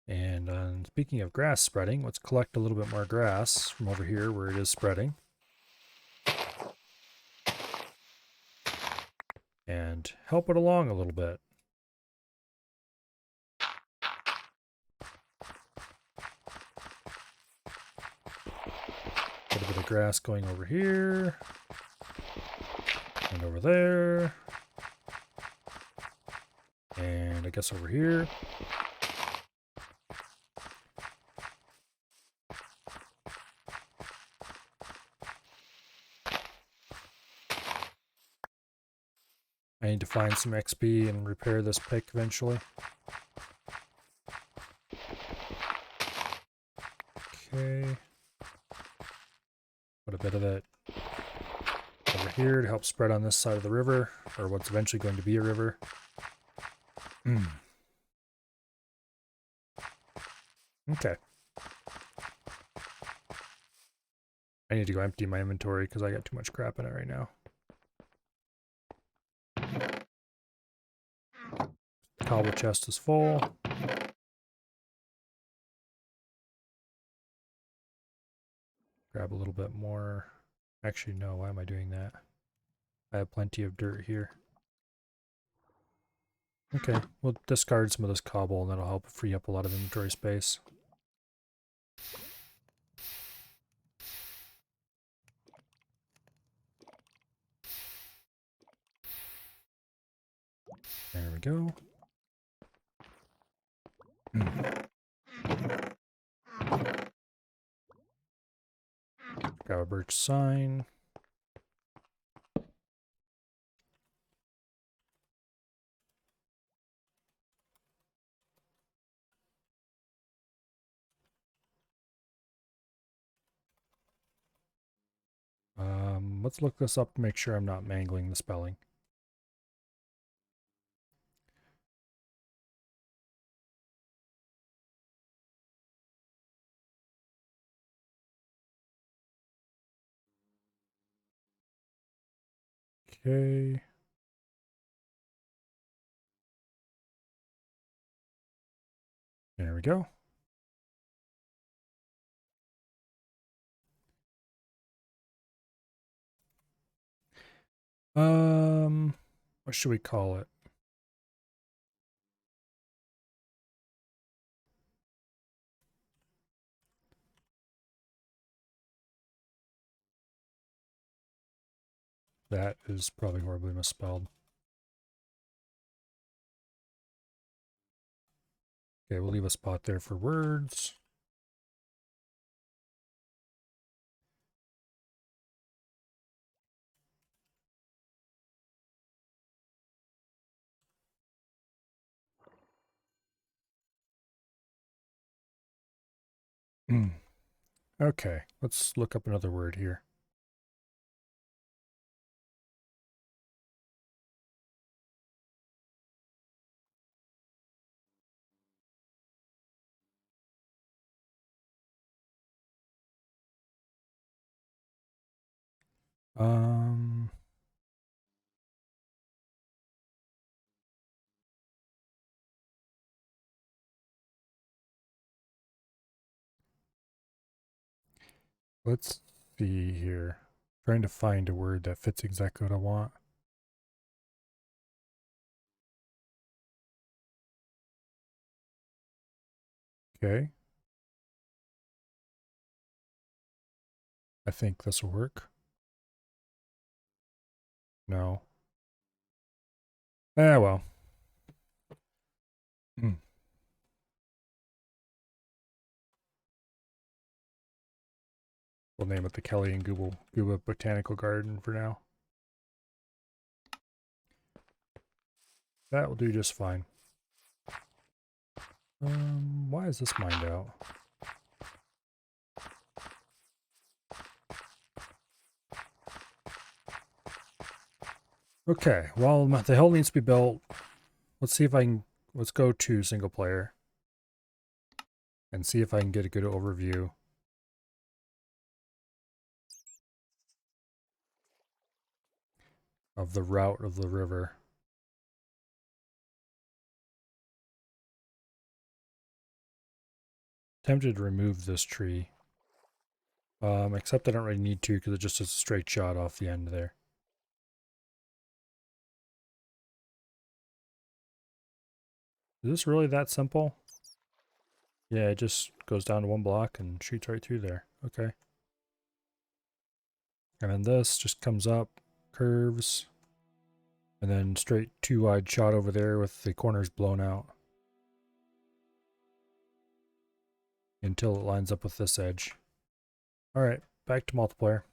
And speaking of grass spreading, let's collect a little bit more grass from over here where it is spreading. And help it along a little bit. A little bit of grass going over here. And over there. And I guess over here. I need to find some XP and repair this pick eventually. Okay. Put a bit of it over here to help spread on this side of the river, or what's eventually going to be a river. Okay. I need to go empty my inventory because I got too much crap in it right now. The cobble chest is full. Grab a little bit more. Actually, no, why am I doing that? I have plenty of dirt here. Okay, we'll discard some of this cobble and that'll help free up a lot of inventory space. There we go. Grab a birch sign. Let's look this up to make sure I'm not mangling the spelling. Okay. There we go. What should we call it? That is probably horribly misspelled. Okay, we'll leave a spot there for words. Okay, let's look up another word here. Um, let's see here. Trying to find a word that fits exactly what I want. Okay. I think this will work. No. Eh, well. Hmm. We'll name it the Kelly and Guba Botanical Garden for now. That will do just fine. Why is this mined out? Okay, well, the hill needs to be built. Let's see if I can, let's go to single player and see if I can get a good overview of the route of the river. Tempted to remove this tree. Except I don't really need to because it just is a straight shot off the end there. Is this really that simple? Yeah, it just goes down to one block and shoots right through there. Okay. And then this just comes up, curves, and then straight 2-wide shot over there with the corners blown out. Until it lines up with this edge. Alright, back to multiplayer.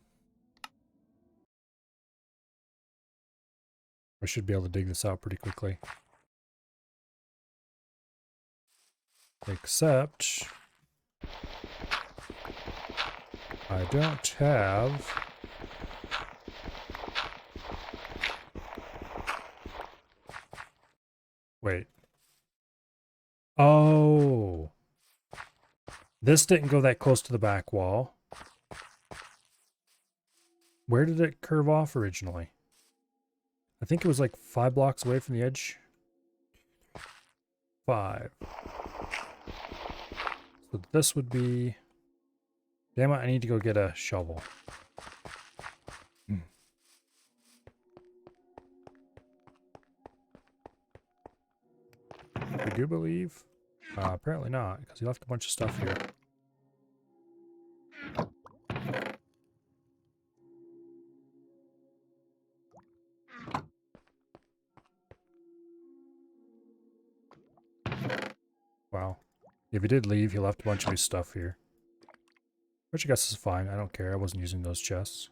I should be able to dig this out pretty quickly. Except I don't have wait. Oh. This didn't go that close to the back wall. Where did it curve off originally? I think it was like 5 blocks away from the edge. 5. So this would be... Damn it, I need to go get a shovel. Did Guba leave? Apparently not, because he left a bunch of stuff here. Wow. If he did leave, he left a bunch of his stuff here. Which I guess is fine. I don't care. I wasn't using those chests.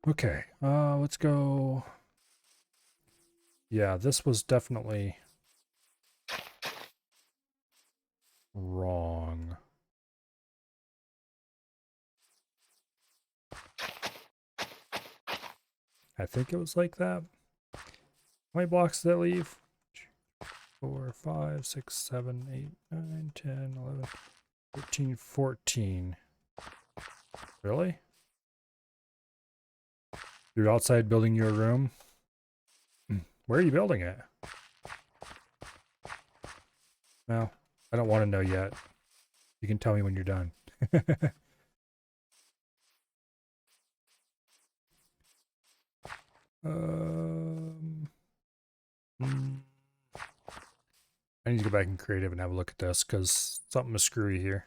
Okay. Let's go... Yeah, this was definitely... wrong. I think it was like that. How many blocks did that leave? 4, 5, 6, 7, 8, 9, 10, 11, 13, 14. Really? You're outside building your room? Where are you building it? No, I don't want to know yet. You can tell me when you're done. um, I need to go back in creative and have a look at this because something is screwy here.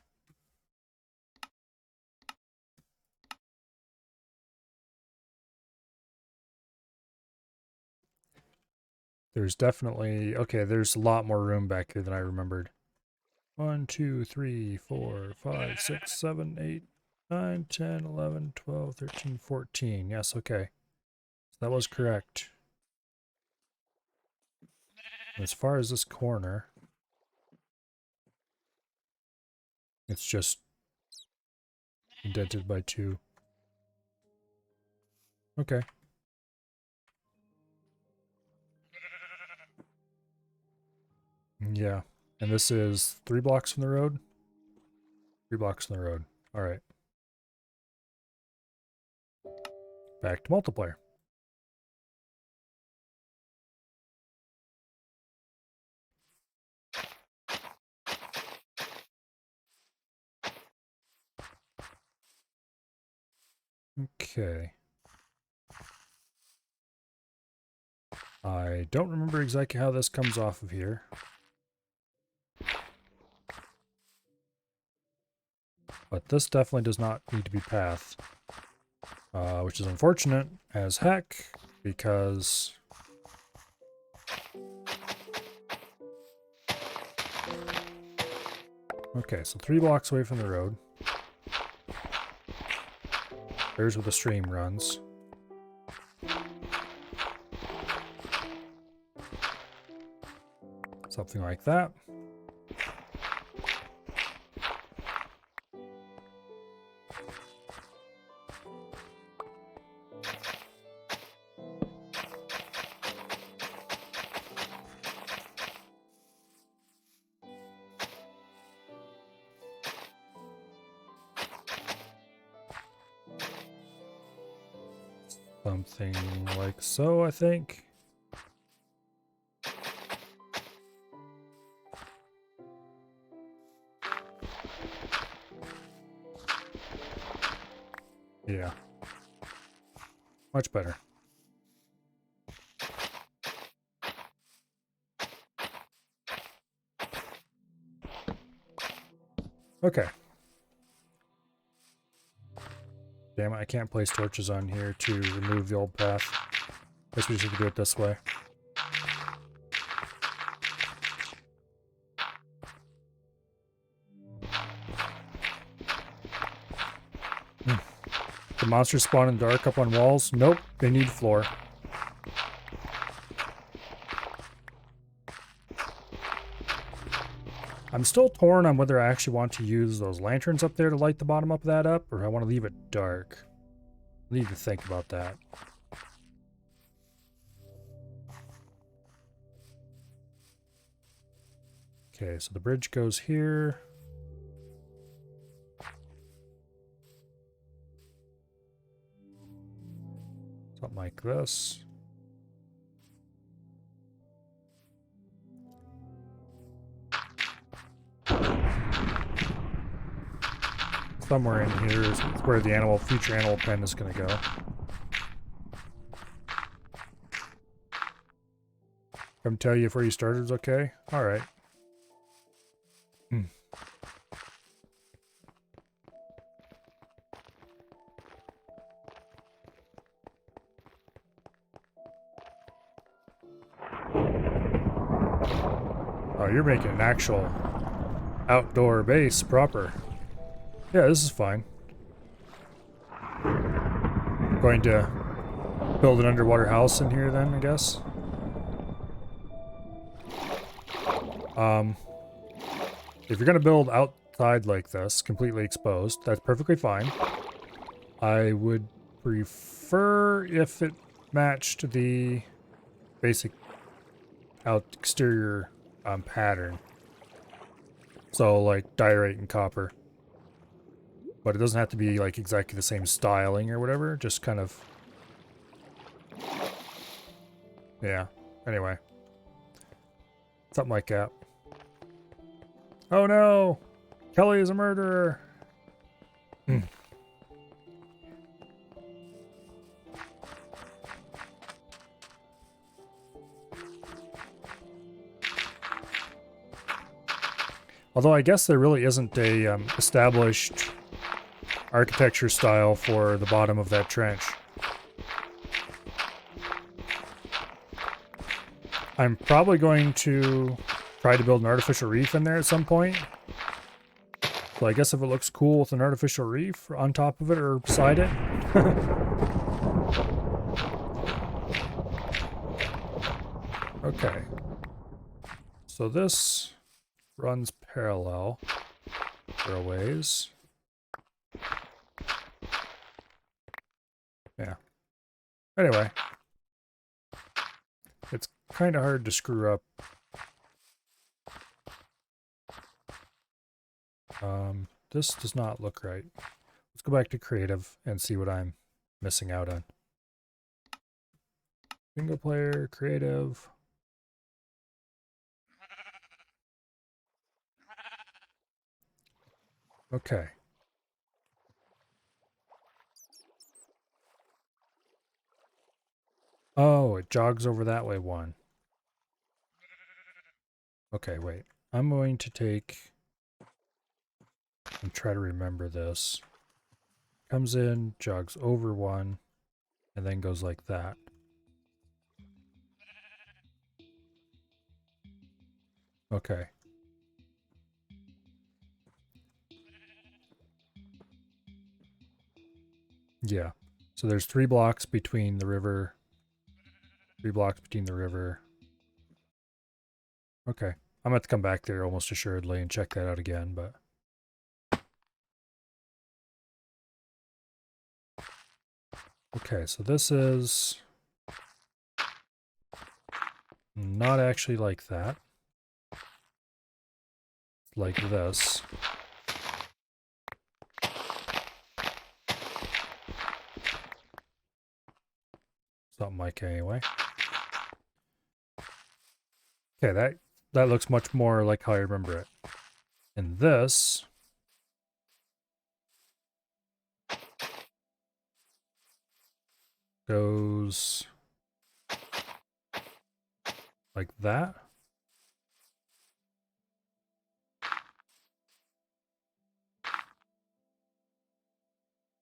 There's definitely... Okay, there's a lot more room back here than I remembered. 1, 2, 3, 4, 5, 6, 7, 8, 9, 10, 11, 12, 13, 14. Yes, okay. So that was correct. As far as this corner, it's just indented by 2. Okay. Yeah. And this is 3 blocks from the road? 3 blocks from the road. Alright. Back to multiplayer. Okay. I don't remember exactly how this comes off of here. But this definitely does not need to be pathed. which is unfortunate as heck because okay, so 3 blocks away from the road. There's where the stream runs. Something like that. Something like so, I think. Yeah. Much better. Okay. Damn it, I can't place torches on here to remove the old path. Guess we should do it this way. The monsters spawn in the dark up on walls? Nope, they need floor. I'm still torn on whether I actually want to use those lanterns up there to light the bottom of that up, or I want to leave it dark. I need to think about that. Okay, so the bridge goes here. Something like this. Somewhere in here is where the future animal pen is going to go. Come tell you if where you started is okay? Alright. Oh, you're making an actual outdoor base proper. Yeah, this is fine. Going to build an underwater house in here then, I guess. If you're gonna build outside like this, completely exposed, that's perfectly fine. I would prefer if it matched the basic exterior pattern. So like diorite and copper. But it doesn't have to be like exactly the same styling or whatever, just kind of... Yeah, anyway. Something like that. Oh no! Kelly is a murderer! Although I guess there really isn't a established architecture style for the bottom of that trench. I'm probably going to try to build an artificial reef in there at some point. So I guess if it looks cool with an artificial reef on top of it or beside it. Okay. So this runs parallel for a ways. Yeah. Anyway. It's kind of hard to screw up. This does not look right. Let's go back to creative and see what I'm missing out on. Single player, creative. Okay. Oh, it jogs over that way one. Okay, wait. I'm going to take and try to remember this. comes in, jogs over one, and then goes like that. Okay. Yeah. So there's 3 blocks between the river. 3 blocks between the river. Okay. I'm going to have to come back there almost assuredly and check that out again, but... Okay, so this is... not actually like that. It's like this. Something like anyway. Okay, that looks much more like how I remember it. And this goes like that.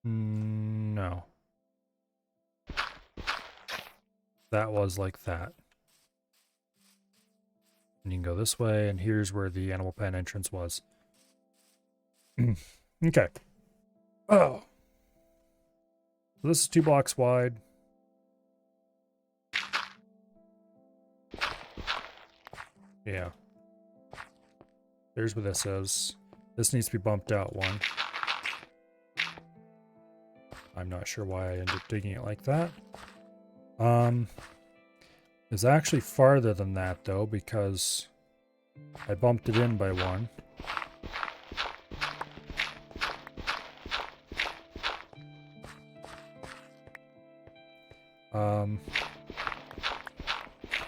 No. That was like that. And you can go this way, and here's where the animal pen entrance was. Okay. Oh. So this is 2 blocks wide. Yeah. There's where this is. This needs to be bumped out one. I'm not sure why I ended up digging it like that. It's actually farther than that though, because I bumped it in by one.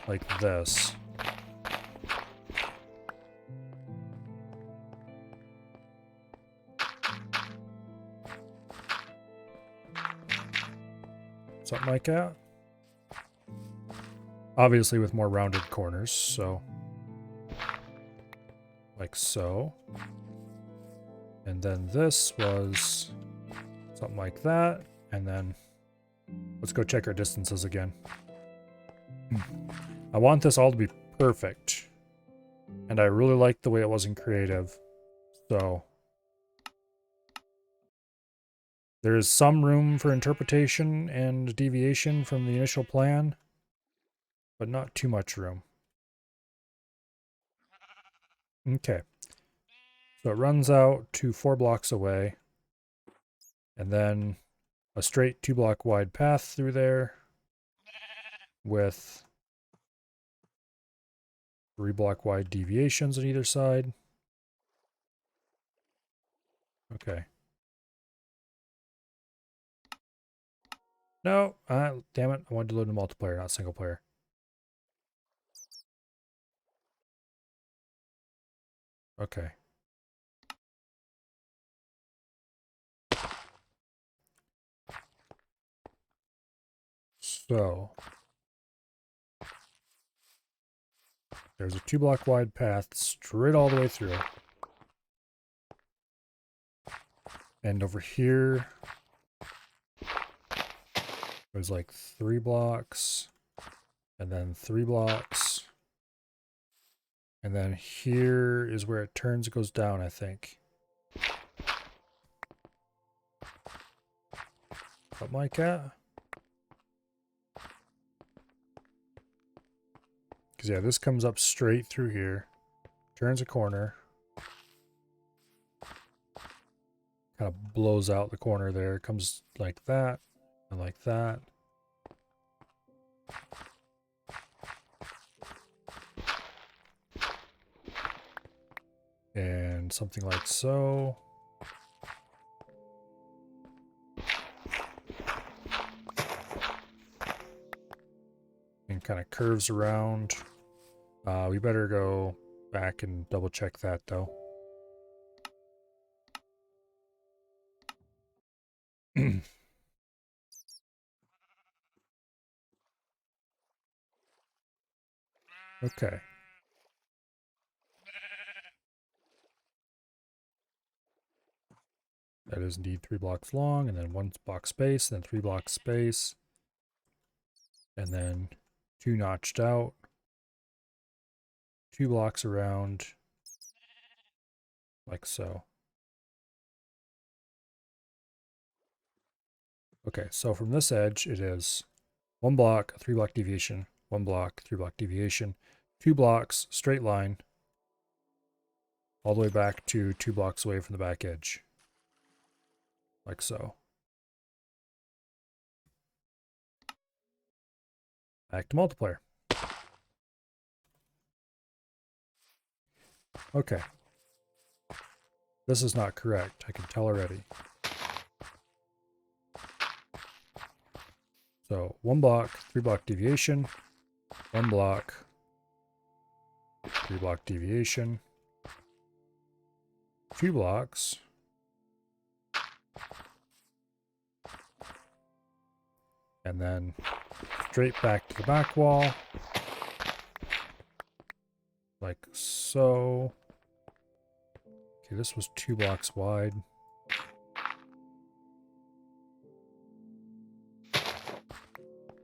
Like this. Something like that. Obviously with more rounded corners, so. Like so. And then this was something like that. And then let's go check our distances again. I want this all to be perfect. And I really like the way it was in creative. So there is some room for interpretation and deviation from the initial plan, but not too much room. Okay. So it runs out to 4 blocks away. And then a straight 2 block wide path through there with 3 block wide deviations on either side. Okay. No, damn it. I wanted to load a multiplayer, not single player. Okay. So there's a 2 block wide path straight all the way through. And over here, there's like 3 blocks, and then 3 blocks. And then here is where it turns, it goes down, I think. Something like that. Because yeah, this comes up straight through here, turns a corner, kind of blows out the corner there, comes like that, and like that. And something like so. And kind of curves around. We better go back and double check that though. Okay. That is indeed 3 blocks long, and then 1 block space, then 3 blocks space, and then 2 notched out, 2 blocks around, like so. Okay, so from this edge, it is 1 block, 3 block deviation, 1 block, 3 block deviation, 2 blocks, straight line, all the way back to 2 blocks away from the back edge. Like so. Back to multiplayer. Okay. This is not correct, I can tell already. So 1 block, 3 block deviation, 1 block, 3 block deviation, 2 blocks, and then straight back to the back wall, like so. Okay, this was 2 blocks wide.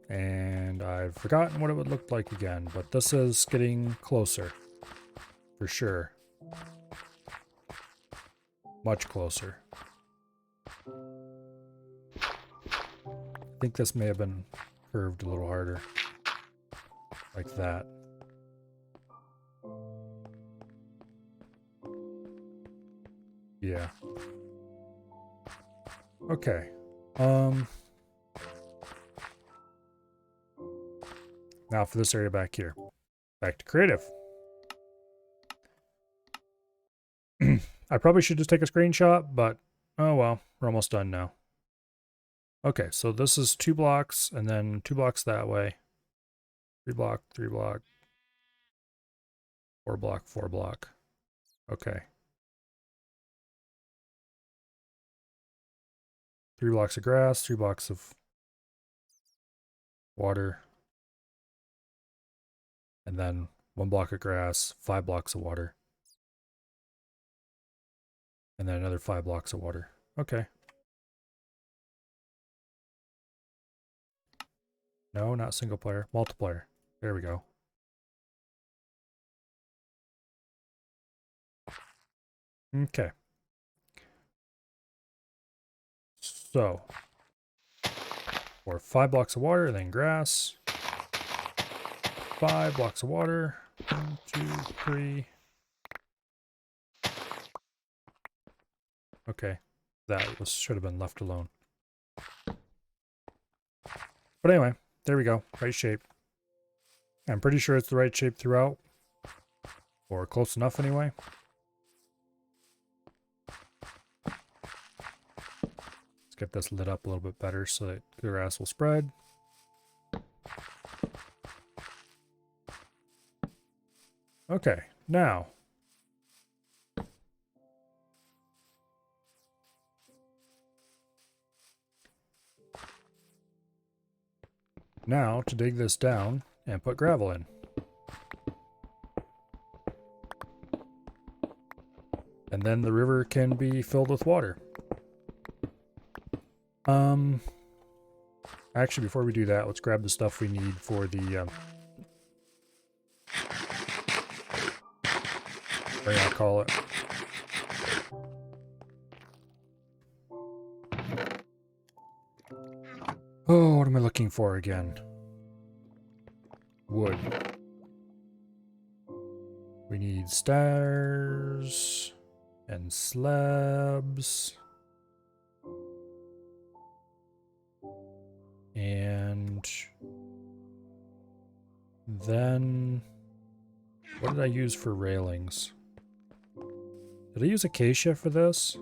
And I've forgotten what it would look like again, but this is getting closer, for sure. Much closer. I think this may have been curved a little harder. Like that. Yeah. Okay. Now for this area back here. Back to creative. I probably should just take a screenshot, but oh well, we're almost done now. Okay, so this is 2 blocks, and then 2 blocks that way. 3 block, 3 block, 4 block, 4 block. Okay. 3 blocks of grass, 3 blocks of water, and then 1 block of grass, 5 blocks of water, and then another 5 blocks of water. Okay. No, not single player, multiplayer. There we go. Okay. So, for 5 blocks of water, then grass. 5 blocks of water. 1, 2, 3. Okay. That should have been left alone. But anyway, there we go. Right shape. I'm pretty sure it's the right shape throughout. Or close enough anyway. Let's get this lit up a little bit better so that the grass will spread. Okay, now. Now to dig this down and put gravel in. And then the river can be filled with water. Actually, before we do that, let's grab the stuff we need for the, what do you call it? Oh, what am I looking for again? Wood. We need stairs and slabs. And then what did I use for railings? Did I use acacia for this?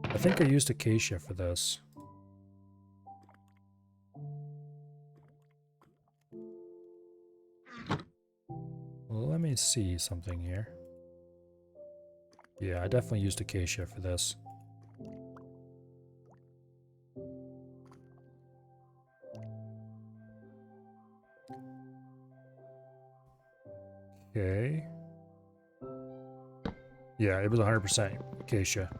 I think I used acacia for this. Well, let me see something here. Yeah, I definitely used acacia for this. Okay. Yeah, it was 100% acacia.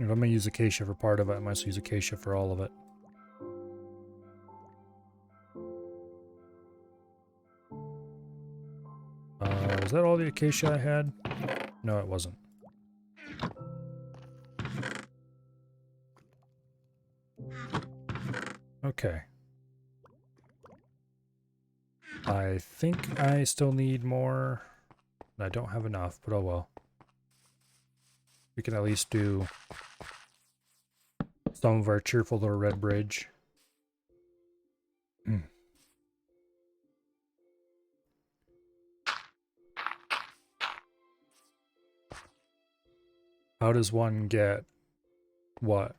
if I'm going to use acacia for part of it, I might use acacia for all of it. Was that all the acacia I had? No, it wasn't. Okay. I think I still need more. I don't have enough, but oh well. We can at least do some of our cheerful little red bridge. How does one get what?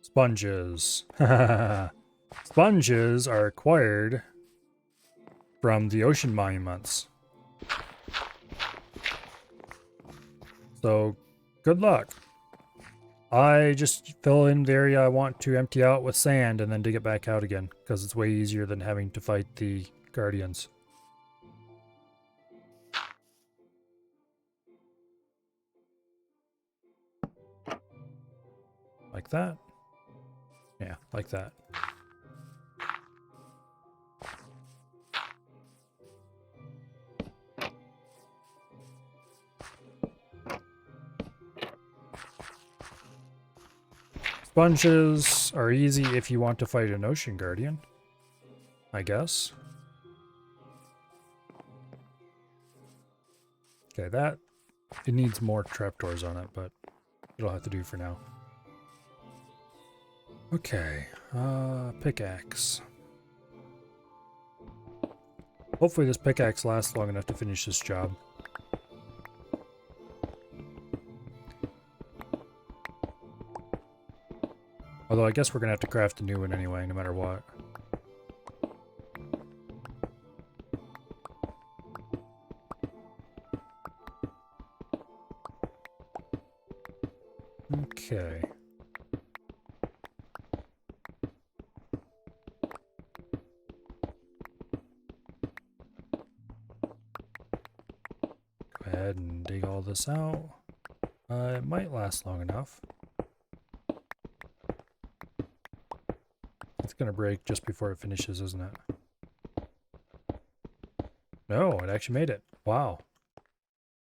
Sponges. Sponges are acquired from the ocean monuments. So, good luck. I just fill in the area I want to empty out with sand and then dig it back out again, because it's way easier than having to fight the guardians. Like that? Yeah, like that. Sponges are easy if you want to fight an ocean guardian, I guess. Okay, that, it needs more trapdoors on it, but it'll have to do for now. Okay, pickaxe. Hopefully this pickaxe lasts long enough to finish this job. Although I guess we're gonna have to craft a new one anyway, no matter what. Okay. Go ahead and dig all this out. It might last long enough. It's gonna break just before it finishes, isn't it? No, it actually made it. Wow.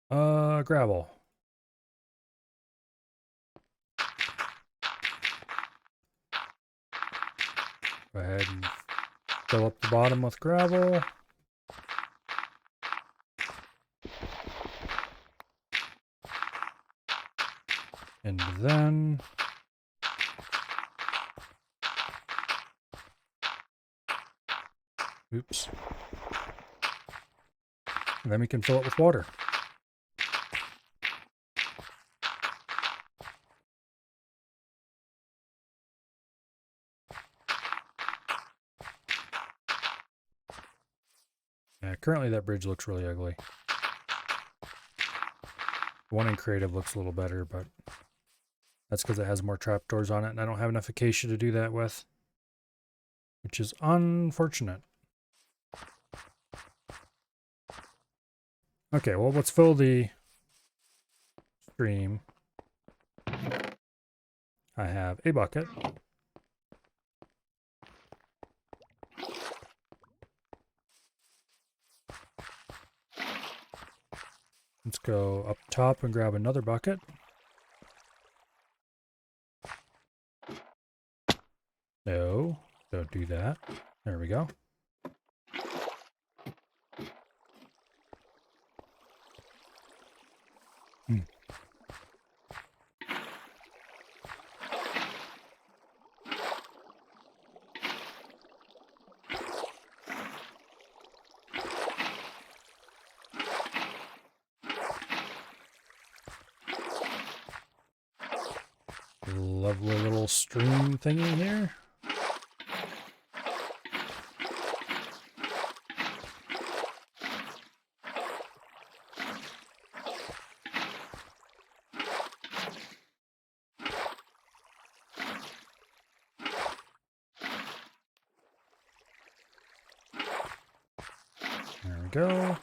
Gravel. Go ahead and fill up the bottom with gravel. And then oops. And then we can fill it with water. Yeah, currently that bridge looks really ugly. The one in creative looks a little better, but that's because it has more trapdoors on it, and I don't have enough acacia to do that with, which is unfortunate. Okay, well, let's fill the stream. I have a bucket. Let's go up top and grab another bucket. No, don't do that. There we go. Lovely little stream thingy here. go.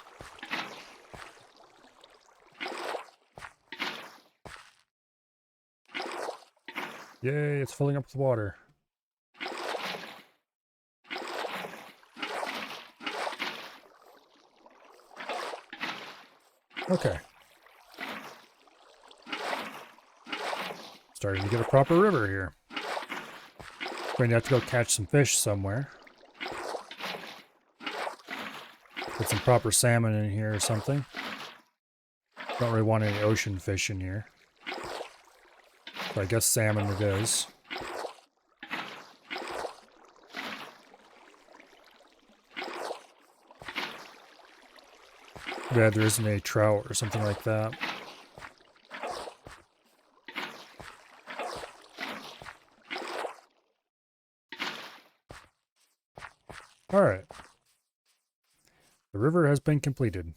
Yay, it's filling up with water. Okay. Starting to get a proper river here. Going to have to go catch some fish somewhere. Put some proper salmon in here or something. Don't really want any ocean fish in here. So I guess salmon it is. Bad there isn't a trout or something like that. Alright. The river has been completed.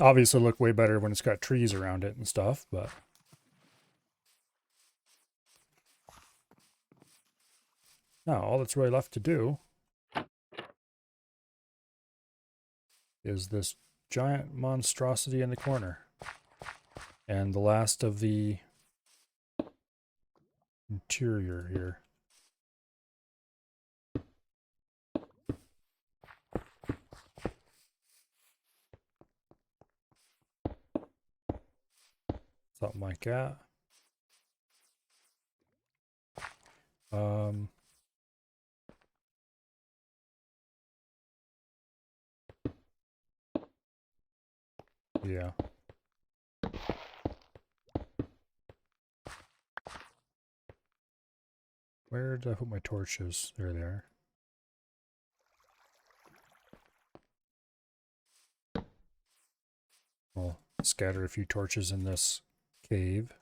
Obviously look way better when it's got trees around it and stuff, but... Now, all that's really left to do is this giant monstrosity in the corner. And the last of the interior here. Something like that. Yeah. Where did I put my torches? There they are. I'll scatter a few torches in this cave.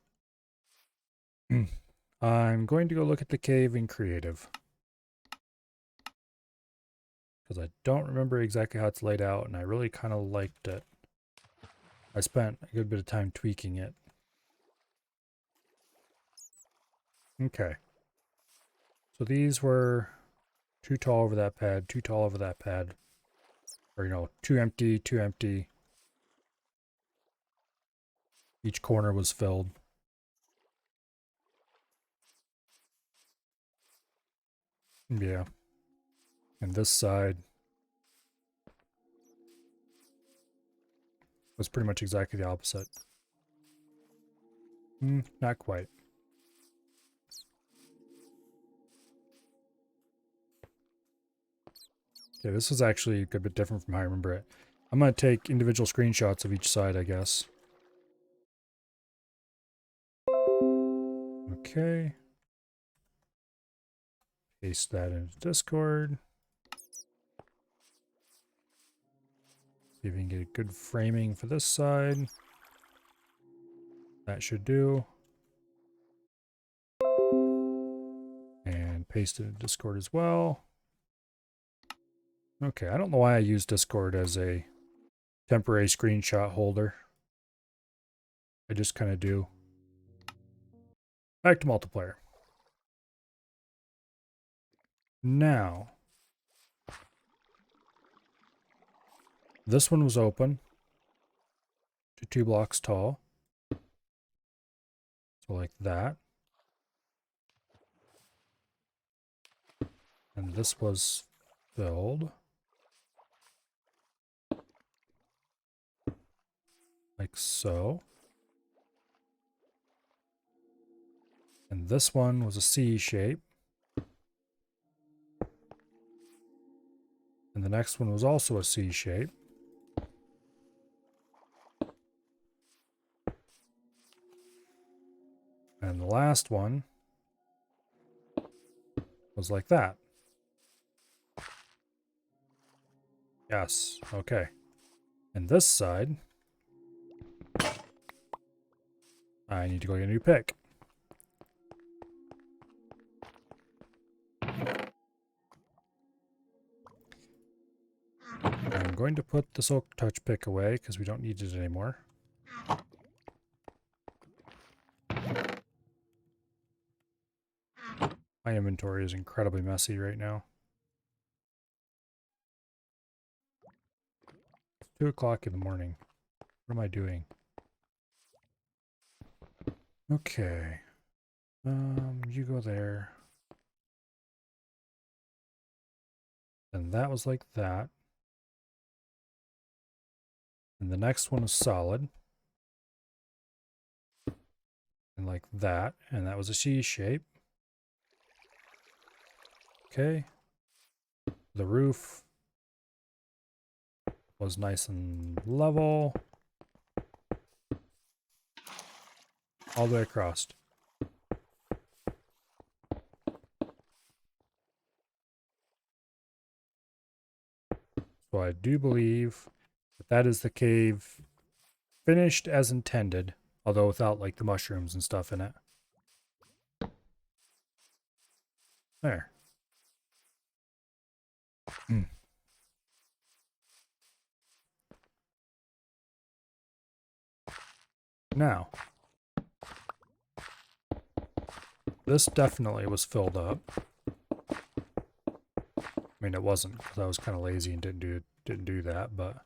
I'm going to go look at the cave in creative. Because I don't remember exactly how it's laid out, and I really kind of liked it. I spent a good bit of time tweaking it. Okay. So these were too tall over that pad, too tall over that pad. Or, you know, too empty, too empty. Each corner was filled. Yeah. And this side was pretty much exactly the opposite. Not quite. Okay, this is actually a good bit different from how I remember it. I'm going to take individual screenshots of each side, I guess. Okay. Paste that into Discord. See if we can get a good framing for this side. That should do. And paste it in Discord as well. Okay, I don't know why I use Discord as a temporary screenshot holder. I just kind of do. Back to multiplayer. Now, this one was open to 2 blocks tall. So like that. And this was filled. Like so. And this one was a C shape. And the next one was also a C shape. And the last one was like that. Yes, okay. And this side, I need to go get a new pick. I'm going to put the Silk Touch pick away because we don't need it anymore. My inventory is incredibly messy right now. 2 o'clock in the morning. What am I doing? Okay. You go there. And that was like that. And the next one was solid. And like that. And that was a C shape. Okay. The roof was nice and level. All the way across. So I do believe that that is the cave finished as intended, although without like the mushrooms and stuff in it. There. Now, this definitely was filled up. I mean, it wasn't because I was kind of lazy and didn't do that, but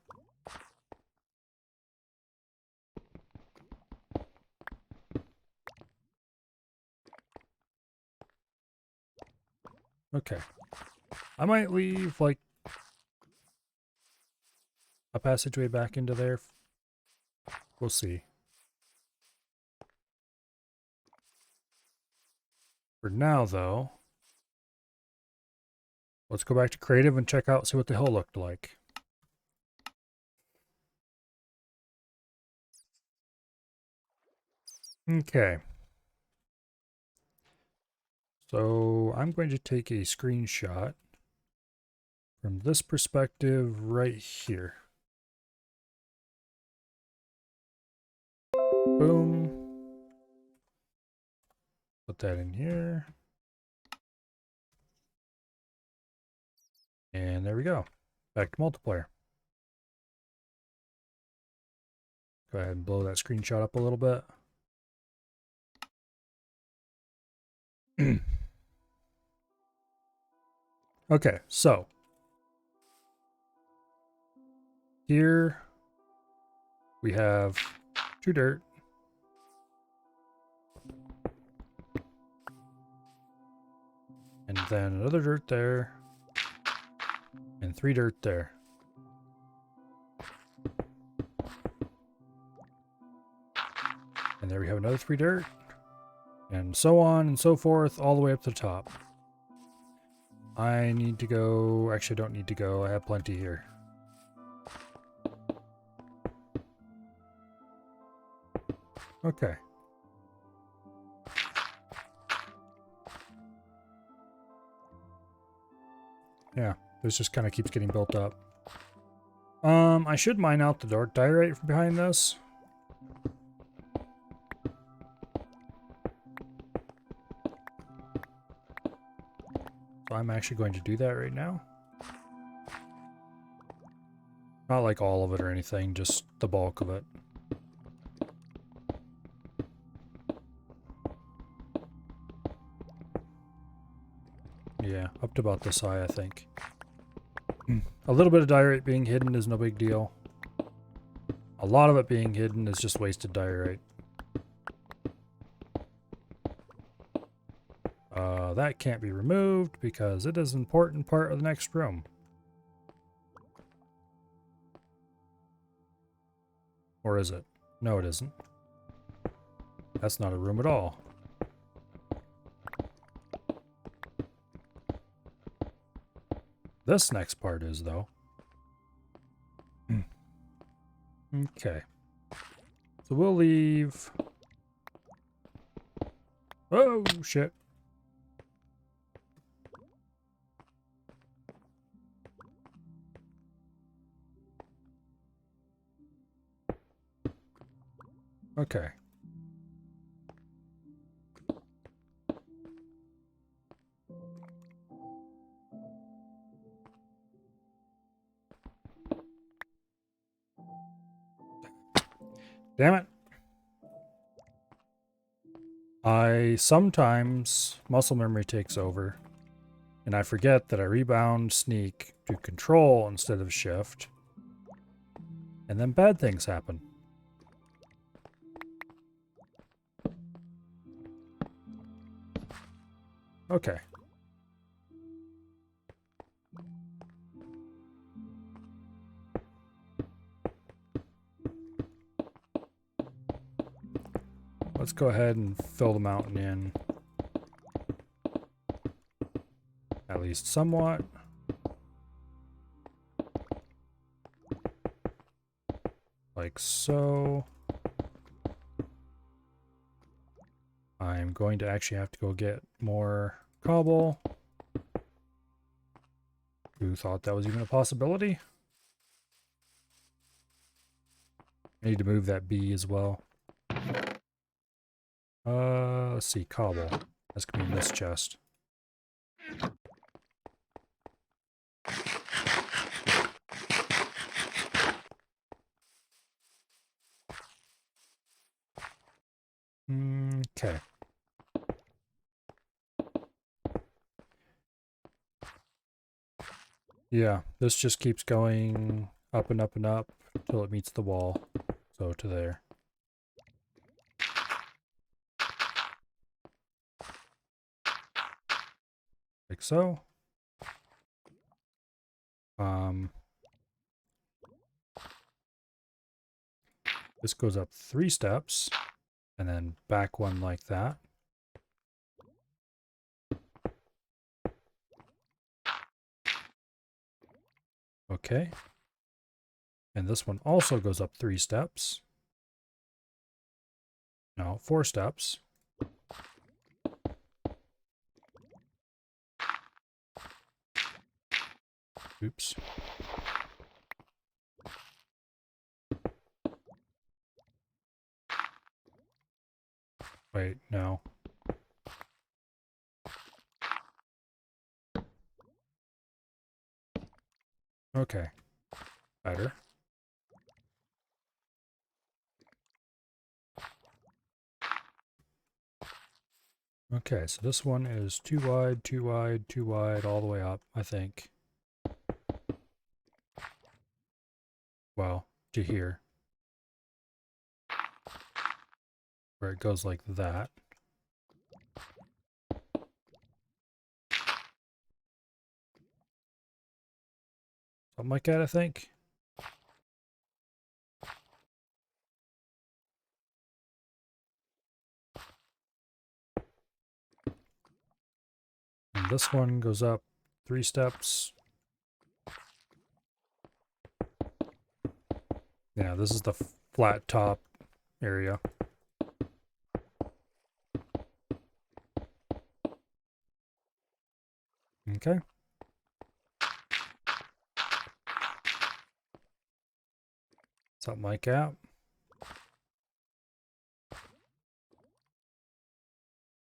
okay. I might leave like a passageway back into there. We'll see. For now, though, let's go back to creative and check out, see what the hill looked like. Okay. So I'm going to take a screenshot from this perspective right here. Boom. Put that in here. And there we go. Back to multiplayer. Go ahead and blow that screenshot up a little bit. Okay, so here we have 2 dirt. And then another dirt there. And 3 dirt there. And there we have another 3 dirt. And so on and so forth, all the way up to the top. I need to go... Actually, I don't need to go. I have plenty here. Okay. Yeah, this just kind of keeps getting built up. I should mine out the diorite from behind this. So I'm actually going to do that right now. Not like all of it or anything, just the bulk of it. Yeah, up to about this high, I think. A little bit of diorite being hidden is no big deal. A lot of it being hidden is just wasted diorite. That can't be removed because it is an important part of the next room. Or is it? No, it isn't. That's not a room at all. This next part is, though. Okay. So we'll leave... Oh, shit. Okay. Damn it. I sometimes muscle memory takes over and I forget that I rebound sneak to control instead of shift. And then bad things happen. Okay. Let's go ahead and fill the mountain in. At least somewhat. Like so. I'm going to actually have to go get more cobble. Who thought that was even a possibility? I need to move that bee as well. Let's see, cobble. That's gonna be in this chest. Okay. Yeah, this just keeps going up and up and up until it meets the wall. So to there. Like so. This goes up 3 steps, and then back one like that. Okay. And this one also goes up 3 steps. No, 4 steps. Oops. Wait, no. Okay. Better. Okay, so this one is too wide, too wide, too wide, all the way up, I think. Well, to here. Where it goes like that. Something like that, I think. And this one goes up 3 steps. Yeah, this is the flat top area. Okay. Something like that.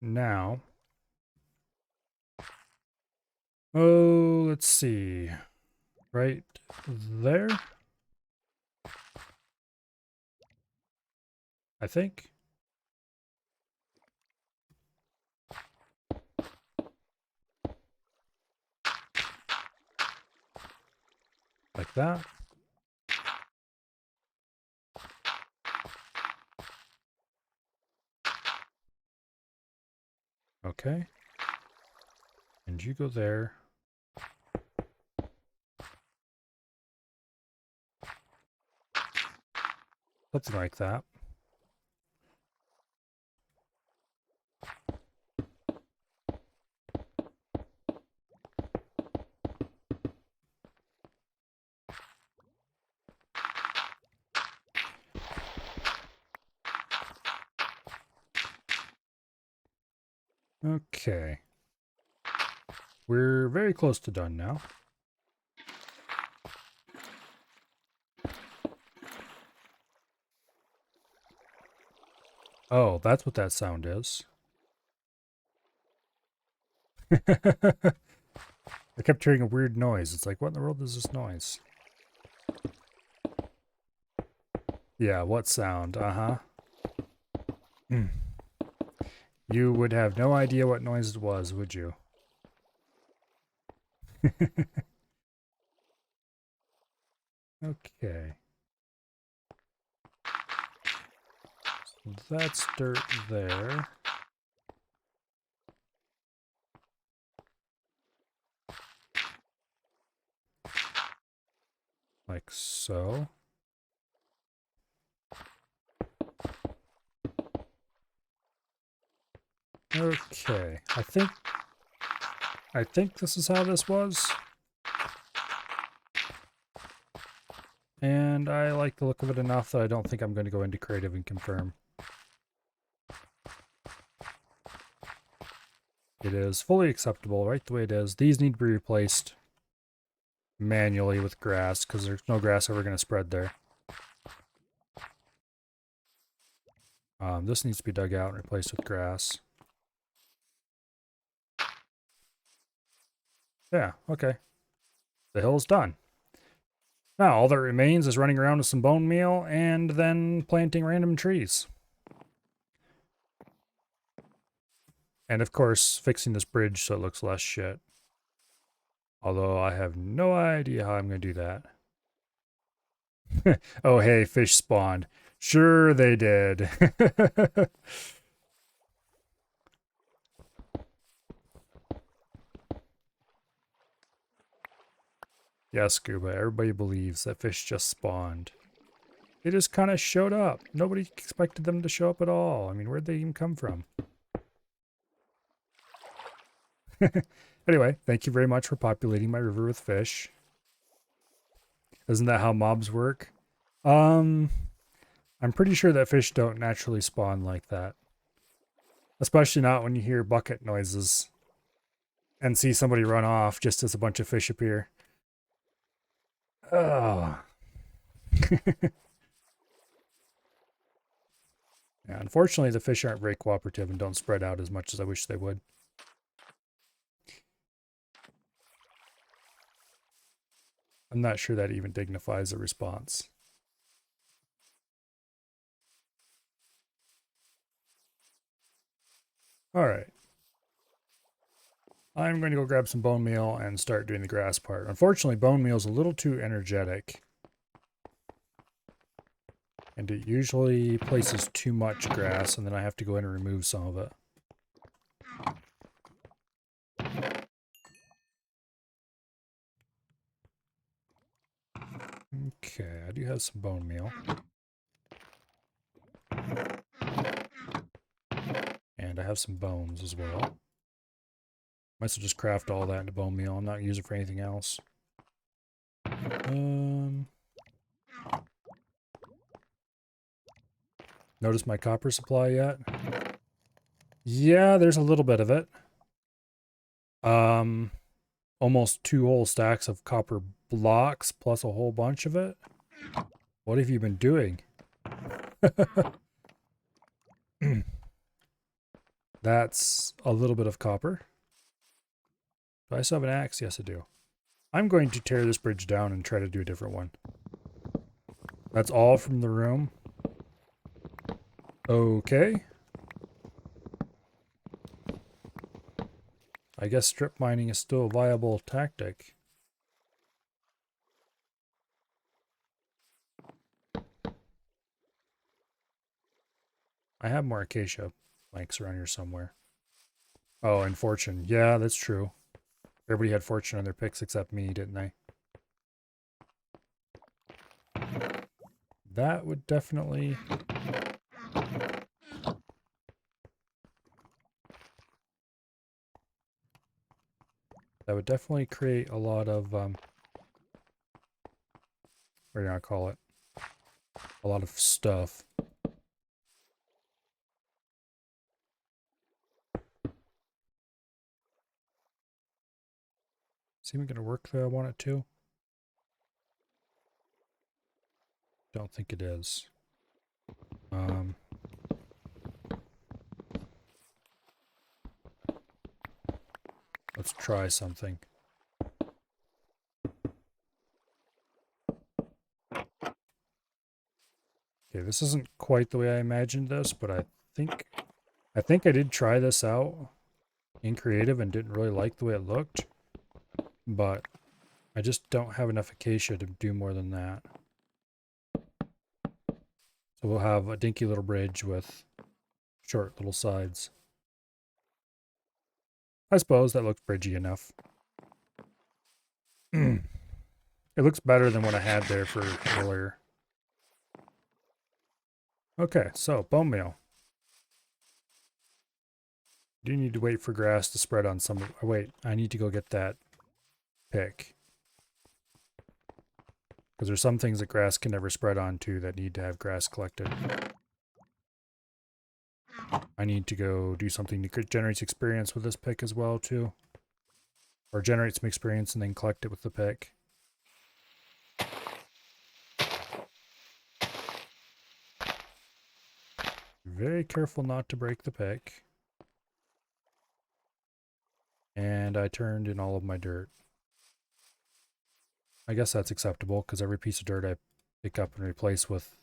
Now, oh, let's see. Right there? I think. Like that. Okay. And you go there. Something like that. Okay. We're very close to done now. Oh, that's what that sound is. I kept hearing a weird noise. It's like, what in the world is this noise? Yeah, what sound? Uh-huh. You would have no idea what noise it was, would you? Okay. That's dirt there. Like so. Okay, I think this is how this was. And I like the look of it enough that I don't think I'm going to go into creative and confirm. It is fully acceptable right the way it is. These need to be replaced manually with grass because there's no grass ever going to spread there. This needs to be dug out and replaced with grass. Yeah, okay. The hill's done. Now, all that remains is running around with some bone meal and then planting random trees. And of course, fixing this bridge so it looks less shit. Although I have no idea how I'm going to do that. Oh, hey, fish spawned. Sure they did. Yes, Guba, everybody believes that fish just spawned. They just kind of showed up. Nobody expected them to show up at all. I mean, where'd they even come from? Anyway, thank you very much for populating my river with fish. Isn't that how mobs work? I'm pretty sure that fish don't naturally spawn like that. Especially not when you hear bucket noises and see somebody run off just as a bunch of fish appear. Oh. Yeah, unfortunately, the fish aren't very cooperative and don't spread out as much as I wish they would. I'm not sure that even dignifies a response. All right. I'm going to go grab some bone meal and start doing the grass part. Unfortunately, bone meal is a little too energetic. And it usually places too much grass, and then I have to go in and remove some of it. Okay, I do have some bone meal. And I have some bones as well. Might as well just craft all that into bone meal. I'm not going to use it for anything else. Notice my copper supply yet? Yeah, there's a little bit of it. Almost 2 whole stacks of copper blocks plus a whole bunch of it. What have you been doing? That's a little bit of copper. Do I still have an axe? Yes, I do. I'm going to tear this bridge down and try to do a different one. That's all from the room. Okay. I guess strip mining is still a viable tactic. I have more acacia planks around here somewhere. Oh, and fortune. Yeah, that's true. Everybody had fortune on their picks except me, didn't they? That would definitely... That would definitely create a lot of, what do you gonna call it? A lot of stuff. Is it even gonna work the way I want it to? Don't think it is. Let's try something. Okay, this isn't quite the way I imagined this, but I think I did try this out in creative and didn't really like the way it looked. But I just don't have enough acacia to do more than that. So So we'll have a dinky little bridge with short little sides. I suppose that looks bridgy enough. It looks better than what I had there for earlier. Okay, so bone meal. Do need to wait for grass to spread on some. Oh, wait, I need to go get that pick. Because there's some things that grass can never spread onto that need to have grass collected. I need to go do something that generates experience with this pick as well, too. Or generate some experience and then collect it with the pick. Very careful not to break the pick. And I turned in all of my dirt. I guess that's acceptable because every piece of dirt I pick up and replace with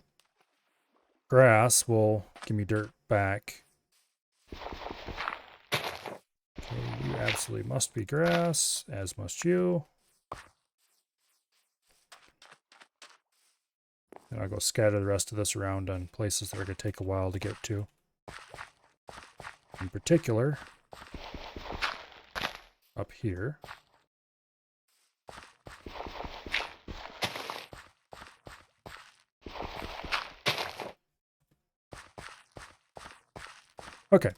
grass will give me dirt back. Okay, you absolutely must be grass, as must you. And I'll go scatter the rest of this around on places that are going to take a while to get to. In particular, up here. Okay.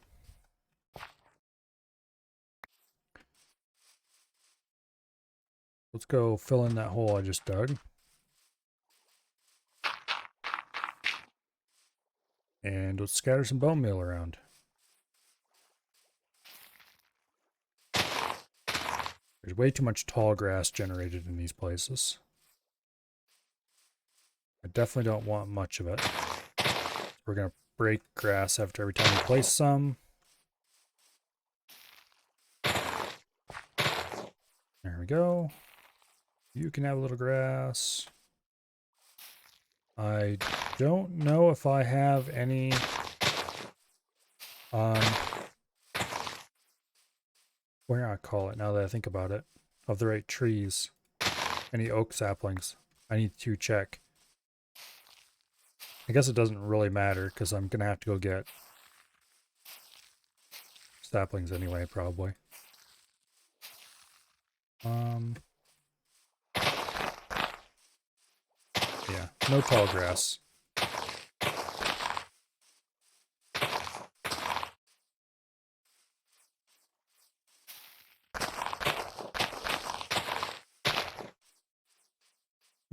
Let's go fill in that hole I just dug. And let's scatter some bone meal around. There's way too much tall grass generated in these places. I definitely don't want much of it. We're going to break grass after every time we place some. There we go. You can have a little grass. I don't know if I have any what do I call it now that I think about it, of the right trees. Any oak saplings. I need to check. I guess it doesn't really matter because I'm going to have to go get saplings anyway, probably. Yeah, no tall grass.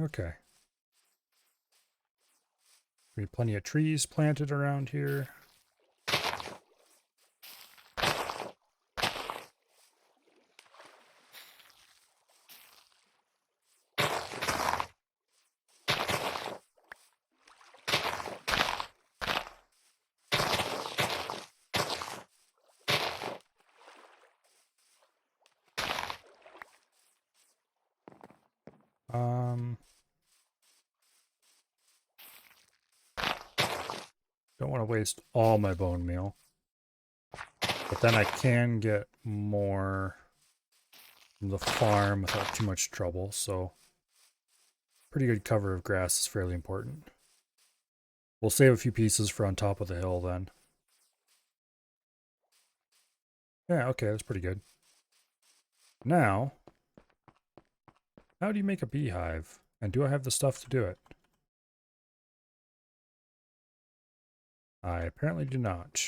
Okay. We have plenty of trees planted around here. Don't want to waste all my bone meal. But then I can get more from the farm without too much trouble, so pretty good cover of grass is fairly important. We'll save a few pieces for on top of the hill then. Yeah, okay, that's pretty good. Now, how do you make a beehive? And do I have the stuff to do it? I apparently do not.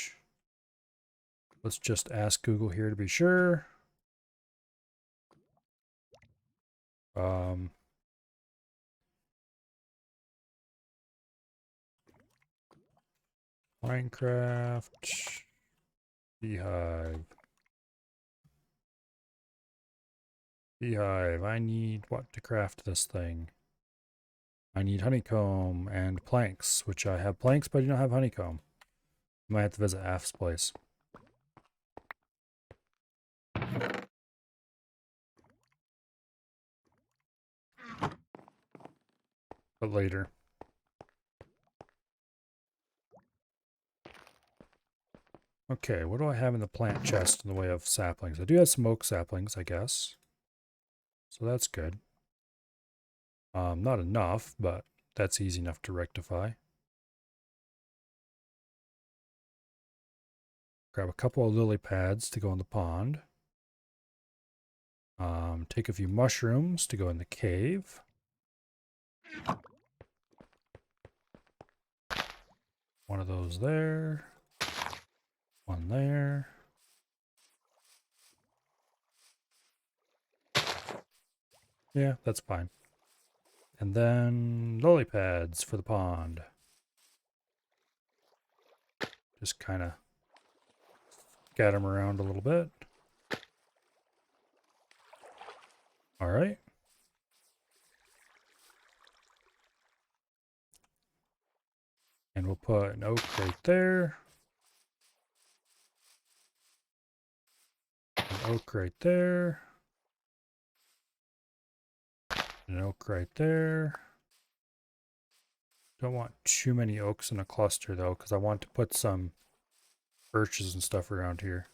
Let's just ask Google here to be sure. Minecraft beehive. Beehive. I need what to craft this thing? I need honeycomb and planks, which I have planks, but I do not have honeycomb. I might have to visit Af's place. But later. Okay, what do I have in the plant chest in the way of saplings? I do have some oak saplings, I guess. So that's good. Not enough, but that's easy enough to rectify. Grab a couple of lily pads to go in the pond. Take a few mushrooms to go in the cave. One of those there. One there. Yeah, that's fine. And then lily pads for the pond. Just kind of scatter them around a little bit. All right. And we'll put an oak right there. An oak right there. An oak right there. Don't want too many oaks in a cluster though, because I want to put some birches and stuff around here.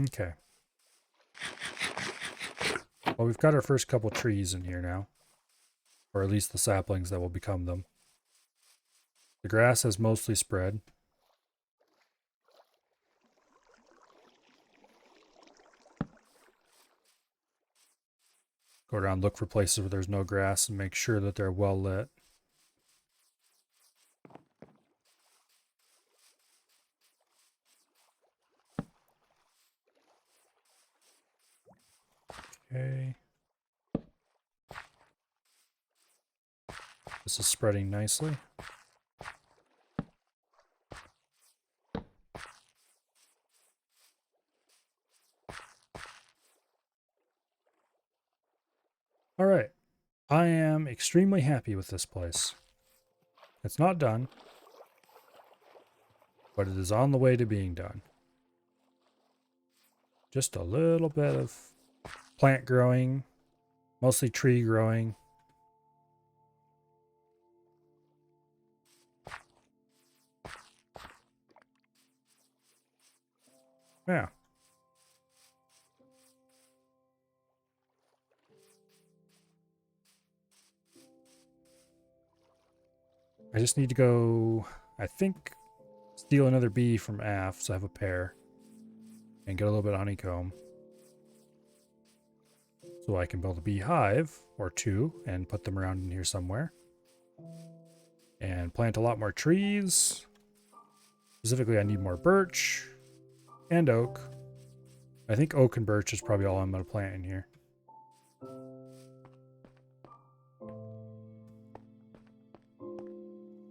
Okay. Well, we've got our first couple trees in here now. Or at least the saplings that will become them. The grass has mostly spread. Go around, look for places where there's no grass and make sure that they're well lit. Okay. This is spreading nicely. All right. I am extremely happy with this place. It's not done, but it is on the way to being done. Just a little bit of plant growing, mostly tree growing. Yeah. I just need to go, I think, steal another bee from Af, so I have a pair. And get a little bit of honeycomb. So I can build a beehive or two and put them around in here somewhere. And plant a lot more trees. Specifically, I need more birch and oak. I think oak and birch is probably all I'm going to plant in here.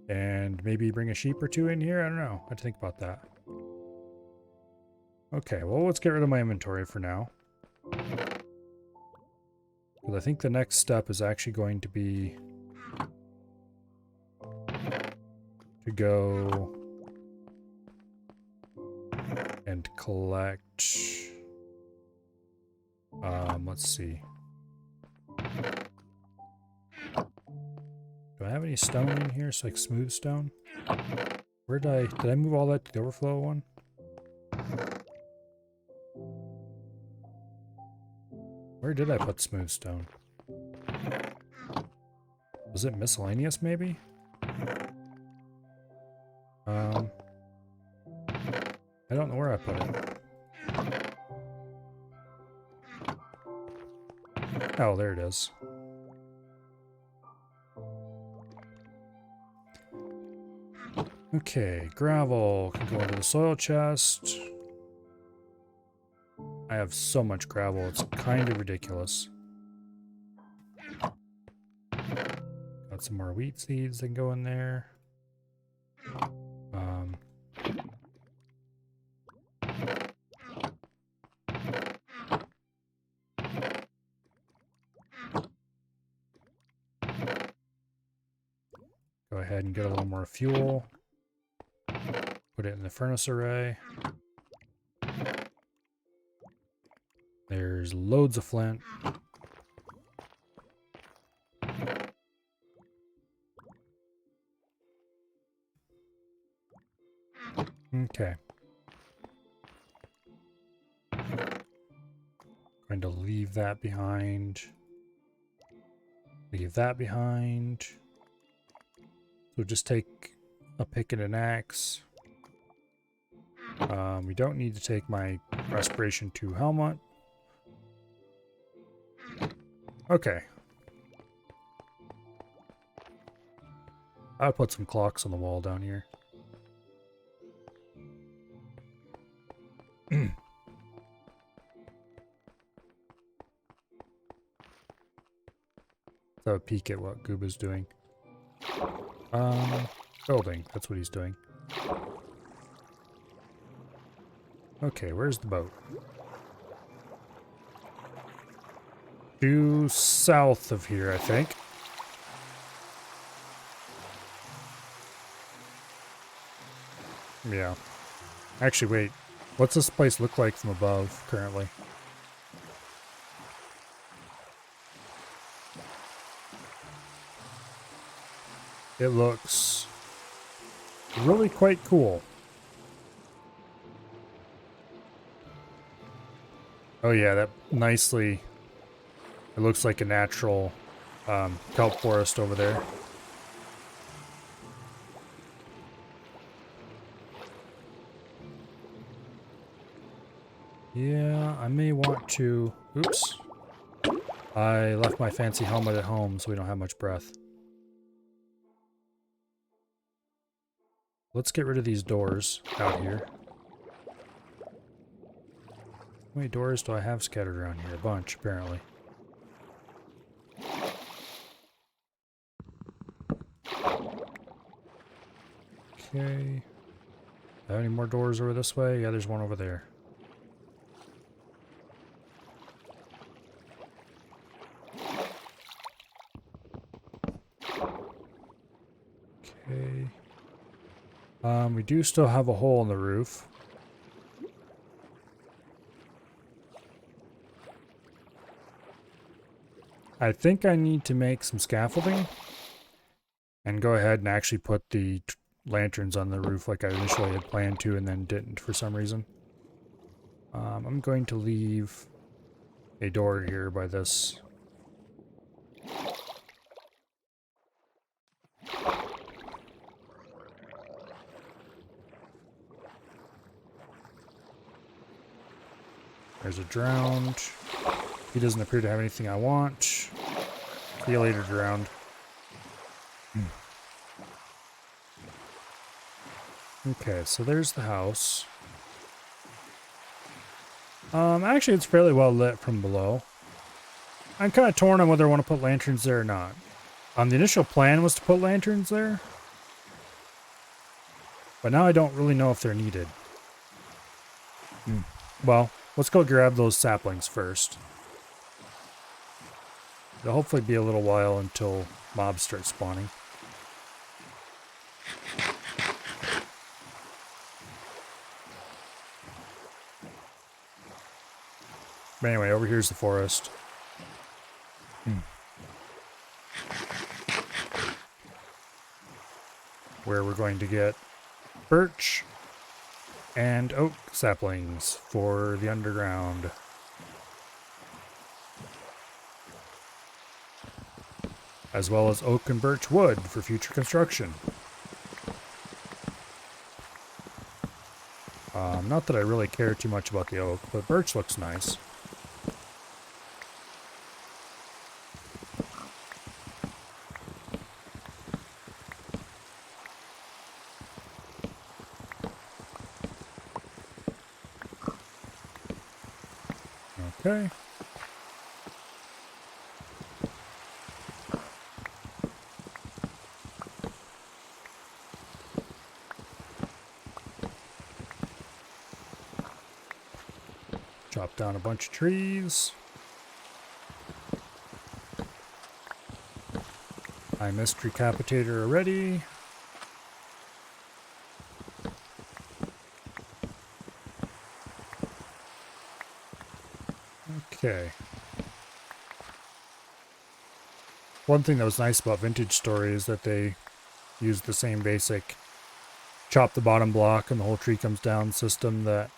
And maybe bring a sheep or two in here. I don't know. I have to think about that. Okay, well, let's get rid of my inventory for now. Because I think the next step is actually going to be to go and collect. Let's see. Do I have any stone in here? It's like smooth stone. Where did I move all that to the overflow one? Where did I put smooth stone? Was it miscellaneous maybe? I don't know where I put it. Oh, there it is. Okay, gravel can go into the soil chest. I have so much gravel, it's kind of ridiculous. Got some more wheat seeds that can go in there. Go ahead and get a little more fuel. Put it in the furnace array. There's loads of flint. Okay. Going to leave that behind. Leave that behind. So just take a pick and an axe. We don't need to take my Respiration 2 helmet. Okay. I'll put some clocks on the wall down here. Let's have a peek at what Guba's doing. Building. That's what he's doing. Okay, where's the boat? Due south of here, I think. Yeah. Actually, wait. What's this place look like from above currently? It looks really quite cool. Oh yeah, that nicely... It looks like a natural kelp forest over there. Yeah, I may want to... Oops. I left my fancy helmet at home, so we don't have much breath. Let's get rid of these doors out here. How many doors do I have scattered around here? A bunch, apparently. Okay. Have any more doors over this way? Yeah, there's one over there. Okay. We do still have a hole in the roof. I think I need to make some scaffolding and go ahead and actually put the lanterns on the roof like I initially had planned to and then didn't for some reason. I'm going to leave a door here by this. There's a drowned. He doesn't appear to have anything I want. See you later, drowned. Okay, so there's the house. Actually, it's fairly well lit from below. I'm kind of torn on whether I want to put lanterns there or not. The initial plan was to put lanterns there. But now I don't really know if they're needed. Well, let's go grab those saplings first. It'll hopefully be a little while until mobs start spawning. But anyway, over here's the forest. Where we're going to get birch and oak saplings for the underground. As well as oak and birch wood for future construction. Not that I really care too much about the oak, but birch looks nice. Okay. Chop down a bunch of trees. I missed Recapitator already. Okay. One thing that was nice about Vintage Story is that they used the same basic chop the bottom block and the whole tree comes down system that...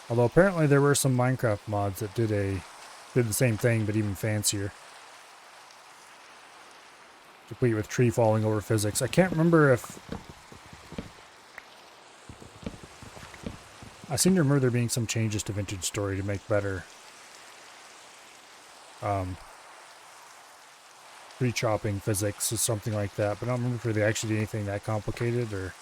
Although apparently there were some Minecraft mods that did a Did the same thing, but even fancier. Complete with tree falling over physics. I can't remember if... I seem to remember there being some changes to Vintage Story to make better tree chopping physics or something like that, but I don't remember if they actually did anything that complicated, or...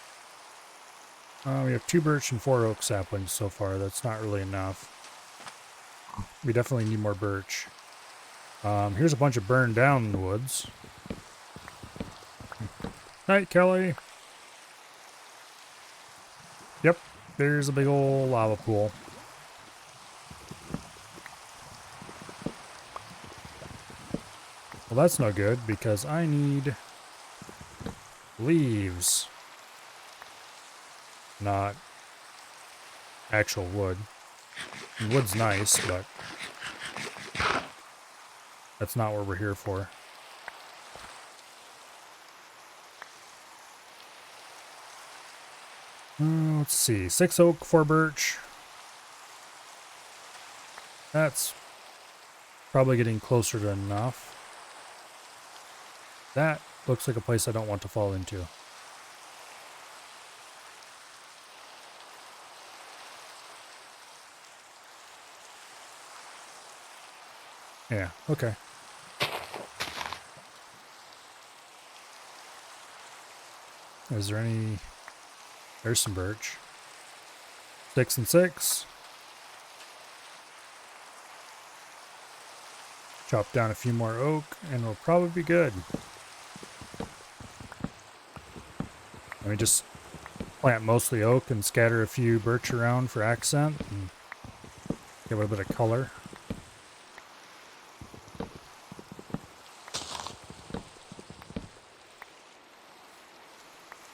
we have 2 birch and 4 oak saplings so far. That's not really enough. We definitely need more birch. Here's a bunch of burned down woods. Night, Kelly. Yep, there's a big old lava pool. Well, that's no good because I need leaves, not actual wood. And wood's nice, but that's not what we're here for. Let's see. 6 oak, 4 birch. That's probably getting closer to enough. That looks like a place I don't want to fall into. Yeah, okay. Is there any... There's some birch. 6 and 6. Chop down a few more oak, and we'll probably be good. Let me just plant mostly oak and scatter a few birch around for accent and give it a bit of color.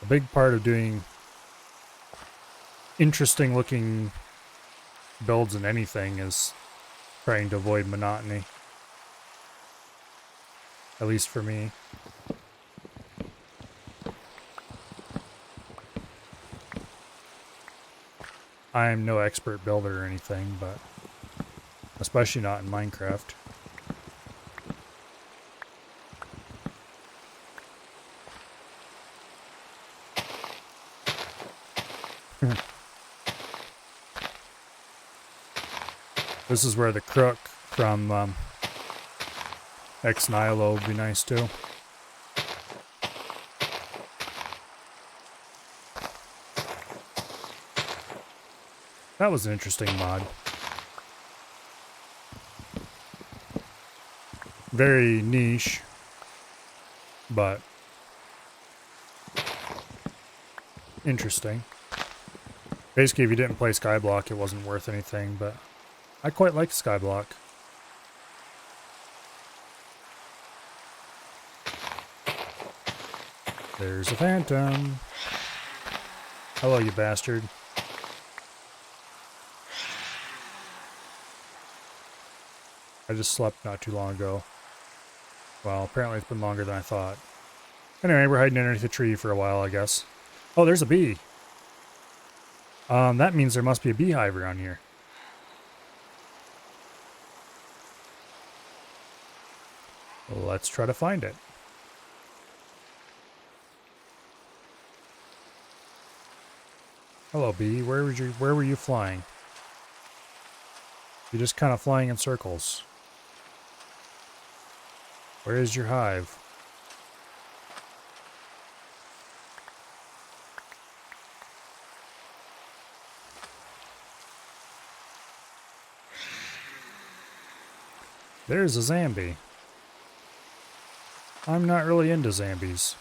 A big part of doing interesting looking builds in anything is trying to avoid monotony. At least for me. I'm no expert builder or anything, but especially not in Minecraft. This is where the crook from Ex Nihilo would be nice too. That was an interesting mod. Very niche, but interesting. Basically, if you didn't play Skyblock, it wasn't worth anything, but I quite like Skyblock. There's a phantom. Hello, you bastard. I just slept not too long ago. Well, apparently it's been longer than I thought. Anyway, we're hiding underneath a tree for a while, I guess. Oh, there's a bee. That means there must be a beehive around here. Let's try to find it. Hello, bee. Where were you flying? You're just kind of flying in circles. Where is your hive? There's a zombie. I'm not really into zombies.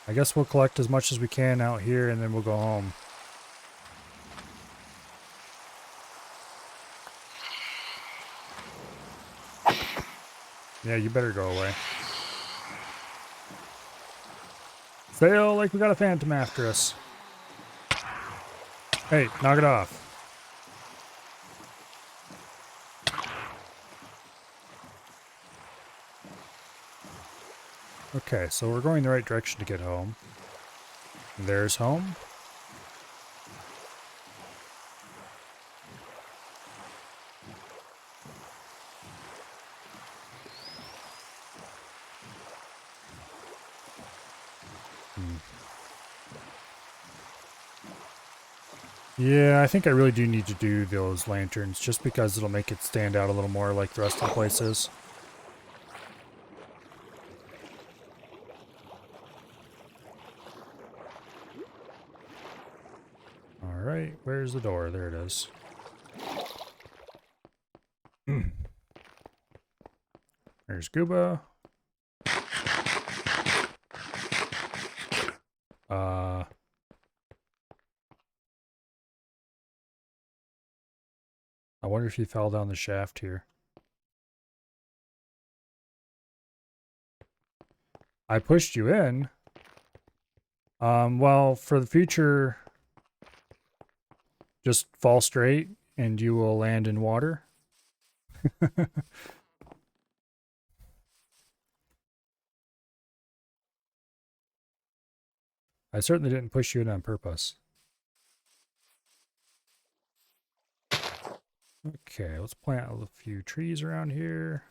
I guess we'll collect as much as we can out here and then we'll go home. Yeah, you better go away. Fail like we got a phantom after us. Hey, knock it off. Okay, so we're going the right direction to get home. There's home. Yeah, I think I really do need to do those lanterns just because it'll make it stand out a little more like the rest of the places. Alright, where's the door? There it is. There's Guba. I wonder if he fell down the shaft here. I pushed you in. Well, for the future, just fall straight and you will land in water. I certainly didn't push you in on purpose. Okay, let's plant a few trees around here.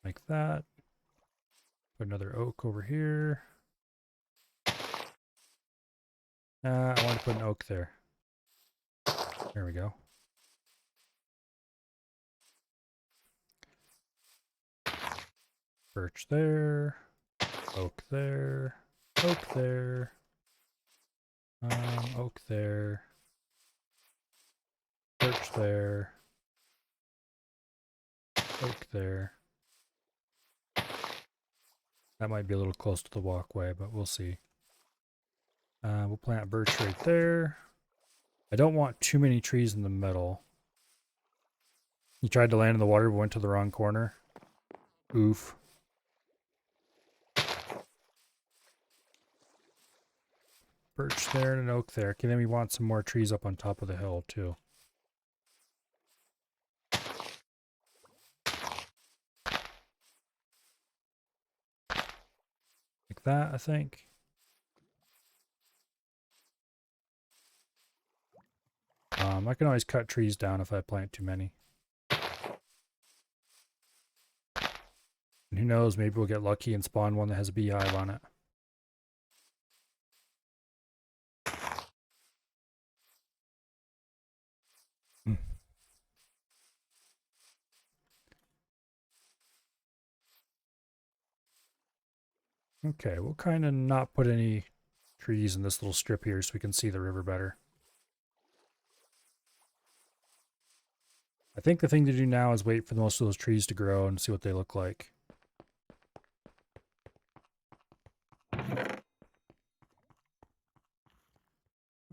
Like that. Put another oak over here. I want to put an oak there. There we go. Birch there. Oak there. Oak there. Oak there. Birch there. Oak there. That might be a little close to the walkway, but we'll see. We'll plant birch right there. I don't want too many trees in the middle. You tried to land in the water but went to the wrong corner. Oof. Birch there and an oak there. Okay, then we want some more trees up on top of the hill too. Like that, I think. I can always cut trees down if I plant too many. And who knows, maybe we'll get lucky and spawn one that has a beehive on it. Okay, we'll kind of not put any trees in this little strip here so we can see the river better. I think the thing to do now is wait for most of those trees to grow and see what they look like.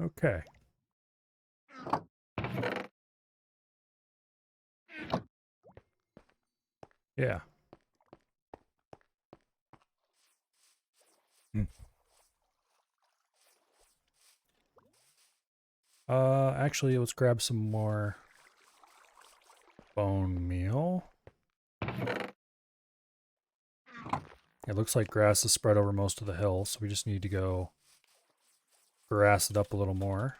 Okay. Yeah. Hmm. Actually, let's grab some more bone meal. It looks like grass is spread over most of the hill, so we just need to go grass it up a little more.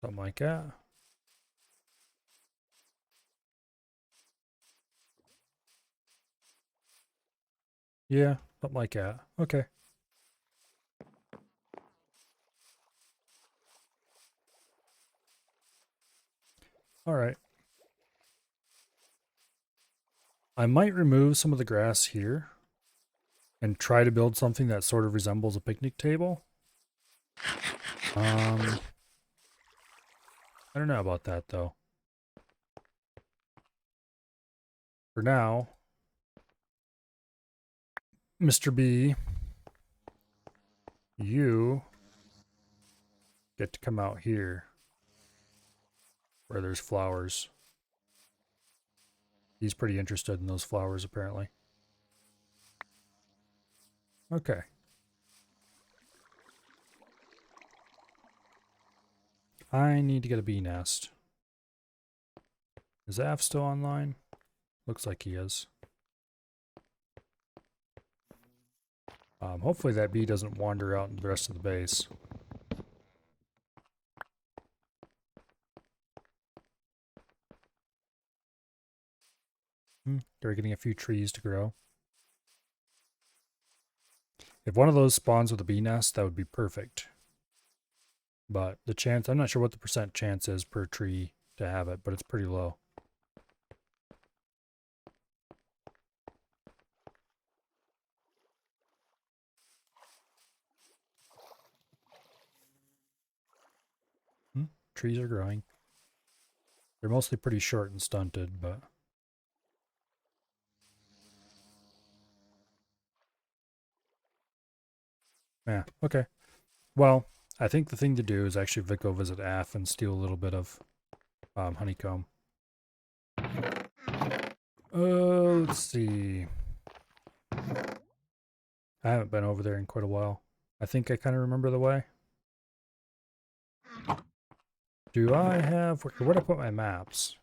Something like that. Yeah, something like that. Okay. All right. I might remove some of the grass here and try to build something that sort of resembles a picnic table. I don't know about that though. For now, Mr. B, you get to come out here where there's flowers. He's pretty interested in those flowers apparently. Okay. I need to get a bee nest. Is Af still online? Looks like he is. Hopefully that bee doesn't wander out into the rest of the base. They're getting a few trees to grow. If one of those spawns with a bee nest, that would be perfect. But the chance, I'm not sure what the percent chance is per tree to have it, but it's pretty low. Trees are growing. They're mostly pretty short and stunted, but... yeah, okay. Well, I think the thing to do is actually go visit Af and steal a little bit of honeycomb. Let's see. I haven't been over there in quite a while. I think I kind of remember the way. Do I have... where'd I put my maps?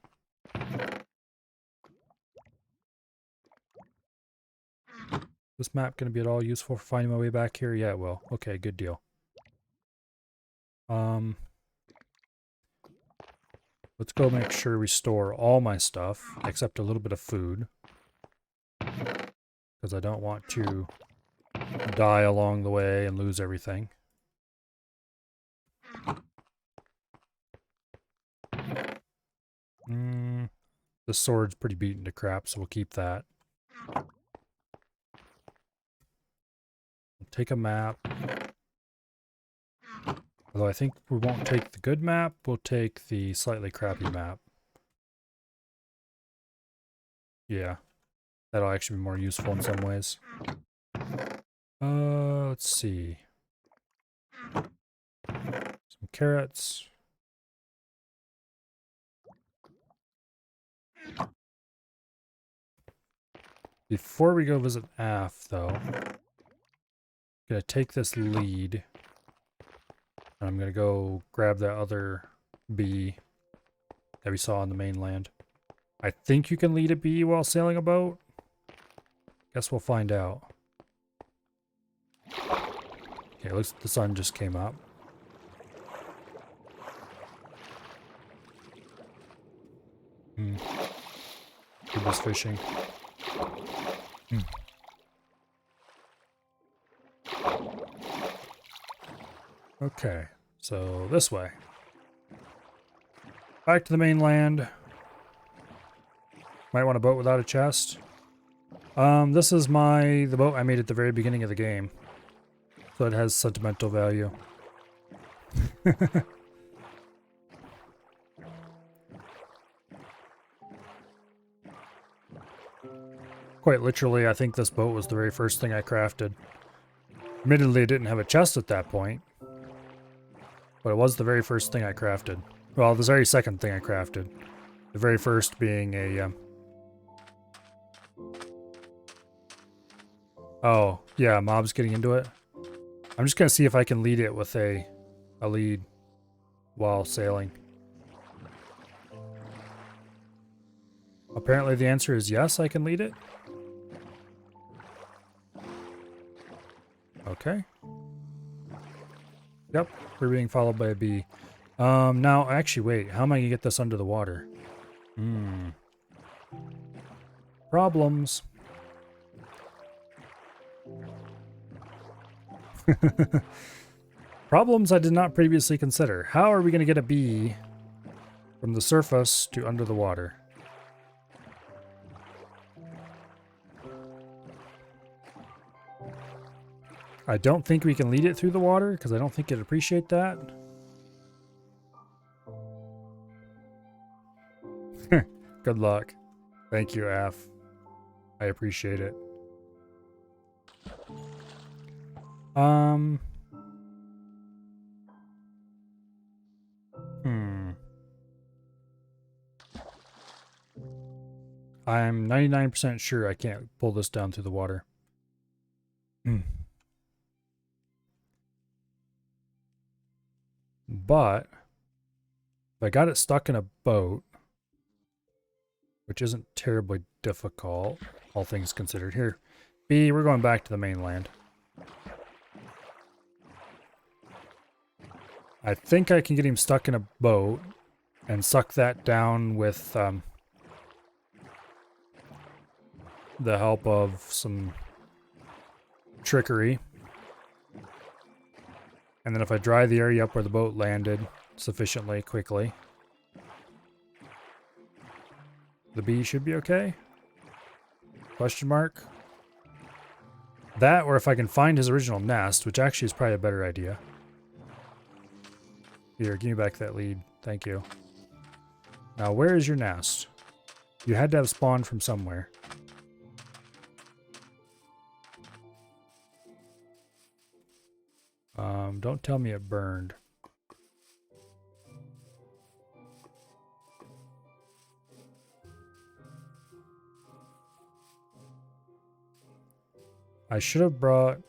This map going to be at all useful for finding my way back here? Yeah, it will. Okay, good deal. Let's go make sure we store all my stuff, except a little bit of food. Because I don't want to die along the way and lose everything. The sword's pretty beaten to crap, so we'll keep that. We'll take a map. Although I think we won't take the good map, we'll take the slightly crappy map. Yeah. That'll actually be more useful in some ways. Let's see. Some carrots. Before we go visit Af, though, I'm gonna take this lead. And I'm gonna go grab that other bee that we saw on the mainland. I think you can lead a bee while sailing a boat. Guess we'll find out. Okay, looks like the sun just came up. Guba's fishing. Okay, so this way. Back to the mainland. Might want a boat without a chest. This is the boat I made at the very beginning of the game. So it has sentimental value. Quite literally, I think this boat was the very first thing I crafted. Admittedly, it didn't have a chest at that point. But it was the very first thing I crafted. Well, the very second thing I crafted. The very first being a... oh, yeah, mobs getting into it. I'm just going to see if I can lead it with a lead while sailing. Apparently the answer is yes, I can lead it. Okay. Yep, we're being followed by a bee. Now, actually, wait. How am I going to get this under the water? Problems. Problems I did not previously consider. How are we going to get a bee from the surface to under the water? I don't think we can lead it through the water, because I don't think it'd appreciate that. Good luck. Thank you, Af. I appreciate it. I'm 99% sure I can't pull this down through the water. But if I got it stuck in a boat, which isn't terribly difficult, all things considered. Here, B, we're going back to the mainland. I think I can get him stuck in a boat and suck that down with the help of some trickery. And then if I dry the area up where the boat landed sufficiently quickly, the bee should be okay? Question mark? That, or if I can find his original nest, which actually is probably a better idea. Here, give me back that lead. Thank you. Now, where is your nest? You had to have spawned from somewhere. Don't tell me it burned. I should have brought...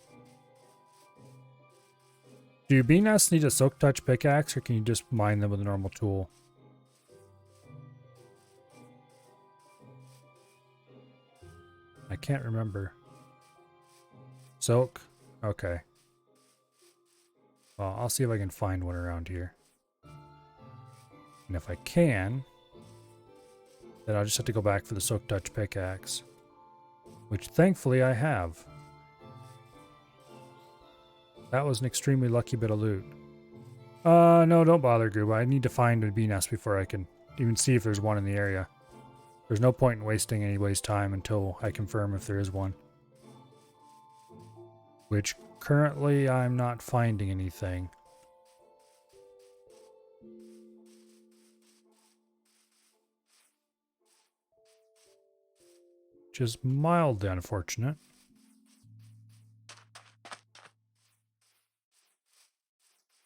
Do bee nests need a silk touch pickaxe, or can you just mine them with a normal tool? I can't remember. Silk? Okay. Well, I'll see if I can find one around here. And if I can, then I'll just have to go back for the silk touch pickaxe. Which thankfully I have. That was an extremely lucky bit of loot. No, don't bother, Guba. I need to find a bee nest before I can even see if there's one in the area. There's no point in wasting anybody's time until I confirm if there is one. Which, currently, I'm not finding anything. Which is mildly unfortunate.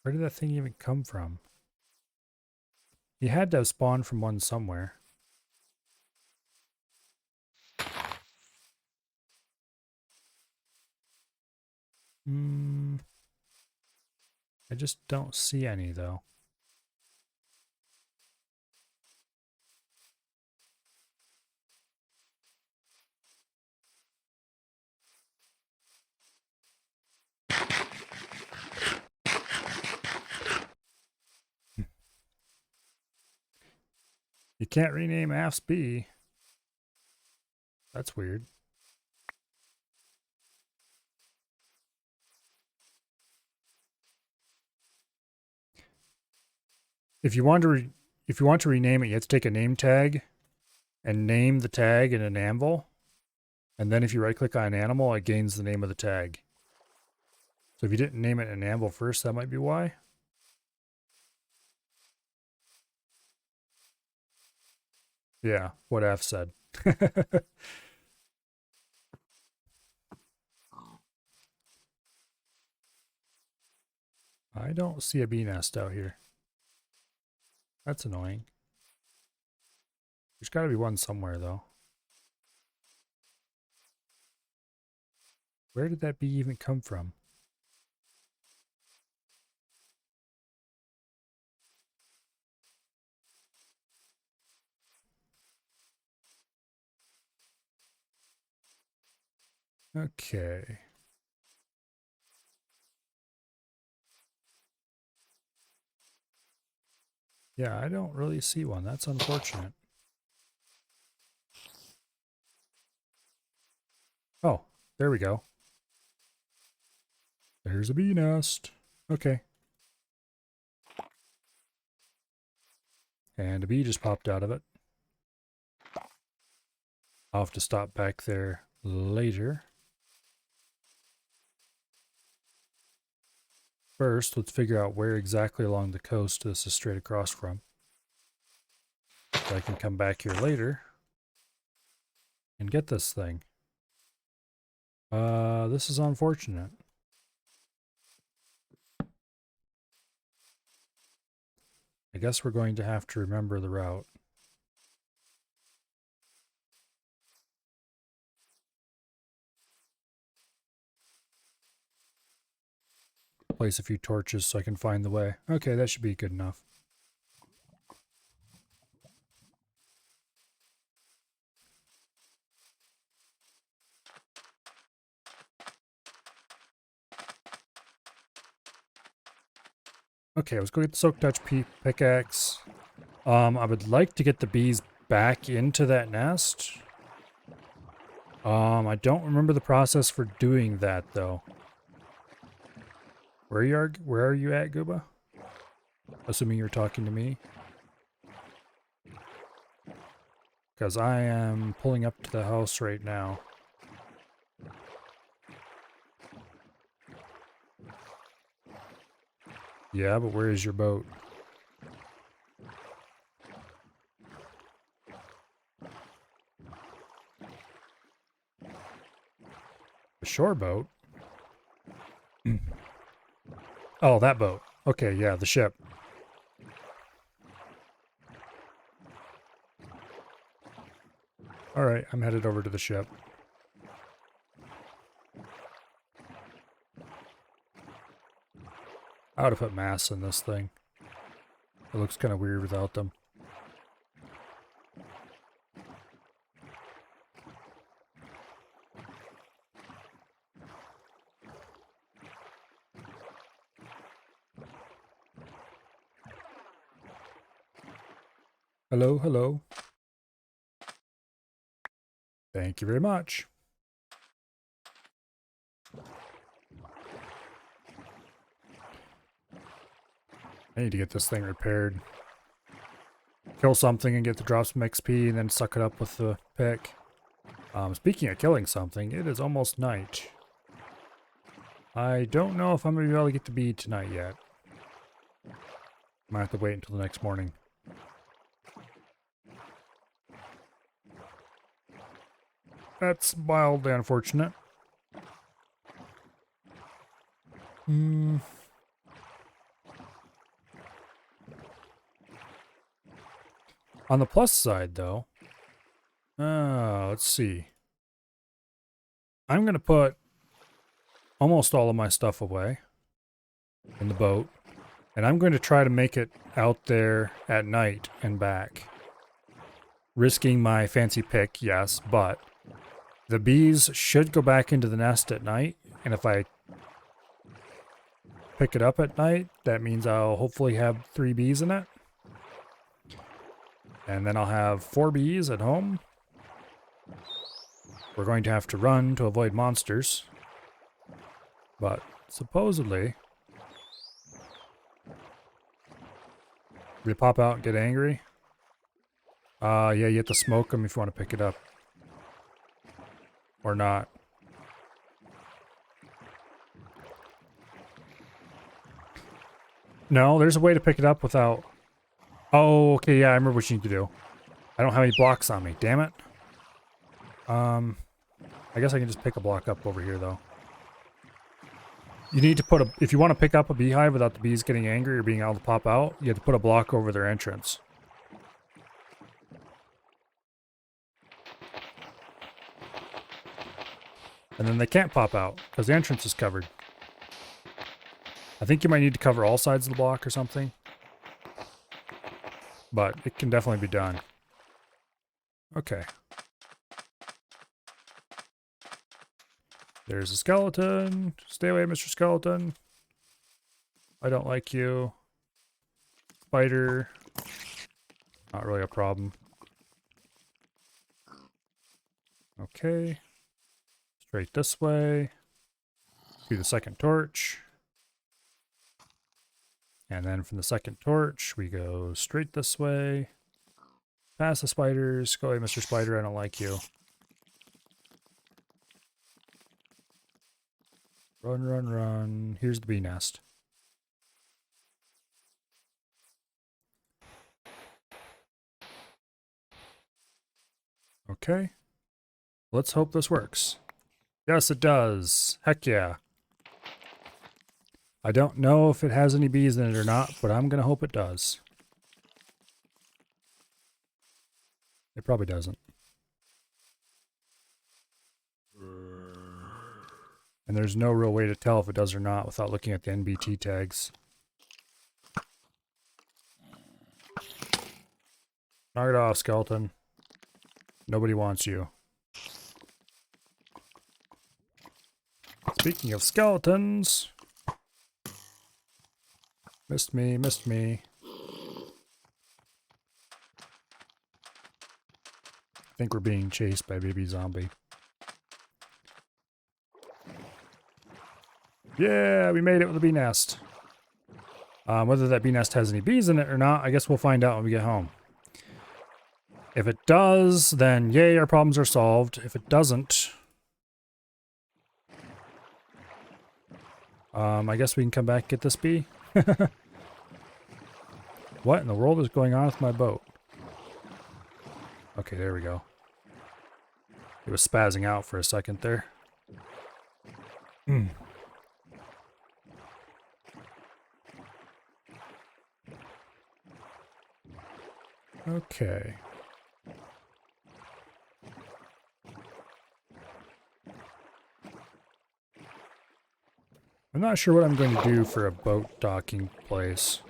Where did that thing even come from? He had to have spawned from one somewhere. I just don't see any, though. You can't rename Af's bee. That's weird. If you want to rename it, you have to take a name tag and name the tag in an anvil. And then if you right click on an animal, it gains the name of the tag. So if you didn't name it in an anvil first, that might be why. Yeah, what F said. I don't see a bee nest out here. That's annoying. There's got to be one somewhere, though. Where did that bee even come from? Okay. Yeah, I don't really see one. That's unfortunate. Oh, there we go. There's a bee nest. Okay. And a bee just popped out of it. I'll have to stop back there later. First, let's figure out where exactly along the coast this is straight across from. So I can come back here later and get this thing. This is unfortunate. I guess we're going to have to remember the route. Place a few torches so I can find the way. Okay, that should be good enough. Okay, let's go get the Soak Touch pickaxe. I would like to get the bees back into that nest. I don't remember the process for doing that though. Where are you at, Guba? Assuming you're talking to me. Because I am pulling up to the house right now. Yeah, but where is your boat? The shore boat? Oh, that boat. Okay, yeah, the ship. Alright, I'm headed over to the ship. I would have put masts in this thing. It looks kind of weird without them. Hello, hello. Thank you very much. I need to get this thing repaired. Kill something and get to drop some XP and then suck it up with the pick. Speaking of killing something, it is almost night. I don't know if I'm going to be able to get to bee tonight yet. Might have to wait until the next morning. That's wildly unfortunate. On the plus side, though, let's see. I'm going to put almost all of my stuff away in the boat, and I'm going to try to make it out there at night and back. Risking my fancy pick, yes, but the bees should go back into the nest at night, and if I pick it up at night, that means I'll hopefully have 3 bees in it. And then I'll have 4 bees at home. We're going to have to run to avoid monsters. But supposedly, they pop out and get angry. Yeah, you have to smoke them if you want to pick it up. Or not. No, there's a way to pick it up without... Oh, okay, yeah, I remember what you need to do. I don't have any blocks on me, damn it. I guess I can just pick a block up over here, though. You need to put a... If you want to pick up a beehive without the bees getting angry or being able to pop out, you have to put a block over their entrance. And then they can't pop out, because the entrance is covered. I think you might need to cover all sides of the block or something. But it can definitely be done. Okay. There's a skeleton. Stay away, Mr. Skeleton. I don't like you. Spider. Not really a problem. Okay. Straight this way. To the second torch. And then from the second torch, we go straight this way. Past the spiders. Go away, Mr. Spider. I don't like you. Run, run, run. Here's the bee nest. Okay. Let's hope this works. Yes, it does. Heck yeah. I don't know if it has any bees in it or not, but I'm going to hope it does. It probably doesn't. And there's no real way to tell if it does or not without looking at the NBT tags. Knock it off, skeleton. Nobody wants you. Speaking of skeletons... Missed me, missed me. I think we're being chased by baby zombie. Yeah, we made it with a bee nest. Whether that bee nest has any bees in it or not, I guess we'll find out when we get home. If it does, then yay, our problems are solved. If it doesn't, I guess we can come back and get this bee. What in the world is going on with my boat? Okay, there we go. It was spazzing out for a second there. Okay. I'm not sure what I'm going to do for a boat docking place.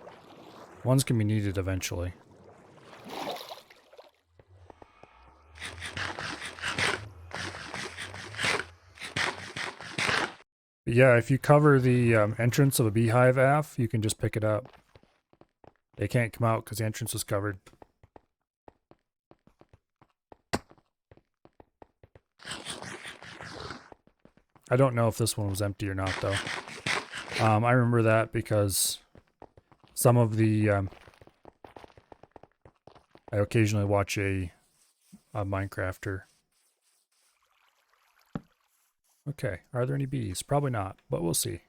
One's going to be needed eventually. But yeah, if you cover the entrance of a beehive aft, you can just pick it up. They can't come out because the entrance is covered. I don't know if this one was empty or not, though. I remember that because some of the... I occasionally watch a Minecrafter. Okay, are there any bees? Probably not, but we'll see.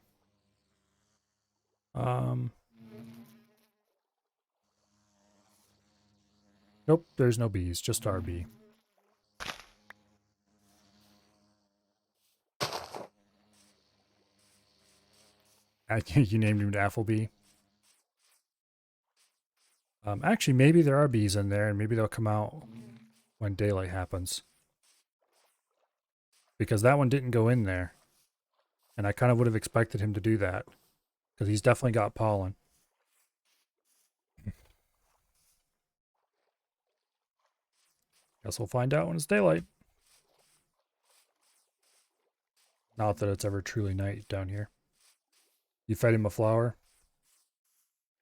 Nope, there's no bees, just our bee. You named him Applebee. Actually, maybe there are bees in there, and maybe they'll come out when daylight happens. Because that one didn't go in there. And I kind of would have expected him to do that. Because he's definitely got pollen. Guess we'll find out when it's daylight. Not that it's ever truly night down here. You fed him a flower?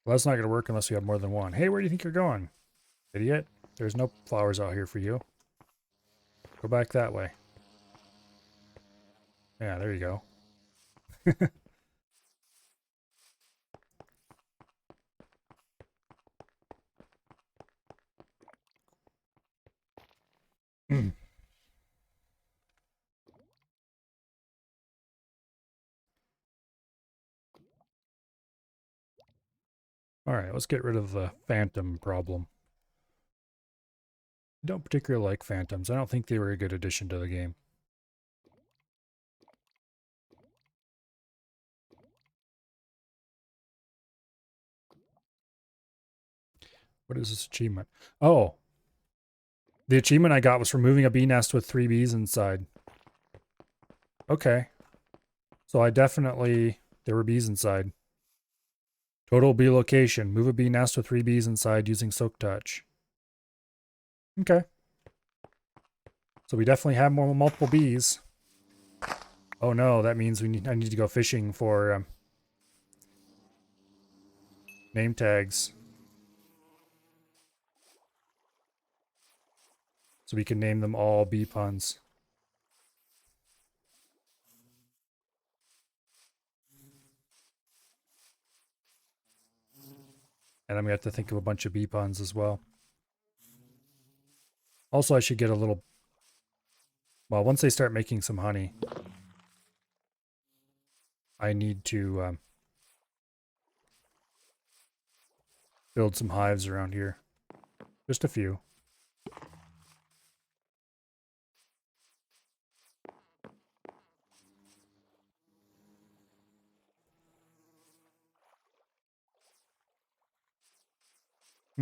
Well, that's not going to work unless you have more than one. Hey, where do you think you're going? Idiot. There's no flowers out here for you. Go back that way. Yeah, there you go. Alright, let's get rid of the phantom problem. I don't particularly like phantoms. I don't think they were a good addition to the game. What is this achievement? Oh! The achievement I got was for moving a bee nest with 3 bees inside. Okay. So I definitely... There were bees inside. Total bee location. Move a bee nest with 3 bees inside using Soak Touch. Okay. So we definitely have multiple bees. Oh no, that means I need to go fishing for name tags. So we can name them all bee puns. And I'm going to have to think of a bunch of bee puns as well. Also, I should get a little... Well, once they start making some honey, I need to build some hives around here. Just a few.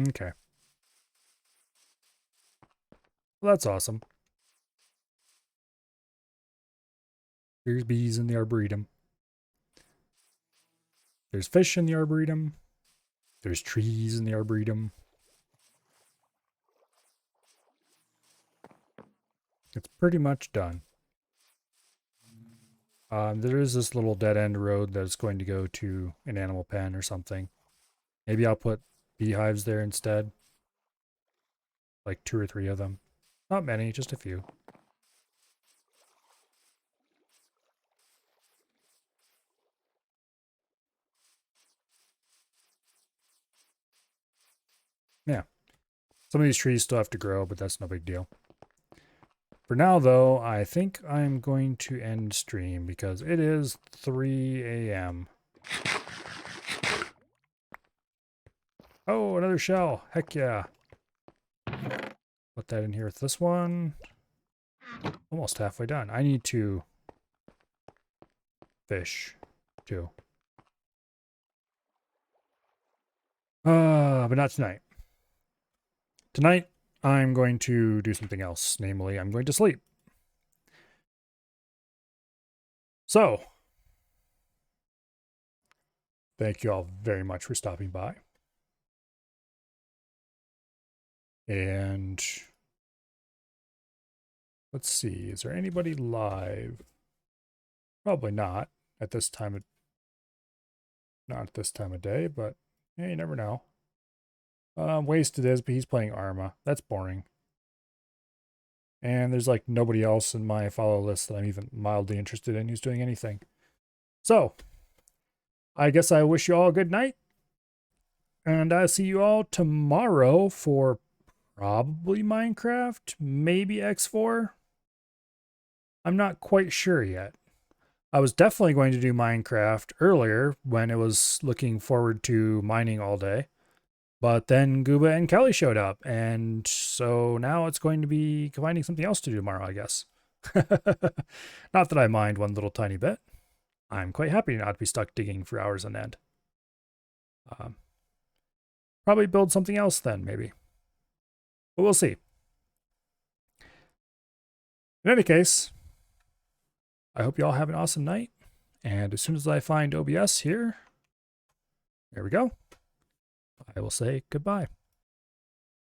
Okay. Well, that's awesome. There's bees in the arboretum. There's fish in the arboretum. There's trees in the arboretum. It's pretty much done. There is this little dead-end road that's going to go to an animal pen or something. Maybe I'll put beehives there instead. Like 2 or 3 of them. Not many, just a few. Yeah. Some of these trees still have to grow, but that's no big deal. For now, though, I think I'm going to end stream because it is 3 a.m. Oh, another shell. Heck yeah. Put that in here with this one. Almost halfway done. I need to fish, too. But not tonight. Tonight, I'm going to do something else. Namely, I'm going to sleep. So, thank you all very much for stopping by. And let's see, is there anybody live? Probably not at this time of day, but yeah, you never know. Wasted is, but he's playing Arma. That's boring. And there's like nobody else in my follow list that I'm even mildly interested in who's doing anything. So, I guess I wish you all a good night. And I'll see you all tomorrow for probably Minecraft, maybe X4. I'm not quite sure yet. I was definitely going to do Minecraft earlier when it was looking forward to mining all day. But then Guba and Kelly showed up, and so now it's going to be finding something else to do tomorrow, I guess. Not that I mind one little tiny bit. I'm quite happy not to be stuck digging for hours on end. Probably build something else then, maybe. But we'll see. In any case, I hope you all have an awesome night. And as soon as I find OBS here, there we go. I will say goodbye.